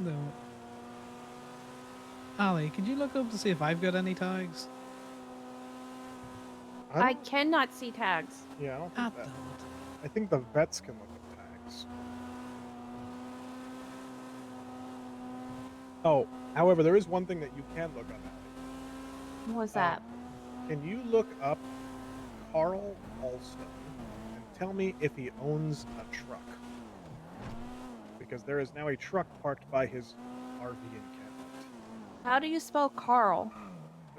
No. Ali, could you look up to see if I've got any tags? I cannot see tags. Yeah, I don't think that. I think the vets can look up tags. Oh, however, there is one thing that you can look up, Allie. What's that? Can you look up Carl Alston and tell me if he owns a truck? Because there is now a truck parked by his RV encampment. How do you spell Carl?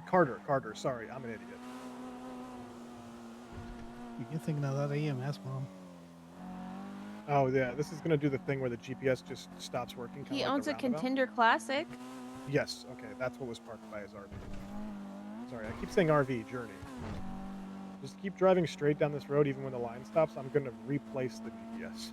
Carter, sorry, I'm an idiot. You're thinking of that EMS, Mom. Oh, yeah, this is going to do the thing where the GPS just stops working. He kinda like owns the a roundabout. Contender Classic. Yes, okay, that's what was parked by his RV. Sorry, I keep saying RV, journey. Just keep driving straight down this road even when the line stops. I'm going to replace the GPS.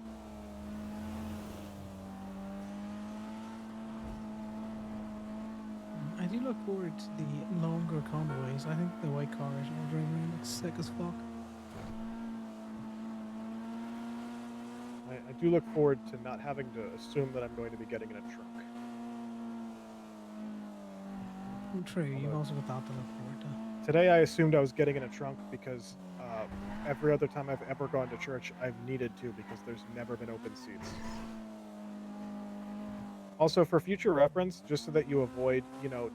I do look forward to the longer convoys. I think the white cars all driving around looks sick as fuck. I do look forward to not having to assume that I'm going to be getting in a truck. True, you've also got that to look forward to. Today I assumed I was getting in a trunk because every other time I've ever gone to church, I've needed to because there's never been open seats. Also, for future reference, just so that you avoid,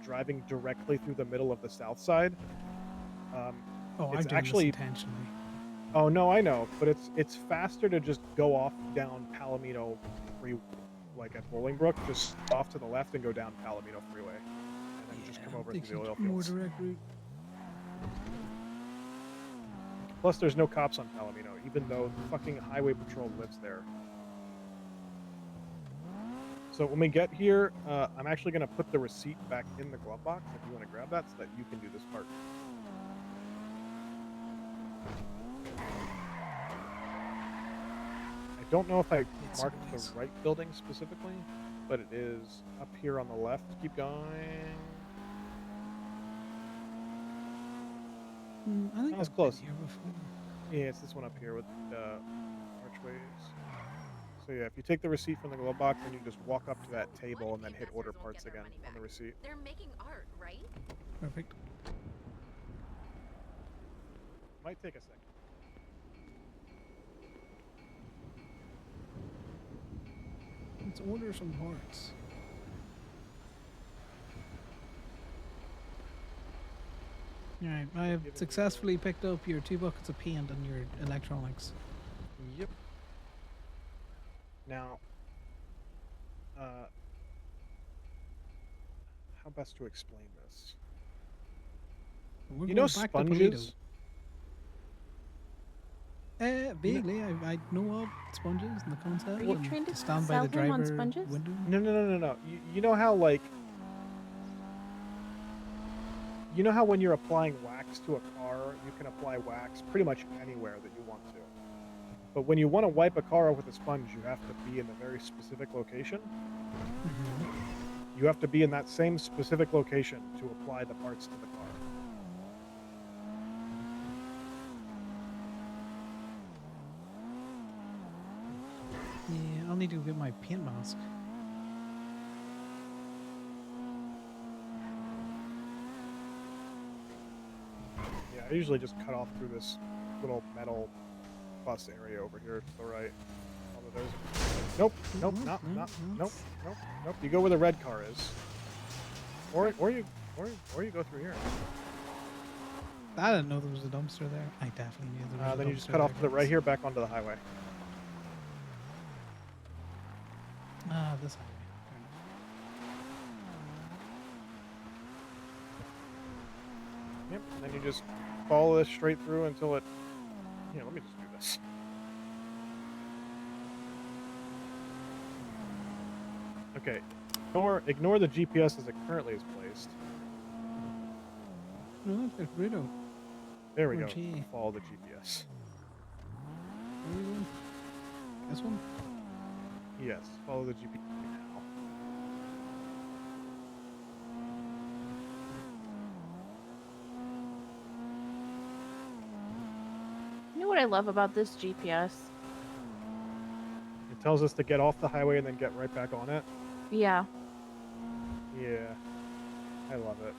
driving directly through the middle of the south side. I'm it's doing actually this intentionally. Oh no, I know, but it's faster to just go off down Palomino Freeway like at Bolingbrook, just off to the left and go down Palomino Freeway, and then just come over through the oil More fields. direct route. Plus, there's no cops on Palomino, even though the fucking highway patrol lives there. So when we get here, I'm actually going to put the receipt back in the glove box if you want to grab that so that you can do this part. I don't know if I marked the right building specifically, but it is up here on the left. Keep going. I think That's I've close. been here before. Yeah, it's this one up here with archways. So yeah, if you take the receipt from the glove box, then you just walk up to that table and then hit order parts again on the receipt. They're making art, right? Perfect. Might take a second. Let's order some parts. Alright, I have successfully picked up your 2 buckets of paint and your electronics. Yep. Now, how best to explain this? We're You know going back to Toledo. sponges? Vaguely, I know of sponges and the concept. Are you and trying to stand by sell the him on driver sponges? window. No. You know how like, you know how when you're applying wax to a car, you can apply wax pretty much anywhere that you want to. But when you want to wipe a car off with a sponge, you have to be in a very specific location. You have to be in that same specific location to apply the parts to the car. Yeah, I'll need to go get my paint mask. Yeah, I usually just cut off through this little metal bus area over here to the right. Although there's... Nope. You go where the red car is. Or you go through here. I didn't know there was a dumpster there. I definitely knew there was a dumpster. Then you just cut off to the right here, back onto the highway. Ah, this highway. Yep, and then you just follow this straight through until it... Here, let me just do this. Okay, ignore the GPS as it currently is placed. No, there's Bruno. There we Or go. G. Follow the GPS. Where are we going? This one? Yes, follow the GPS now. You know what I love about this GPS? It tells us to get off the highway and then get right back on it. Yeah. Yeah, I love it.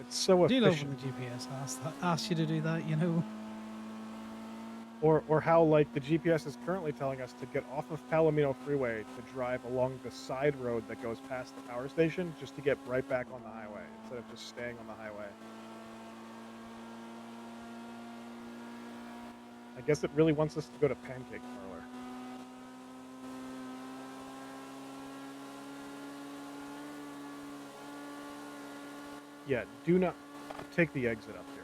It's so I do love efficient. when the GPS asks you to do that, you know. Or how, like, the GPS is currently telling us to get off of Palomino Freeway to drive along the side road that goes past the power station just to get right back on the highway instead of just staying on the highway. I guess it really wants us to go to Pancake Parlor. Yeah, do not take the exit up here.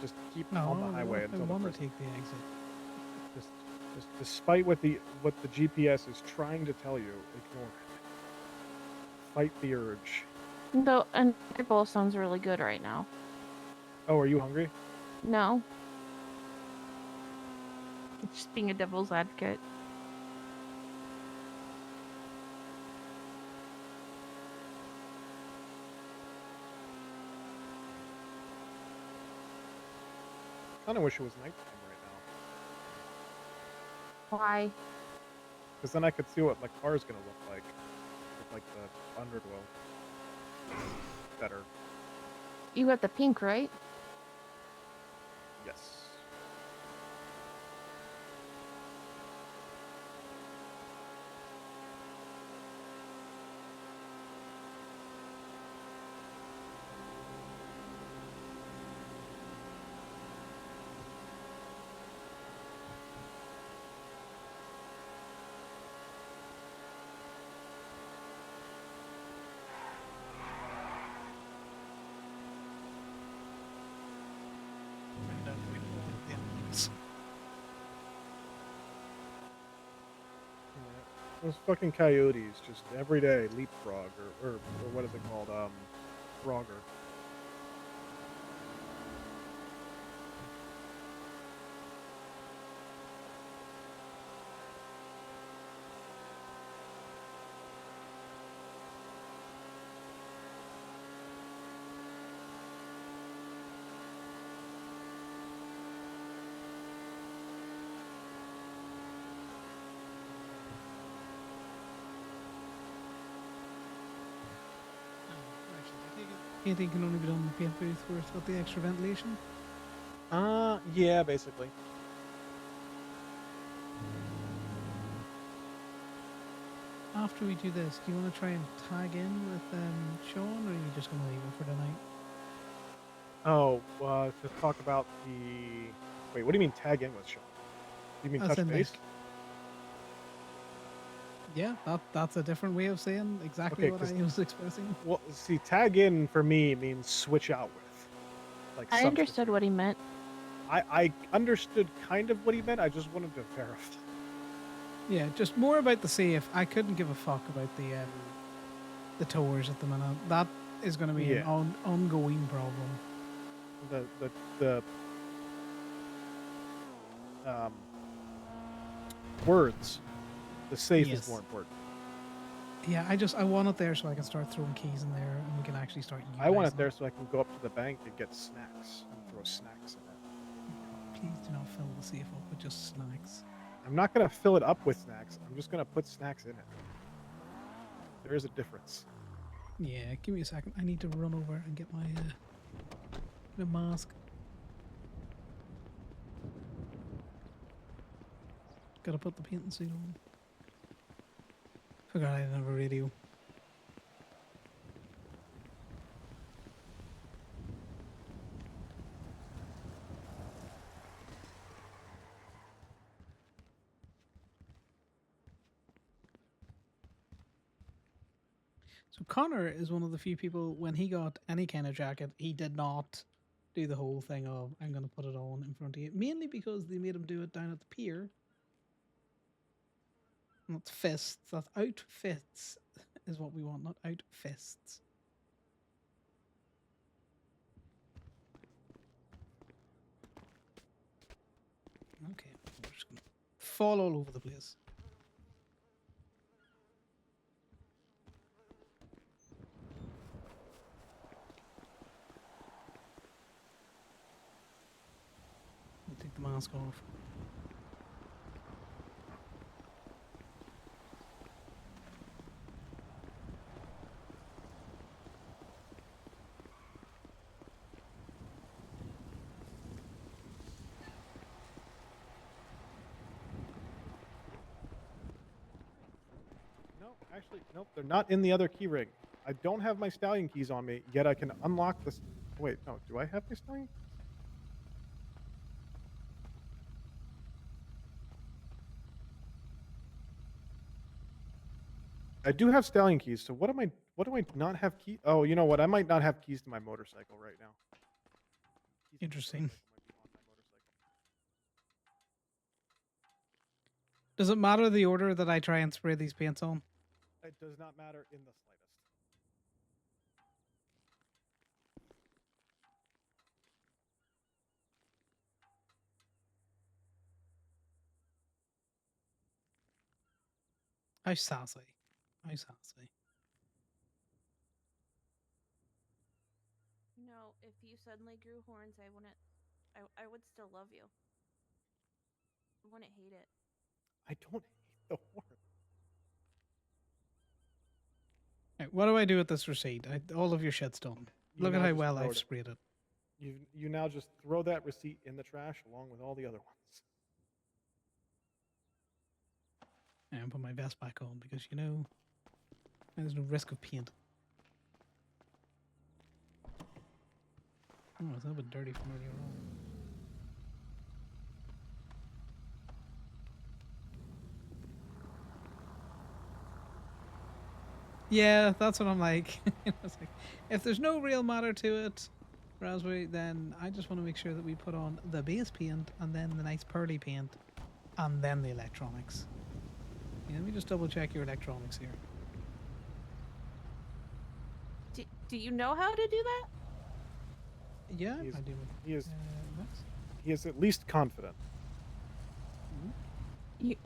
Just keep on the highway I until the want first. to take the exit. Just despite what the GPS is trying to tell you, ignore it. Fight the urge. Though, and it both sounds really good right now. Oh, are you hungry? No. It's just being a devil's advocate. I kind of wish it was nighttime right now. Why? Because then I could see what my car is going to look like. With, like, the underglow. Better. You got the pink, right? Yes. Those fucking coyotes just every day leapfrog or what is it called? Frogger. Painting can only be done in the paint booth where it's got the extra ventilation. Yeah, basically. After we do this, do you want to try and tag in with Sean, or are you just going to leave it for tonight? Oh, to talk about the. Wait, what do you mean tag in with Sean? Do you mean As touch in, base? like- Yeah, that's a different way of saying exactly Okay, what 'cause- I was expressing. Well, see, tag in for me means switch out with. Like I understood what he meant. I understood kind of what he meant. I just wanted to verify. Yeah, just more about the safe. I couldn't give a fuck about the towers at the minute. That is going to be an Yeah. ongoing problem. The words. The safe Yes. is more important. Yeah, I want it there so I can start throwing keys in there and we can actually start using I want it there so I can go up to the bank and get snacks and throw snacks in it. Please do not fill the safe up with just snacks. I'm not gonna fill it up with snacks. I'm just gonna put snacks in it. There is a difference. Yeah, give me a second. I need to run over and get my mask. Gotta put the painting suit on. Forgot I didn't have a radio. So Connor is one of the few people, when he got any kind of jacket, he did not do the whole thing of, I'm going to put it on in front of you. Mainly because they made him do it down at the pier. Not fists, that's outfits is what we want, not outfists. Okay, we're just going to fall all over the place. Take the mask off. No, actually, nope. They're not in the other key ring. I don't have my stallion keys on me, yet I can unlock this. Wait, no. Do I have my stallion? I do have stallion keys. So what do I not have key? Oh, you know what? I might not have keys to my motorcycle right now. Interesting. Does it matter the order that I try and spray these paints on? It does not matter in the slightest. How sassy. How sassy. You know, if you suddenly grew horns, I wouldn't. I would still love you. I wouldn't hate it. I don't hate the horn. Right, what do I do with this receipt? All of your shit's done. You Look at now how just well throw I've it- sprayed it. You now just throw that receipt in the trash along with all the other ones. And put my vest back on because, you know, there's no risk of paint. Oh, it's a little bit dirty from earlier on. Yeah, that's what I'm like. It's like, if there's no real matter to it, Raspberry, then I just want to make sure that we put on the base paint and then the nice pearly paint and then the electronics. Yeah, let me just double check your electronics here. Do you know how to do that? Yeah, He's- I do. He is. Max? He is at least confident.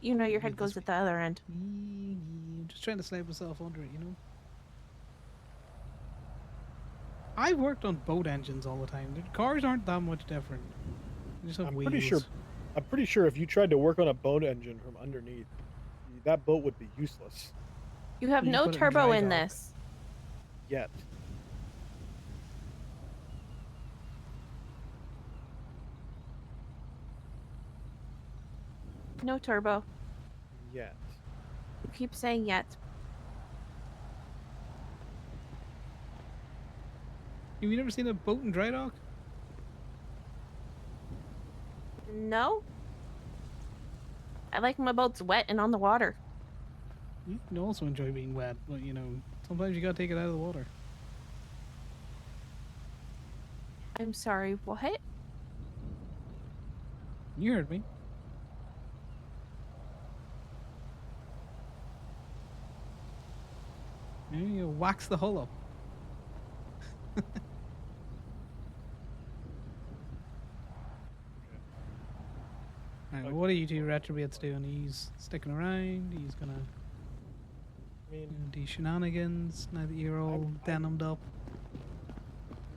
You know your head goes at the other end. I'm just trying to slide myself under it, you know? I worked on boat engines all the time. The cars aren't that much different. They just have I'm wheels. pretty sure if you tried to work on a boat engine from underneath, that boat would be useless. You have You no put it in turbo dry in dock. this. Yet. No turbo. Yet. You keep saying yet. Have you never seen a boat in dry dock? No. I like my boats wet and on the water. You can also enjoy being wet, but you know, sometimes you gotta take it out of the water. I'm sorry, what? You heard me. You wax the hull up. Alright, what are you two retrobates doing? He's sticking around, he's gonna do shenanigans now that you're all denimed up.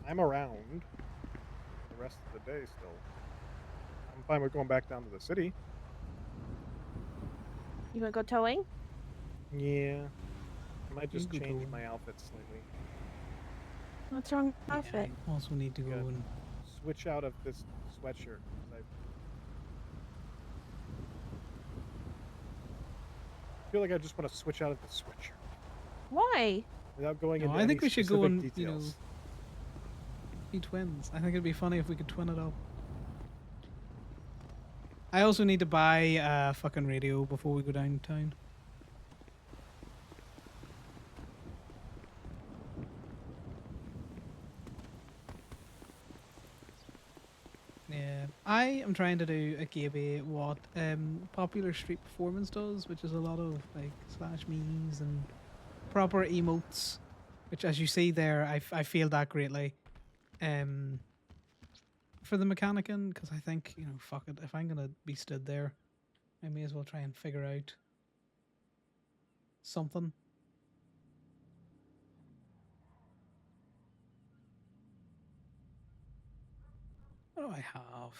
I'm around the rest of the day still. I'm fine with going back down to the city. You wanna go towing? Yeah. I might just You go change towing. my outfit slightly. What's wrong with the outfit? I also need to go and Switch out of this sweatshirt. 'Cause I feel like I just want to switch out of the sweatshirt Why? without going No, into I think any we should go specific and, you know, details. be twins. I think it'd be funny if we could twin it up. I also need to buy a fucking radio before we go downtown. Yeah, I am trying to do a GB what Popular Street Performance does, which is a lot of like slash memes and proper emotes, which as you see there, I feel that greatly. For the Mechanican, because I think, you know, fuck it, if I'm gonna be stood there, I may as well try and figure out something. What do I have?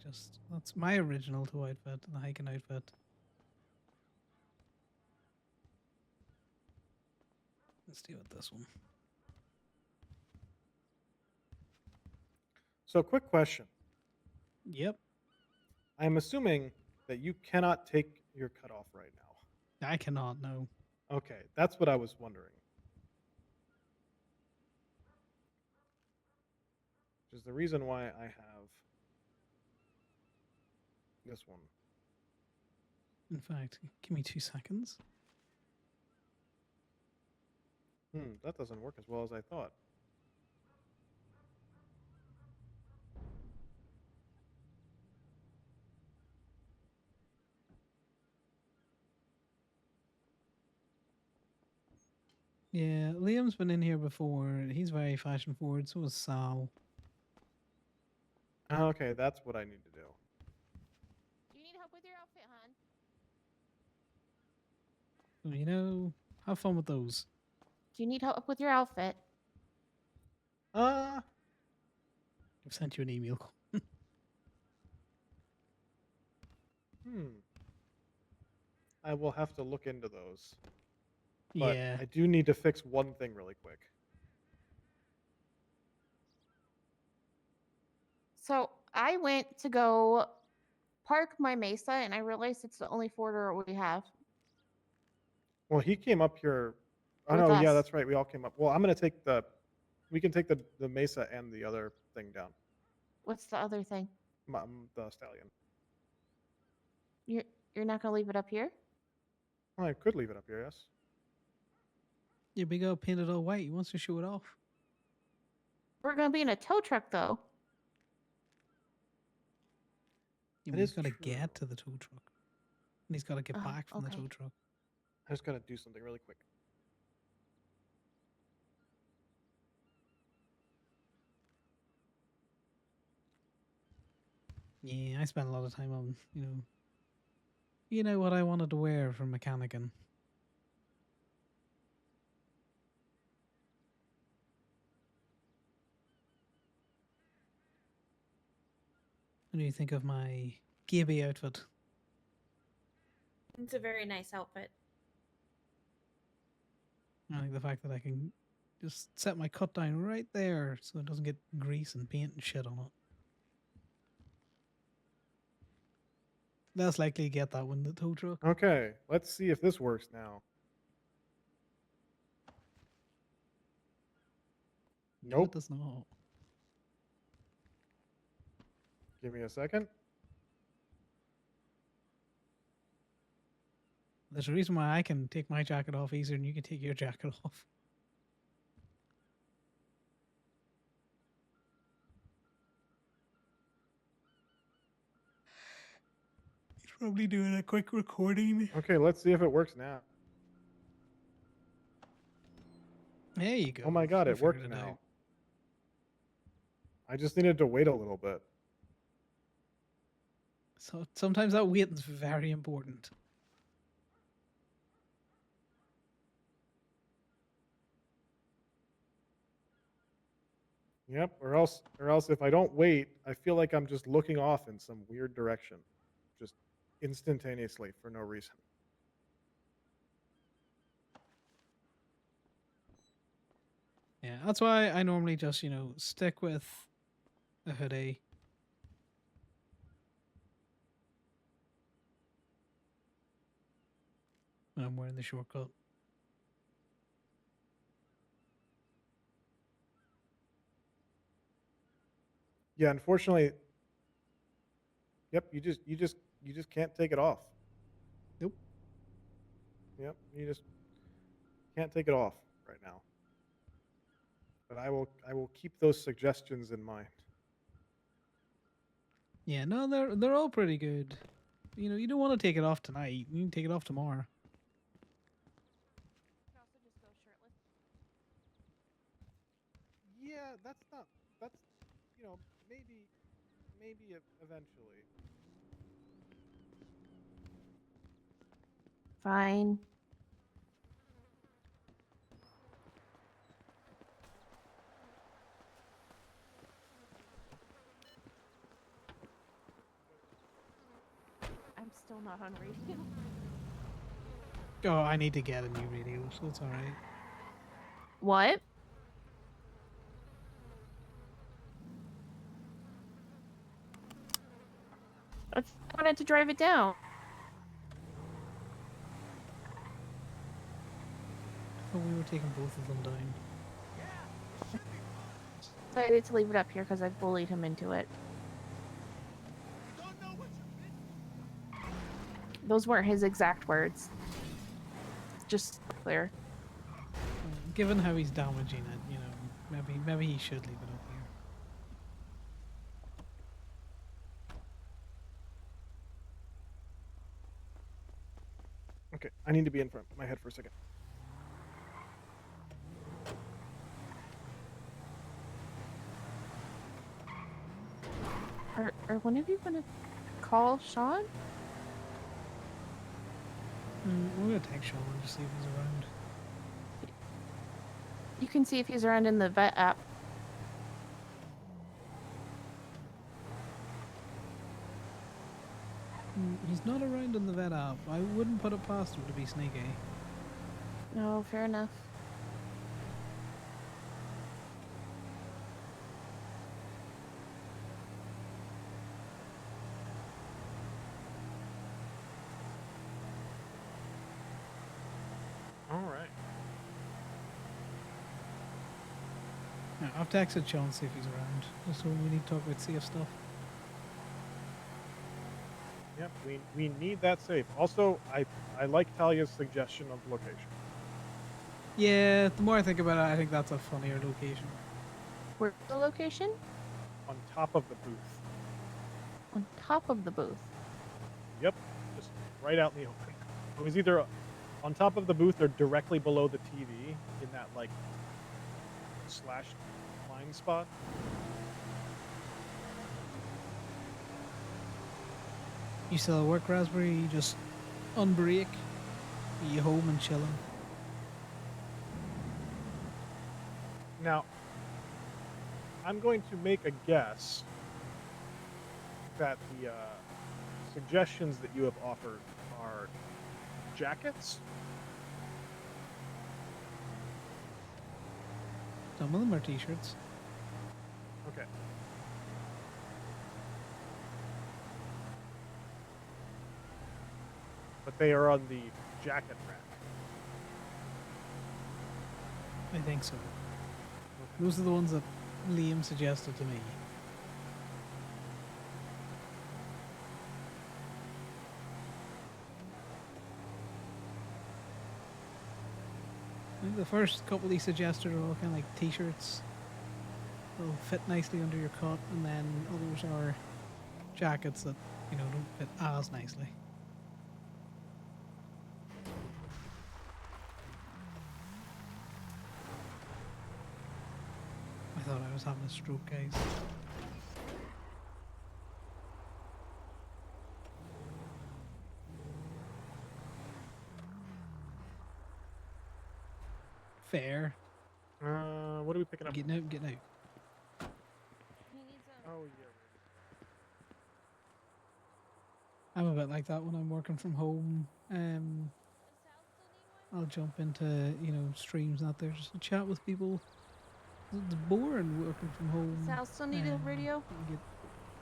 Just that's my original toy outfit, the hiking outfit. Let's deal with this one. So, quick question. Yep. I'm assuming that you cannot take your cut off right now. I cannot know. Okay, that's what I was wondering. Which is the reason why I have this one. In fact, give me 2 seconds. That doesn't work as well as I thought. Yeah, Liam's been in here before. He's very fashion forward. So is Sal. Okay, that's what I need to do. Do you need help with your outfit, hon? So, you know, have fun with those. Do you need help with your outfit? I've sent you an email. I will have to look into those. But Yeah. I do need to fix one thing really quick. So I went to go park my Mesa, and I realized it's the only four-door we have. Well, he came up here. Oh, With no, yeah, us. that's right. We all came up. Well, I'm going to take the... We can take the Mesa and the other thing down. What's the other thing? The Stallion. You're not gonna leave it up here? Well, I could leave it up here, yes. Yeah, big old painted all white. He wants to show it off. We're gonna be in a tow truck though. Yeah, That but he's is got to true. get to the tow truck. And he's got to get back from the tow truck. I just gotta do something really quick. Yeah, I spent a lot of time on, you know what I wanted to wear for mechanicking. What do you think of my Gaby outfit? It's a very nice outfit. I like the fact that I can just set my cut down right there so it doesn't get grease and paint and shit on it. Less likely to get that one in the tow truck. Okay, let's see if this works now. No, Nope. it does not. Give me a second. There's a reason why I can take my jacket off easier than you can take your jacket off. He's probably doing a quick recording. Okay, let's see if it works now. There you go. Oh my god, You it worked figured it now. out. I just needed to wait a little bit. So sometimes that waiting's very important. Yep, or else if I don't wait, I feel like I'm just looking off in some weird direction. Just instantaneously for no reason. Yeah, that's why I normally just, stick with a hoodie. When I'm wearing the shortcut. Yeah, unfortunately. Yep, you just can't take it off. Nope. Yep, you just can't take it off right now. But I will keep those suggestions in mind. Yeah, no, they're all pretty good. You don't want to take it off tonight. You can take it off tomorrow. Yeah, that's maybe eventually. Fine. I'm still not on radio. Oh, I need to get a new radio, so it's alright. What? I wanted to drive it down. I thought we were taking both of them down. Decided to leave it up here because I bullied him into it. Those weren't his exact words. Just clear. Given how he's damaging it, maybe he should leave it up here. Okay, I need to be in front of my head for a second. Are one of you gonna call Sean? We're gonna text Sean and just see if he's around. You can see if he's around in the vet app. He's not around in the vet app. I wouldn't put it past him to be sneaky. No, fair enough. All right. Yeah, I've texted Sean to see if he's around. Just when we need to talk about safe stuff. Yep, we need that safe. Also, I like Talia's suggestion of location. Yeah, the more I think about it, I think that's a funnier location. Where's the location? On top of the booth. On top of the booth. Yep, just right out in the open. It was either On top of the booth, they're directly below the TV in that like slash line spot. You still at work, Raspberry? You just on break? Are you home and chilling? Now, I'm going to make a guess that the suggestions that you have offered are jackets. Some of them are t-shirts. Okay. But they are on the jacket rack. I think so. Those are the ones that Liam suggested to me. I think the first couple he suggested are all kind of like t-shirts. They'll fit nicely under your cut, and then others are jackets that, you know, don't fit as nicely. I thought I was having a stroke, guys. Fair. What are we picking up? Getting out, getting out. Oh, yeah. I'm a bit like that when I'm working from home. I'll jump into, you know, streams out there just to chat with people. It's boring working from home. Does Sal still need a radio?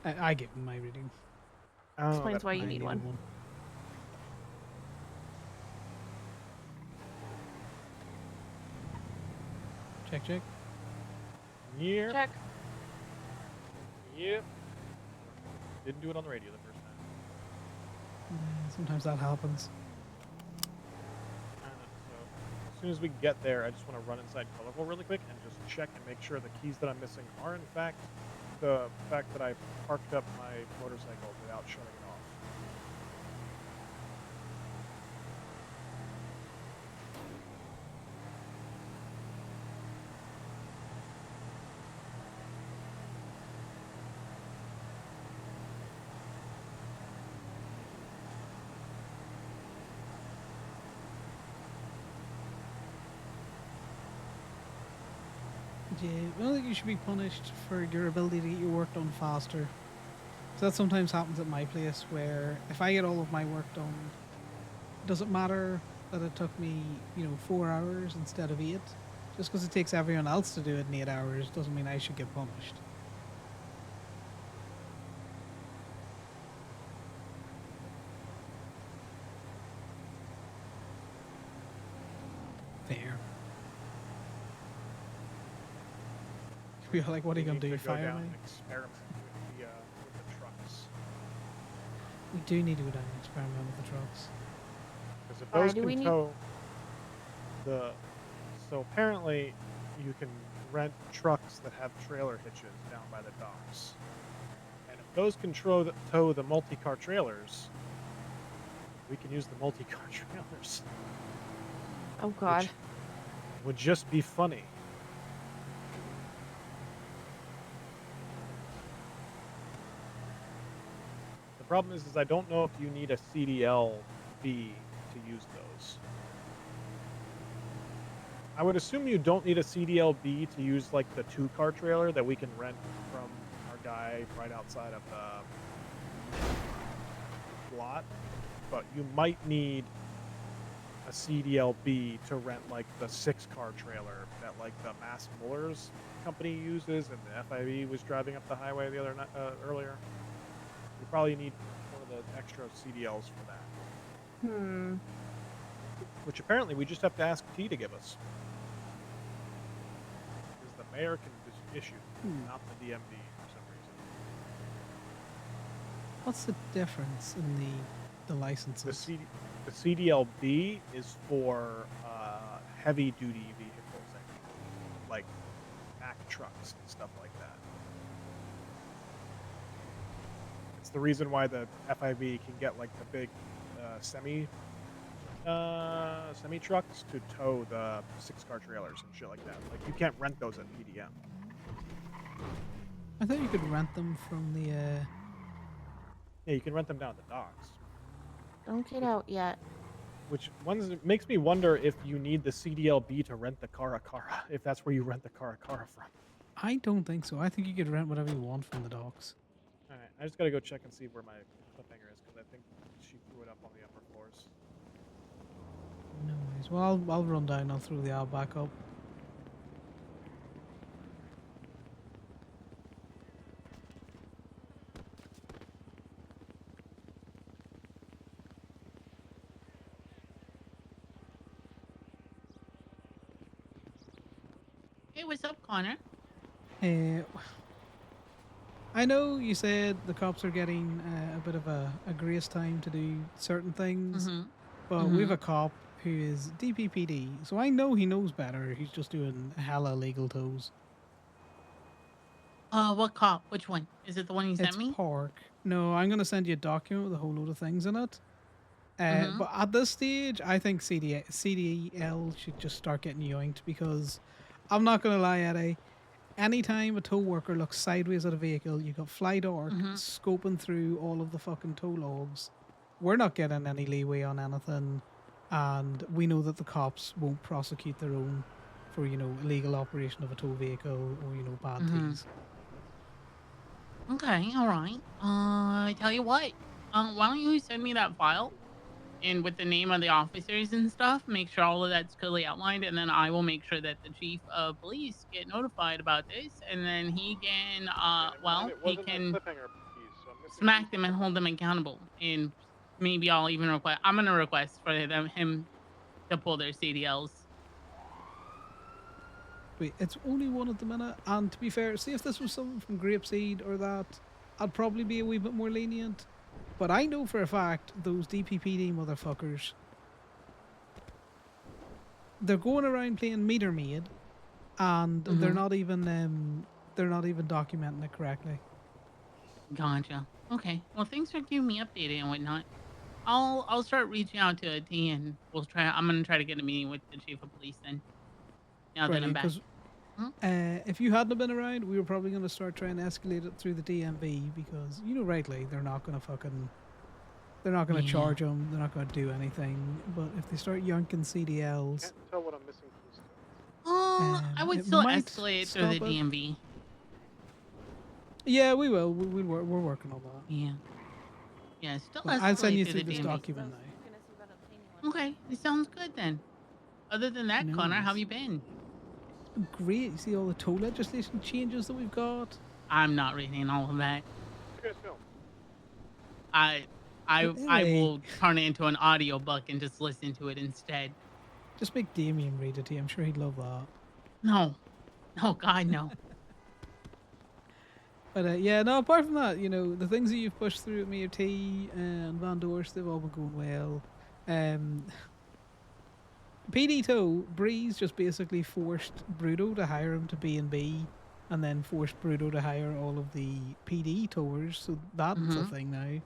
I give him my radio. Explains why you need one. Check, check. Yeah. Check. Yep. Didn't do it on the radio the first time. Sometimes that happens. So as soon as we get there, I just want to run inside Colorful really quick and just check and make sure the keys that I'm missing are in fact the fact that I parked up my motorcycle without shutting it off. Yeah, I don't think you should be punished for your ability to get your work done faster. So that sometimes happens at my place, where if I get all of my work done, it doesn't matter that it took me, you know, 4 hours instead of 8. Just because it takes everyone else to do it in 8 hours doesn't mean I should get punished. Fair. You're like, what are you going to do? Go Fire down me? and experiment with the trucks. We do need to go down and experiment with the trucks. Because if Why those do we can need- tow the... So apparently you can rent trucks that have trailer hitches down by the docks. And if those can tow the multi-car trailers, we can use the multi-car trailers. Oh God. Which would just be funny. The problem is I don't know if you need a CDL-B to use those. I would assume you don't need a CDL-B to use like the 2-car trailer that we can rent from our guy right outside of the lot, but you might need a CDL-B to rent like the 6-car trailer that like the Mass Mullers company uses and the FIV was driving up the highway the other earlier. You probably need one of the extra CDLs for that. Which apparently we just have to ask T to give us. Because the mayor can just issue, not the DMV for some reason. What's the difference in the licenses? The CDL-B is for heavy-duty vehicles, I think, like Mack trucks and stuff like that. It's the reason why the FIV can get like the big semi semi trucks to tow the 6-car trailers and shit like that. Like you can't rent those at PDM. I thought you could rent them from the. Yeah, you can rent them down at the docks. Don't get out yet. Which makes me wonder if you need the CDLB to rent the Karakara, if that's where you rent the Karakara from. I don't think so. I think you could rent whatever you want from the docks. All right, I just gotta go check and see where my cliffhanger is because I think she threw it up on the upper floors. No worries. Well, I'll run down. I'll throw the owl back up. Hey, what's up, Connor? I know you said the cops are getting a bit of a grace time to do certain things, but we have a cop who is DPPD, so I know he knows better. He's just doing hella illegal tows. What cop? Which one? Is it the one you sent It's me? Park. No, I'm going to send you a document with a whole load of things in it. But at this stage, I think CDL should just start getting yoinked because I'm not going to lie, Eddie. Anytime a tow worker looks sideways at a vehicle, you got Fly Dark scoping through all of the fucking tow logs. We're not getting any leeway on anything, and we know that the cops won't prosecute their own for, illegal operation of a tow vehicle or, bad things. Okay, all right. I tell you what. Why don't you send me that file, and with the name of the officers and stuff, make sure all of that's clearly outlined, and then I will make sure that the chief of police get notified about this, and then he can, he can smack them and hold them accountable, and maybe I'll even request. I'm gonna request for him to pull their CDLs. Wait, it's only one at the minute, and to be fair, see if this was someone from Grapeseed or that, I'd probably be a wee bit more lenient. But I know for a fact those DPPD motherfuckers, they're going around playing meter maid, and they're not even documenting it correctly. Gotcha. Okay. Well, thanks for keeping me updated and whatnot. I'll start reaching out to a T, and I'm gonna try to get a meeting with the chief of police then. Now that I'm back. If you hadn't been around, we were probably going to start trying to escalate it through the DMV because, rightly, they're not going to charge them, they're not going to do anything. But if they start yanking CDLs, Can't tell what I'm missing. I would still escalate it through the DMV. Yeah, we will. We're working on that. Yeah. Yeah, still But escalate I'll send you through through the this DMV. document now. Okay, it sounds good then. Other than that, No Connor, how worries. have you been? Great. You see all the toll legislation changes that we've got? I'm not reading all of that. You guys film. I Hey. will turn it into an audio book and just listen to it instead. Just make Damien read it to you. I'm sure he'd love that. No, God, no. But yeah, no, apart from that, the things that you've pushed through at Mayor T and Van Dorst, they've all been going well. PD Tow, Breeze just basically forced Bruto to hire him to B&B and then forced Bruto to hire all of the PD towers, so that's a thing now.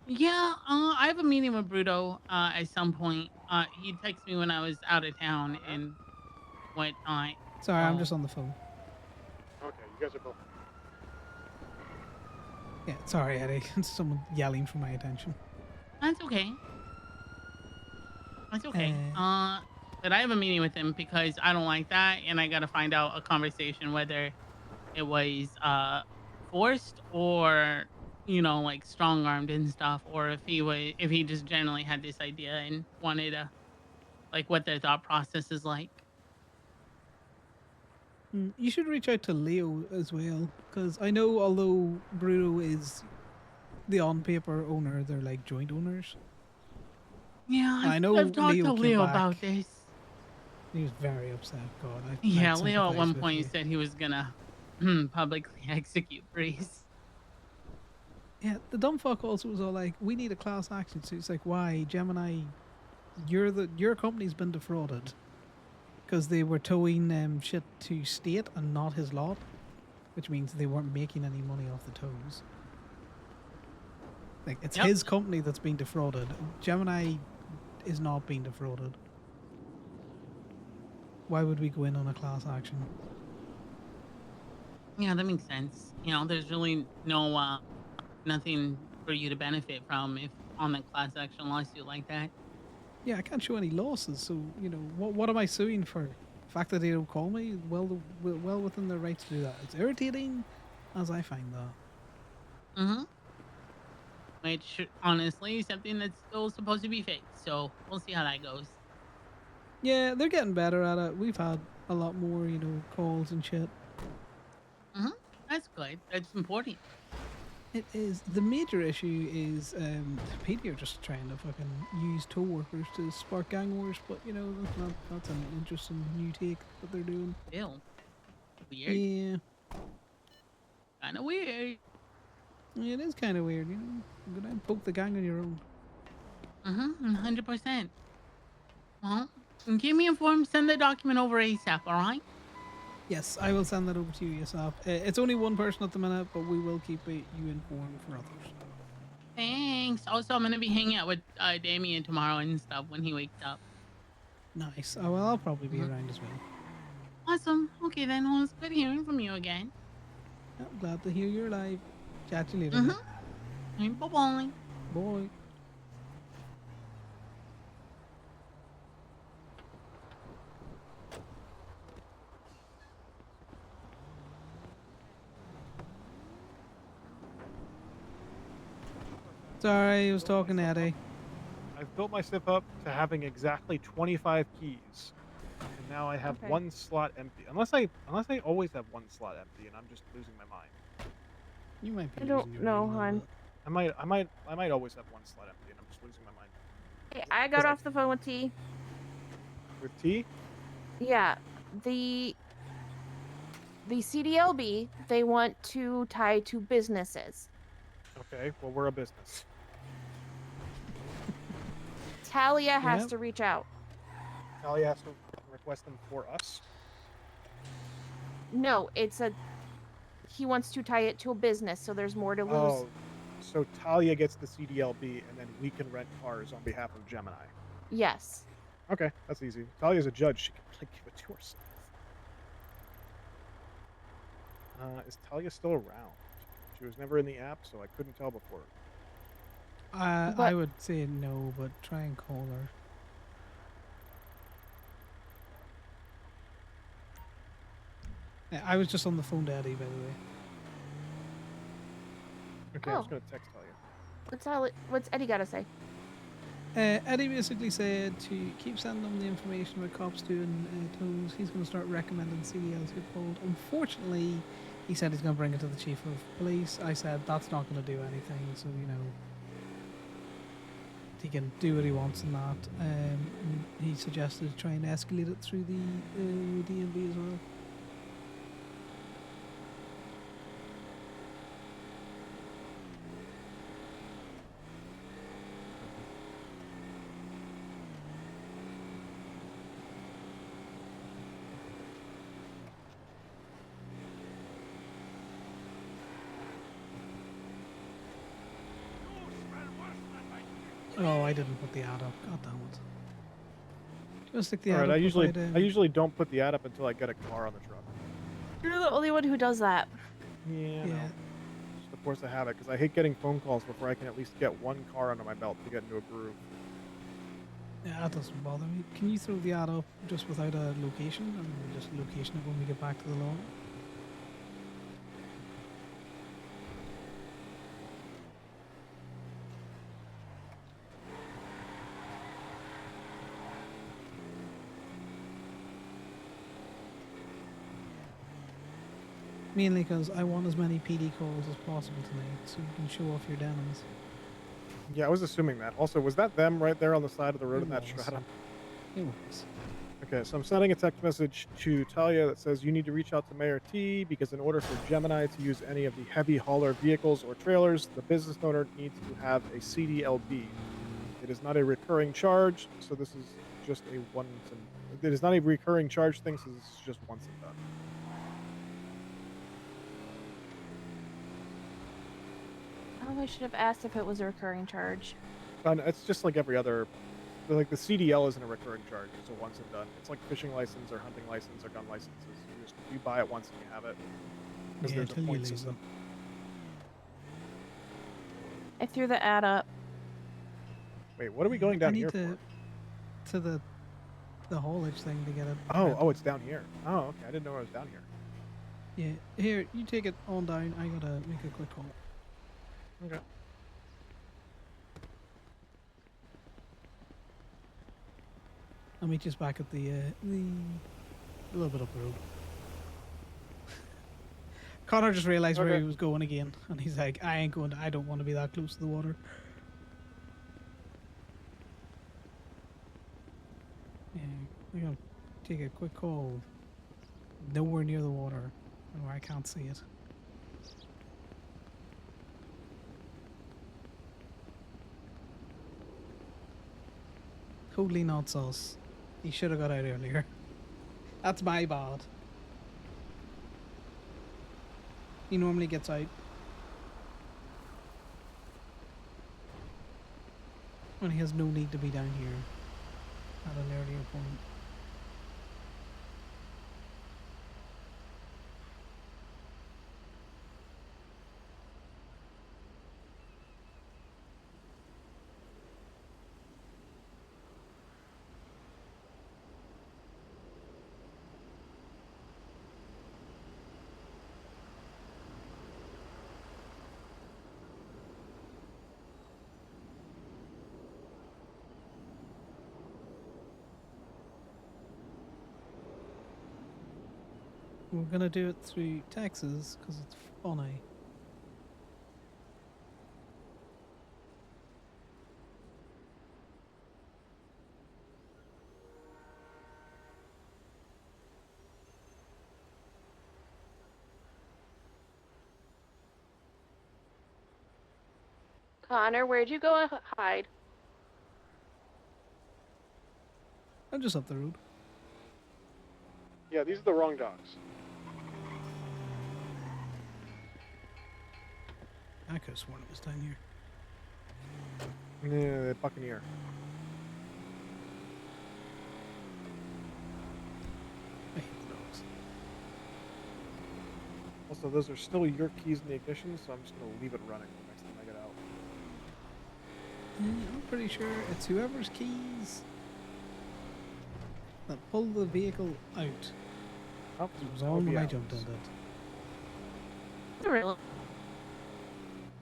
Yeah, I have a meeting with Bruto at some point. He texted me when I was out of town and whatnot. Sorry, I'm just on the phone. Okay, you guys are both. Yeah, sorry, Eddie. Someone yelling for my attention. That's okay. That's okay. But I have a meeting with him because I don't like that, and I gotta find out a conversation whether it was forced or like strong armed and stuff, or if he just generally had this idea and wanted to what their thought process is like. You should reach out to Leo as well, because I know although Bruto is the on-paper owner, they're like joint owners. Yeah, I know I've talked Leo to came Leo back. about this. He was very upset. God, Yeah, I'd Leo at sympathize one with point you. said he was gonna publicly execute Breeze. Yeah, the dumb fuck also was all like, "We need a class action suit." It's like, why, Gemini? Your company's been defrauded because they were towing shit to state and not his lot, which means they weren't making any money off the tows. Like, it's Yep. his company that's being defrauded. Gemini is not being defrauded. Why would we go in on a class action? Yeah, that makes sense. You know, there's really no nothing for you to benefit from if on a class action lawsuit like that. Yeah, I can't show any losses, so you know what am I suing for? The fact that they don't call me, well within their right to do that. It's irritating, as I find that. Mm-hmm. Which honestly is something that's still supposed to be fixed. So we'll see how that goes. Yeah, they're getting better at it. We've had a lot more, you know, calls and shit. Mm-hmm. That's good. That's important. It is. The major issue is the PD are just trying to fucking use tow workers to spark gang wars, but you know, that's an interesting new take that they're doing. Ew. Weird. Yeah. Kind of weird. It is kind of weird, you know. Go down and poke the gang on your own. Mm-hmm. 100%. Well, keep me informed. Send the document over ASAP, all right? Yes, I will send that over to you yourself. It's only one person at the minute, but we will keep you informed for others. Thanks. Also, I'm going to be hanging out with Damien tomorrow and stuff when he wakes up. Nice. Oh, well, I'll probably be around as well. Awesome. Okay, then. Well, it's good hearing from you again. I'm glad to hear you're alive. Chat to you later. Mm-hmm. Bye-bye. Bye. Sorry, I was talking to Eddie. I've built myself up to having exactly 25 keys, and now I have one slot empty. Unless I always have one slot empty, and I'm just losing my mind. You might be. I don't know, hon. I might always have one slot empty, and I'm just losing my mind. Hey, I got off the phone with T. With T? Yeah, the CDLB they want to tie to businesses. Okay, well we're a business. Talia has to reach out. Talia has to request them for us. No, he wants to tie it to a business, so there's more to lose. Oh, so Talia gets the CDLB, and then we can rent cars on behalf of Gemini. Yes. Okay, that's easy. Talia's a judge; she can like, give it to herself. Is Talia still around? She was never in the app, so I couldn't tell before. I would say no, but try and call her. Yeah, I was just on the phone to Eddie, by the way. Okay, I was gonna text Talia. What's Eddie got to say? Eddie basically said to keep sending them the information about cops doing tows. He's going to start recommending CDLs get pulled. Unfortunately, he said he's going to bring it to the chief of police. I said that's not going to do anything, so you know he can do what he wants in that. He suggested trying to escalate it through the DMV as well. Oh, I didn't put the ad up. God damn it. Just stick the ad Alright, up. I usually don't put the ad up until I get a car on the truck. You're the only one who does that. Yeah. No. Just of course I have it because I hate getting phone calls before I can at least get one car under my belt to get into a groove. Yeah, that doesn't bother me. Can you throw the ad up just without a location, and we'll just location it when we get back to the lawn? Mainly because I want as many PD calls as possible tonight, so you can show off your denims. Yeah, I was assuming that. Also, was that them right there on the side of the road in that was. stratum? It was. Okay, so I'm sending a text message to Talia that says you need to reach out to Mayor T because in order for Gemini to use any of the heavy hauler vehicles or trailers, the business owner needs to have a CDLB. It is not a recurring charge, so this is just a once and... It is not a recurring charge thing, so this is just once and done. Oh, I should have asked if it was a recurring charge. And it's just like every other like the CDL isn't a recurring charge. It's a once and done. It's like fishing license or hunting license or gun licenses. You buy it once and you have it. Because Yeah, there's a till you point lose system. I threw the ad up. Wait, what are we going down I need here to the haulage thing to get it. for? Oh, it's down here. Oh, okay. I didn't know it was down here. Yeah, here, you take it on down. I gotta make a quick call. Okay. I'll meet you back at the a little bit up the road. Connor just realized where Okay. he was going again, and he's like, I ain't going to, I don't want to be that close to the water. Yeah, I'm gonna take a quick call. Nowhere near the water, where I can't see it. Totally not sus. He should have got out earlier. That's my bad. He normally gets out when he has no need to be down here at an earlier point. We're gonna do it through Texas because it's funny. Connor, where'd you go hide? I'm just up the road. Yeah, these are the wrong dogs. I could have sworn it was down here. Yeah, the Buccaneer. I hate the dogs. Also, those are still your keys in the ignition, so I'm just going to leave it running the next time I get out. I'm pretty sure it's whoever's keys that pull the vehicle out. Oh, It was that on would be when I ours. jumped in it. Really? Well,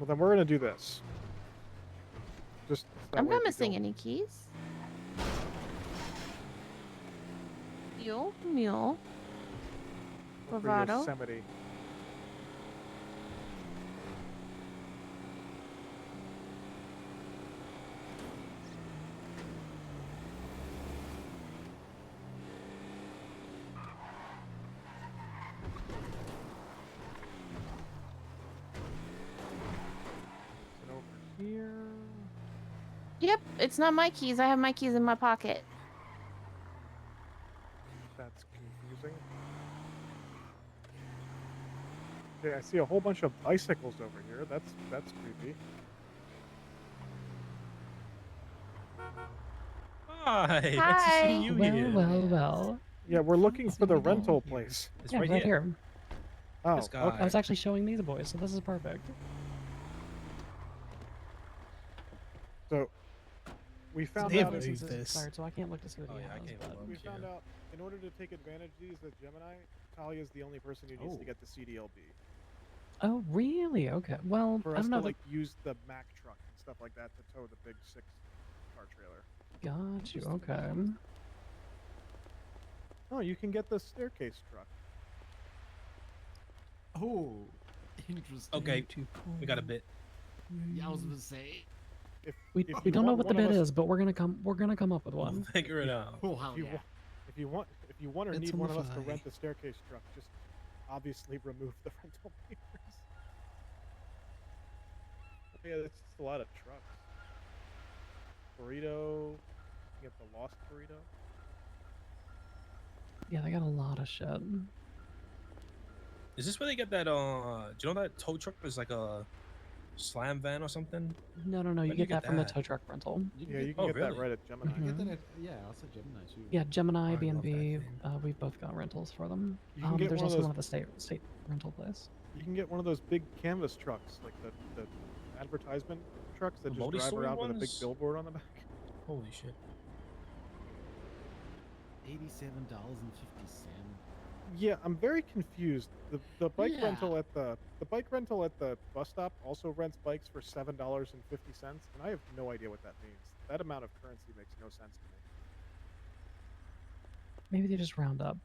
then we're going to do this. Just that I'm way not we missing don't- any keys. Mule, mule. for Bravado. Yosemite. And over here. Yep, it's not my keys. I have my keys in my pocket. That's confusing. Okay, I see a whole bunch of bicycles over here. That's creepy. Hi, nice to Hi. see you Well, here. well, well. Yeah, we're looking for the rental place. It's Yeah, right here. Oh, This guy. okay. I was actually showing these boys, so this is perfect. So we found They've out. moved License is this. expired, so I can't look to see what Oh, he yeah, I has. can't But look. We found out in order to take advantage of these at Gemini, Talia is the only person who needs to get the CDLB. oh, really? Okay. Well, For I us don't to know. like use the Mack truck and stuff like that to tow the big 6-car trailer. Got you. Okay. Oh, you can get the staircase truck. Oh, interesting. Okay, we got a bit. Yeah, I was gonna say. We you don't know want what the one of bit us- is, but we're gonna come up with We'll one. figure it out. Oh, hell If you, yeah. wa- if you want or It's need on one the of us to fly. rent the staircase truck, just obviously remove the rental papers. Yeah, that's just a lot of trucks. Burrito. You get the lost burrito. Yeah, they got a lot of shit. Is this where they get that? Do you know that tow truck? There's like a slam van or something? No, no, no. You Where do get that from the tow truck rental. Yeah, you can Oh, get that really? right at Gemini. You can get Mhm. that at, yeah, also Gemini too. Yeah, Gemini, I love that B&B. thing. We both got rentals for them. You can get There's one of also those. one at the state rental place. You can get one of those big canvas trucks, like the advertisement trucks that The just drive multi-story around with a big ones? billboard on the back. Holy shit. $87.50. Yeah, I'm very confused. The bike Yeah. rental at the bike rental at the bus stop also rents bikes for $7.50, and I have no idea what that means. That amount of currency makes no sense to me. Maybe they just round up.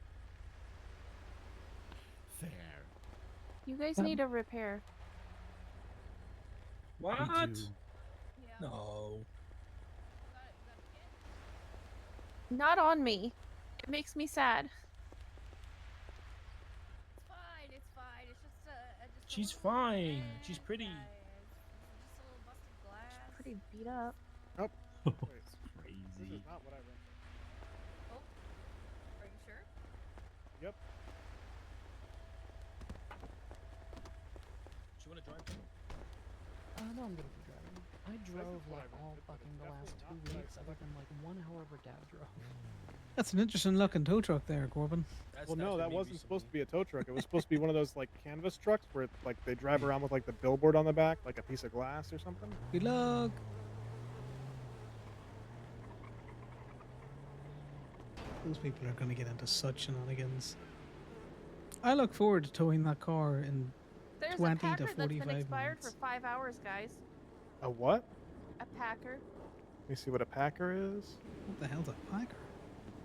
Fair. You guys Um, need a repair. What? do. No. Not on me. It makes me sad. It's fine. It's fine. It's just just She's fine. She's pretty. just a little busted glass. Pretty beat up. Nope. Wait, Crazy. this is not what I rented. Oh, are you sure? Yep. Do you want to drive? No, I'm gonna be driving. I drove what like I all rented, but fucking it's the last definitely 2 not what I weeks, other than like 1 hour where Dad drove. That's an interesting looking tow truck there, Corbin. Well, no, that wasn't supposed to be a tow truck. It was supposed to be one of those like canvas trucks where like they drive around with like the billboard on the back, like a piece of glass or something. Good luck. Those people are going to get into such shenanigans. I look forward to towing that car in There's 20 a to Packer that's 45 been expired minutes. for 5 hours, guys. A what? A Packer. Let me see what a Packer is. What the hell's a Packer?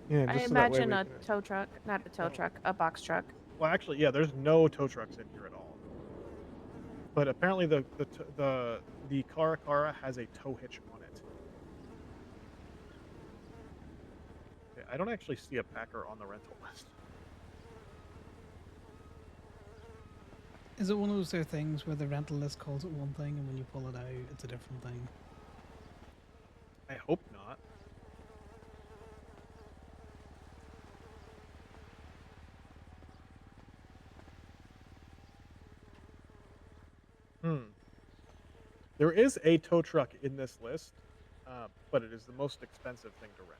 Yeah, I just so that way imagine we a can- tow truck, not a tow truck, a box truck. Well, actually, yeah, there's no tow trucks in here at all. But apparently, the Cara has a tow hitch on it. Okay, I don't actually see a Packer on the rental list. Is it one of those there things where the rental list calls it one thing and when you pull it out, it's a different thing? I hope not. There is a tow truck in this list, but it is the most expensive thing to rent.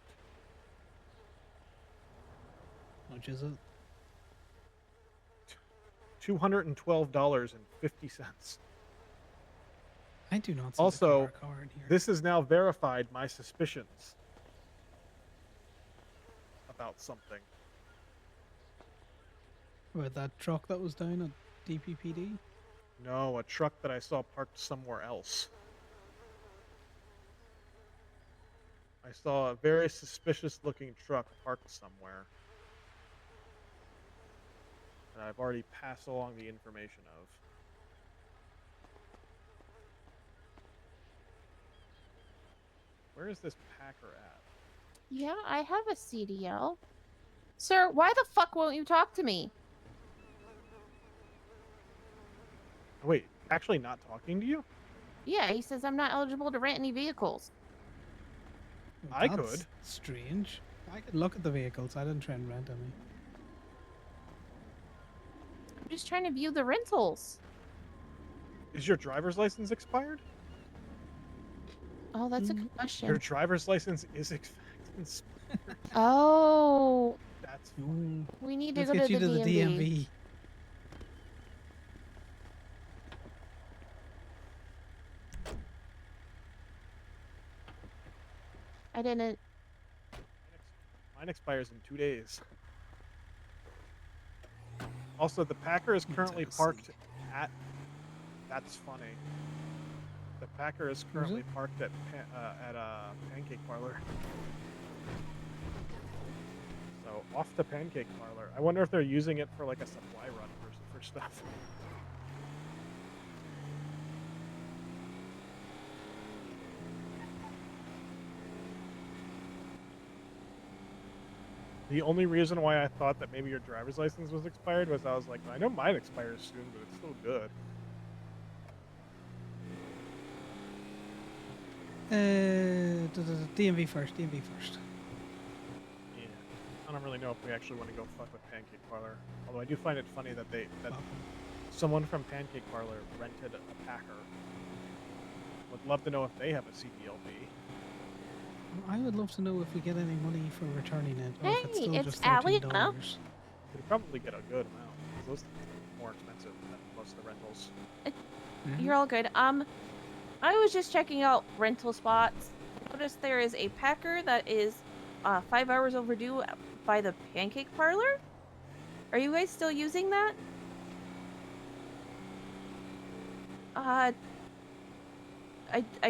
Which is it? $212.50. I do not see Also, the car in here. this has now verified my suspicions about something. About that truck that was down at DPPD? No, a truck that I saw parked somewhere else. I saw a very suspicious looking truck parked somewhere. And I've already passed along the information of. Where is this Packer at? Yeah, I have a CDL. Sir, why the fuck won't you talk to me? Wait, actually not talking to you? Yeah, he says I'm not eligible to rent any vehicles. I That's could. strange. I could look at the vehicles. I didn't try and rent any. I'm just trying to view the rentals. Is your driver's license expired? Oh, that's a good question. Your driver's license is expired. Oh, That's fine. We need to Let's go get to you the to the DMV. DMV. I didn't. Mine expires in 2 days. Also, the Packer is currently parked at. That's funny. The Packer is currently parked at Pancake Parlor. So off to Pancake Parlor. I wonder if they're using it for like a supply run for stuff. The only reason why I thought that maybe your driver's license was expired was I was like, I know mine expires soon, but it's still good. DMV first. DMV first. Yeah. I don't really know if we actually want to go fuck with Pancake Parlor. Although I do find it funny that someone from Pancake Parlor rented a Packer Would love to know if they have a CDLB. I would love to know if we get any money for returning it, or if it's Hey, still it's just Allie. $13. You'd probably get a good amount because those things are more expensive than most of the rentals. You're all good. I was just checking out rental spots. I noticed there is a Packer that is 5 hours overdue by the Pancake Parlor. Are you guys still using that? I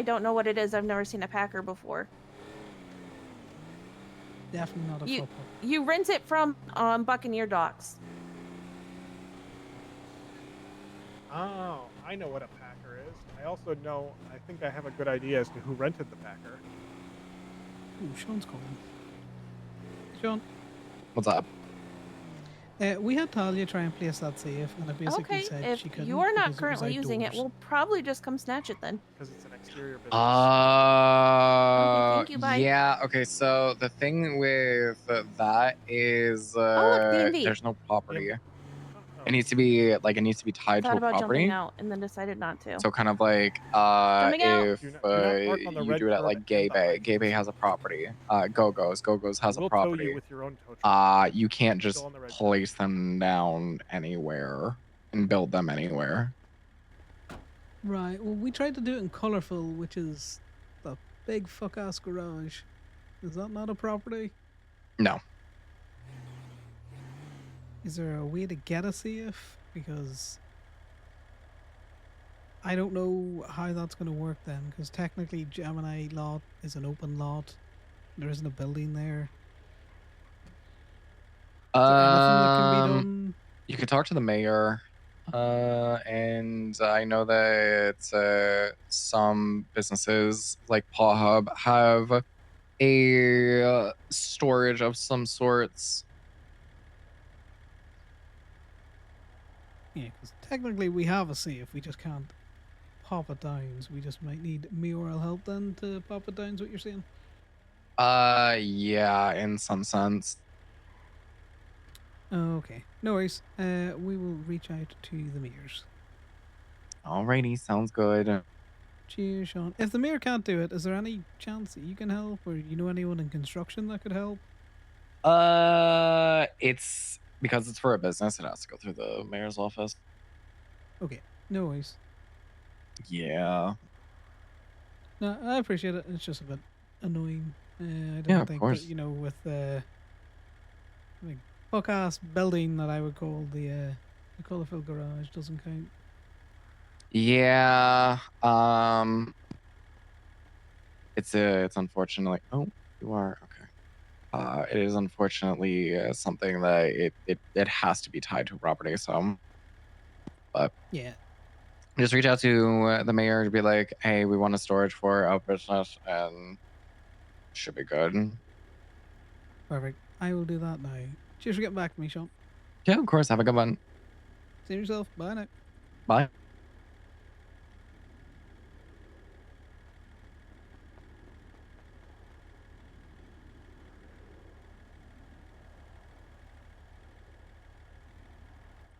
don't know what it is. I've never seen a Packer before. Definitely not a You football. you rent it from Buccaneer Docks. Oh, I know what a Packer is. I also know, I think I have a good idea as to who rented the Packer. Ooh, Sean's calling. Sean, What's up? we had Talia try and place that safe, and it basically Okay, said if she couldn't you are not because currently it was using it, outdoors. we'll probably just come snatch it then. Because it's an exterior business. Okay, thank you, bye. Yeah, okay, so the thing with that is look, DMV. there's no property. It needs to be tied to Thought a about jumping property. out and then decided not to. So kind of like Jumping out. if Do not park on the you red do it at curb like and Gay the Bay. Gay Bay has a property. Go-Go's has a We'll tow property. you with your own tow truck. You can't Still just on the red place them down anywhere and build them anywhere. Right. Well, we tried to do it in Colorful, which is the big fuck-ass garage. Is that not a property? No. Is there a way to get a safe? Because I don't know how that's going to work then, because technically Gemini lot is an open lot. There isn't a building there. Is there anything that can be done? You could talk to the mayor. And I know that some businesses like Paw Hub have a storage of some sorts. Yeah, because technically we have a safe, we just can't pop it down. So we just might need mayoral help then to pop it down, is what you're saying? Yeah, in some sense. Okay, no worries. We will reach out to the mayors. Alrighty, sounds good. Cheers, Sean. If the mayor can't do it, is there any chance that you can help, or you know anyone in construction that could help? It's because it's for a business, it has to go through the mayor's office. Okay, no worries. Yeah. No, I appreciate it. It's just a bit annoying. I don't Yeah, of think course. that, you know, with the like fuck-ass building that I would call the colourful garage doesn't count. Yeah. It's unfortunately. Oh, you are okay. It is unfortunately something that it has to be tied to property. So, but Yeah. just reach out to the mayor to be like, hey, we want a storage for our business, and should be good. Perfect. I will do that now. Cheers for getting back to me, Sean. Yeah, of course. Have a good one. See yourself. Bye now. Bye.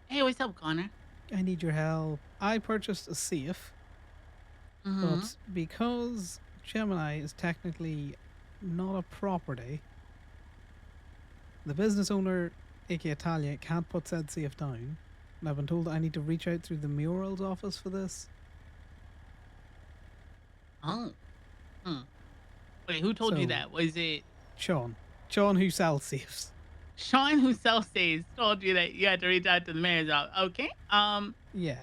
Hey, what's up, Connor? I need your help. I purchased a safe, but because Gemini is technically not a property, the business owner, aka Talia, can't put said safe down. And I've been told that I need to reach out through the mayoral's office for this. Oh. Wait, who told you So- that? Was it Sean. Sean who sells safes. Sean who sells safes told you that you had to reach out to the mayor's office? Okay. Yeah.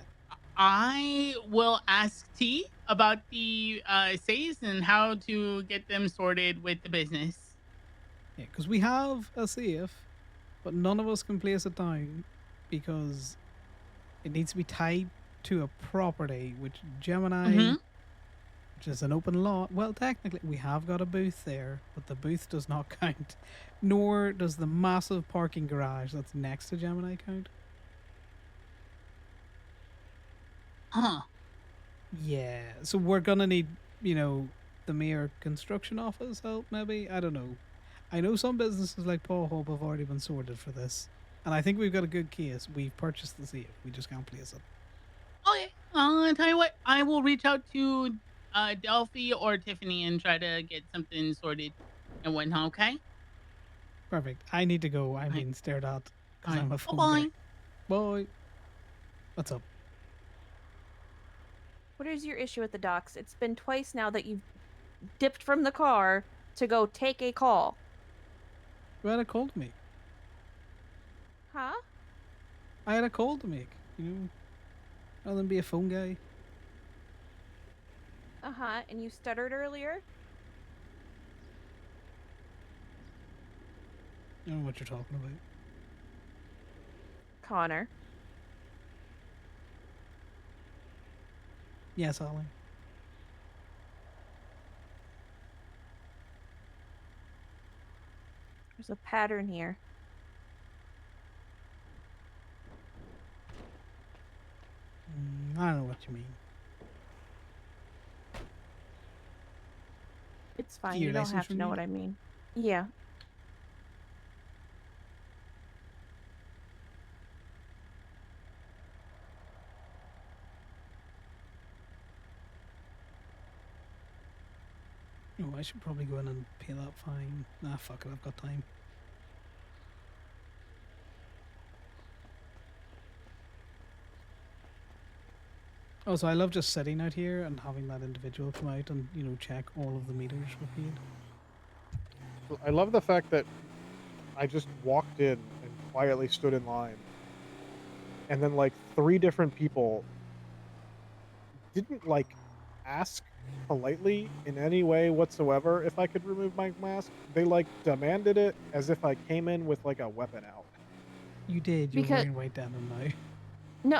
I will ask T about the safes and how to get them sorted with the business. Yeah, because we have a safe, but none of us can place it down because it needs to be tied to a property, which Gemini, which is an open lot. Well, technically, we have got a booth there, but the booth does not count. Nor does the massive parking garage that's next to Gemini count. Huh. Yeah, so we're gonna need, you know, the mayor construction office help, maybe? I don't know. I know some businesses like Paw Hub have already been sorted for this. And I think we've got a good case. We've purchased the safe. We just can't place it. Okay. I'll tell you what. I will reach out to Delphi or Tiffany and try to get something sorted and whatnot. Okay. Perfect. I need to go. I'm Alright. being stared at because Alright. I'm a phone Bye-bye. guy. Bye. What's up? What is your issue with the docks? It's been twice now that you've dipped from the car to go take a call. You had a call to make. Huh? I had a call to make. You know, rather than be a phone guy. Uh-huh. And you stuttered earlier? I don't know what you're talking about. Connor. Yes, Ollie. There's a pattern here. I don't know what you mean. It's fine. Your You don't license have to know renewed? what I mean. Yeah. Oh, I should probably go in and pay that fine. Nah, fuck it. I've got time. Also, I love just sitting out here and having that individual come out and, you know, check all of the meters were paid. I love the fact that I just walked in and quietly stood in line. And then like 3 different people didn't like ask politely in any way whatsoever if I could remove my mask. They like demanded it as if I came in with like a weapon out. You did. You're Because- wearing white denim now.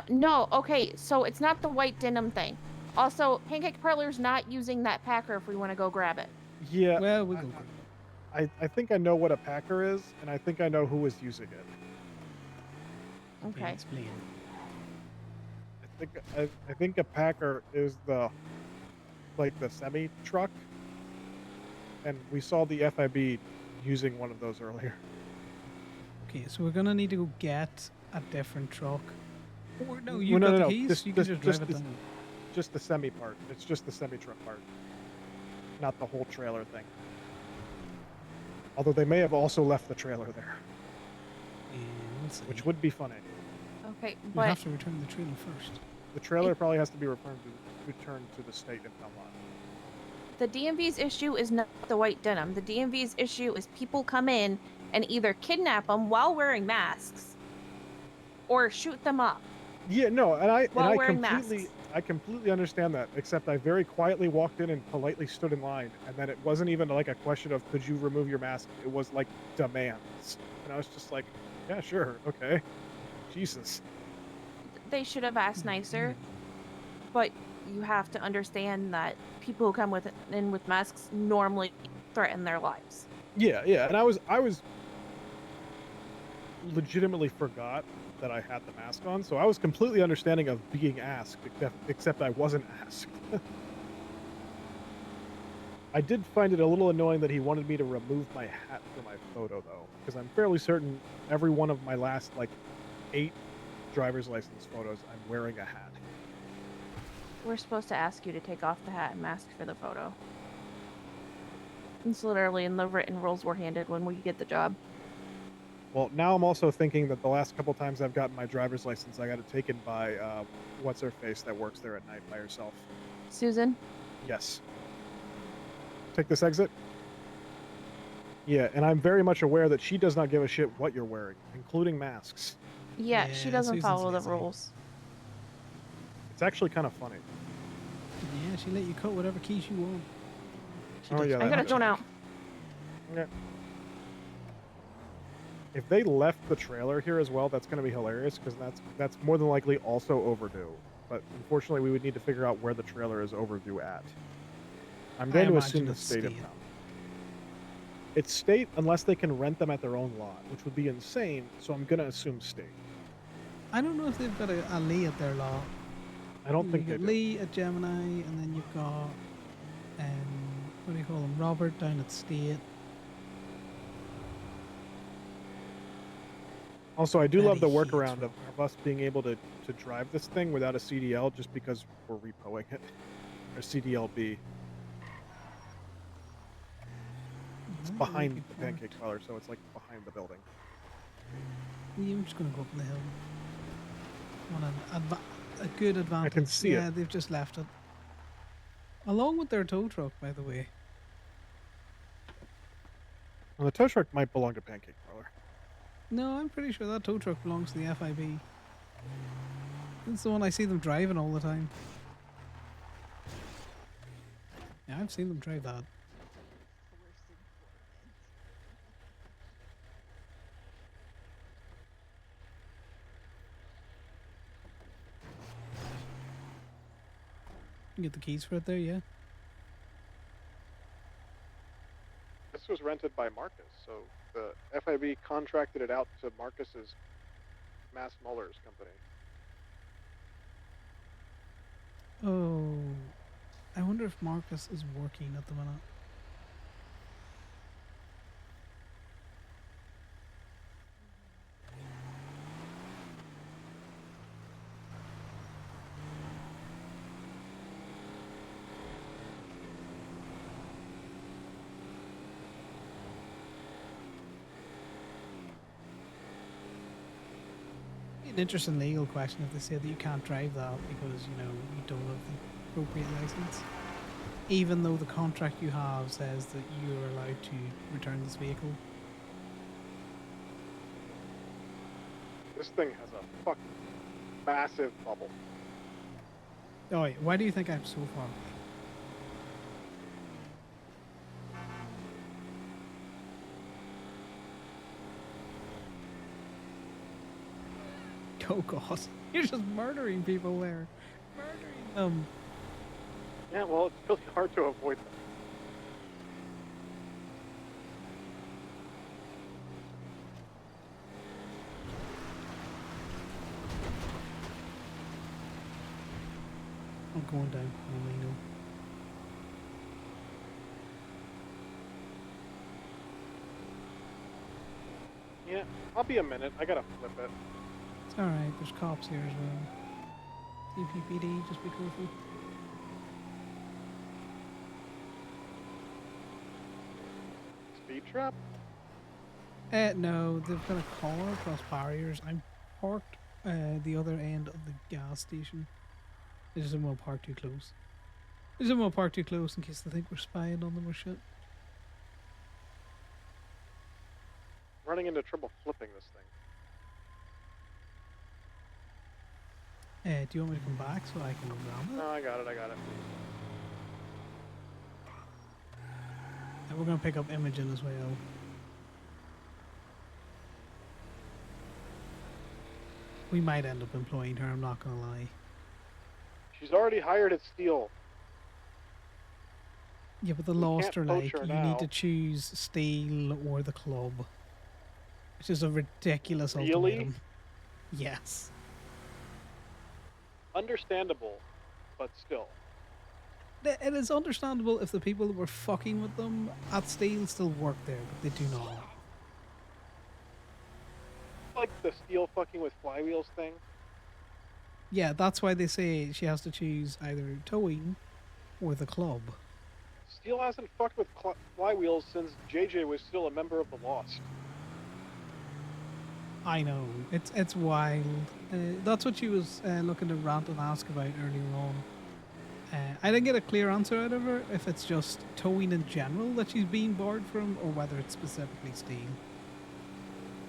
No, okay, so it's not the white denim thing. Also, Pancake Parlor's not using that packer if we want to go grab it. Yeah. Well, we go. I think I know what a packer is, and I think I know who is using it. Okay. Explain. I think a packer is the semi truck, and we saw the FIB using one of those earlier. Okay, so we're gonna need to go get a different truck. Or no, Well, you got the keys. This, you can this, just drive it this- down. just the semi part. It's just the semi truck part, not the whole trailer thing. Although they may have also left the trailer there, which would be funny. Okay, We but have to return the trailer first. The trailer probably has to be returned to the state if not. the DMV's issue is not the white denim. The DMV's issue is people come in and either kidnap them while wearing masks or shoot them up. Yeah, no, and I While wearing masks. I completely understand that. Except I very quietly walked in and politely stood in line, and then it wasn't even like a question of could you remove your mask. It was like demands, and I was just like, yeah, sure, okay, Jesus. They should have asked nicer, but you have to understand that people who come in with masks normally threaten their lives. Yeah, and I was legitimately forgot that I had the mask on, so I was completely understanding of being asked, except I wasn't asked. I did find it a little annoying that he wanted me to remove my hat for my photo, though, because I'm fairly certain every one of my last, 8 driver's license photos, I'm wearing a hat. We're supposed to ask you to take off the hat and mask for the photo. It's literally in the written rules we're handed when we get the job. Well, now I'm also thinking that the last couple times I've gotten my driver's license, I got it taken by, what's-her-face that works there at night by herself. Susan? Yes. Take this exit? Yeah, and I'm very much aware that she does not give a shit what you're wearing, including masks. Yeah, she doesn't Susan's follow the lazy. rules. It's actually kind of funny. Yeah, she let you cut whatever keys you want. Oh, yeah. I gotta go now. Okay. If they left the trailer here as well, that's going to be hilarious because that's more than likely also overdue. But unfortunately, we would need to figure out where the trailer is overdue at. I'm going to assume the state of town. It's state unless they can rent them at their own lot, which would be insane. So I'm going to assume state. I don't know if they've got a Lee at their lot. I don't think you they got do. Lee at Gemini, and then you've got what do you call him? Robert down at State. Also, I do love the Very workaround of us being able to drive this thing without a CDL just because we're repoing it. Or CDLB. It's Where would it behind be the parked? pancake parlor, so it's like behind the building. Yeah, I'm just gonna go up the hill. On a good advantage. can see it. Yeah, they've just left it. Along with their tow truck, by the way. Well, the tow truck might belong to pancake parlor. No, I'm pretty sure that tow truck belongs to the FIB. It's the one I see them driving all the time. Yeah, I've seen them drive that. You get the keys for it there, yeah? This was rented by Marcus, so the FIB contracted it out to Marcus's Mass Muller's company. Oh, I wonder if Marcus is working at the minute. An interesting legal question if they say that you can't drive that because, you know, you don't have the appropriate license. Even though the contract you have says that you're allowed to return this vehicle. This thing has a fucking massive bubble. Oh, yeah. Why do you think I'm so far away? Oh god, you're just murdering people there. Murdering them. Yeah, well, it's really hard to avoid them. I'm going down. I know. Yeah, I'll be a minute. I gotta flip it. It's alright, there's cops here as well. CPPD, just be careful. Speed trap? No, they've got a car across barriers. I'm parked the other end of the gas station. I just didn't want to park too close. I just didn't want to park too close in case they think we're spying on them or shit. Running into trouble flipping this thing. Do you want me to come back so I can grab it? No, I got it. And we're going to pick up Imogen as well. We might end up employing her, I'm not going to lie. She's already hired at Steel. Yeah, but the We laws can't are poach like, her you now. need to choose Steel or the club. Which is a ridiculous Really? ultimatum. Yes. Understandable, but still. It is understandable if the people that were fucking with them at Steel still work there, but they do not. Like the Steel fucking with flywheels thing. Yeah, that's why they say she has to choose either towing or the club. Steel hasn't fucked with flywheels since JJ was still a member of the Lost. I know, it's wild. That's what she was looking to rant and ask about earlier on. I didn't get a clear answer out of her if it's just towing in general that she's being barred from or whether it's specifically Steel.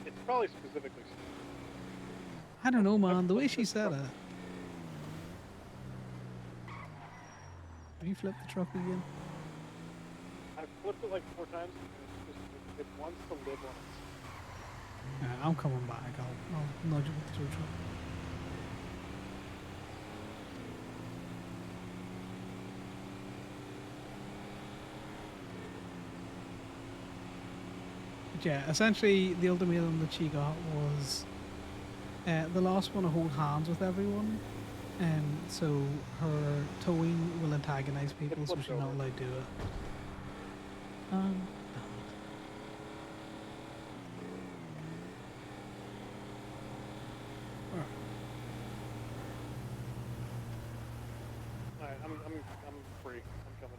It's probably specifically Steel. I don't know, man, the way she said it. Have you flipped the truck again? I've flipped it like 4 times. And it wants to live on its. I'm coming back. I'll nudge it with the tow truck. But yeah, essentially the ultimatum that she got was the last one to hold hands with everyone, and so her towing will antagonize people, so she's not allowed to do it. Alright, I'm free. I'm coming.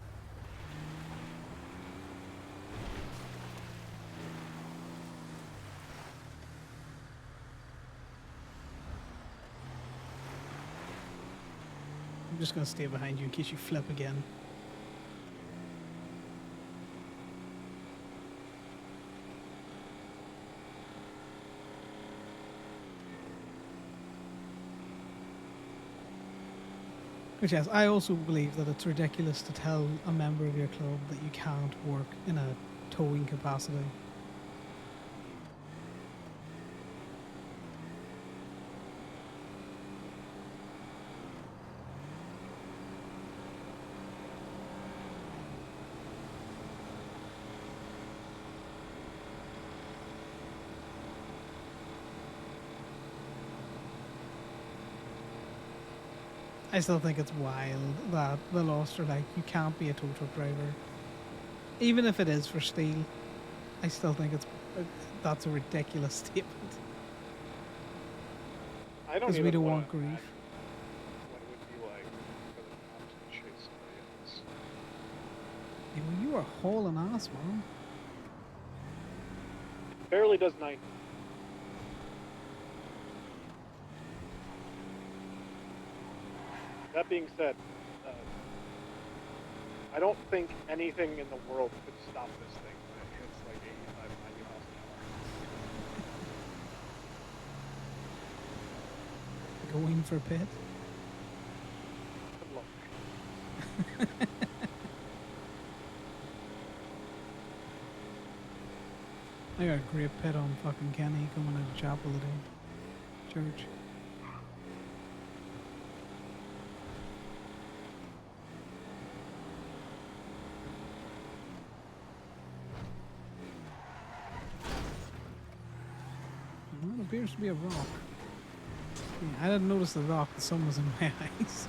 I'm just gonna stay behind you in case you flip again. Which yes, I also believe that it's ridiculous to tell a member of your club that you can't work in a towing capacity. I still think it's wild that the laws are like, you can't be a tow truck driver. Even if it is for steel, I still think that's a ridiculous statement. I don't Because even we don't wanna want grief. imagine what it would be like for the cops to chase somebody else. Yeah, well, you are hauling ass, man. Barely does 90. That being said, I don't think anything in the world could stop this thing when it hits like 85, 90 miles an hour. Going for pit. Good luck. I got a great pit on fucking Kenny coming out of chapel today. Church. Well, it appears to be a rock. Yeah, I didn't notice the rock, the sun was in my eyes.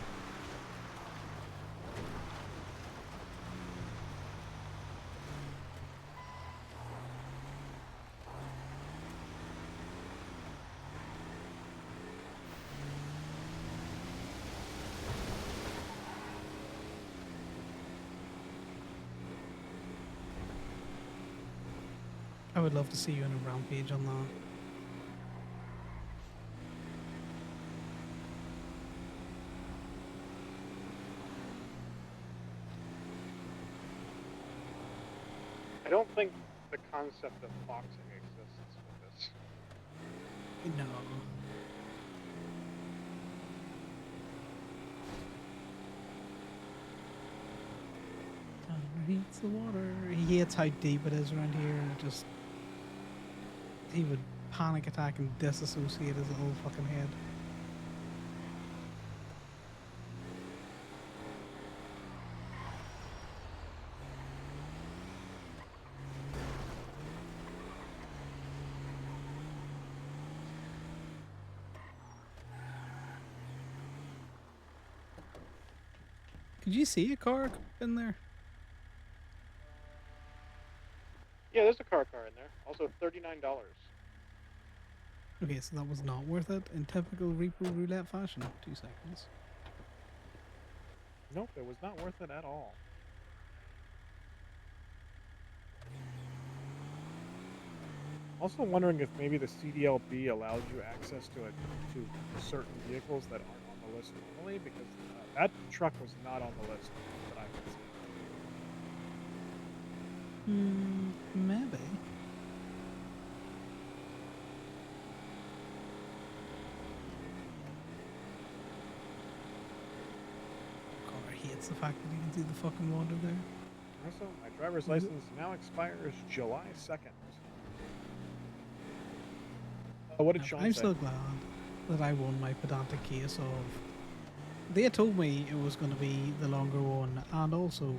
I would love to see you in a rampage on that. I don't think the concept of boxing exists with this. No. Conor hates the water. He hates how deep it is around here. Just he would panic attack and disassociate his whole fucking head. Could you see a car in there? Yeah, there's a car in there. Also $39. Okay, so that was not worth it in typical repo roulette fashion. 2 seconds. Nope, it was not worth it at all. Also wondering if maybe the CDLB allows you access to certain vehicles that aren't on the list normally, because that truck was not on the list that I could see. Maybe. Conor hates the fact that he can see the fucking water there. Also, my driver's license now expires July 2nd. What did Sean I'm say? so glad that I won my pedantic case of. They had told me it was going to be the longer one, and also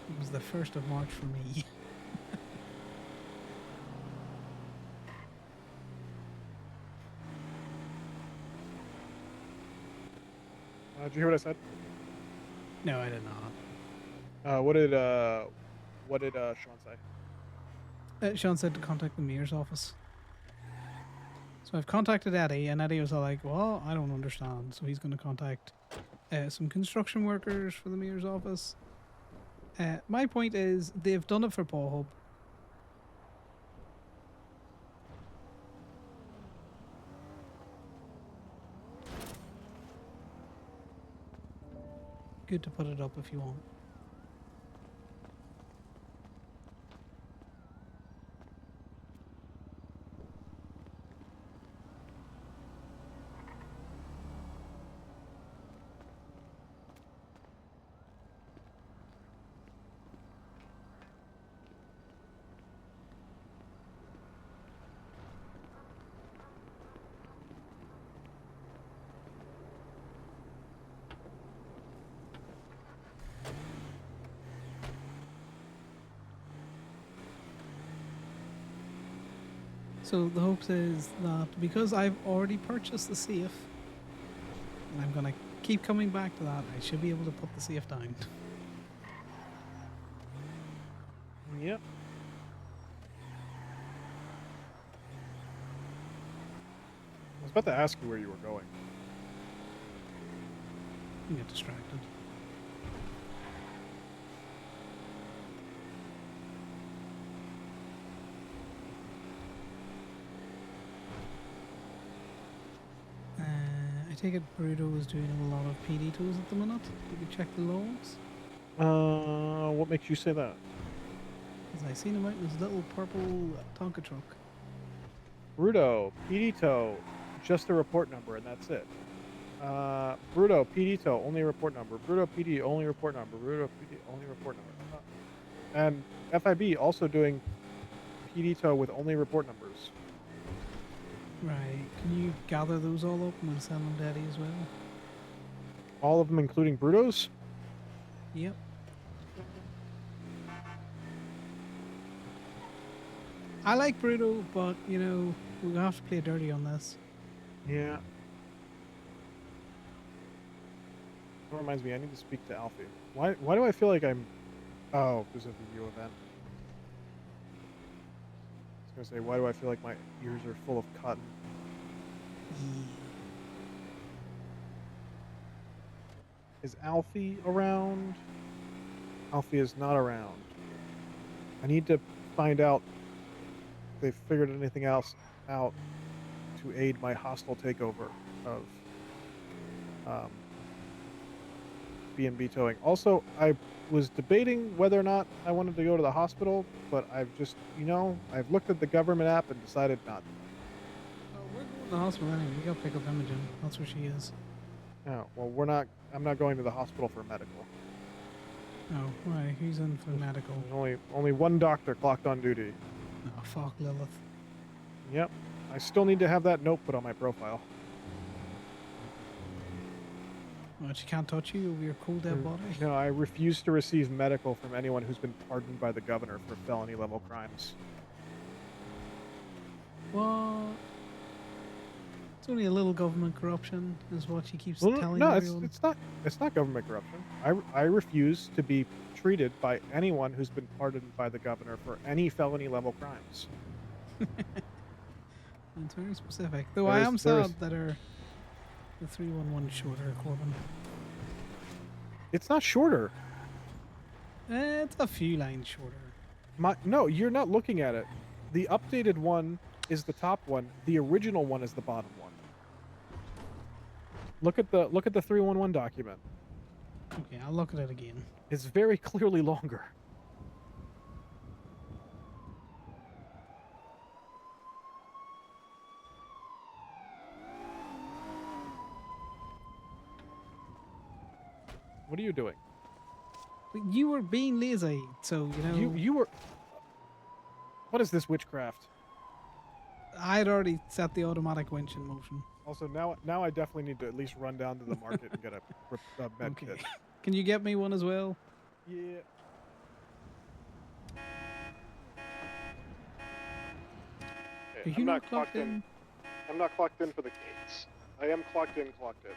it was the 1st of March for me. Did you hear what I said? No, I did not. What did Sean say? Sean said to contact the mayor's office. So I've contacted Eddie, and Eddie was all like, well, I don't understand. So he's going to contact some construction workers for the mayor's office. My point is, they've done it for Paw Hub. Good to put it up if you want. So the hopes is that because I've already purchased the safe, and I'm gonna keep coming back to that, I should be able to put the safe down. Yep. I was about to ask you where you were going. You get distracted. I take it Burrito is doing a lot of PD tools at the minute. Did you check the logs? What makes you say that? Because I seen him out in his little purple Tonka truck. Bruto, PD tow, just a report number, and that's it. Bruto, PD tow, only a report number. Bruto, PD, only report number. Bruto, PD, only report number. And FIB also doing PD tow with only report numbers. Right. Can you gather those all up and we'll send them to Eddie as well? All of them, including Bruto's? Yep. I like Bruto, but, you know, we have to play dirty on this. Yeah. That reminds me, I need to speak to Alfie. Why do I feel like I'm... Oh, there's a video event. I was going to say, why do I feel like my ears are full of cotton? Is Alfie around? Alfie is not around. I need to find out if they've figured anything else out to aid my hostile takeover of B&B towing. Also, I was debating whether or not I wanted to go to the hospital, but I've just, you know, I've looked at the government app and decided not to. Oh, we're going to the hospital anyway. We got to pick up Imogen. That's where she is. Oh, well, I'm not going to the hospital for medical. Oh, right. Who's in for medical? There's only one doctor clocked on duty. Oh, fuck Lilith. Yep. I still need to have that note put on my profile. But she can't touch you over your cold dead body? No, I refuse to receive medical from anyone who's been pardoned by the governor for felony level crimes. What? It's only a little government corruption, is what she keeps telling no, everyone. it's not government corruption. I refuse to be treated by anyone who's been pardoned by the governor for any felony level crimes. It's very specific. Though I am sad that the 311 shorter, Corbin. It's not shorter. It's a few lines shorter. No, you're not looking at it. The updated one is the top one. The original one is the bottom one. Look at the 311 document. Okay, I'll look at it again. It's very clearly longer. What are you doing? You were being lazy, so you know. You were. What is this witchcraft? I had already set the automatic winch in motion. Also, now I definitely need to at least run down to the market and get a med kit. Can you get me one as well? Yeah. Okay, I'm not clocked in. I'm not clocked in for the gates. I am clocked in, clocked in.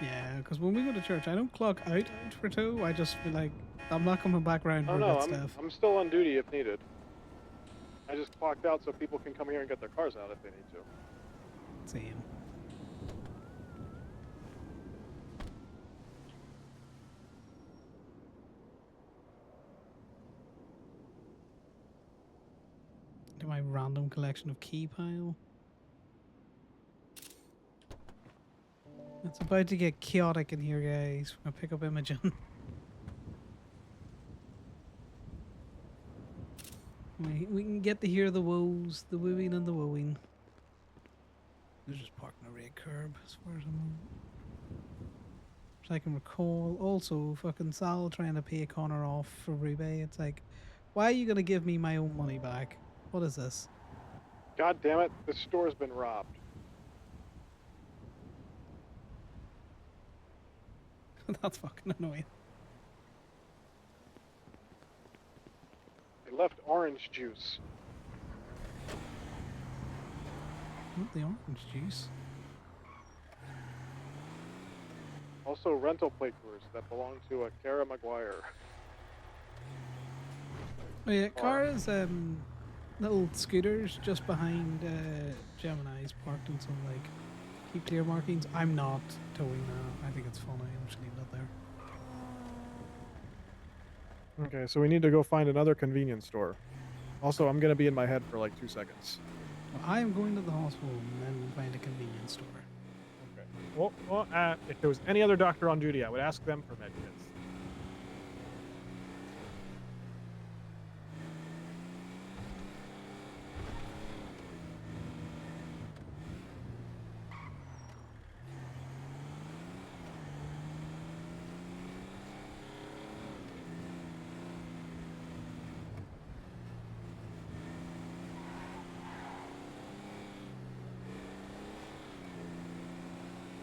Yeah, because when we go to church, I don't clock out for 2. I just feel like I'm not coming back around for that stuff. I'm still on duty if needed. I just clocked out so people can come here and get their cars out if they need to. Same. To my random collection of key pile. It's about to get chaotic in here, guys. We're gonna pick up Imogen. we can get to hear the woes, the wooing and the wooing. They're just parking a red curb as far as I can recall. Also, fucking Sal trying to pay Conor off for Ruby. It's like, why are you gonna give me my own money back? What is this? God damn it! The store's been robbed. That's fucking annoying. They left orange juice. Not the orange juice. Also, rental plate cars that belong to a Kara Maguire. Oh yeah, Cara's little scooters just behind Gemini's parked in some like keep clear markings. I'm not towing that. I think it's funny. I'm just leaving it there. Okay, so we need to go find another convenience store. Also, I'm gonna be in my head for like 2 seconds. Well, I am going to the hospital and then find a convenience store. Okay. Well, if there was any other doctor on duty, I would ask them for med kits.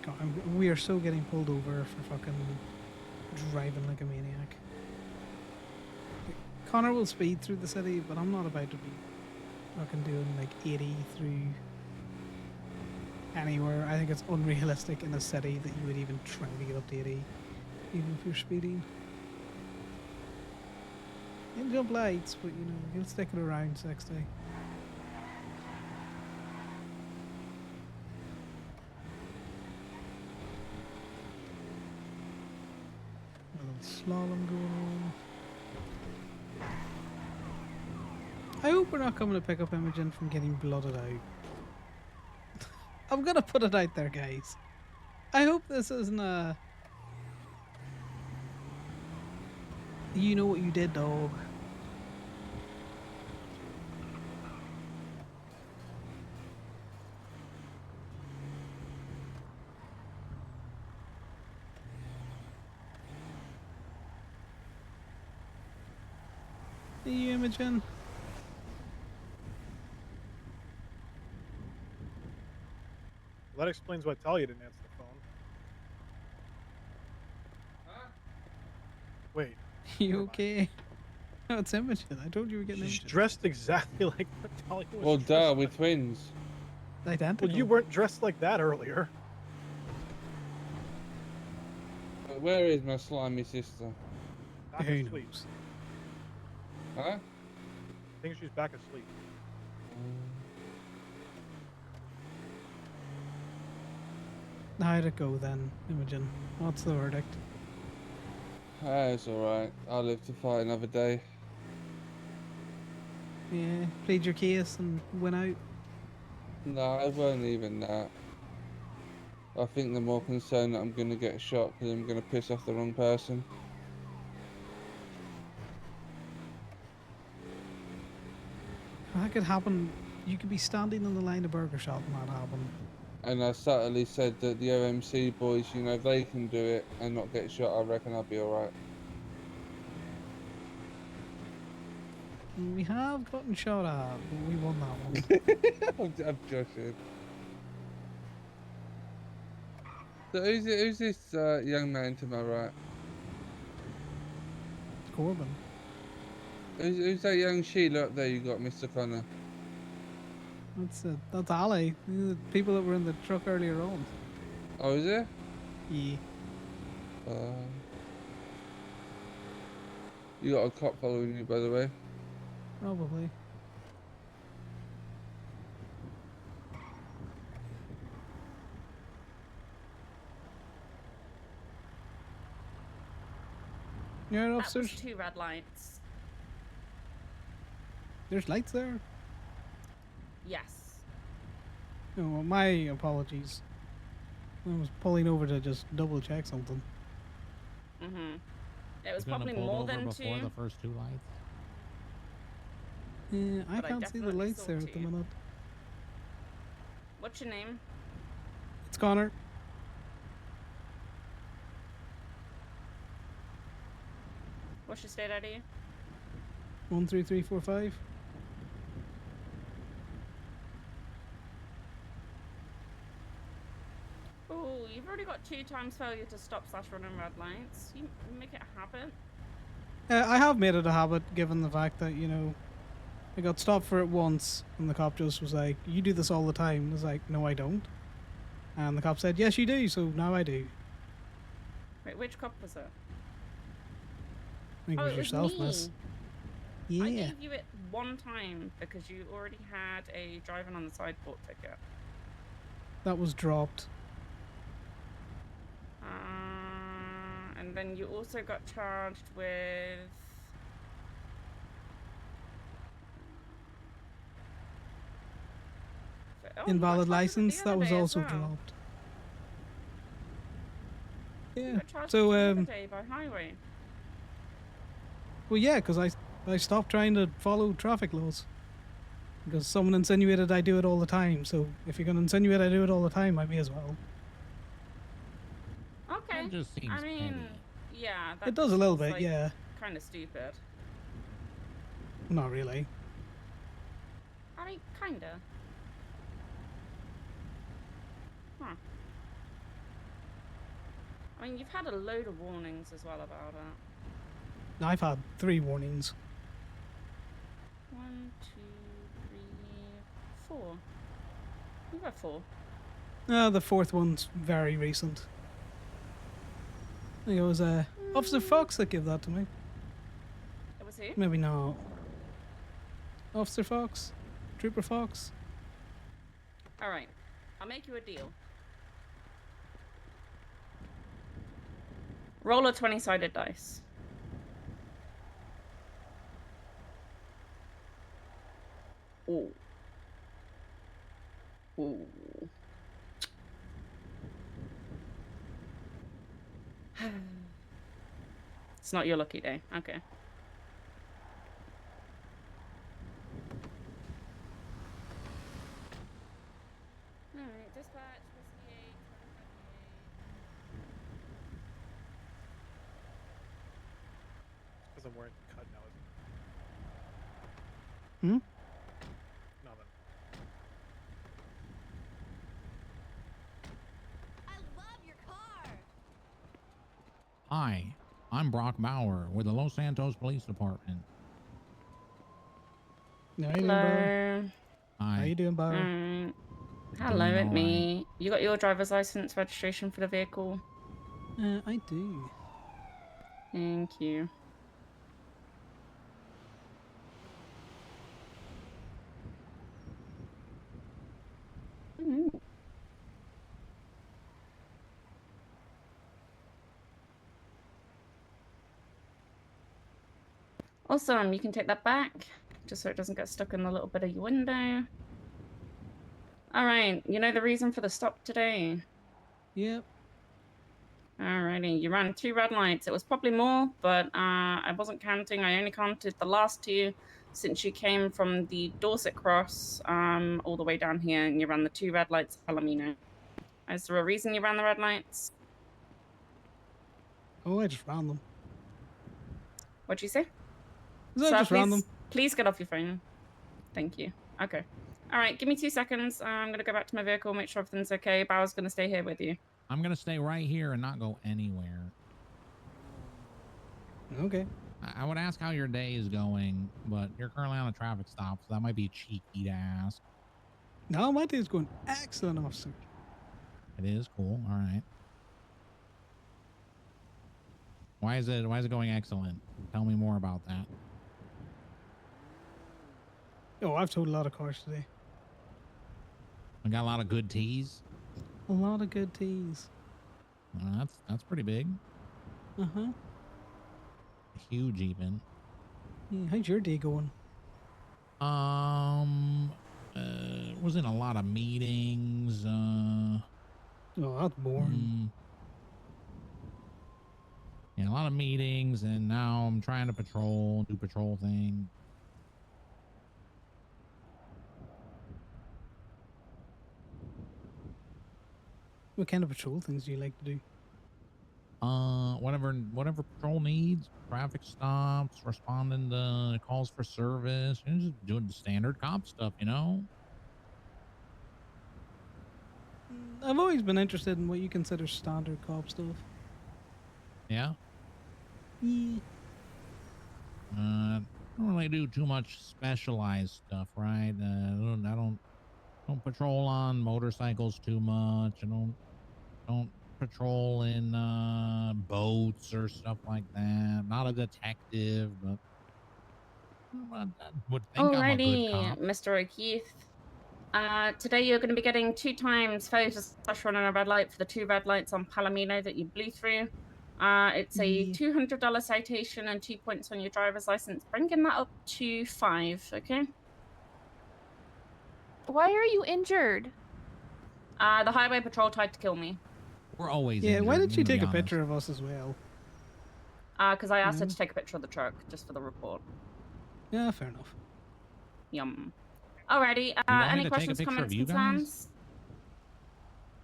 God, we are so getting pulled over for fucking driving like a maniac. Conor will speed through the city, but I'm not about to be fucking doing like 80 through anywhere. I think it's unrealistic in a city that you would even try to get up to 80, even if you're speeding. You can jump lights, but you know, you'll stick it around 60. A little slalom going on. I hope we're not coming to pick up Imogen from getting blooded out. I'm gonna put it out there, guys. I hope this isn't a... You know what you did, dog. Are you Imogen? Well, that explains why Talia didn't answer the phone. Wait. You okay? No, it's Imogen. I told you we were getting She's Imogen. dressed exactly like what Talia was Well, dressed duh, like. we're twins. Identical. Well, you weren't dressed like that earlier. But where is my slimy sister? Back Who asleep. knows? Huh? I think she's back asleep. How'd it go then, Imogen? What's the verdict? It's alright. I'll live to fight another day. Yeah, played your case and went out. No, it weren't even that. I think they're more concerned that I'm gonna get shot because I'm gonna piss off the wrong person. That could happen. You could be standing in the line of burger shop and that happen. And I subtly said that the OMC boys, you know, if they can do it and not get shot, I reckon I'll be alright. We have gotten shot at, but we won that one. I'm joshing. So who's this young man to my right? Corbin. Who's that young Sheila up there you got, Mr. Connor? That's Ali. The people that were in the truck earlier on. Oh, is it? Yeah. You got a cop following you, by the way. Probably. You're That officers. was 2 red lights. There's lights there. Yes. Oh, well, my apologies. I was pulling over to just double check something. Mm-hmm. It was You couldn't probably have pulled more over than before 2. the first 2 lights. Yeah, I But I can't see the definitely lights saw there at the 2. minute. What's your name? It's Connor. What's your state ID? 13345. Oh, you've already got 2 times failure to stop/run in red lights. You make it a habit. I have made it a habit, given the fact that, you know, I got stopped for it once, and the cop just was like, "You do this all the time." I was like, "No, I don't." And the cop said, "Yes, you do." So now I do. Wait, which cop was it? I think Oh, it was it was yourself, me. miss. I Yeah, gave you it 1 time because you already had a driving on the side court ticket. that was dropped. And then you also got charged with... Oh, you got Invalid charged with it the license, other that was day as also well. dropped. You Yeah. got charged So, with it the other day by highway. well, yeah, because I stopped trying to follow traffic laws. Because someone insinuated I do it all the time. So if you're going to insinuate I do it all the time, I may as well. Okay. That just seems I mean, petty. yeah, that It does just a little seems bit, like yeah. kind of stupid. Not really. I mean, kinda. Huh. I mean, you've had a load of warnings as well about it. I've had 3 warnings. 1, 2, 3, 4. You've had 4. The 4th one's very recent. I think it was Officer Fox that gave that to me. It was who? Maybe not. Officer Fox? Trooper Fox? Alright. I'll make you a deal. Roll a 20-sided dice. Ooh. Ooh. It's not your lucky day. Okay. Alright, dispatch, whiskey 8, 'Cause I'm wearing cut now, isn't Hmm? it? Nothing. Hi, I'm Brock Bauer with the Los Santos Police Department. How you doing, Bauer? Hello. Hi. How you doing, Bauer? Hello, Doing it's all me. You got your driver's license registration for the vehicle? I do. Thank you. Awesome, you can take that back, just so it doesn't get stuck in the little bit of your window. Alright, you know the reason for the stop today? Yep. Alrighty, you ran 2 red lights. It was probably more, but I wasn't counting. I only counted the last 2 since you came from the Dorset Cross all the way down here, and you ran the 2 red lights at Palomino. Is there a reason you ran the red lights? Oh, I just ran them. What'd you say? I just ran them. Please get off your phone. Thank you. Okay. All right, give me 2 seconds. I'm going to go back to my vehicle, make sure everything's okay. Bauer's going to stay here with you. I'm gonna stay right here and not go anywhere. Okay. I would ask how your day is going, but you're currently on a traffic stop, so that might be cheeky to ask. No, my day's going excellent, officer. It is cool. All right. Why is it going excellent? Tell me more about that. Oh, I've towed a lot of cars today. I got a lot of good teas. A lot of good teas. That's pretty big. Uh-huh. Huge even. Yeah, how's your day going? Was in a lot of meetings. Oh, that's boring. Yeah, a lot of meetings, and now I'm trying to do patrol thing. What kind of patrol things do you like to do? Whatever patrol needs, traffic stops, responding to calls for service, and just doing the standard cop stuff, you know. I've always been interested in what you consider standard cop stuff. Yeah. Yeah. Don't really do too much specialized stuff, right? I don't patrol on motorcycles too much. I don't patrol in boats or stuff like that. Not a detective, but I would think I'm a good Alrighty, cop. Mr. O'Keefe. Today you're going to be getting 2 times photos slash running a red light for the 2 red lights on Palomino that you blew through. It's a $200 citation and 2 points on your driver's license, bringing that up to 5. Okay. Why are you injured? The highway patrol tried to kill me. We're always Yeah, injured, why did I'm you gonna be take a honest. picture of us as well? Because I asked her to take a picture of the truck just for the report. Yeah, fair enough. Yum. Alrighty. want me Any to take a questions, picture of comments, you guys? concerns?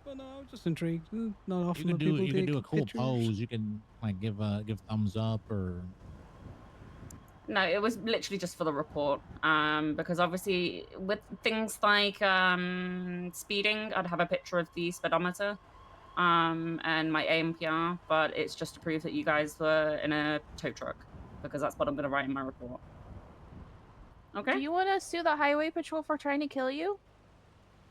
Well, no, I was just intrigued. Not often You that could do people you take could do a cool pictures. pose. You can like give thumbs up or. No, it was literally just for the report. Because obviously with things like speeding, I'd have a picture of the speedometer, and my AMPR, but it's just to prove that you guys were in a tow truck, because that's what I'm gonna write in my report. Okay. Do you want to sue the highway patrol for trying to kill you?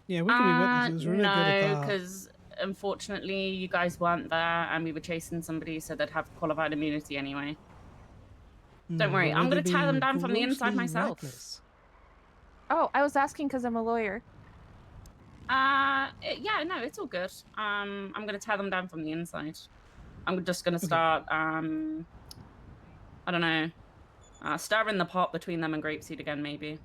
Yeah, we can be witnesses. We're really good at No, that. because unfortunately you guys weren't there, and we were chasing somebody, so they'd have qualified immunity anyway. Don't worry, But I'm were they gonna tie them being down from the inside grossly myself. reckless? Oh, I was asking because I'm a lawyer. Yeah, no, it's all good. I'm gonna tear them down from the inside. I'm just gonna start, I don't know, stirring the pot between them and Grapeseed again, maybe.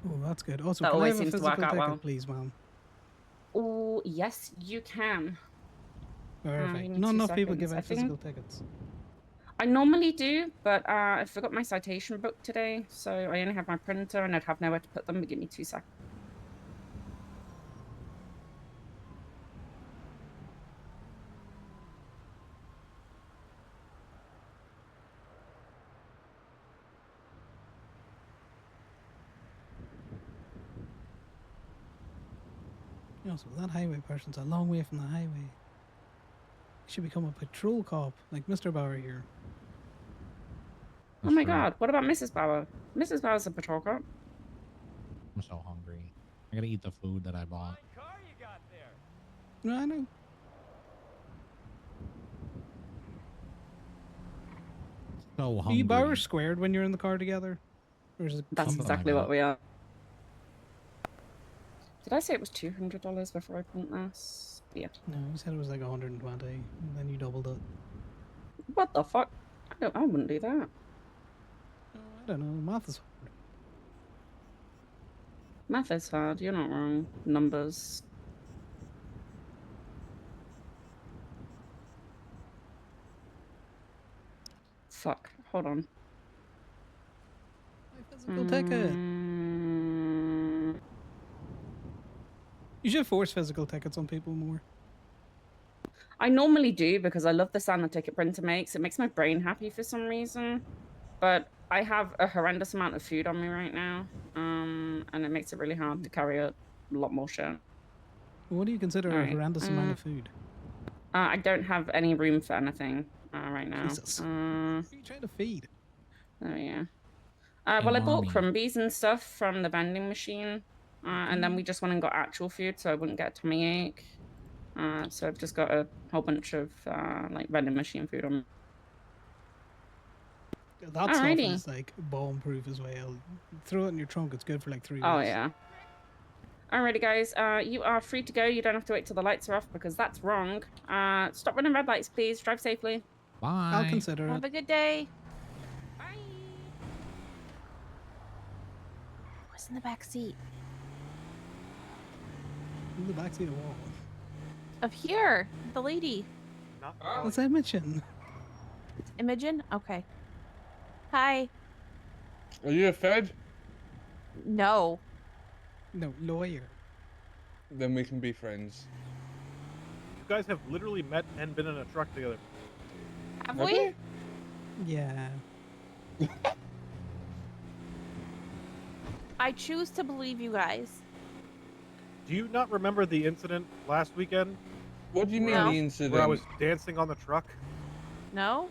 Oh, that's good. Also, That can I always have a seems to work physical out ticket, well. please, ma'am? Oh, yes, you can. Perfect. give me Not 2 enough people seconds. give I out think physical tickets. I normally do, but I forgot my citation book today, so I only have my printer and I'd have nowhere to put them. But give me 2 seconds. Also, that highway person's a long way from the highway. He should become a patrol cop, like Mr. Bauer here. Oh my God, what about Mrs. Bauer? Mrs. Bauer's a patrol cop. I'm so hungry. I gotta eat the food that I bought. No, I know. So Are hungry. you Bauer squared when you're in the car together? Or is it That's something exactly like what we are. Did I say it was $200 before I print this? Yeah. No, you said it was like 120, and then you doubled it. What the fuck? I wouldn't do that. I don't know. Math is hard. Math is hard. You're not wrong. Numbers. Fuck. Hold on. Physical ticket. You should force physical tickets on people more. I normally do because I love the sound the ticket printer makes. It makes my brain happy for some reason. But I have a horrendous amount of food on me right now. And it makes it really hard to carry a lot more shit. What do you consider a Alright, horrendous amount of food? I don't have any room for anything right now. Jesus. Who are you trying to feed? Oh, yeah. Well, I bought crumbies and stuff from the vending machine. And then we just went and got actual food so I wouldn't get a tummy ache. So I've just got a whole bunch of like vending machine food on. That stuff is like bomb proof as well. Throw it in your trunk, it's good for like 3 weeks. Oh, yeah. Alrighty, guys. You are free to go. You don't have to wait till the lights are off because that's wrong. Stop running red lights, please. Drive safely. Bye. I'll consider Have it. a good day. Bye. Who's in the back seat? In the backseat of what? Of here, the lady. That's Imogen. Imogen? Okay. Hi. Are you a Fed? No. No, lawyer. Then we can be friends. You guys have literally met and been in a truck together. Have we? Yeah. I choose to believe you guys. Do you not remember the incident last weekend? What do you mean No. the incident? Where I was dancing on the truck? No?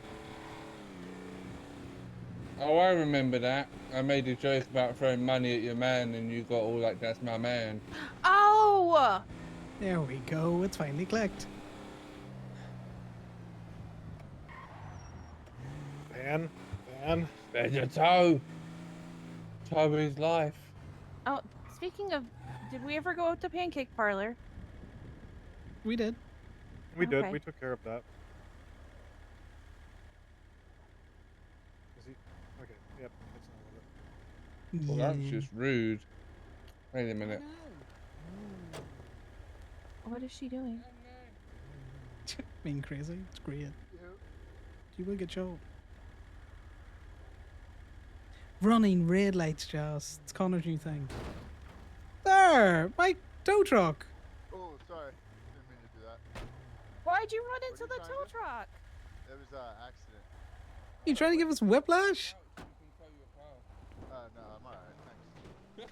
Oh, I remember that. I made a joke about throwing money at your man, and you got all like, "That's my man." Oh! There we go. It's finally clicked. Van. There's a toe. Toe is life. Oh, speaking of, did we ever go out to Pancake Parlor? We did. We did. Okay. We took care of that. Is he? Okay. Yep. That's not with it. Well, that's just rude. Wait a minute. What is she doing? Being crazy. It's great. You will get shot. Running red lights, Joss. It's Connor's new thing. There! My tow truck! Oh, sorry. Didn't mean to do that. Why'd you run into the tow truck? It was an accident. You trying to give us whiplash? No, I'm alright. Thanks.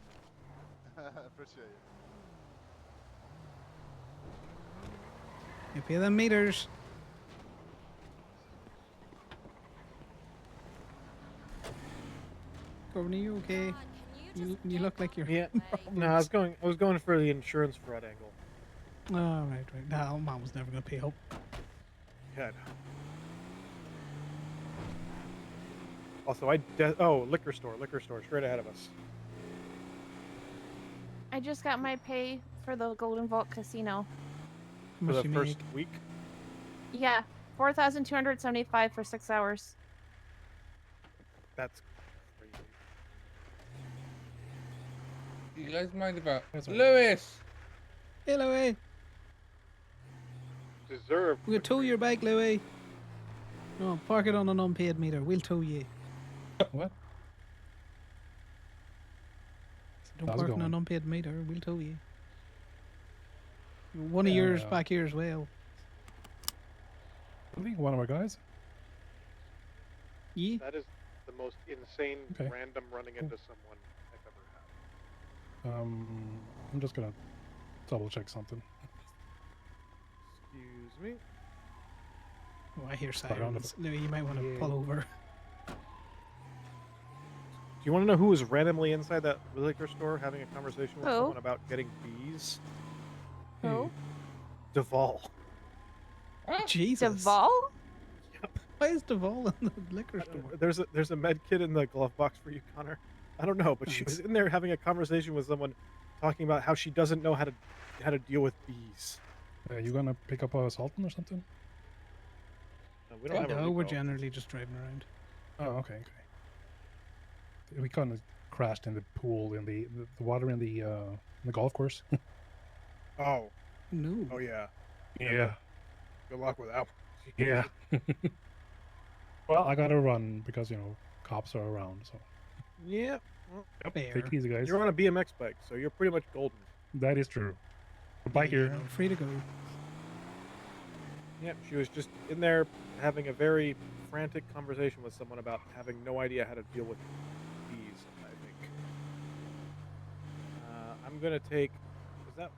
Appreciate it. You pay them meters. Courtney, you okay? You look like you're Yeah. having problems. No, I was going for the insurance fraud angle. Oh, right. No, Mom was never gonna pay up. Good. Also, liquor store, straight ahead of us. I just got my pay for the Golden Vault Casino. For the first week. Yeah, 4,275 for 6 hours. That's crazy. You guys mind about Lewis? Hey, Louie. Deserve. We'll tow your bike, Louie. No, park it on an unpaid meter. We'll tow you. What? Don't How's it park on an going? unpaid meter. We'll tow you. One of yours back here as well. I think one of our guys. Yeah. That is the most insane Okay. random running into someone I've ever had. I'm just gonna double check something. Excuse me. Oh, I hear Sorry, on the- sirens. Louie, you might want to pull over. Do you want to know who was randomly inside that liquor store having a conversation with Who? someone about getting bees? Who? Duvall. Jesus. Duvall? Why is Duvall in the liquor store? There's a med kit in the glove box for you, Connor. I don't know, but she was in there having a conversation with someone, talking about how she doesn't know how to deal with bees. You gonna pick up a Sultan or something? No, we don't have a No, we're repo. generally just driving around. Oh, okay. We kind of crashed in the pool in the water in the golf course. Oh. No. Oh yeah. Yeah. Good luck with that. Yeah. Well, I gotta run because cops are around. So. Yeah. Yep. Fair. Take it easy, guys. You're on a BMX bike, so you're pretty much golden. That is true. Bye here. Free to go. Yep, she was just in there having a very frantic conversation with someone about having no idea how to deal with bees, I think. I'm gonna take... Is that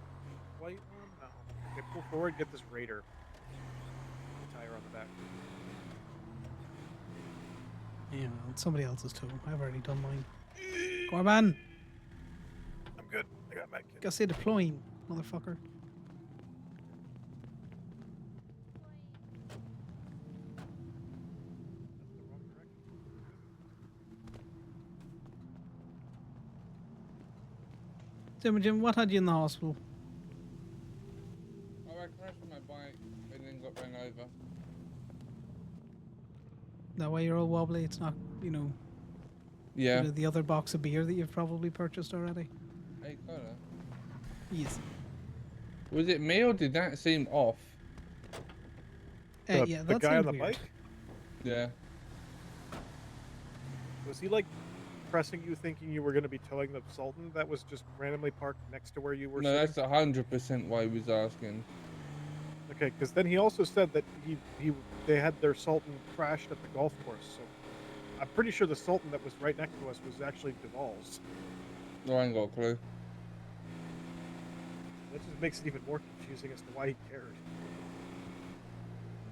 white one? No. Okay, pull forward, get this Raider. Tire on the back. Yeah, well, it's somebody else's tow. I've already done mine. Corban! I'm good. I got my kit. Gotta say deploying, motherfucker. Jim, what had you in the hospital? Oh, I crashed my bike and then got run over. That way you're all wobbly. It's not, Yeah. the other box of beer that you've probably purchased already. Hey, Connor. Yes. Was it me or did that seem off? The, Yeah, the that guy on seemed the weird. bike? Yeah. Was he like pressing you thinking you were going to be towing the Sultan that was just randomly parked next to where you were No, sitting? that's 100% why he was asking. Okay, because then he also said that they had their Sultan crashed at the golf course. So I'm pretty sure the Sultan that was right next to us was actually Duval's. No, I ain't got a clue. That just makes it even more confusing as to why he cared.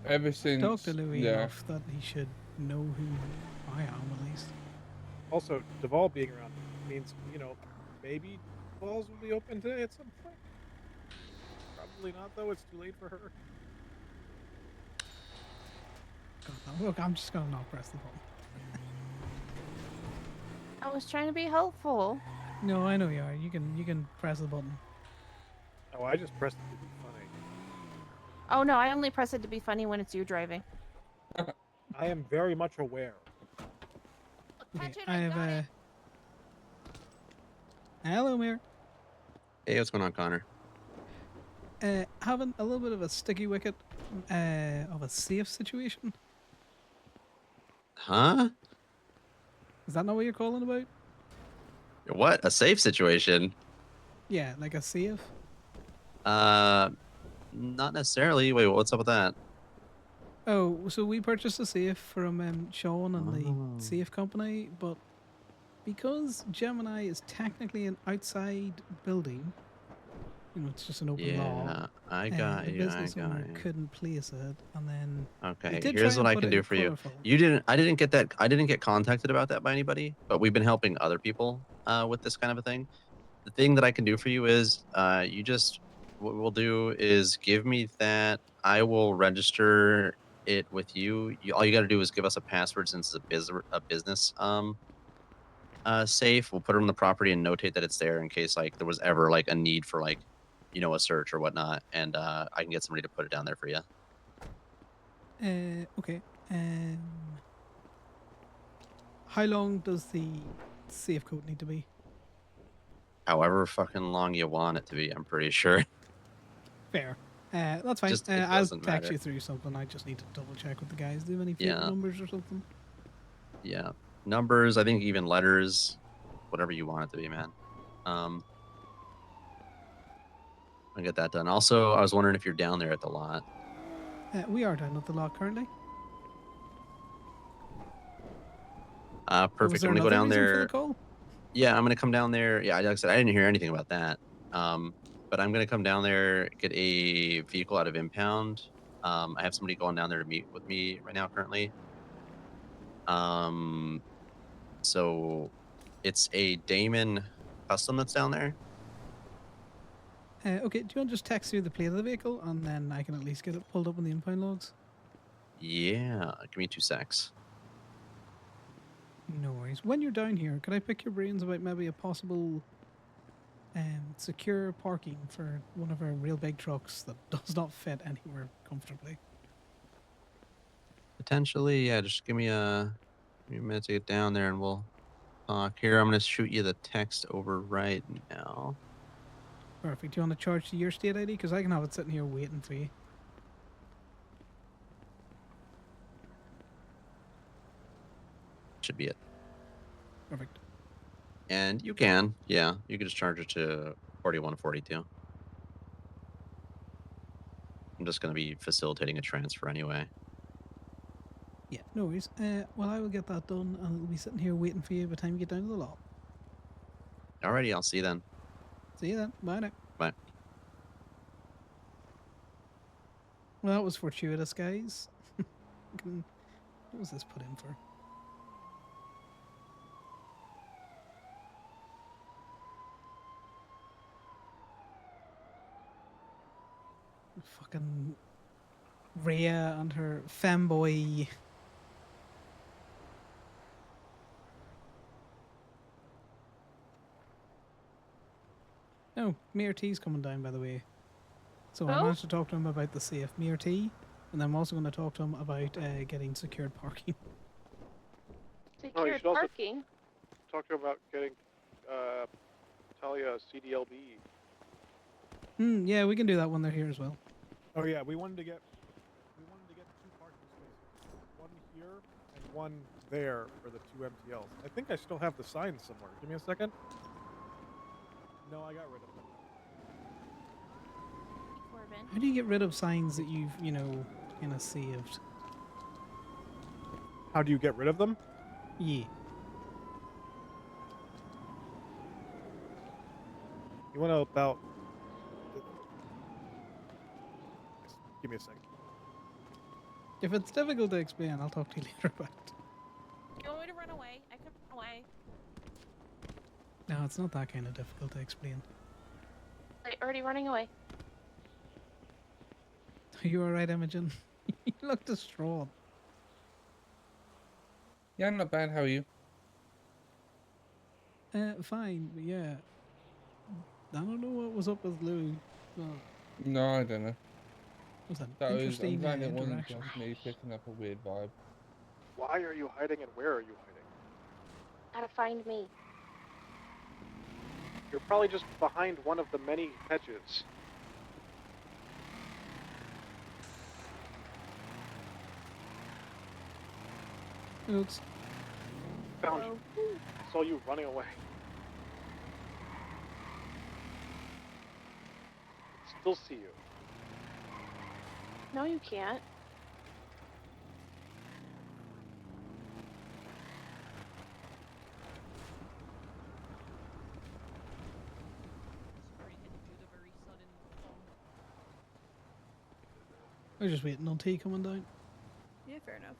Ever since, Talk to Louis yeah. enough that he should know who I am at least. Also, Duval being around means, maybe Duval's will be open today at some point. Probably not, though. It's too late for her. God, no. Look, I'm just gonna not press the button. I was trying to be helpful. No, I know you are. You can press the button. Oh, I just pressed it to be funny. Oh no, I only press it to be funny when it's you driving. I am very much aware. Okay, I have a. Hello, Mayor. Hey, what's going on, Connor? Having a little bit of a sticky wicket of a safe situation. Huh? Is that not what you're calling about? What? A safe situation? Yeah, like a safe. Not necessarily. Wait, what's up with that? Oh, so we purchased a safe from Sean and the safe company, but because Gemini is technically an outside building, it's just an open law. Yeah, I got the you. I business got owner you. couldn't place it, and then Okay, did here's try and what I put can it do in for you. Colorful. I didn't get that. I didn't get contacted about that by anybody, but we've been helping other people with this kind of a thing. The thing that I can do for you is, what we'll do is give me that. I will register it with you. All you got to do is give us a password since it's a business safe. We'll put it on the property and notate that it's there in case like there was ever like a need for like, a search or whatnot, and I can get somebody to put it down there for you. Okay. How long does the safe code need to be? However fucking long you want it to be, I'm pretty sure. Fair. That's fine. Just, it I'll doesn't text matter. you through something. I just need to double check with the guys. Do you have any Yeah. favorite numbers or something? Yeah, numbers. I think even letters, whatever you want it to be, man. I'll get that done. Also, I was wondering if you're down there at the lot. We are down at the lot currently. Perfect. Was there I'm gonna go another down reason for there. the call? Yeah, I'm gonna come down there. Yeah, like I said, I didn't hear anything about that. But I'm gonna come down there, get a vehicle out of impound. I have somebody going down there to meet with me right now currently. So it's a Damon Custom that's down there. Okay, do you want to just text through the plate of the vehicle and then I can at least get it pulled up in the impound logs? Yeah, give me 2 secs. No worries. When you're down here, could I pick your brains about maybe a possible secure parking for one of our real big trucks that does not fit anywhere comfortably? Potentially, yeah. Just give me a minute to get down there, and we'll talk. Here, I'm gonna shoot you the text over right now. Perfect. Do you want to charge to your state ID? Because I can have it sitting here waiting for you. Should be it. Perfect. And you can, yeah, you can just charge it to 4142. I'm just gonna be facilitating a transfer anyway. Yeah, no worries. Well, I will get that done, and it'll be sitting here waiting for you by the time you get down to the lot. Alrighty, I'll see you then. See you then. Bye now. Bye. Well, that was fortuitous, guys. What was this put in for? Fucking Rhea and her femboy. Oh, Mayor T's coming down, by the way. So I Oh? managed to talk to him about the safe Mayor T, and I'm also going to talk to him about getting secured parking. You should also talk to her about getting Talia CDLB. Yeah, we can do that when they're here as well. Oh yeah, we wanted to get 2 parking spaces, one here and one there for the 2 MTLs. I think I still have the signs somewhere. Give me a second. No, I got rid of them. Corbin. How do you get rid of signs that you've, kind of saved? How do you get rid of them? Yeah. You want to about... Give me a second. If it's difficult to explain, I'll talk to you later about it. You want me to run away? I can run away. No, it's not that kind of difficult to explain. Wait, already running away. Are you alright, Imogen? You look distraught. Yeah, I'm not bad. How are you? Fine, but yeah. I don't know what was up with Louis. Well, No, I don't know. was an I'm interesting glad it wasn't interaction. just me picking up a weird vibe. Why are you hiding and where are you hiding? Gotta find me. You're probably just behind one of the many hedges. Oops. Found you. I saw you running away. I still see you. No, you can't. I was just waiting on tea coming down. Yeah, fair enough.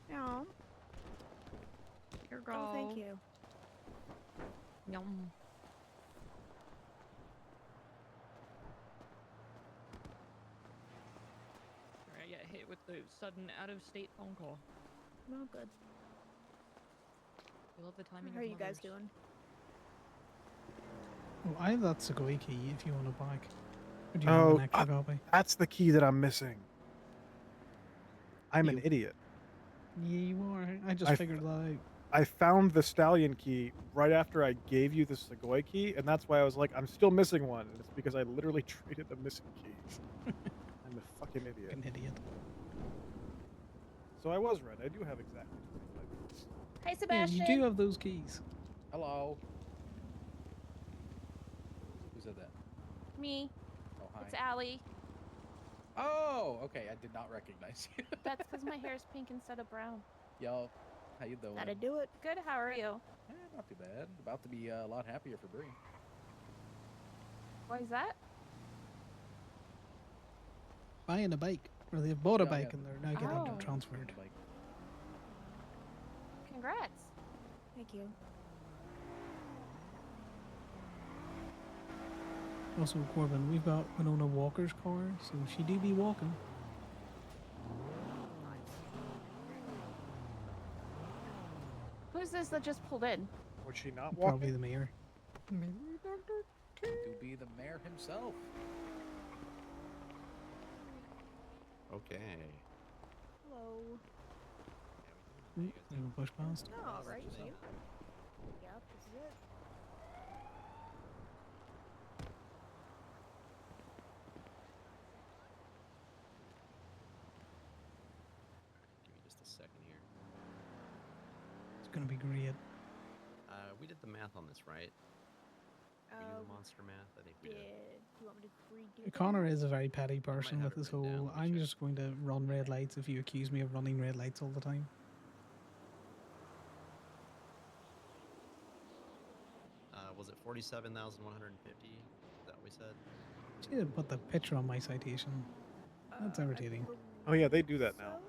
Yeah. Here go. Oh, thank you. Yum. Alright, I get hit with the sudden out-of-state phone call. No good. I love the timing. How are you guys doing? Oh, I have that Segoy key if you want to back. Or do you have an extra copy? That's the key that I'm missing. I'm an idiot. Yeah, you are. I just figured that out. I found the stallion key right after I gave you the Segoy key, and that's why I was like, I'm still missing one. And it's because I literally traded the missing keys. I'm a fucking idiot. An idiot. So I was right. I do have exactly 25 minutes. Hi, Yeah, Sebastian. you do have those keys. Hello. Who said that? Me. Oh, hi. It's Allie. Oh, okay. I did not recognize you. That's because my hair is pink instead of brown. Yo, how you doing? That'd do it. Good. How are you? Not too bad. About to be a lot happier for Bree. Why is that? Buying a bike. Or they've bought a Yeah, bike yeah. and they're now getting Oh. it transferred. Congrats. Thank you. Also, Corbin, we've got Winona Walker's car, so she do be walking. Who's this that just pulled in? Would she not Probably the mayor. To be the mayor himself. Okay. Hello. Push past. Oh, right. See you. Yep, this is it. Give me just a second here. It's gonna be great. We did the math on this, right? We do the monster math? I think we did. Do you want me to redo Connor that? is a very petty person have with it his written down, whole, let me I'm check. just going to run red lights if you accuse me of running red lights all the time. Was it 47,150? Is that what we said? She didn't put the picture on my citation. That's irritating. Oh yeah, they do that now.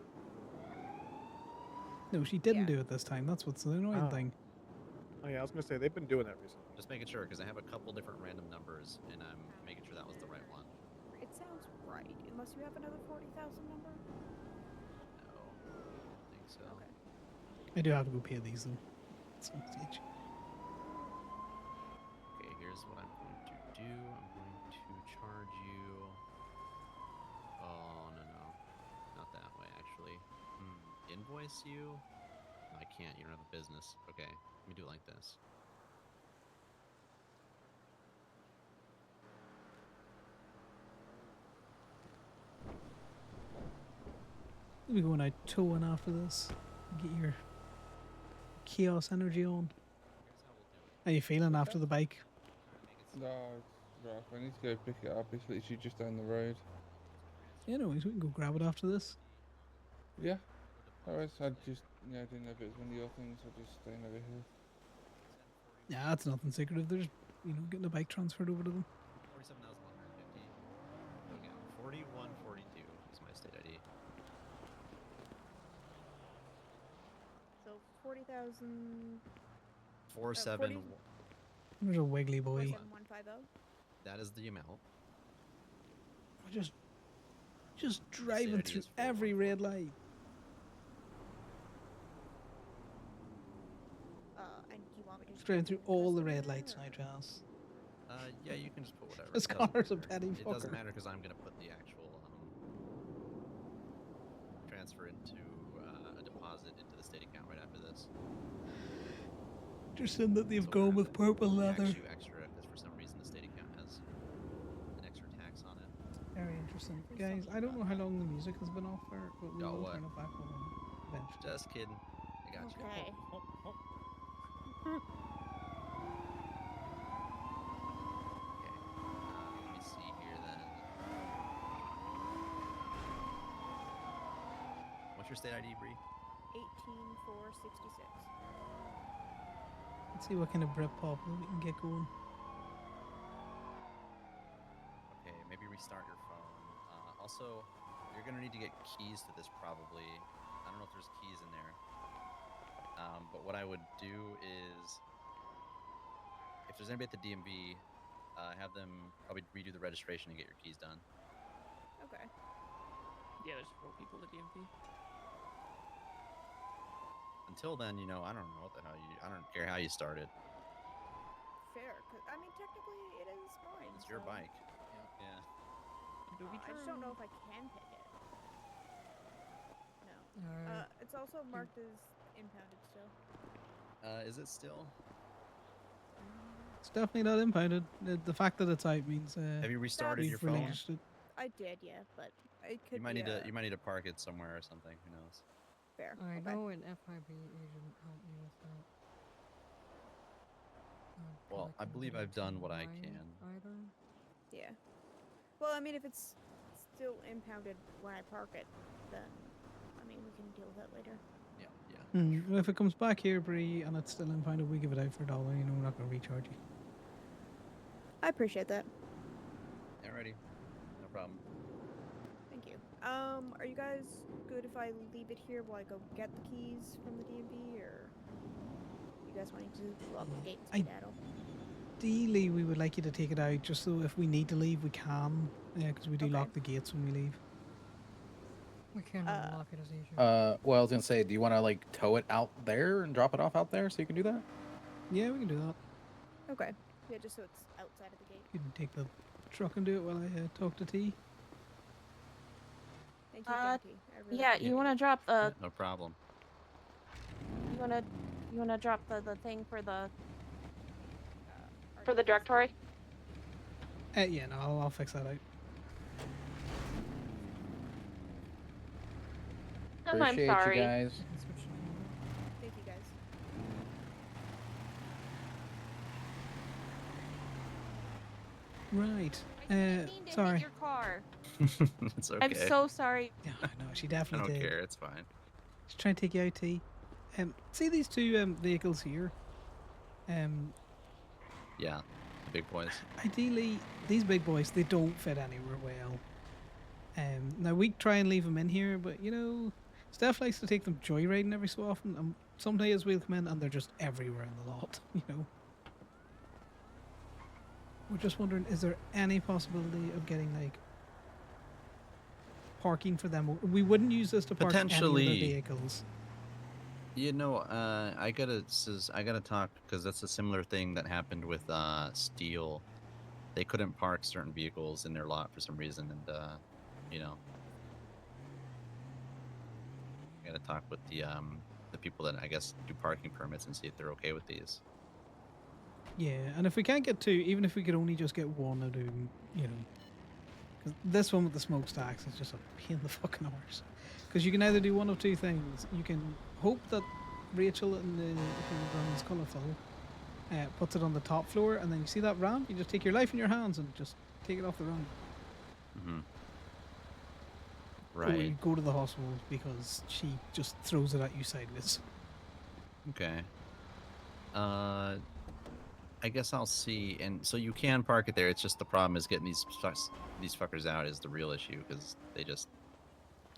No, she didn't do it this time. That's what's the annoying thing. Oh yeah, I was gonna say they've been doing that recently. Just making sure, because I have a couple different random numbers, and I'm making sure that was the right one. It sounds right, unless you have another 40,000 number. No, I don't think so. I do have to go pay these though. At some stage. Okay, here's what I'm going to do. I'm going to charge you. Oh, no. Not that way, actually. Invoice you? No, I can't. You don't have a business. Okay, let me do it like this. We'll be going out towing after this. Get your chaos energy on. How you feeling after the bike? No, it's rough. I need to go pick it up. It's literally just down the road. Yeah, no worries. We can go grab it after this. Yeah. Alright, I just, I didn't know if it was one of your things. I just staying over here. Yeah, that's nothing secretive. They're just, getting the bike transferred over to them. 47,150. Okay, 4142 is my state ID. So 40,000. 47. There's a wiggly boy. 47150. That is the amount. Just driving through every red light. And do you want me to Just driving through all the red lights now, Charles. Yeah, you can just put whatever. This It doesn't Connor's a matter. petty It doesn't fucker. matter because I'm gonna put the actual transfer into a deposit into the state account right after this. Interesting that they've gone with purple leather. Tax you extra because for some reason the state account has an extra tax on it. Very interesting. Guys, I don't know how long the music has been off for, but we Oh, will what? turn it back on eventually. Just kidding. I got you. Okay. Let me see here then. What's your state ID, Bree? 18466. Let's see what kind of Britpop we can get going. Okay, maybe restart your phone. Also, you're gonna need to get keys to this probably. I don't know if there's keys in there. But what I would do is, if there's anybody at the DMV, have them probably redo the registration and get your keys done. Okay. Yeah, there's 4 people at DMV. Until then, I don't know what the hell I don't care how you started. Fair. 'Cause, I mean, technically, it is mine. It's your so- bike. Yeah. I just don't know if I can pick it. No. Alright. It's also marked as impounded still. Is it still? It's definitely not impounded. The fact that it's out means. Have you restarted we've your phone? relinquished it. I did, yeah, but it could You might be need to. You might need to park it somewhere or something. Who knows? fair. I okay. know an FIB agent helped me with that. Well, I believe I've done what I can. Either. Yeah. Well, I mean, if it's still impounded when I park it, then, I mean, we can deal with that later. Yeah. Well, if it comes back here, Bree, and it's still impounded, we give it out for $1. We're not going to recharge you. I appreciate that. Alrighty. No problem. Thank you. Are you guys good if I leave it here while I go get the keys from the DMV, or you guys wanting to lock the gate and skedaddle? Ideally, we would like you to take it out just so if we need to leave, we can. Because we do lock the gates when we leave. We can't unlock it as easy. Well, I was gonna say, do you want to tow it out there and drop it off out there so you can do that? Yeah, we can do that. Okay. Yeah, just so it's outside of the gate. You can take the truck and do it while I talk to T. Thank you, Donkey. I really Yeah, you want to drop the No problem. you want to drop the thing for the directory? Yeah, no, I'll fix that out. I'm Appreciate sorry. you guys. Thank you, guys. Right. Hit Sorry. your car. It's okay. I'm so sorry. Yeah, I know. She I definitely don't did. care. It's fine. She's trying to take you out, T. See these two vehicles here? Yeah. The big boys. Ideally, these big boys, they don't fit anywhere well. Now, we try and leave them in here, but, Steph likes to take them joyriding every so often. And some days we'll come in and they're just everywhere in the lot, We're just wondering, is there any possibility of getting, parking for them? We wouldn't use this to park any Potentially. other vehicles. I gotta talk because that's a similar thing that happened with Steel. They couldn't park certain vehicles in their lot for some reason, and I gotta talk with the the people that I guess do parking permits and see if they're okay with these. Yeah, and if we can't get two, even if we could only just get one of them, you know, because this one with the smokestacks is just a pain in the fucking arse. Because you can either do one of two things. You can hope that Rachel in the who runs Colourful puts it on the top floor, and then you see that ramp, you just take your life in your hands and just take it off the ramp. Mm-hmm. Or Right. you go to the hospital because she just throws it at you sideways. Okay. I guess I'll see. And so you can park it there. It's just the problem is getting these fuckers out is the real issue because they just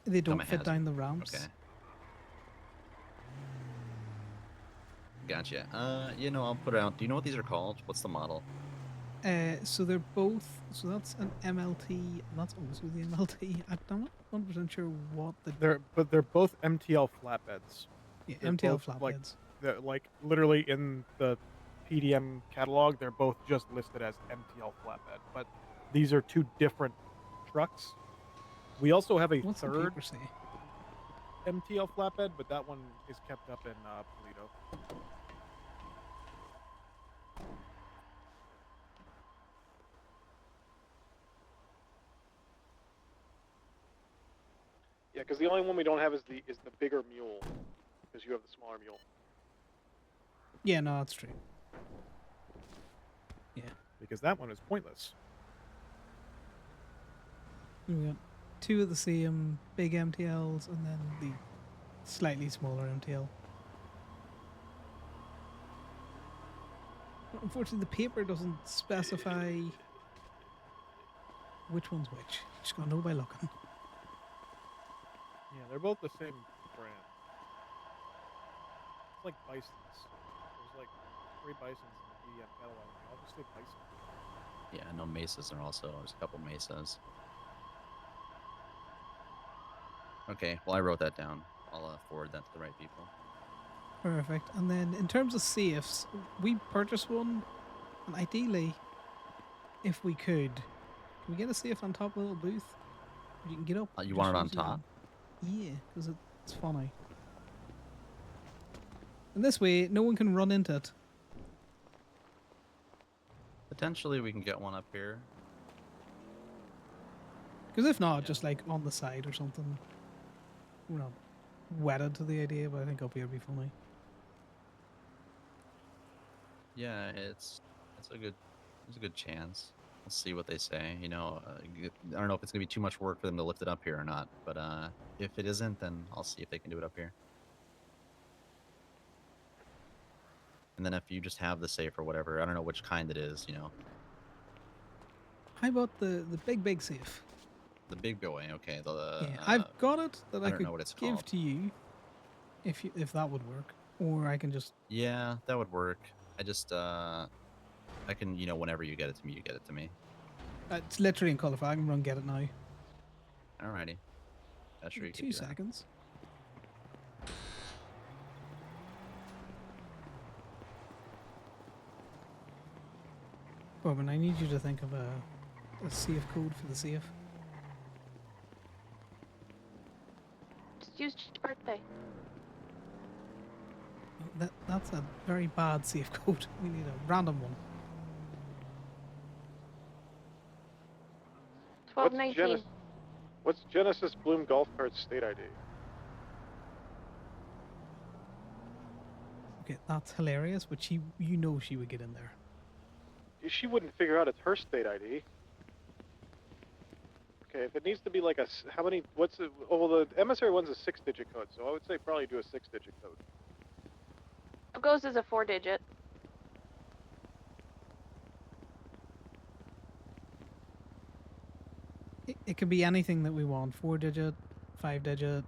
They become don't a fit hazard. down the ramps. Okay. Gotcha. You know, I'll put it out. Do you know what these are called? What's the model? So they're both. So that's an MLT, and that's also the MLT. I'm not 100% sure what the. They're both MTL flatbeds. Yeah, They're MTL both, flatbeds. Like, they're like literally in the PDM catalog, they're both just listed as MTL flatbed. But these are two different trucks. We also have a What's the third paper say? MTL flatbed, but that one is kept up in Polito. Yeah, because the only one we don't have is the bigger mule, because you have the smaller mule. Yeah, no, that's true. Yeah. Because that one is pointless. We got two of the same big MTLs, and then the slightly smaller MTL. Unfortunately, the paper doesn't specify which one's which. You just gotta know by looking. Yeah, they're both the same brand. It's like Bisons. There's like 3 Bisons in the PDM catalog. I'll just say Bison. Yeah, I know Mesas are also. There's a couple Mesas. Okay, well I wrote that down. I'll forward that to the right people. Perfect. And then in terms of safes, we purchased one, and ideally, if we could, can we get a safe on top of a little booth? You can get up. You just want it on use the- top? Yeah, because it's funny. And this way, no one can run into it. Potentially we can get one up here. Because if not, just like on the side or something. We're not wedded to the idea, but I think up here would be funny. Yeah, it's a good chance. We'll see what they say. You know, I don't know if it's gonna be too much work for them to lift it up here or not. But if it isn't, then I'll see if they can do it up here. And then if you just have the safe or whatever, I don't know which kind it is. You know, How about the big safe? the big boy. Okay, Yeah, I've got it that I don't could know what it's give called. to you, if that would work, or I can just. Yeah, that would work. I just I can, you know, whenever you get it to me, you get it to me. It's literally in colour. I can run get it now. Alrighty. Not sure you can 2 do that. seconds. Robin, I need you to think of a safe code for the safe. Just use your birthday. That's a very bad safe code. We need a random one. 1219. What's Genesis Bloom Golf Cart's state ID? Okay, that's hilarious, but she would get in there. She wouldn't figure out it's her state ID. Okay, if it needs to be like how many, what's it, well, the emissary one's a 6-digit code, so I would say probably do a 6-digit code. It goes as a 4-digit. It can be anything that we want. 4-digit, 5-digit.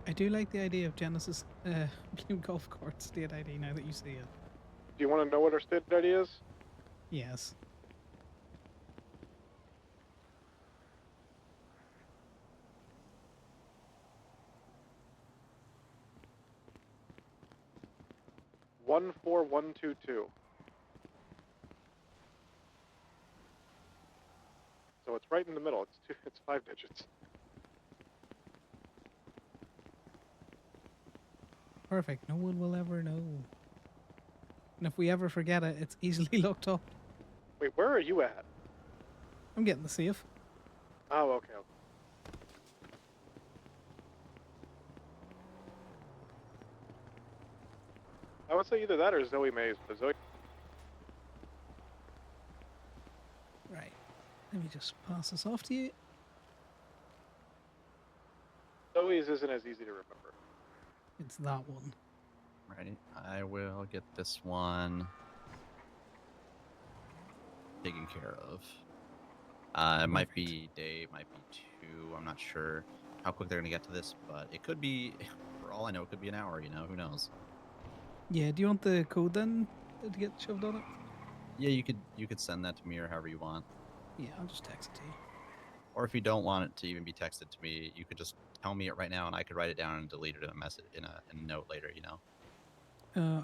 I do like the idea of Genesis Bloom Golf Cart state ID now that you say it. Do you want to know what her state ID is? Yes. 14122. So it's right in the middle. It's 5 digits. Perfect. No one will ever know. And if we ever forget it, it's easily looked up. Wait, where are you at? I'm getting the safe. Oh, okay. I would say either that or Zoe Mays, but Zoe. Right. Let me just pass this off to you. Zoe's isn't as easy to remember. It's that one. Right. I will get this one taken care of. It might be day, it might be 2. I'm not sure how quick they're gonna get to this, but it could be, for all I know, it could be an hour. You know, who knows? Yeah. Do you want the code then to get shoved on it? Yeah, you could send that to me or however you want. Yeah, I'll just text it to you. Or if you don't want it to even be texted to me, you could just tell me it right now, and I could write it down and delete it in a message in a note later. You know.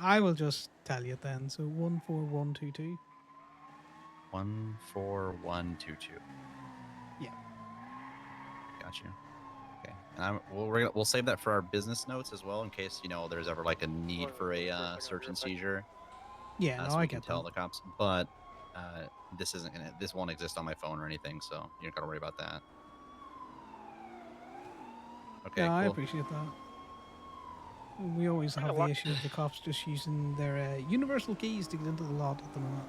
I will just tell you then. So 14122. 14122. Yeah. Got you. Okay, and we'll save that for our business notes as well, in case there's ever like a need for a search and seizure. Yeah, no, so I we can get tell that. the cops. But this won't exist on my phone or anything, so you don't gotta worry about that. Okay, Yeah, I cool. appreciate that. We always have the issue of the cops just using their universal keys to get into the lot at the moment.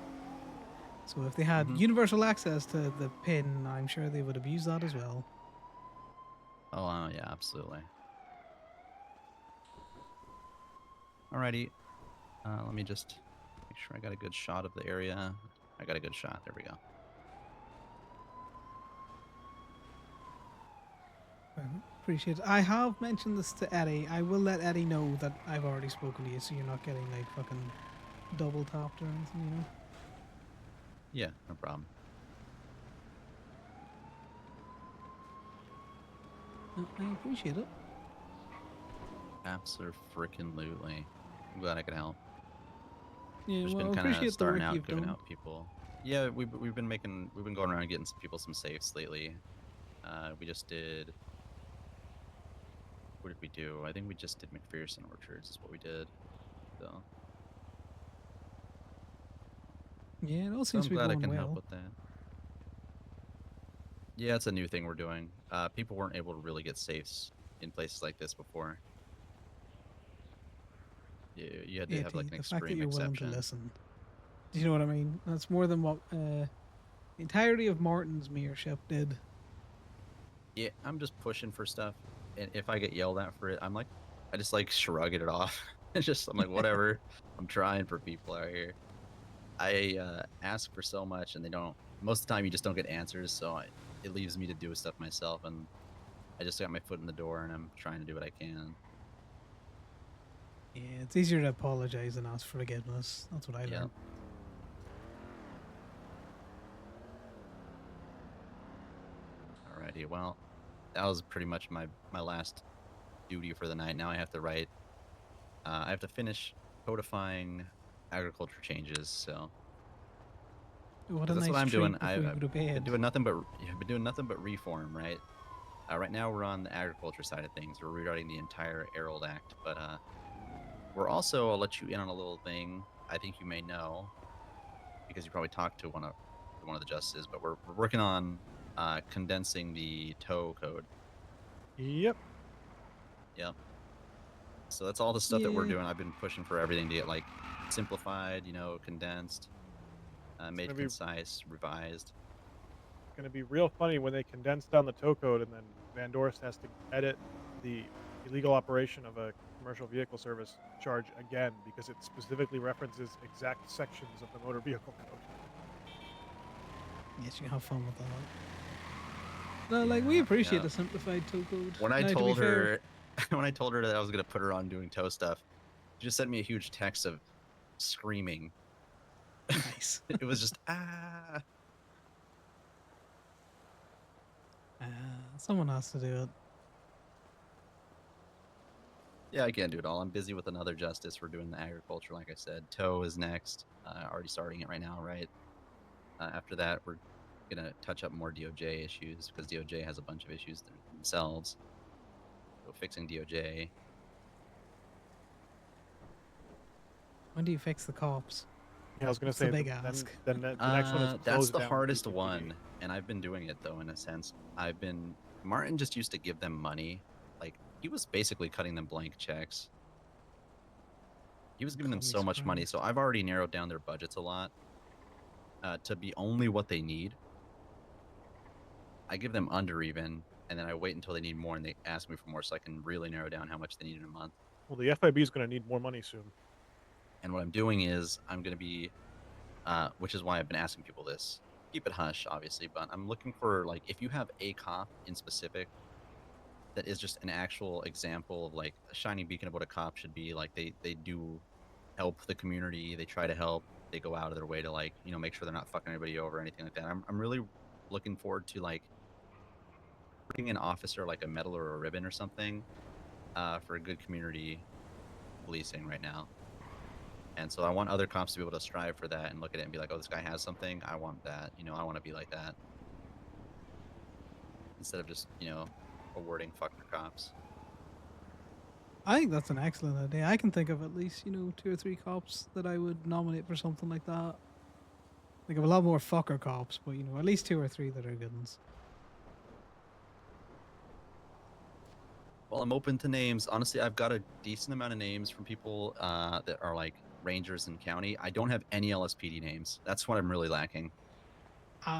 So if they had universal access to the PIN, I'm sure they would abuse that as well. Oh, yeah, absolutely. Alrighty. Let me just make sure I got a good shot of the area. I got a good shot. There we go. Appreciate it. I have mentioned this to Eddie. I will let Eddie know that I've already spoken to you, so you're not getting like fucking double tapped or anything, you know? Yeah, no problem. I appreciate it. Absolutely. I'm glad I could help. Yeah, Just well, been I kind of appreciate the starting work out you've giving done. out people. Yeah, we've been going around getting some people some safes lately. We just did. What did we do? I think we just did McPherson Orchards is what we did. So. Yeah, it all So seems I'm to be glad I going can help well. with that. Yeah, it's a new thing we're doing. People weren't able to really get safes in places like this before. You had to have like an The fact that extreme you're willing to exception. listen. Do you know what I mean? That's more than what the entirety of Martin's mayorship did. Yeah, I'm just pushing for stuff, and if I get yelled at for it, I just like shrugging it off. I'm like, whatever. I'm trying for people out here. I ask for so much, and they don't. Most of the time, you just don't get answers, so it leaves me to do stuff myself, and I just got my foot in the door, and I'm trying to do what I can. Yeah, it's easier to apologize than ask for forgiveness. That's what I learned. Alrighty, well, that was pretty much my last duty for the night. Now I have to write. I have to finish codifying agriculture changes. So. What a That's nice what I'm treat doing. before I've you go to been bed. doing nothing but reform, right? Right now we're on the agriculture side of things. We're rewriting the entire Herald Act, but we're also. I'll let you in on a little thing. I think you may know because you probably talked to one of the justices. But we're working on condensing the tow code. Yep. Yep. So that's all the stuff that we're Yeah. doing. I've been pushing for everything to get like simplified, condensed, made concise, revised. It's going to be real funny when they condense down the tow code and then Van Dorst has to edit the illegal operation of a commercial vehicle service charge again because it specifically references exact sections of the motor vehicle code. Yes, you can have fun with that. No, like we appreciate yeah. the simplified tow code. When I Now, to be told fair, her, when I told her that I was gonna put her on doing tow stuff, she just sent me a huge text of screaming. Nice. It was just ah. Someone has to do it. Yeah, I can't do it all. I'm busy with another justice. We're doing the agriculture, like I said. Tow is next. Already starting it right now, right? After that, we're gonna touch up more DOJ issues because DOJ has a bunch of issues themselves. So fixing DOJ. When do you fix the cops? Yeah, I was gonna That's say the big then, ask. then the next one is That's close the down hardest DPD. one, and I've been doing it though in a sense. Martin just used to give them money, like he was basically cutting them blank checks. He was giving them Call me so much money, surprised. so I've already narrowed down their budgets a lot to be only what they need. I give them under even, and then I wait until they need more, and they ask me for more, so I can really narrow down how much they need in a month. Well, the FIB is going to need more money soon. And what I'm doing is I'm going to be, which is why I've been asking people this. Keep it hush, obviously, but I'm looking for like if you have a cop in specific that is just an actual example of like a shining beacon of what a cop should be. Like they do help the community, they try to help, they go out of their way to like make sure they're not fucking anybody over or anything like that. I'm really looking forward to like bringing an officer like a medal or a ribbon or something for a good community policing right now. And so I want other cops to be able to strive for that and look at it and be like, oh, this guy has something. I want that. I want to be like that. Instead of just, awarding fucker cops. I think that's an excellent idea. I can think of at least, 2 or 3 cops that I would nominate for something like that. Think of a lot more fucker cops, but at least 2 or 3 that are good ones. Well, I'm open to names. Honestly, I've got a decent amount of names from people that are like rangers in county. I don't have any LSPD names. That's what I'm really lacking.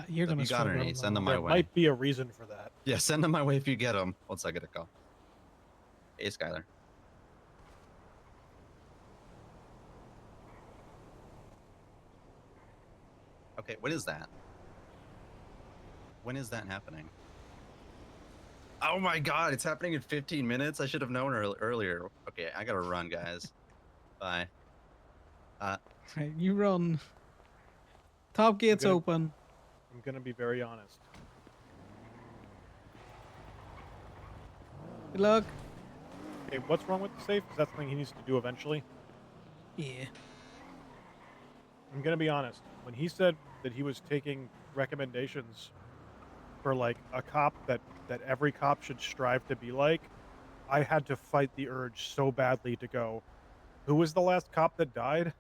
You're So going to if you got struggle. any, send them my There way. might be a reason for that. Yeah, send them my way if you get them. Once I get a call. Hey, Skylar. Okay, what is that? When is that happening? Oh my god, it's happening in 15 minutes? I should have known earlier. Okay, I gotta run, guys. Bye. Right, you run. Top gate's open. I'm gonna be very honest. Good luck. Okay, what's wrong with the safe? Is that something he needs to do eventually? Yeah. I'm gonna be honest. When he said that he was taking recommendations for like a cop that every cop should strive to be like, I had to fight the urge so badly to go, who was the last cop that died?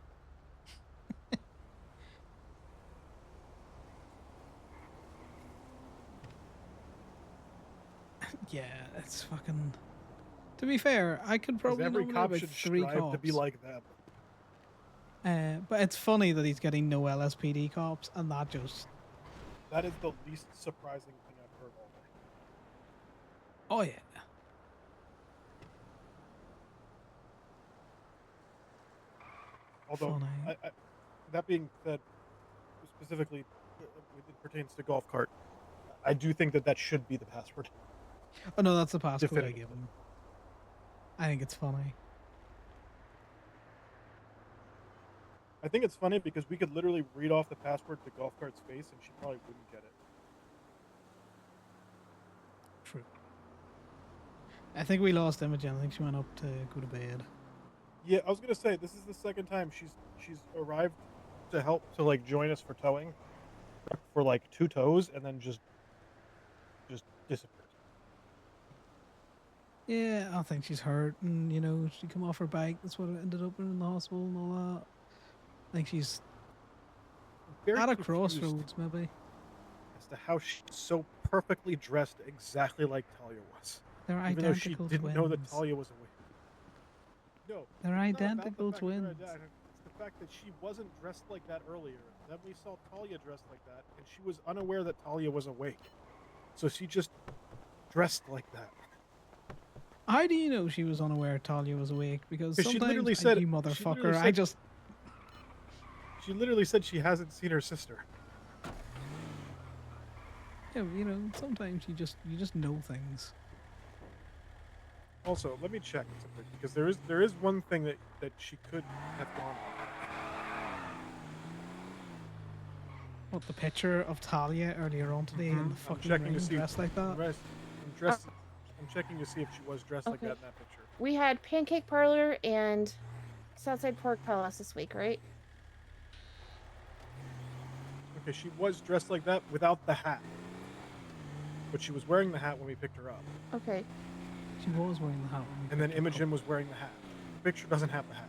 Yeah, it's fucking... To be fair, I could probably every nominate cop about should 3 strive cops. to be like them. But it's funny that he's getting no LSPD cops, and that just... That is the least surprising thing I've heard all day. Oh, yeah. Although, that being said, specifically, it pertains to golf cart. I do think that should be the password. Oh, no, that's the passcode I Definitively. give him. I think it's funny. I think it's funny because we could literally read off the password to golf cart's face and she probably wouldn't get it. True. I think we lost Imogen. I think she went up to go to bed. Yeah, I was gonna say this is the second time she's arrived to help to like join us for towing for like 2 tows and then just disappeared. Yeah, I think she's hurt, and she come off her bike. That's what ended up in the hospital and all that. I think she's Very at a confused crossroads, maybe. as to how she's so perfectly dressed exactly like Talia was. They're Even though she identical didn't know that twins. Talia was awake. No, They're it's not about identical the fact that they're twins. identical. It's the fact that she wasn't dressed like that earlier. Then we saw Talia dressed like that, and she was unaware that Talia was awake. So she just dressed like that. How do you know she was unaware Talia was awake? Because 'Cause she sometimes, literally said- you she motherfucker, literally I said- just... She literally said she hasn't seen her sister. Yeah, sometimes you just know things. Also, let me check something because there is one thing that she could have gone on. What, the picture of Talia earlier on today in the I'm fucking checking rain to see dressed like that? I'm dressed I'm checking to see if she was dressed like Okay. that in that picture. We had Pancake Parlor and Southside Pork Palace this week, right? Okay, she was dressed like that without the hat. But she was wearing the hat when we picked her up. Okay. She was wearing the hat. And then Imogen was wearing the hat. The picture doesn't have the hat.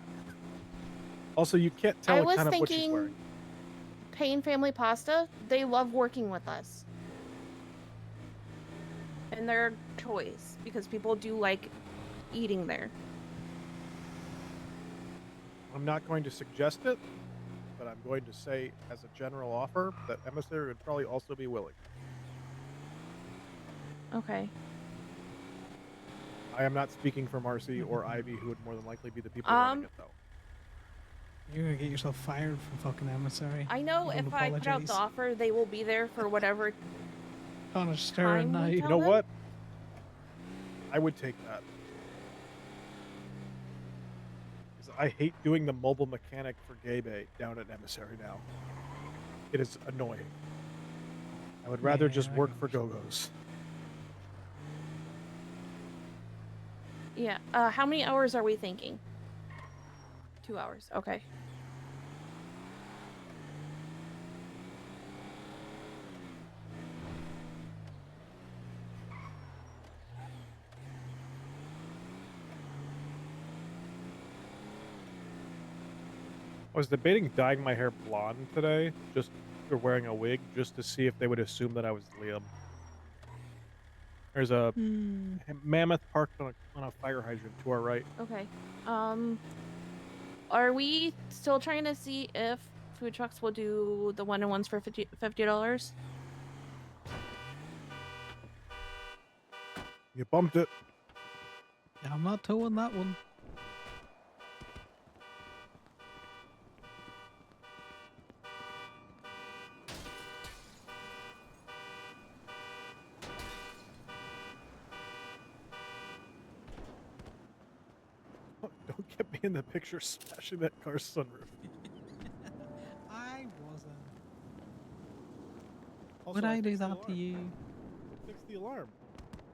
Also, you can't tell I was kind of what she's thinking wearing. Payne Family Pasta, they love working with us. And their choice, because people do like eating there. I'm not going to suggest it, but I'm going to say as a general offer that Emissary would probably also be willing. Okay. I am not speaking for Marcy or Ivy, who would more than likely be the people running it, though. You're gonna get yourself fired from fucking emissary. I know You don't if I put out the apologize. offer, they will be there for whatever Connor's stirring time now. we You tell know them. what? I would take that. 'Cause I hate doing the mobile mechanic for gay bait down at Emissary now. It is annoying. I would rather Yeah, just I work can for Go-Go's. Yeah. How many hours are we thinking? 2 hours. Okay. I was debating dyeing my hair blonde today, just or wearing a wig, just to see if they would assume that I was Liam. There's a mammoth parked on a fire hydrant to our right. Okay. Are we still trying to see if food trucks will do the one-on-ones for $50? You bumped it. Yeah, I'm not towing that one. Don't get me in the picture smashing that car's sunroof. I wasn't. Also, Would I do fixed the that to alarm. you? Fix the alarm.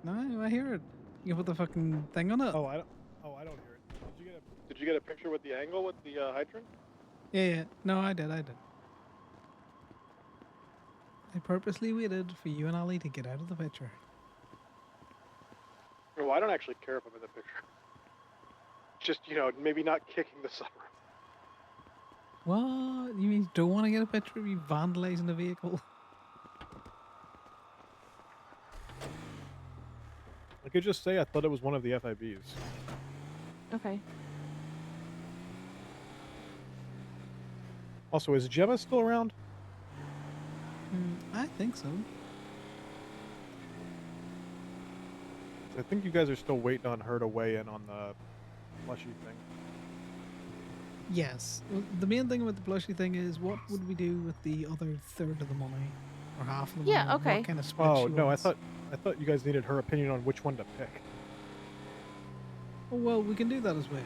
No, I hear it. You put the fucking thing on it. Oh, I don't hear it. Did you get a picture with the angle with the hydrant? Yeah. No, I did. I purposely waited for you and Ali to get out of the picture. Well, I don't actually care if I'm in the picture. Just, maybe not kicking the sunroof. What? You mean you don't want to get a picture of you vandalizing a vehicle? I could just say I thought it was one of the FIBs. Okay. Also, is Gemma still around? I think so. I think you guys are still waiting on her to weigh in on the plushy thing. Yes. Well, the main thing with the plushie thing is what would we do with the other third of the money? Or half of the Yeah, money? okay. What kind of split Oh she no, wants? I thought you guys needed her opinion on which one to pick. Oh, well, we can do that as well.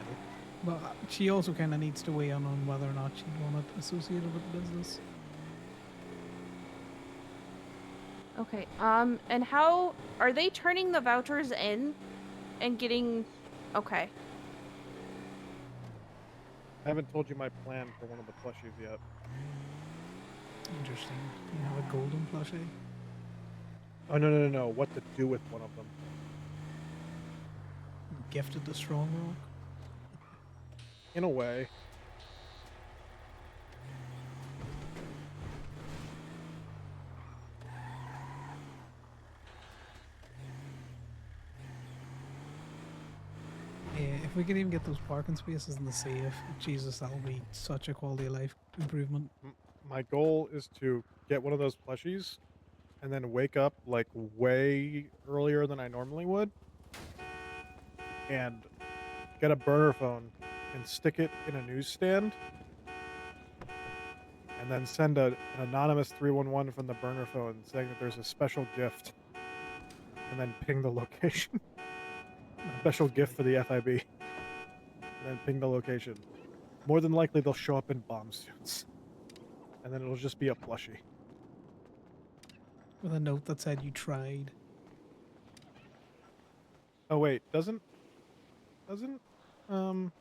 But she also kind of needs to weigh in on whether or not she'd want it associated with the business. Okay. And how are they turning the vouchers in and getting? Okay. I haven't told you my plan for one of the plushies yet. Interesting. You have a golden plushie? Oh no! What to do with one of them? Gifted the strong rock? In a way. Yeah, if we could even get those parking spaces in the safe, Jesus, that'll be such a quality of life improvement. My goal is to get one of those plushies and then wake up like way earlier than I normally would and get a burner phone and stick it in a newsstand and then send an anonymous 311 from the burner phone saying that there's a special gift and then ping the location. Special gift for the FIB. And then ping the location. More than likely they'll show up in bomb suits. And then it'll just be a plushie. With a note that said you tried. Oh wait, doesn't um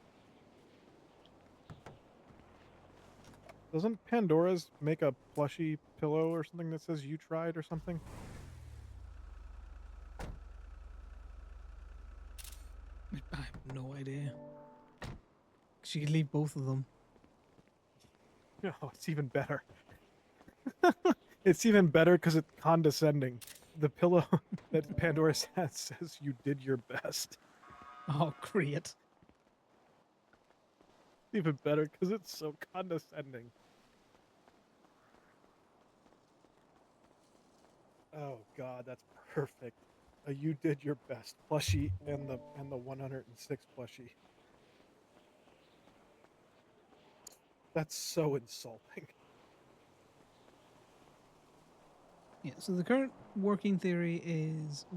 doesn't Pandora's make a plushy pillow or something that says "you tried" or something? I have no idea. She could leave both of them. No, it's even better. It's even better because it's condescending. The pillow that Pandora's has says "you did your best." Oh, great. Even better because it's so condescending. Oh god, that's perfect. You did your best plushie and the 106 plushie. That's so insulting. Yeah, so the current working theory is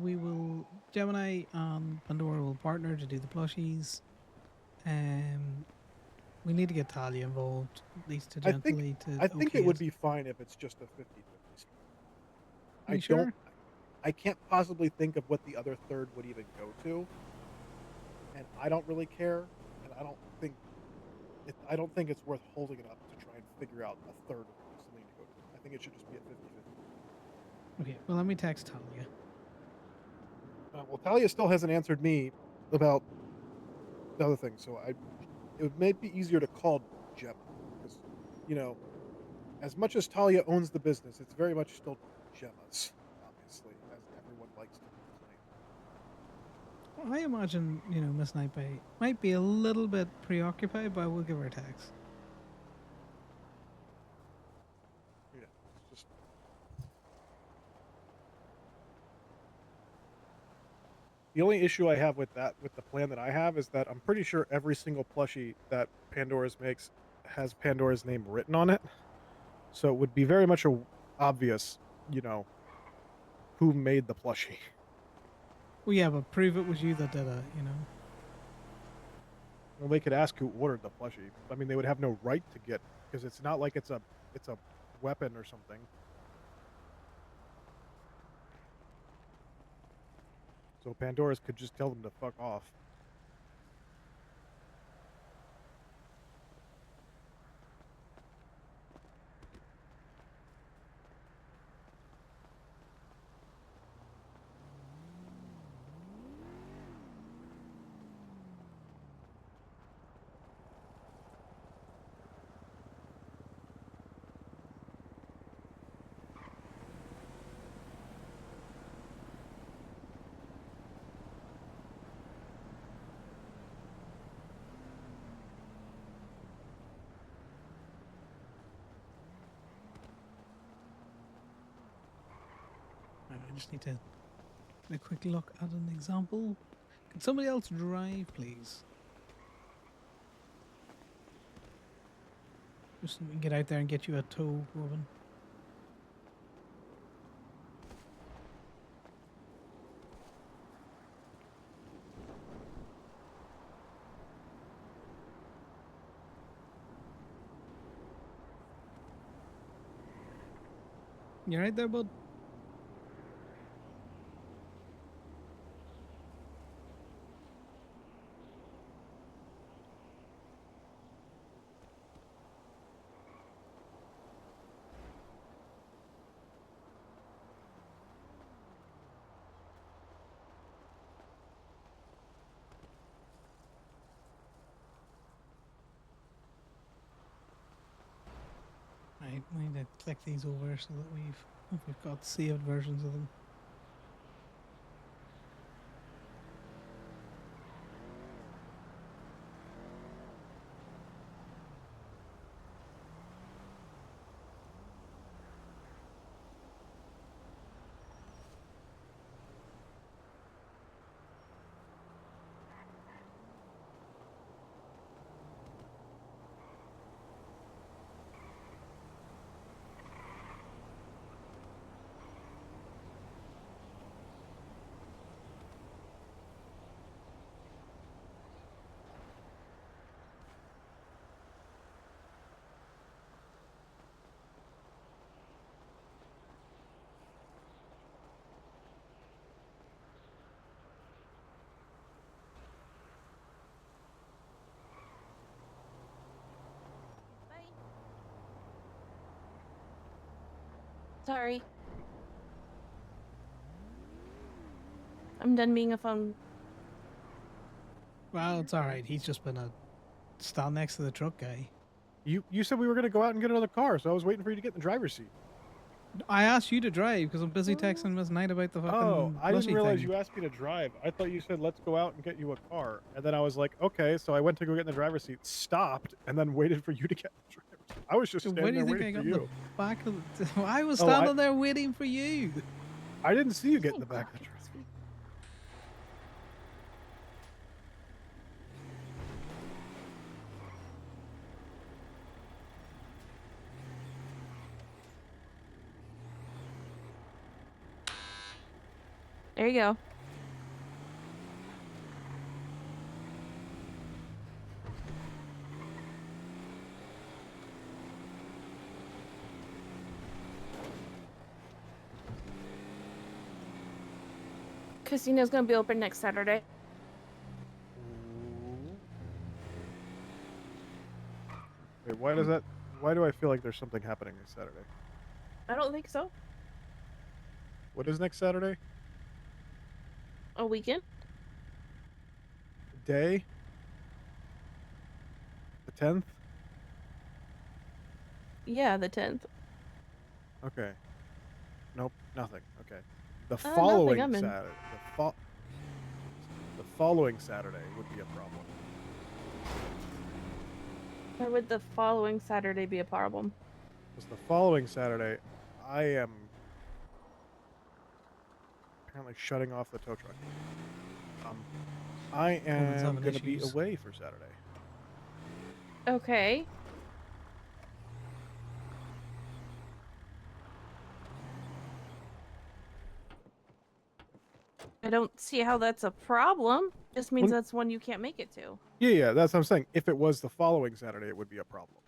Gemini and Pandora will partner to do the plushies. We need to get Talia involved, at least I think tangentially, to I think okay it would it. be fine if it's just a 50-50 split. Are you don't sure? I can't possibly think of what the other third would even go to. And I don't really care, and I don't think it's worth holding it up to try and figure out a third of something to go to. I think it should just be a 50-50. Okay, well, let me text Talia. Well, Talia still hasn't answered me about the other thing, so it may be easier to call Gemma because, you know, as much as Talia owns the business, it's very much still Gemma's, obviously, as everyone likes to complain. Well, I imagine, Miss Nightbite might be a little bit preoccupied, but we'll give her a text. Yeah, it's just the only issue I have with the plan that I have, is that I'm pretty sure every single plushie that Pandora's makes has Pandora's name written on it. So it would be very much obvious, who made the plushie. Well, yeah, but prove it was you that did it. Well, they could ask who ordered the plushie. I mean, they would have no right to get, because it's not like it's a weapon or something. So Pandora's could just tell them to fuck off. I just need to get a quick look at an example. Can somebody else drive, please? Just so we can get out there and get you a tow, Robin. You right there, bud? Right, we need to click these over so that we've got saved versions of them. Sorry. I'm done being a phone. Well, it's all right. He's just been a stand next to the truck guy. You said we were gonna go out and get another car, so I was waiting for you to get in the driver's seat. I asked you to drive because I'm busy texting Miss Knight about the fucking Oh, I didn't plushy realize thing. you asked me to drive. I thought you said let's go out and get you a car, and then I was like, okay. So I went to go get in the driver's seat, stopped, and then waited for you to get in the driver's seat. I was just So standing where do you there think I waiting got for in the you. back of the... I was Oh, standing there waiting for you. I didn't see you get in the back of the truck. There you go. Casino's gonna be open next Saturday. Wait, why does that? Why do I feel like there's something happening this Saturday? I don't think so. What is next Saturday? A weekend? Day? The 10th? Yeah, the 10th. Okay. Nope, nothing. Okay. The Nothing, following I'm in. Saturday. The following Saturday would be a problem. Or would the following Saturday be a problem? Because the following Saturday, I am apparently shutting off the tow truck. I Woman's am having going to be issues. away for Saturday. Okay. I don't see how that's a problem. Just means Well- that's one you can't make it to. Yeah, that's what I'm saying. If it was the following Saturday, it would be a problem.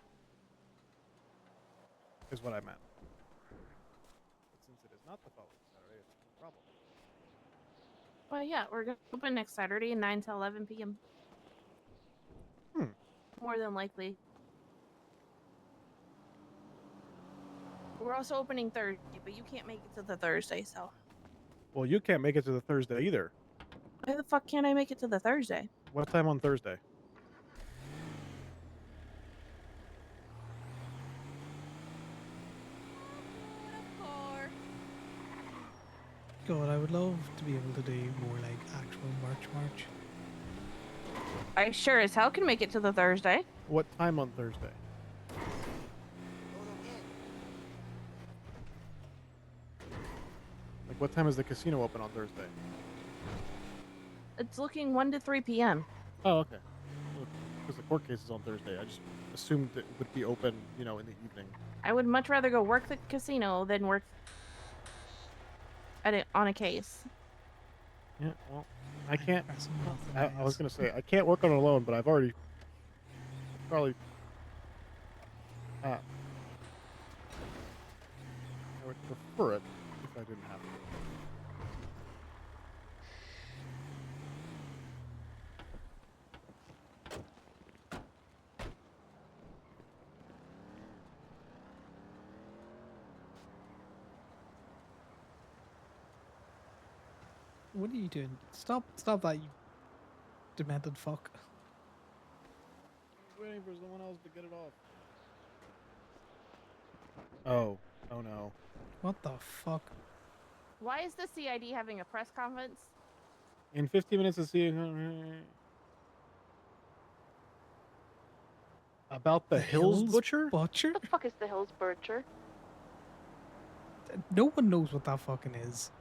Is what I meant. But since it is not the following Saturday, it's no problem. Well, yeah, we're gonna open next Saturday, 9 to 11 p.m. More than likely. We're also opening Thursday, but you can't make it to the Thursday, so. Well, you can't make it to the Thursday either. Why the fuck can't I make it to the Thursday? What time on Thursday? God, I would love to be able to do more like actual march. I sure as hell can make it to the Thursday. What time on Thursday? Like, what time is the casino open on Thursday? It's looking 1 to 3 p.m. Oh, okay. Because the court case is on Thursday. I just assumed it would be open, you know, in the evening. I would much rather go work the casino than work at it on a case. Yeah, well, I can't. I was gonna say I can't work on it alone, but I've already probably. I would prefer it if I didn't have to. What are you doing? Stop that, you demented fuck. I'm waiting for someone else to get it off. Oh no. What the fuck? Why is the CID having a press conference? In 15 minutes to see about the Hills Butcher. Butcher? What the fuck is the Hills Butcher? No one knows what that fucking is.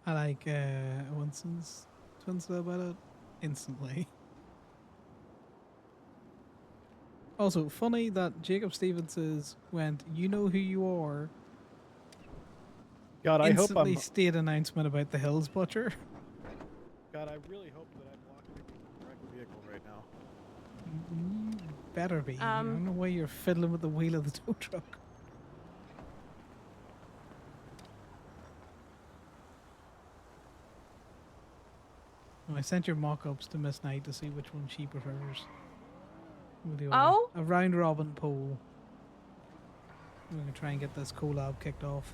I like Winston's twins about it instantly. Also, funny that Jacob Stevens's went, "You know who you are." God, I hope Instantly I'm. state announcement about the Hills Butcher. God, I really hope that I'm walking into the correct vehicle right now. You better be. I don't know why you're fiddling with the wheel of the tow truck. I sent your mock-ups to Miss Knight to see which one she prefers. We'll do a round robin poll. We're gonna try and get this collab kicked off.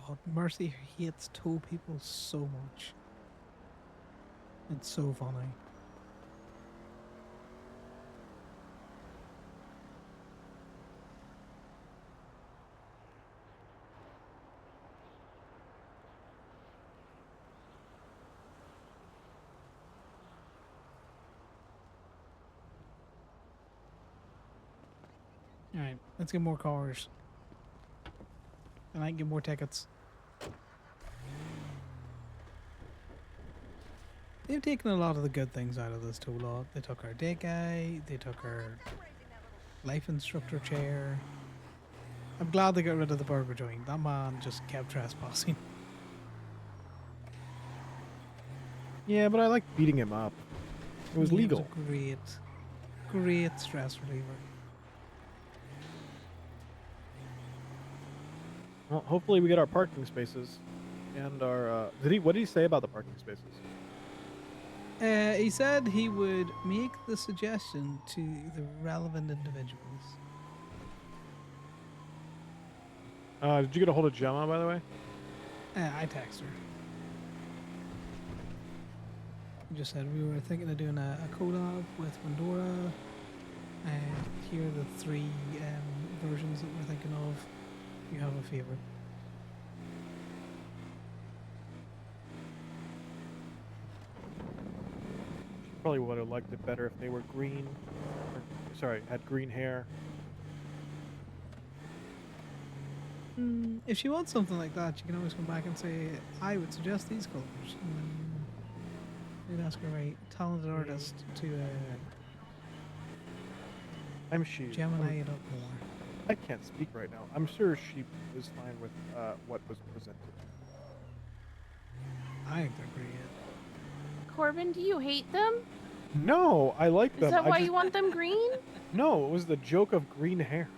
God, Mercy hates tow people so much. It's so funny. Alright, let's get more cars. And I can get more tickets. They've taken a lot of the good things out of this tow law. They took our day guy, they took our life instructor chair. I'm glad they got rid of the burger joint. That man just kept trespassing. Yeah, but I like beating him up. It was legal. It was a great stress reliever. Well, hopefully we get our parking spaces, and our. What did he say about the parking spaces? He said he would make the suggestion to the relevant individuals. Did you get a hold of Gemma, by the way? I texted her. He just said we were thinking of doing a collab with Pandora, and here are the 3 versions that we're thinking of. You have a favorite? Probably would have liked it better if they were green. Or, sorry, had green hair. If she wants something like that, she can always come back and say, I would suggest these colors. And then we'd ask her, right, talented artist to I'm she. Gemini it up more. I can't speak right now. I'm sure she was fine with what was presented. I think they're great. Corbin, do you hate them? No, I like them. Is that I why just- you want them green? No, it was the joke of green hair.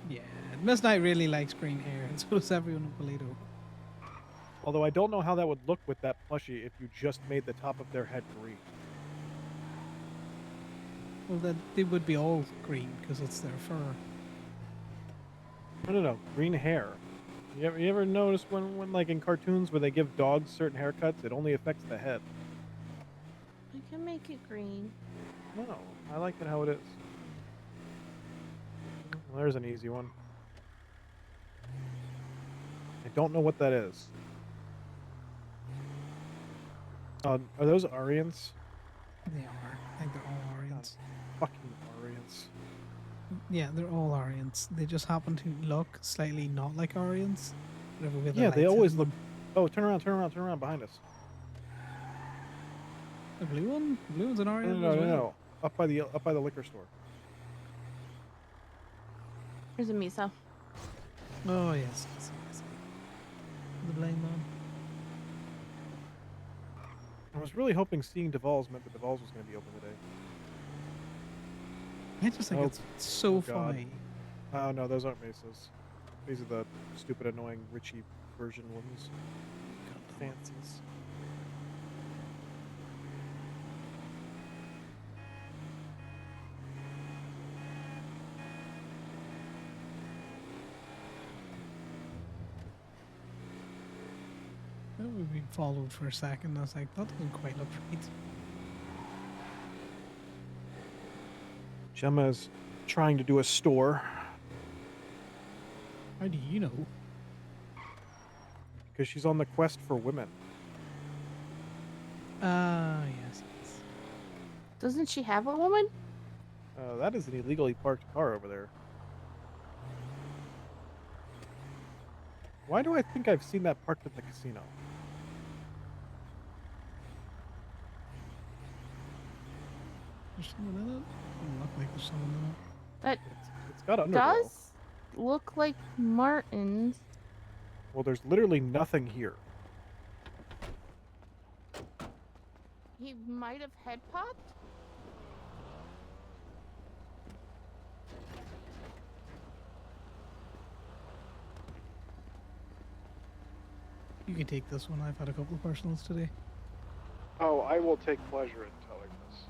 Yeah, Miss Knight really likes green hair, and so does everyone in Polito. Although I don't know how that would look with that plushie if you just made the top of their head green. Well, then they would be all green because it's their fur. No, green hair. You ever notice when like in cartoons where they give dogs certain haircuts, it only affects the head? I can make it green. No, I like it how it is. Well, there's an easy one. I don't know what that is. Are those Aryans? They are. I think they're all Aryans. Fucking Aryans. Yeah, they're all Aryans. They just happen to look slightly not like Aryans. Whatever with the Yeah, they lights always hitting look. them. Oh, turn around behind us. The blue one? The blue one's an Aryan No, as no, well? no. Up by the liquor store. There's a Misa. Oh, yes. The blame man. I was really hoping seeing Duval's meant that Duval's was going to be open today. I just think it's so God. funny. Oh no, those aren't Mesas. These are the stupid, annoying Richie version ones. Fancies. We've been followed for a second. I was like, that doesn't quite look right. Gemma's trying to do a store. How do you know? Because she's on the quest for women. Ah, yes. Doesn't she have a woman? That is an illegally parked car over there. Why do I think I've seen that parked at the casino? There's someone in it? Doesn't look like there's someone in it. That It's got underglow. does look like Martin's. Well, there's literally nothing here. He might have head popped. You can take this one. I've had a couple of personals today. Oh, I will take pleasure in towing this.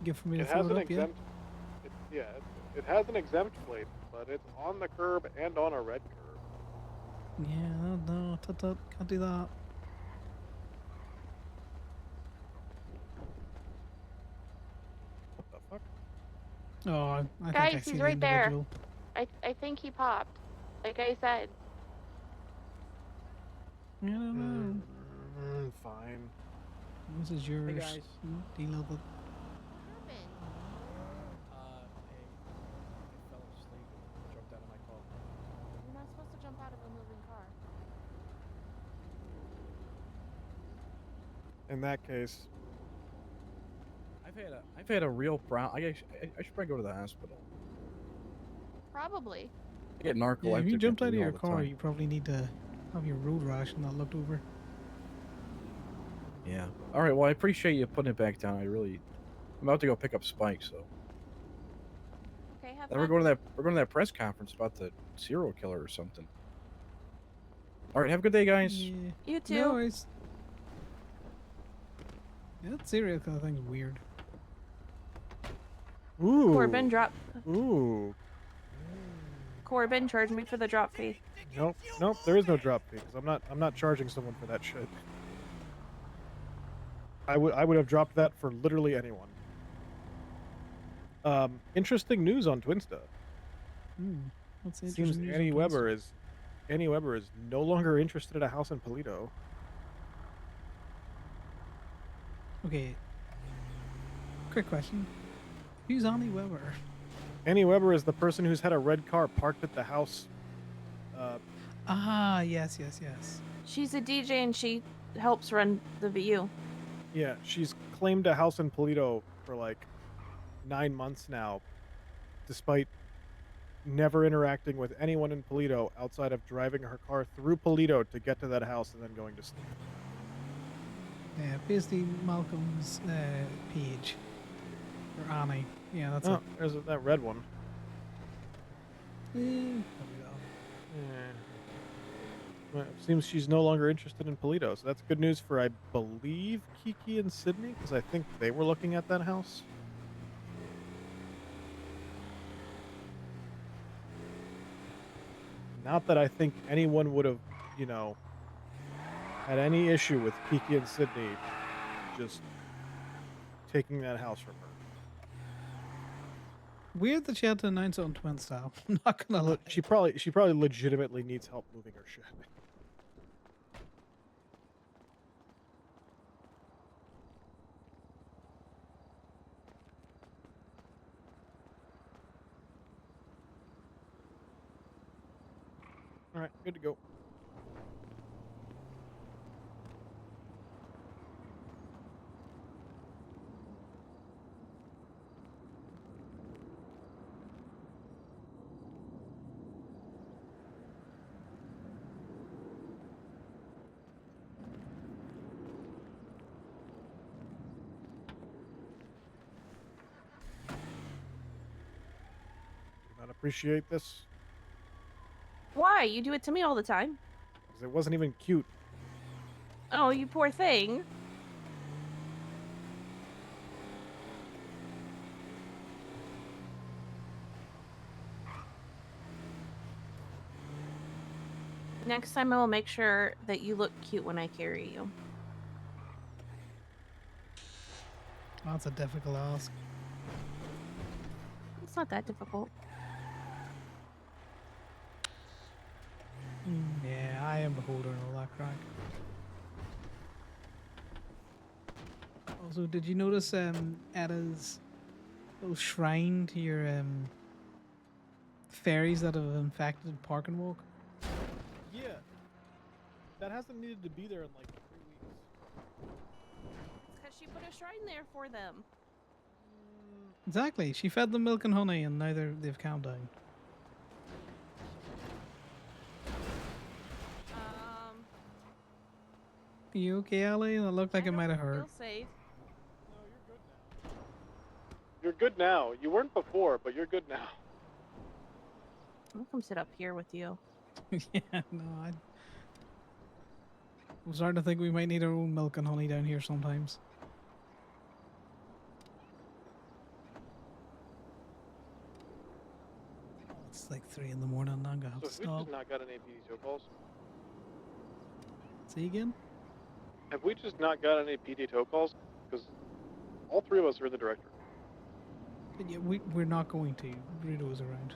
Give for me to It throw has it an up, exempt. It has an exempt plate, but it's on the curb and on a red curb. Yeah, no, can't do that. What the fuck? Oh, I think I Guys, see he's the right there. individual. I think he popped. Like I said. I don't know. Fine. This is yours. guys. Deal with it. I fell asleep and jumped out of my car. You're not supposed to jump out of a moving car. In that case, I've had a real brown. I should probably go to the hospital. Probably. I get Yeah, narcoleptic. if you jumped out of all your the car, time. you probably need to have your road rash and not looked over. Yeah. All right. Well, I appreciate you putting it back down. I'm about to go pick up Spike. So. Okay, have Then fun. we're going to that press conference about the serial killer or something. All right. Have a good day, guys. Yeah. You too. No worries. Yeah, that serial killer thing's weird. ooh, Corbin, drop. ooh. Corbin, charge me for the drop fee. Nope. There is no drop fee because I'm not charging someone for that shit. I would have dropped that for literally anyone. Interesting news on Twinsta. What's Seems interesting news on Annie Twinsta? Weber is no longer interested in a house in Polito. Okay. Quick question. Who's Annie Weber? Annie Weber is the person who's had a red car parked at the house. Ah, yes. She's a DJ and she helps run the VU. Yeah, she's claimed a house in Polito for like 9 months now, despite never interacting with anyone in Polito outside of driving her car through Polito to get to that house and then going to sleep. Yeah, basically Malcolm's page. Or Annie. Yeah, that's it. There's that red one. Well, it seems she's no longer interested in Polito, so that's good news for, I believe, Kiki and Sydney, because I think they were looking at that house. Not that I think anyone would have, had any issue with Kiki and Sydney just taking that house from her. Weird that she had to announce it on Twin Style. I'm not gonna lie. She probably legitimately needs help moving her shit. All right, good to go. Do not appreciate this Why? You do it to me all the time. because it wasn't even cute. Oh, you poor thing. Next time I will make sure that you look cute when I carry you. That's a difficult ask. It's not that difficult. Yeah, I am beholder and all that crack. Also, did you notice Etta's little shrine to your fairies that have infected Park and Walk? Yeah. That hasn't needed to be there in like 3 weeks. It's because she put a shrine there for them. Exactly. She fed them milk and honey, and now they've calmed down. Are you okay, Ellie? That looked like it might have hurt. Feel safe. You're good now. You weren't before, but you're good now. I'll come sit up here with you. Yeah, no, I'm starting to think we might need our own milk and honey down here sometimes. It's like 3 in the morning. I'm gonna have to So we stop. just not got any PD calls? See again? Have we just not got any PD tow calls? Because all 3 of us are in the directory. Yeah, we're not going to. Bruto's around.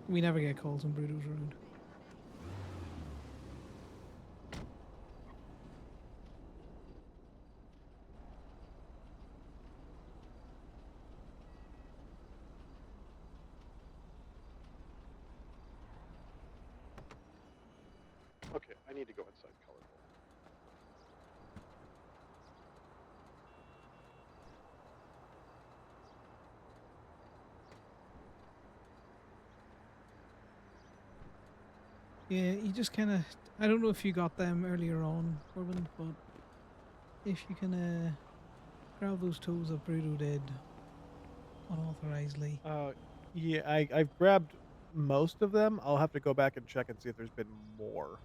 We never get calls when Bruto's around. Okay, I need to go inside colorful. Yeah, you just kind of. I don't know if you got them earlier on, Corbin, but if you can grab those toes that Bruto did unauthorizedly. Yeah, I've grabbed most of them. I'll have to go back and check and see if there's been more.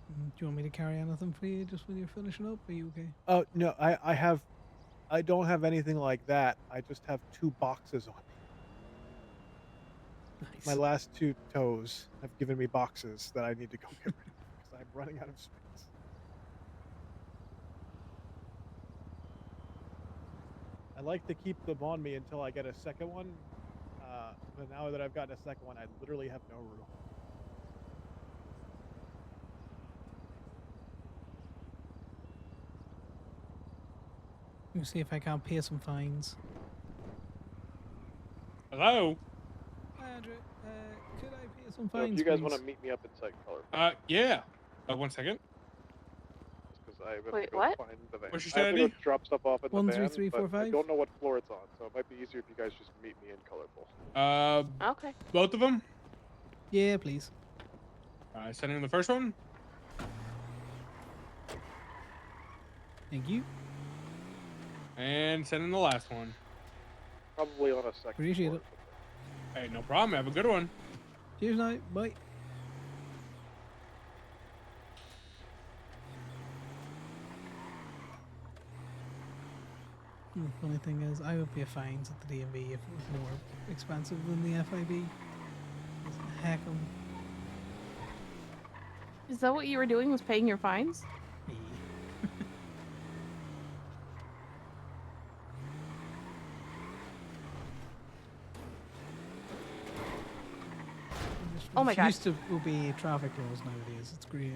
Do you want me to carry anything for you just when you're finishing up? Are you okay? Oh no, I don't have anything like that. I just have 2 boxes on me. Nice. My last 2 toes have given me boxes that I need to go get rid of because I'm running out of space. I like to keep them on me until I get a second one, but now that I've gotten a second one, I literally have no room. Let me see if I can't pay some fines. Hello? Hi, Andrew. Could I pay some So if fines, you guys please? want to meet me up inside color, Yeah. 1 second. because I have to Wait, go what? find the van. What's your I have to go sanity? drop stuff off in the 1, van, 3, 3, 4, but I 5. don't know what floor it's on, so it might be easier if you guys just meet me in colorful. Okay. Both of them? Yeah, please. Sending the first one. Thank you. And sending the last one. Probably on a second Appreciate floor. it. Hey, no problem. Have a good one. Cheers now. Bye. The funny thing is, I would pay fines at the DMV if it was more expensive than the FIB. Heck 'em. Is that what you were doing? Was paying your fines? Oh my God. Used to obey traffic laws nowadays. It's great.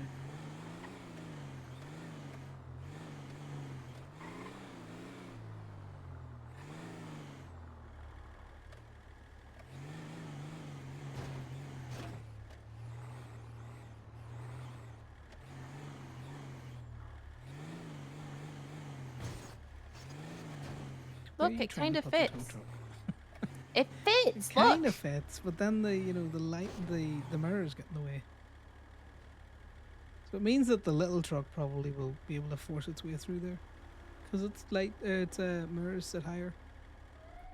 Look, it kind of fits. It fits. It kind Look. of fits, but then the light, the mirrors get in the way. So it means that the little truck probably will be able to force its way through there, because it's light. It's mirrors sit higher.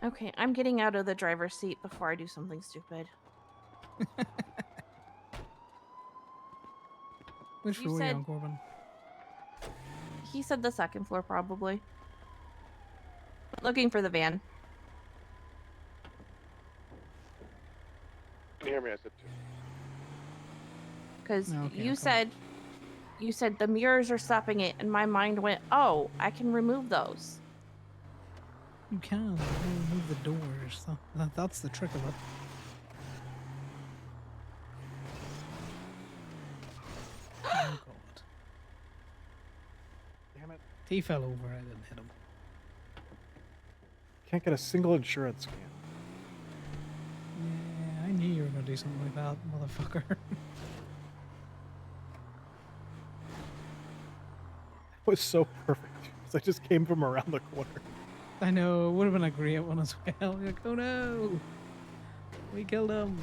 Okay, I'm getting out of the driver's seat before I do something stupid. Which You floor are you said- on, Corbin? He said the second floor, probably. Looking for the van. Can you hear me? I said 2. Because Okay, you okay. said the mirrors are stopping it, and my mind went, oh, I can remove those. You can remove the doors. That's the trick of it. Oh god. Damn it. He fell over. I didn't hit him. Can't get a single insurance scan. Yeah, I knew you were gonna do something like that, motherfucker. It was so perfect. 'Cause I just came from around the corner. I know, it would have been a great one as well. You're like, oh no! We killed him!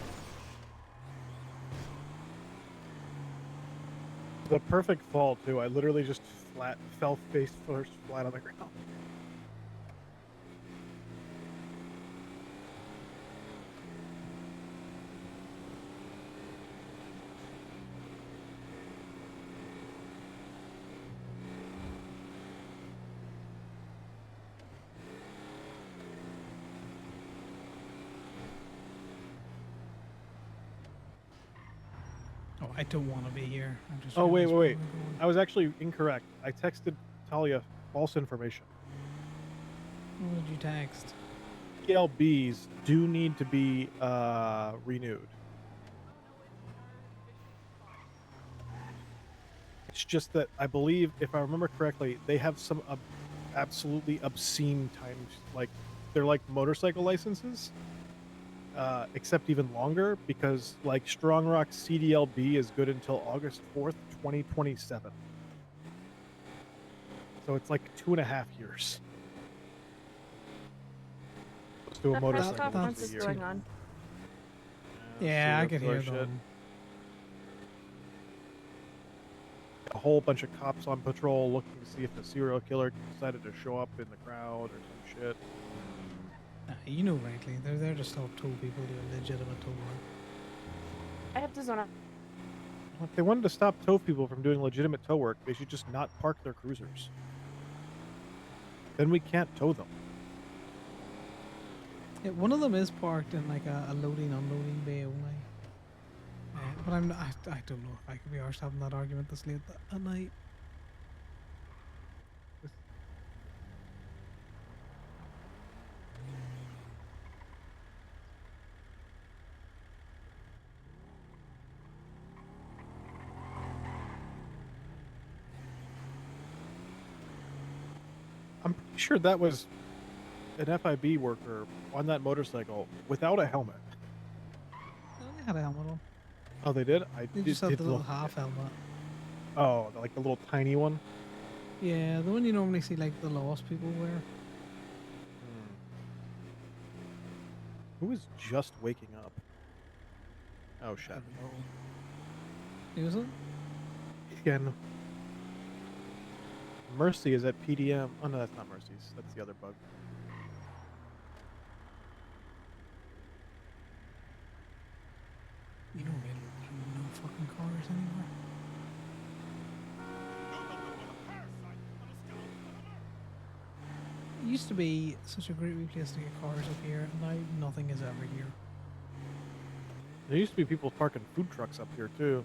The perfect fall, too. I literally just fell face first flat on the ground. Oh, I don't want to be here. I just Oh, wait. realized where we're going. I was actually incorrect. I texted Talia false information. What did you text? PLBs do need to be renewed. It's just that I believe, if I remember correctly, they have some absolutely obscene times. Like, they're like motorcycle licenses, except even longer, because like Strong Rock CDLB is good until August 4th, 2027. So it's like 2.5 years. Let's do a The press motorcycle conference once a is year. going on. Yeah, I serial could hear killer them. A whole bunch of cops on patrol looking to see if a serial killer decided to show up in the crowd or some shit. You know rightly. They're there to stop tow people doing legitimate tow work. I have to zone out. If they wanted to stop tow people from doing legitimate tow work, they should just not park their cruisers. Then we can't tow them. Yeah, one of them is parked in like a loading unloading bay only. But I don't know if I could be arsed having that argument this late at night. I'm pretty sure that was an FIB worker on that motorcycle without a helmet. No, they had a helmet on. Oh, they did? They just had the little half helmet. Oh, like the little tiny one? Yeah, the one you normally see like the lost people wear. Who is just waking up? Oh, shit. Is it? Again. Mercy is at PDM. Oh, no, that's not Mercy's. That's the other bug. You know, really, there's no fucking cars anymore. It used to be such a great wee place to get cars up here, and now nothing is ever here. There used to be people parking food trucks up here, too.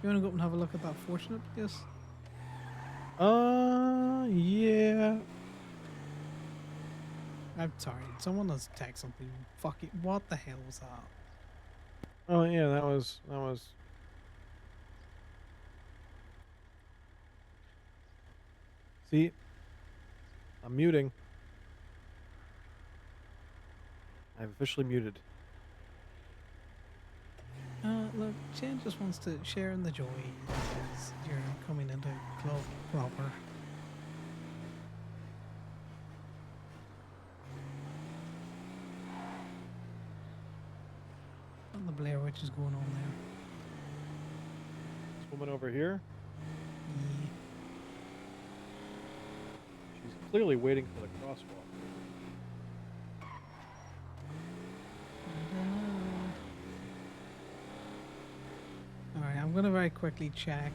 You want to go up and have a look at that fortunate place? Yeah. I'm sorry, someone has texted something. Fuck it, what the hell was that? Oh, yeah, that was... See? I'm muting. I've officially muted. Look, Jen just wants to share in the joy as you're coming into club proper. And the Blair Witch is going on there. This woman over here? Yeah. She's clearly waiting for the crosswalk. Alright, I'm gonna very quickly check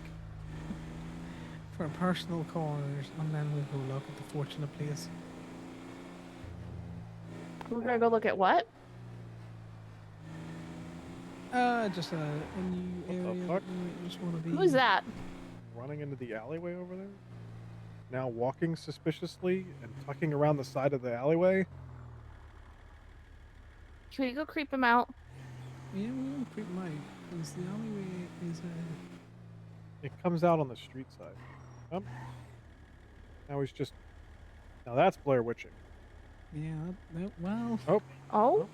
for personal cars and then we'll go look at the fortunate place. We're gonna go look at what? Just a new area fuck? that we just want to be. Who's that? Running into the alleyway over there? Now walking suspiciously and tucking around the side of the alleyway? Can we go creep him out? Yeah, we want to creep him out because the alleyway is It comes out on the street side. Oh. Now he's just... Now that's Blair Witching. yeah. Well. Oh. Oh.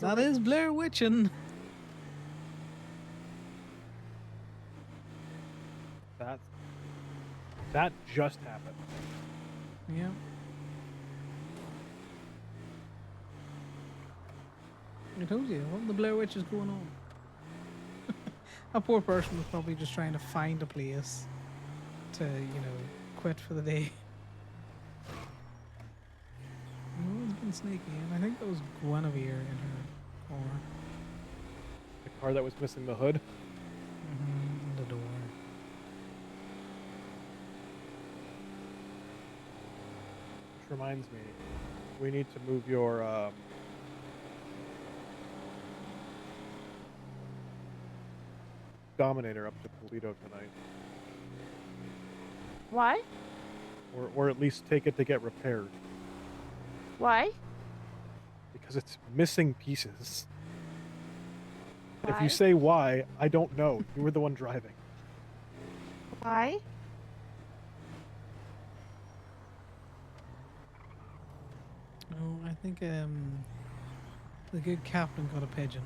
That is Blair Witching. That just happened. Yeah. I told you, what the Blair Witch is going on? A poor person was probably just trying to find a place to, quit for the day. No one's been sneaky, and I think that was Guinevere in her car. The car that was missing the hood? And the door. Which reminds me, we need to move your Dominator up to Toledo tonight. Why? Or at least take it to get repaired. Why? Because it's missing pieces. If Why? you say why, I don't know. You were the one driving. Why? Oh, I think the good captain got a pigeon.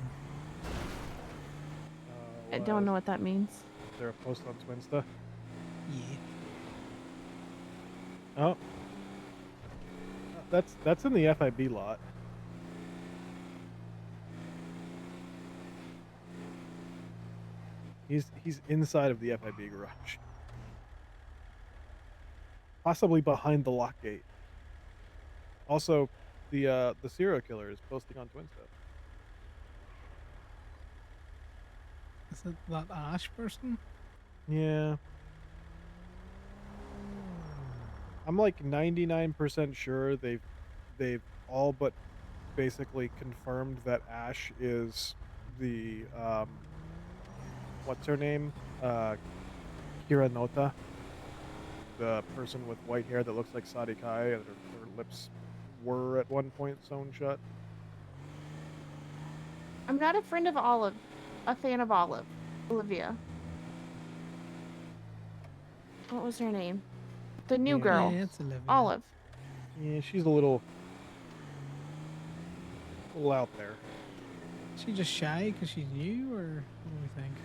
I don't know what that means. Is there a post on Twinsta? Yeah. Oh. That's in the FIB lot. He's inside of the FIB garage. Possibly behind the lock gate. Also, the serial killer is posting on Twinsta. Is it that Ash person? Yeah. I'm like 99% sure they've all but basically confirmed that Ash is the what's her name? Kira Nota. The person with white hair that looks like Sadi Kai and her lips were at one point sewn shut. I'm not a friend of Olive. A fan of Olive. Olivia. What was her name? The new Yeah. girl. Yeah, it's Olivia. Olive. Yeah, she's a little out there. Is she just shy because she's new, or what do we think?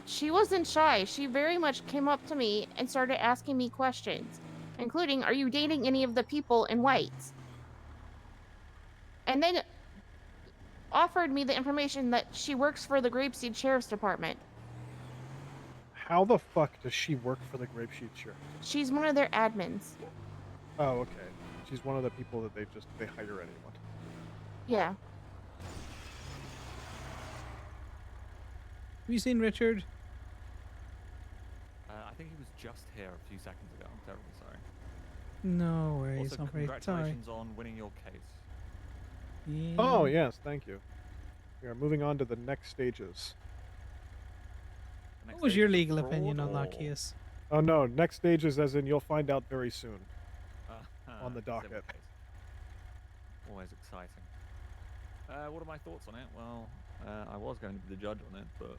She wasn't shy. She very much came up to me and started asking me questions, including, are you dating any of the people in whites? And then offered me the information that she works for the Grapeseed Sheriff's Department. How the fuck does she work for the Grapeseed Sheriff? She's one of their admins. Oh, okay. She's one of the people that they hire anyone. Yeah. Have you seen Richard? I think he was just here a few seconds ago. I'm terribly sorry. No worries. Also, I'm very sorry. congratulations on winning your case. Yeah. Oh, yes, thank you. We are moving on to the next stages. What was your legal opinion on that case? Oh, no, next stages as in you'll find out very soon on the civil docket. case. Always exciting. What are my thoughts on it? Well, I was going to be the judge on it, but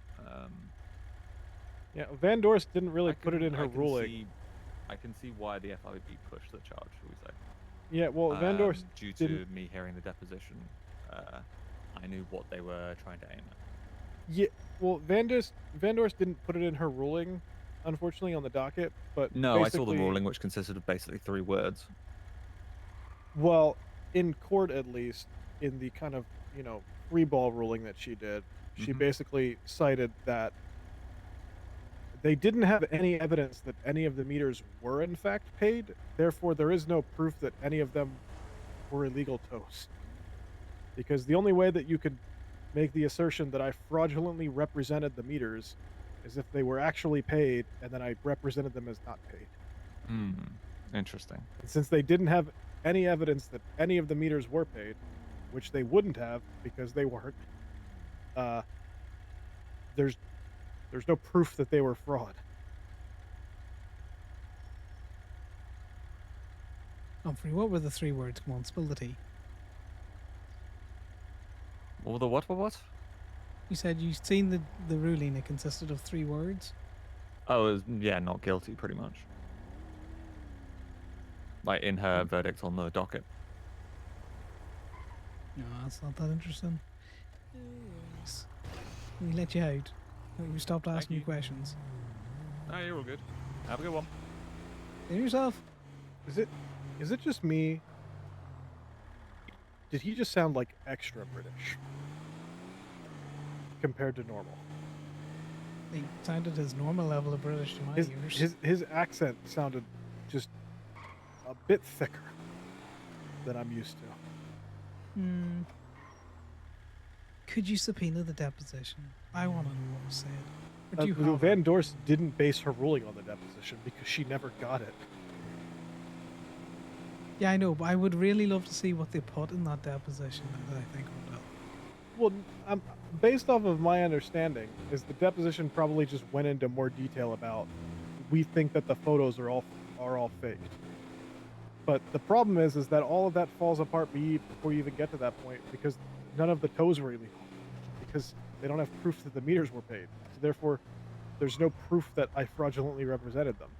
Yeah, Van Dorst didn't really put it in her ruling. I can see why the FIB pushed the charge, shall we say. Yeah, well, Van Dorst due to didn't... me hearing the deposition, I knew what they were trying to aim at. Yeah, well, Van Dorst didn't put it in her ruling, unfortunately, on the docket, but No, I saw the basically- ruling, which consisted of basically 3 words. Well, in court at least, in the kind of, free ball ruling that she did, she basically cited that they didn't have any evidence that any of the meters were in fact paid, therefore there is no proof that any of them were illegal tows. Because the only way that you could make the assertion that I fraudulently represented the meters is if they were actually paid and then I represented them as not paid. Interesting. And since they didn't have any evidence that any of the meters were paid, which they wouldn't have because they weren't, uh, there's no proof that they were fraud. Humphrey, what were the 3 words? Come on, spill the tea. Or the what? You said you'd seen the ruling. It consisted of 3 words. Oh, it was, yeah, not guilty, pretty much. Like in her verdict on the docket. No, that's not that interesting. Yes. We let you out. We stopped asking you questions. No, you're all good. Have a good one. And yourself. Is it just me? Did he just sound like extra British compared to normal? He sounded his normal level of British to my ears. His accent sounded just a bit thicker than I'm used to. Hmm. Could you subpoena the deposition? I want to know what was said. Or do you have Van Dorst didn't base her ruling on the deposition because she never got it. Yeah, I know, but I would really love to see what they put in that deposition that I think would help. Well, based off of my understanding, is the deposition probably just went into more detail about we think that the photos are all faked. But the problem is that all of that falls apart before you even get to that point because none of the tows were illegal because they don't have proof that the meters were paid. So therefore, there's no proof that I fraudulently represented them.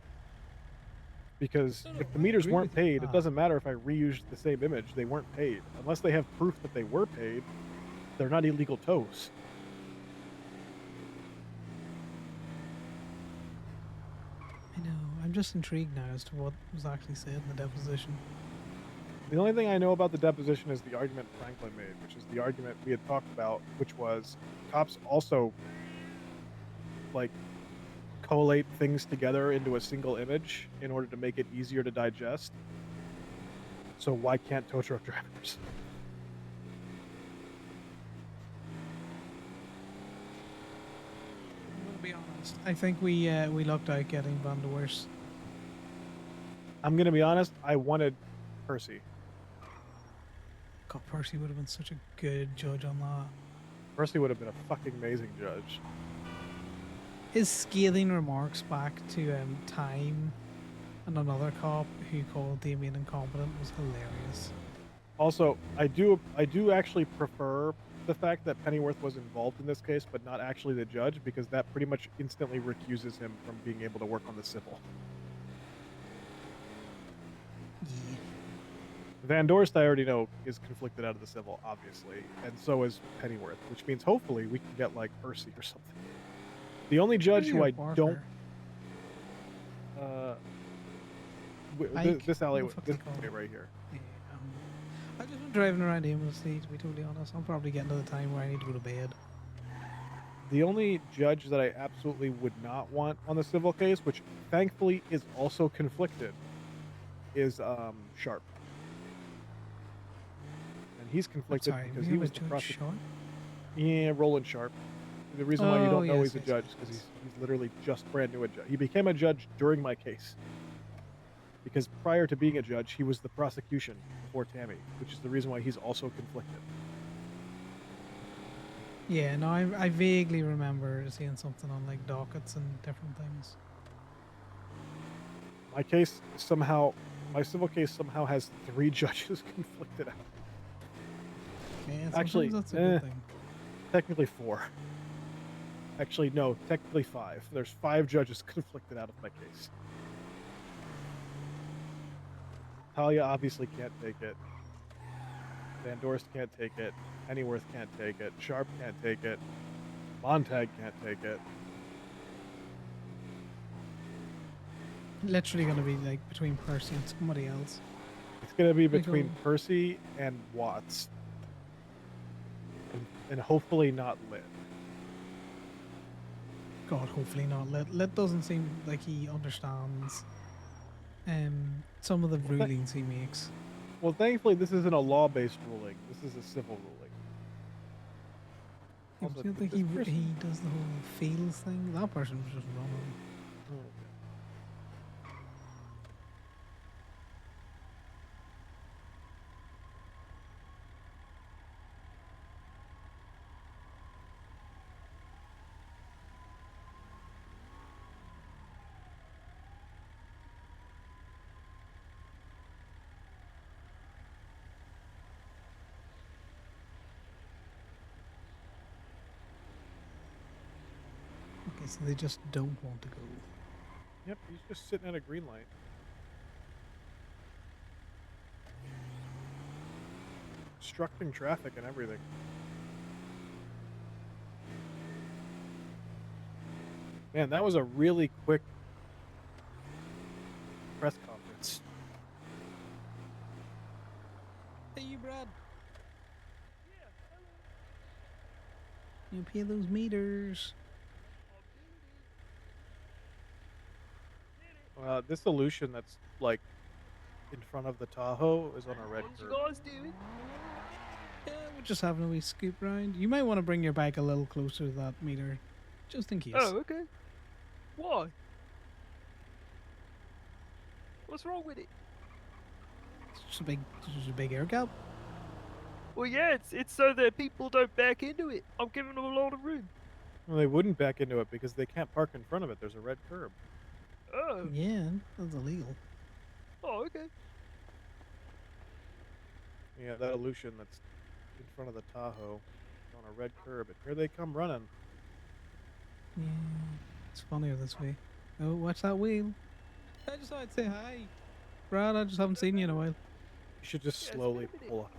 Because if the meters weren't paid, it doesn't matter if I reused the same image. They weren't paid. Unless they have proof that they were paid, they're not illegal tows. I know. I'm just intrigued now as to what was actually said in the deposition. The only thing I know about the deposition is the argument Franklin made, which is the argument we had talked about, which was cops also like collate things together into a single image in order to make it easier to digest. So why can't tow truck drivers? I'm gonna be honest. I think we lucked out getting Van der Worst. I'm gonna be honest, I wanted Percy. God, Percy would have been such a good judge on that. Percy would have been a fucking amazing judge. His scathing remarks back to Time and another cop who called Damien incompetent was hilarious. Also, I do actually prefer the fact that Pennyworth was involved in this case, but not actually the judge, because that pretty much instantly recuses him from being able to work on the civil. Yeah. Van Dorst, I already know, is conflicted out of the civil, obviously, and so is Pennyworth, which means hopefully we can get like Percy or something. The only judge who I don't, this alley, this way right here. Yeah, I've just been driving around aimlessly, to be totally honest. I'm probably getting to the time where I need to go to bed. The only judge that I absolutely would not want on the civil case, which thankfully is also conflicted, is Sharp. And he's conflicted because he was the prosecutor. Yeah, Roland Sharp. The reason why you don't know he's a judge is because he's literally just brand new a judge. He became a judge during my case. Because prior to being a judge, he was the prosecution before Tammy, which is the reason why he's also conflicted. Yeah, no, I vaguely remember seeing something on like dockets and different things. My civil case somehow has 3 judges conflicted out. Yeah, Actually, that's a good thing. Technically 4. Actually, no, technically 5. There's 5 judges conflicted out of my case. Talia obviously can't take it. Van Dorst can't take it. Pennyworth can't take it. Sharp can't take it. Montag can't take it. Literally gonna be like between Percy and somebody else. It's gonna be between Percy and Watts. And hopefully not Lit. God, hopefully not. Lit doesn't seem like he understands some of the rulings he makes. Well, thankfully, this isn't a law-based ruling. This is a civil ruling. I don't think he does the whole feels thing. That person was just running. Okay, so they just don't want to go. Yep, he's just sitting at a green light. Obstructing traffic and everything. Man, that was a really quick press conference. Hey, you, Brad. You pay those meters. This solution that's like in front of the Tahoe is on a red curb. doing? Yeah, we're just having a wee scoop round. You might want to bring your bike a little closer to that meter, just in case. Oh, okay. Why? What's wrong with it? It's just a big air gap. Well, yeah, it's so that people don't back into it. I'm giving them a lot of room. Well, they wouldn't back into it because they can't park in front of it. There's a red curb. Oh. Yeah, that's illegal. Oh, okay. Yeah, that illusion that's in front of the Tahoe is on a red curb, and here they come running. Yeah, it's funnier this way. Oh, watch that wheel. I just thought I'd say hi. Brad, I just haven't seen you in a while. You should just slowly pull up.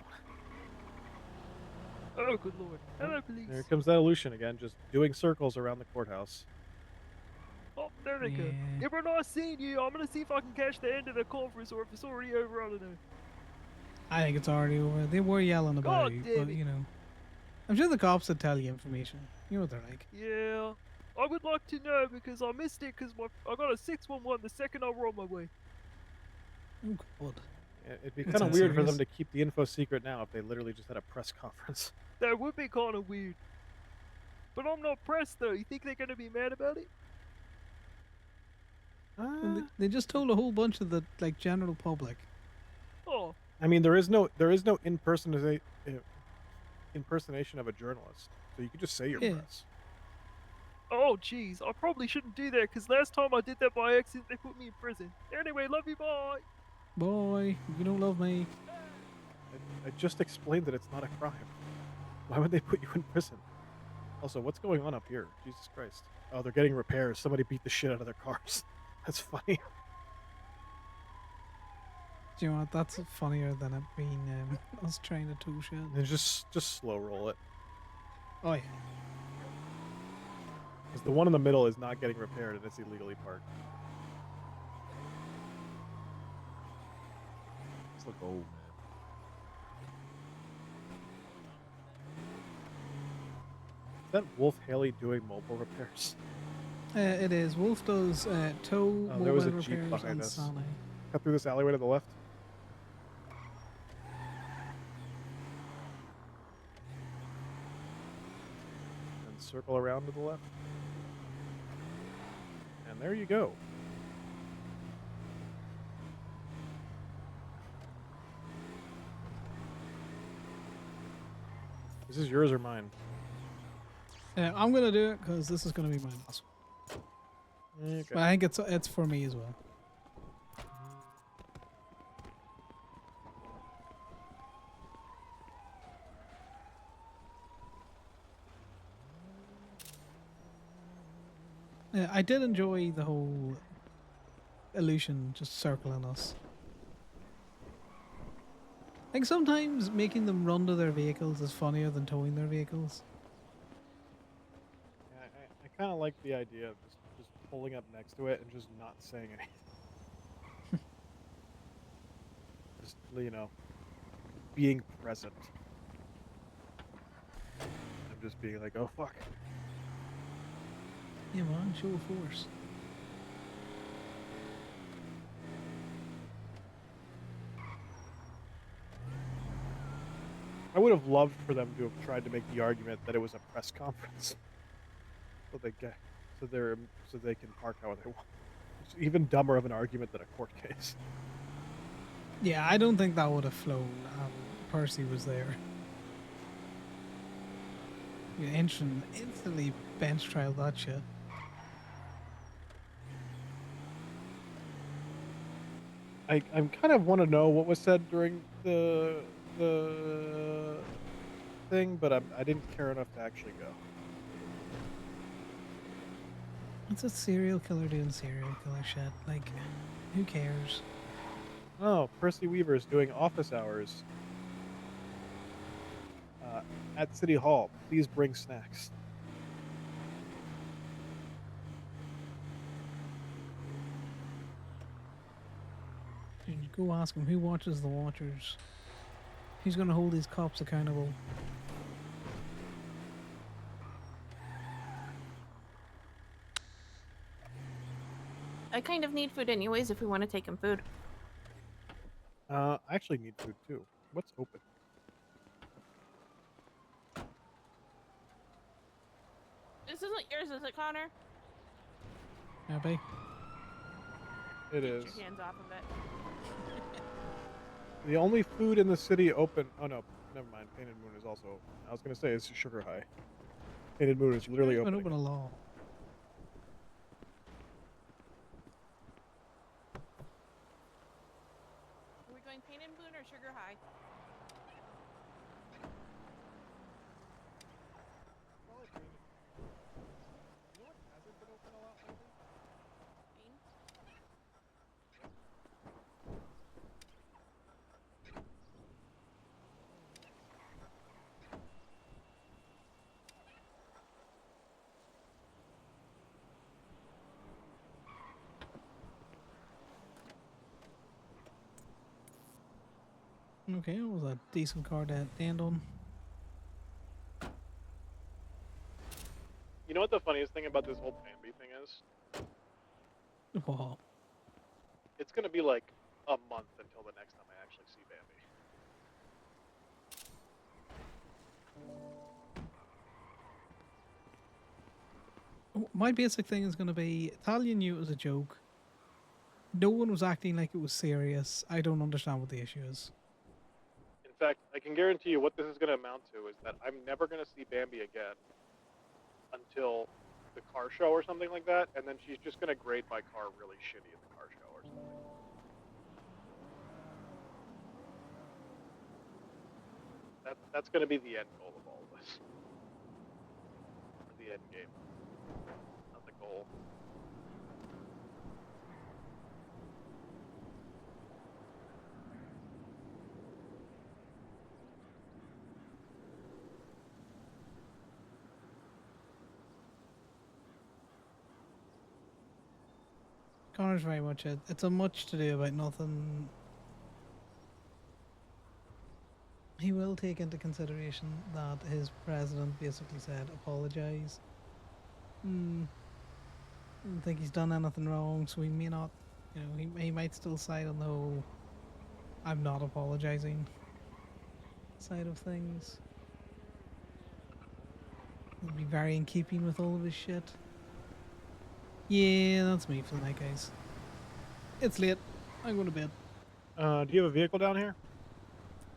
Oh, good lord. Hello, police. There comes that illusion again, just doing circles around the courthouse. Oh, there they go. It were nice seeing you. I'm gonna see if I can catch the end of the conference or if it's already over. I don't know. I think it's already over. They were yelling about God you, damn but it. you know, I'm sure the cops would tell you information. You know what they're like. Yeah. I would like to know because I missed it because I got a 611 the second I were on my way. Oh, God. Yeah, it'd be That kind of sounds weird for serious. them to keep the info secret now if they literally just had a press conference. That would be kind of weird. But I'm not pressed though. You think they're gonna be mad about it? And they just told a whole bunch of the like general public. Oh. I mean, there is no impersonation of a journalist, so you could just say you're Yeah. press. Oh, jeez. I probably shouldn't do that because last time I did that by accident, they put me in prison. Anyway, love you, bye. Boy, you don't love me. I just explained that it's not a crime. Why would they put you in prison? Also, what's going on up here? Jesus Christ. Oh, they're getting repairs. Somebody beat the shit out of their cars. That's funny. Do you know what? That's funnier than it being us trying to tow shit. And just slow roll it. Oh yeah. Because the one in the middle is not getting repaired and it's illegally parked. Let's look old. Is that Wolf Haley doing mobile repairs? It is. Wolf does tow, Oh, mobile there was a Jeep repairs, behind and us. Sally. Cut through this alleyway to the left. And circle around to the left. And there you go. This is yours or mine? I'm gonna do it because this is gonna be my last one. Okay. But I think it's for me as well. I did enjoy the whole illusion just circling us. I think sometimes making them run to their vehicles is funnier than towing their vehicles. Yeah, I kind of like the idea of just pulling up next to it and just not saying anything. Just, you know, being present. I'm just being like, oh fuck. Yeah, man, show of force. I would have loved for them to have tried to make the argument that it was a press conference, so they can park however they want. It's even dumber of an argument than a court case. Yeah, I don't think that would have flown. Percy was there. You instantly bench trial that shit. I kind of want to know what was said during the thing, but I didn't care enough to actually go. It's a serial killer doing serial killer shit. Like, who cares? Oh, Percy Weaver is doing office hours at City Hall. Please bring snacks. Dude, go ask him who watches the Watchers. Who's gonna hold these cops accountable? I kind of need food anyways if we want to take him food. I actually need food too. What's open? This isn't yours, is it, Connor? Abby? It Get is. your hands off of it. The only food in the city open. Oh no, never mind. Painted Moon is also open. I was gonna say it's Sugar High. Painted Moon is literally Been open. open a lot. Are we going Painted Moon or Sugar High? You know what hasn't been open a lot lately? Bean? Okay, that was a decent card to end on. You know what the funniest thing about this whole Bambi thing is? Wow. It's gonna be like a month until the next time I actually see Bambi. My basic thing is going to be Talia knew it was a joke. No one was acting like it was serious. I don't understand what the issue is. In fact, I can guarantee you what this is gonna amount to is that I'm never gonna see Bambi again until the car show or something like that, and then she's just gonna grade my car really shitty at the car show or something. That's gonna be the end goal of all of this. Or the end game. Not the goal. Connor's very much it. It's a much to do about nothing. He will take into consideration that his president basically said apologize. I don't think he's done anything wrong, so he may not, you know, he might still side on the whole I'm not apologizing side of things. It'll be very in keeping with all of his shit. Yeah, that's me for the night, guys. It's late. I'm going to bed. Do you have a vehicle down here?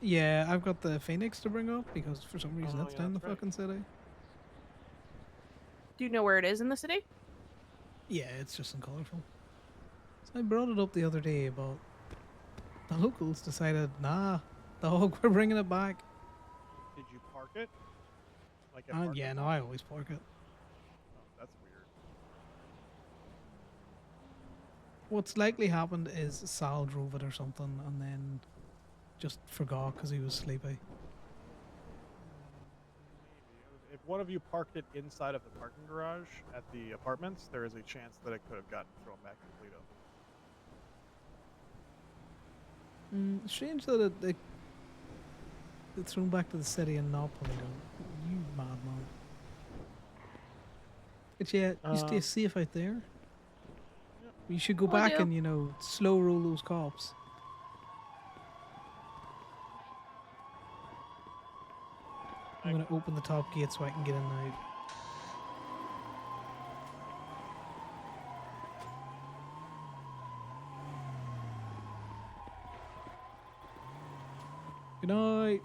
Yeah, I've got the Phoenix to bring up because for some reason Oh, it's yeah, down the that's right. fucking city. Do you know where it is in the city? Yeah, it's just in colourful. So I brought it up the other day, but the locals decided, nah, dog, we're bringing it back. Did you park it? Like at parking Yeah, no, lot? I always park it. Oh, that's weird. What's likely happened is Sal drove it or something and then just forgot because he was sleepy. If one of you parked it inside of the parking garage at the apartments, there is a chance that it could have gotten thrown back to Toledo. Strange that it's thrown back to the city and not Toledo. You madman. But yeah, you stay safe out there. You should go Will back do. and, you know, slow roll those cops. I'm going to open the top gate so I can get in now. Good night.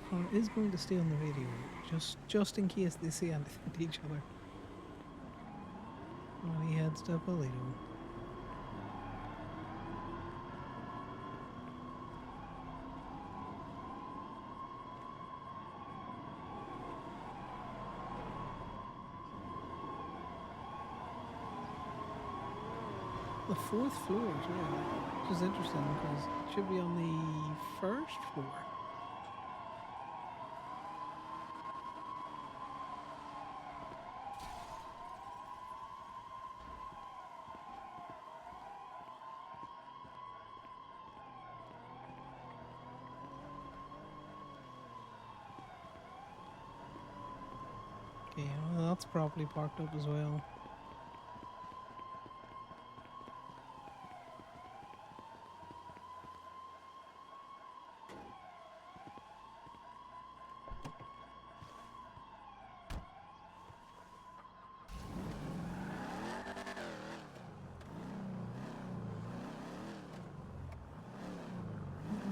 Connor is going to stay on the radio, just in case they say anything to each other. When he heads to Toledo. The 4th floor, yeah. Which is interesting because it should be on the 1st floor. Okay, well, that's probably parked up as well.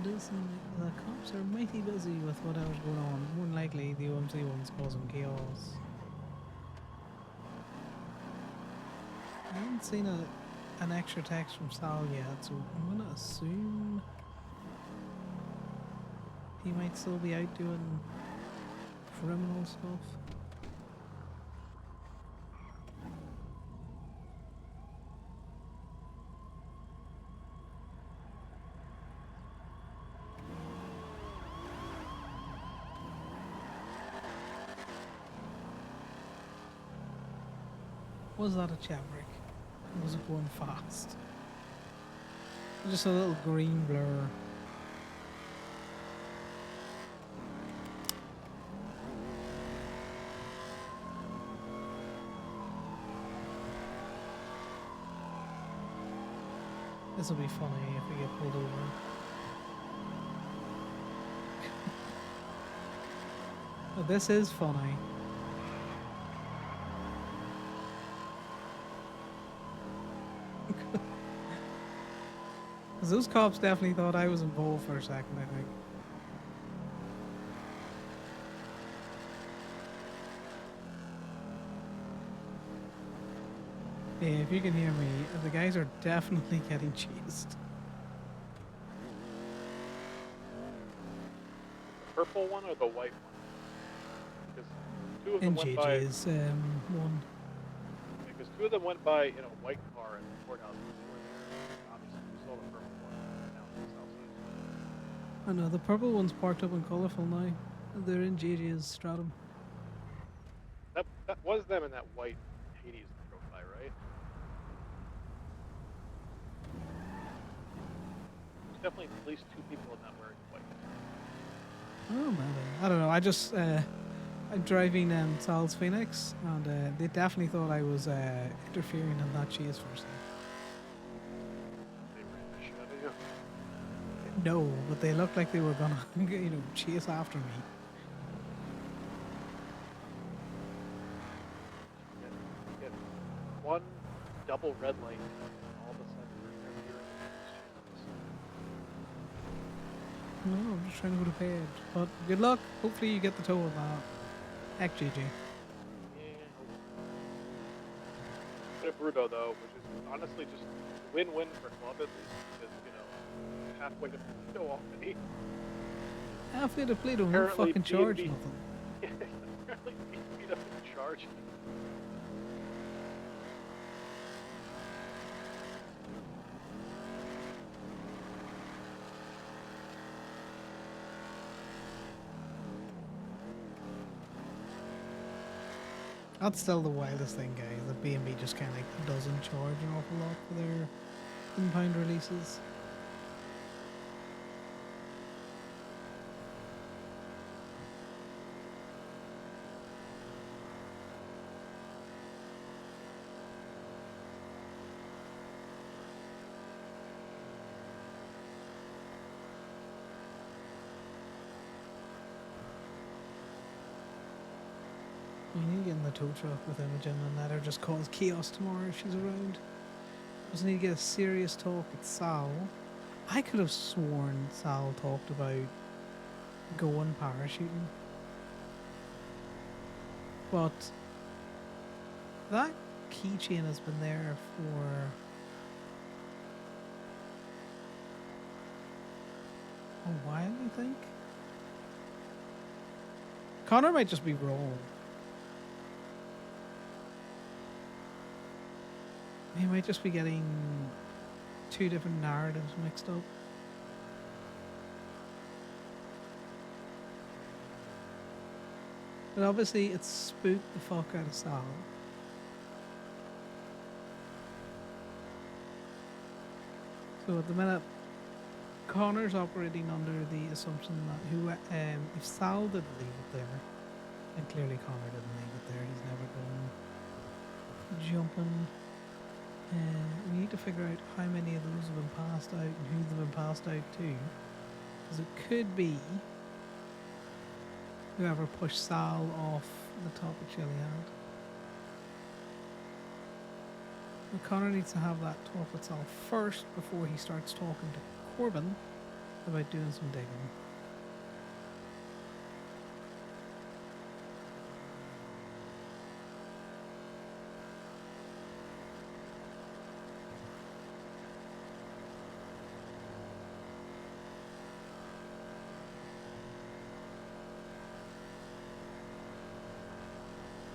It does seem like the cops are mighty busy with whatever's going on. More than likely, the OMC one's causing chaos. I haven't seen an extra text from Sal yet, so I'm gonna assume he might still be out doing criminal stuff. Was that a chat break? Or was it going fast? Just a little green blur. This will be funny if we get pulled over. But this is funny. Because those cops definitely thought I was involved for a second, I think. Yeah, if you can hear me, the guys are definitely getting chased. The purple one or the white one? Because two of them went by. NJJ's one. Because two of them went by in a white car in the courthouse before there. Obviously, we saw the purple one down in the south side. I know, the purple one's parked up in colourful now. They're in JJ's stratum. That was them in that white Hades that drove by, right? There's definitely at least two people in that wearing white. Oh, maybe. I don't know. I just, I'm driving Sal's Phoenix, and they definitely thought I was interfering in that chase for a second. They ran the shit out of you. No, but they looked like they were gonna, chase after me. Get one double red light, and all of a sudden they're hearing No, I'm just trying to go to bed. But good luck. Hopefully you get the tow of that. Heck, GG. Bit of Bruto though, which is honestly just win-win for club at least, because halfway to Pluto already. Halfway to Pluto, no Apparently fucking charge B&B nothing. Apparently B&B doesn't charge. That's still the wildest thing, guys. The B&B just kind of doesn't charge an awful lot for their in-pound releases. We need to get in the tow truck with Imogen and let her just cause chaos tomorrow if she's around. Just need to get a serious talk with Sal. I could have sworn Sal talked about going parachuting. But that keychain has been there for a while, I think. Conor might just be wrong. He might just be getting two different narratives mixed up. But obviously, it spooked the fuck out of Sal. So at the minute, Connor's operating under the assumption that if Sal didn't leave it there, and clearly Connor didn't leave it there, he's never going jumping. We need to figure out how many of those have been passed out and who they've been passed out to. Because it could be whoever pushed Sal off the top of Chiliad. But Connor needs to have that talk with Sal first before he starts talking to Corbin about doing some digging.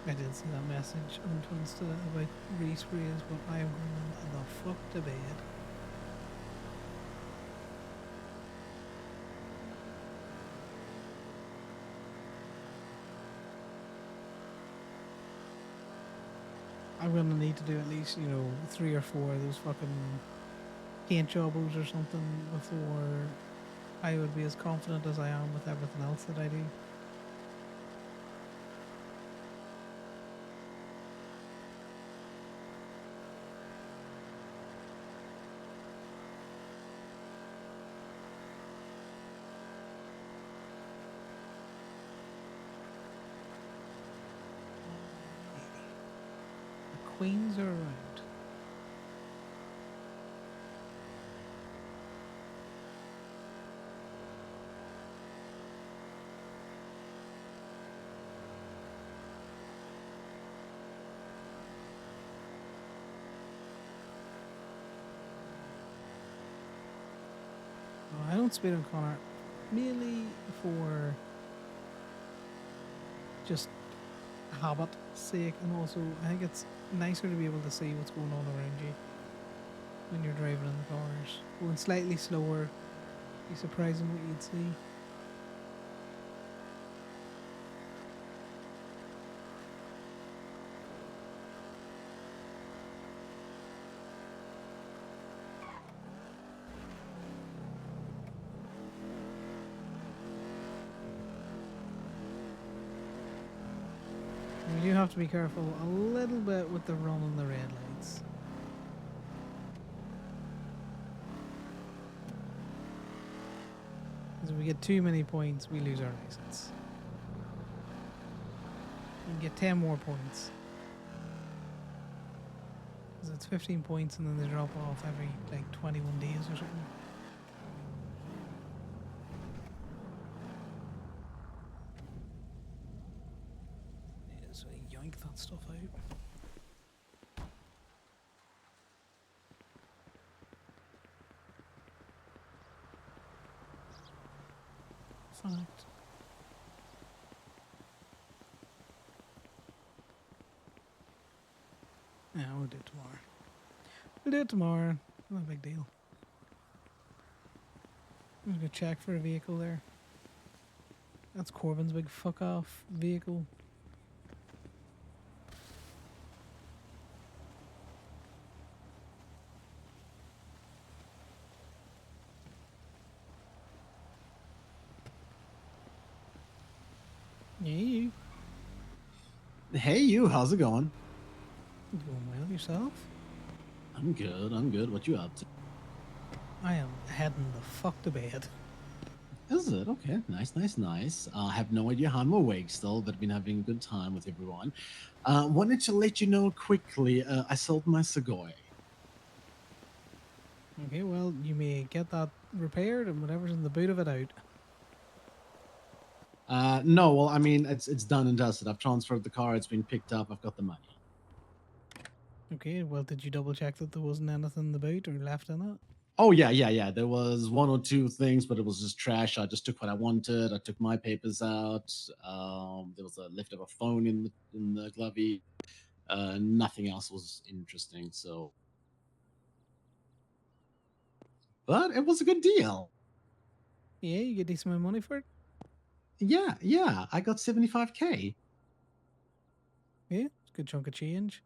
I did see that message on Twinsta about resprays, but I am going the fuck to bed. I'm gonna need to do at least, 3 or 4 of those fucking paint jobs or something before I would be as confident as I am with everything else that I do. Queens are around. I don't speed on Connor merely for just habit sake, and also I think it's nicer to be able to see what's going on around you when you're driving in the cars. Going slightly slower, be surprising what you'd see. You do have to be careful a little bit with the run on the red lights. Because if we get too many points, we lose our license. We can get 10 more points. Because it's 15 points and then they drop off every like 21 days or something. Yeah, so yoink that stuff out. Fact. Yeah, we'll do it tomorrow. We'll do it tomorrow. Not a big deal. I'm gonna go check for a vehicle there. That's Corbin's big fuck off vehicle. Yeah, you. Hey, you. How's it going? Doing well yourself? I'm good. I'm good. What you up to? I am heading the fuck to bed. Is it? Okay. Nice, nice, nice. I have no idea how I'm awake still, but been having a good time with everyone. Wanted to let you know quickly, I sold my Segoy. Okay, well, you may get that repaired and whatever's in the boot of it out. No, well, I mean, it's done and dusted. I've transferred the car. It's been picked up. I've got the money. Okay, well, did you double check that there wasn't anything in the boot or left in it? Oh, yeah. There was 1 or 2 things, but it was just trash. I just took what I wanted. I took my papers out. There was a leftover phone in the glovey. Nothing else was interesting, so but it was a good deal. Yeah, you get decent amount of money for it. Yeah, I got 75K. Yeah, it's a good chunk of change.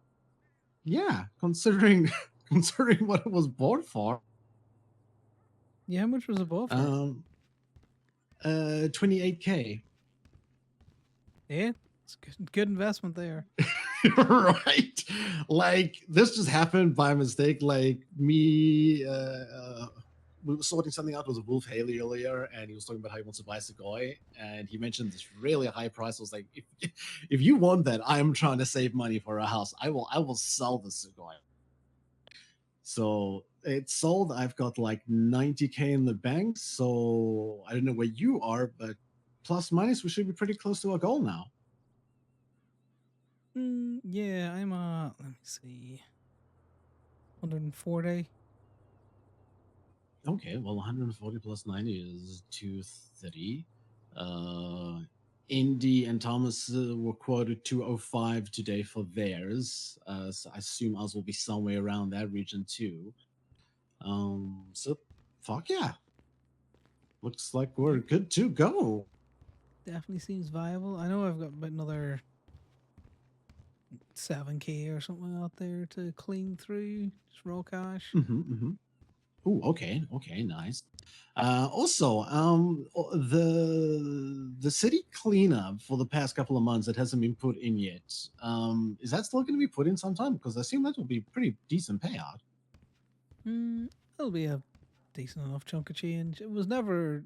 Yeah, considering considering what it was bought for. Yeah, how much was it bought for? 28K. Yeah, it's good investment there. Right? Like this just happened by mistake. Like me, we were sorting something out with Wolf Haley earlier, and he was talking about how he wants to buy Segoy, and he mentioned this really high price. I was like, if you want that, I'm trying to save money for a house. I will sell the Segoy. So it's sold. I've got like 90K in the bank. So I don't know where you are, but plus minus, we should be pretty close to our goal now. Yeah, I'm let me see, 140. Okay, well, 140 plus 90 is 230. Indy and Thomas were quoted 205 today for theirs. So I assume ours will be somewhere around that region too. So fuck yeah. Looks like we're good to go. Definitely seems viable. I know I've got about another 7K or something out there to clean through, just raw cash. Oh, okay, nice. Also, the city cleanup for the past couple of months that hasn't been put in yet. Is that still going to be put in sometime? Because I assume that would be pretty decent payout. It'll be a decent enough chunk of change. It was never,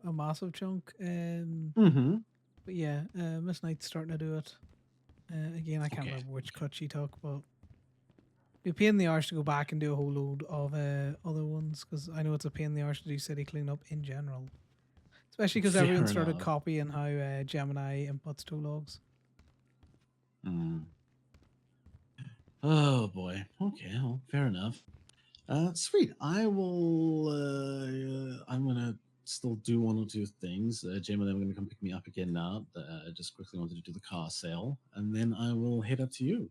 a massive chunk. But yeah, Miss Knight's starting to do it. Again, I can't remember which cut she took, but it'd be a pain in the arse to go back and do a whole load of other ones, because I know it's a pain in the arse to do city cleanup in general. Especially because everyone Fair started enough. copying how Gemini inputs tow logs. Oh boy. Okay, well, fair enough. Sweet. I will. I'm gonna still do one or two things. Jim and I'm gonna come pick me up again now. I just quickly wanted to do the car sale, and then I will head up to you.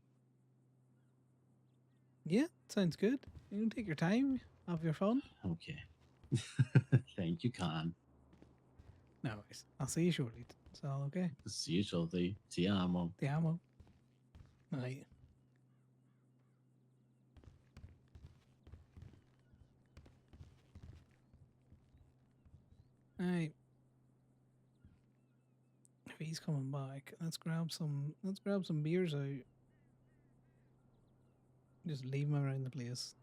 Yeah, sounds good. You can take your time, have your fun. Okay. Thank you, Khan. No worries. I'll see you shortly. It's all okay. See you shortly. Ti amo. Ti amo. Night. Alright. If he's coming back, let's grab some beers out. Just leave them around the place.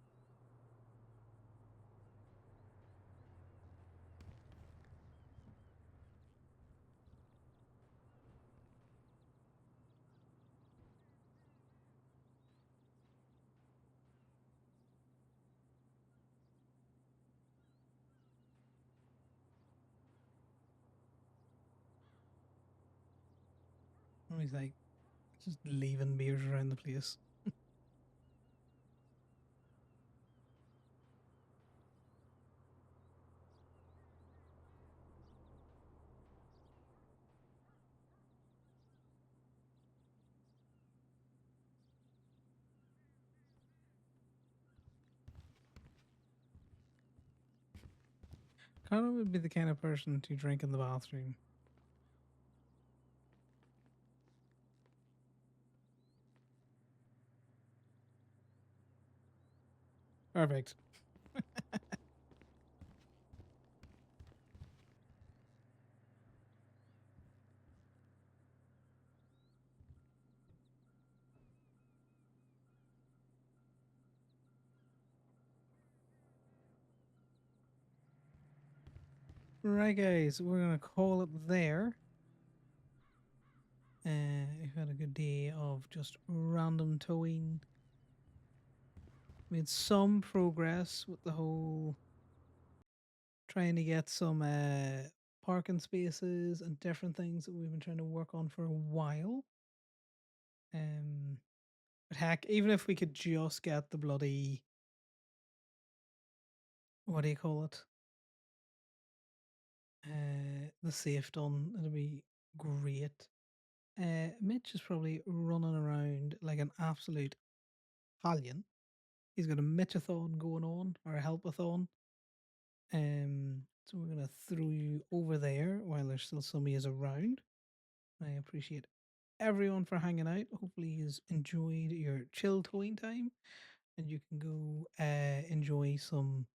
And he's like, just leaving beers around the place. Conor would be the kind of person to drink in the bathroom. Perfect. Right, guys, we're gonna call it there. We've had a good day of just random towing. Made some progress with the whole trying to get some parking spaces and different things that we've been trying to work on for a while. But heck, even if we could just get the bloody, what do you call it? The safe done, it'll be great. Mitch is probably running around like an absolute Italian. He's got a Mitchathon going on, or a helpathon. So we're gonna throw you over there while there's still some of yous around. I appreciate everyone for hanging out. Hopefully you've enjoyed your chill towing time, and you can go enjoy some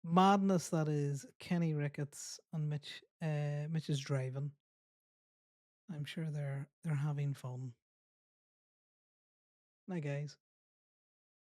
madness that is Kenny Ricketts and Mitch is driving. I'm sure they're having fun. Night, guys.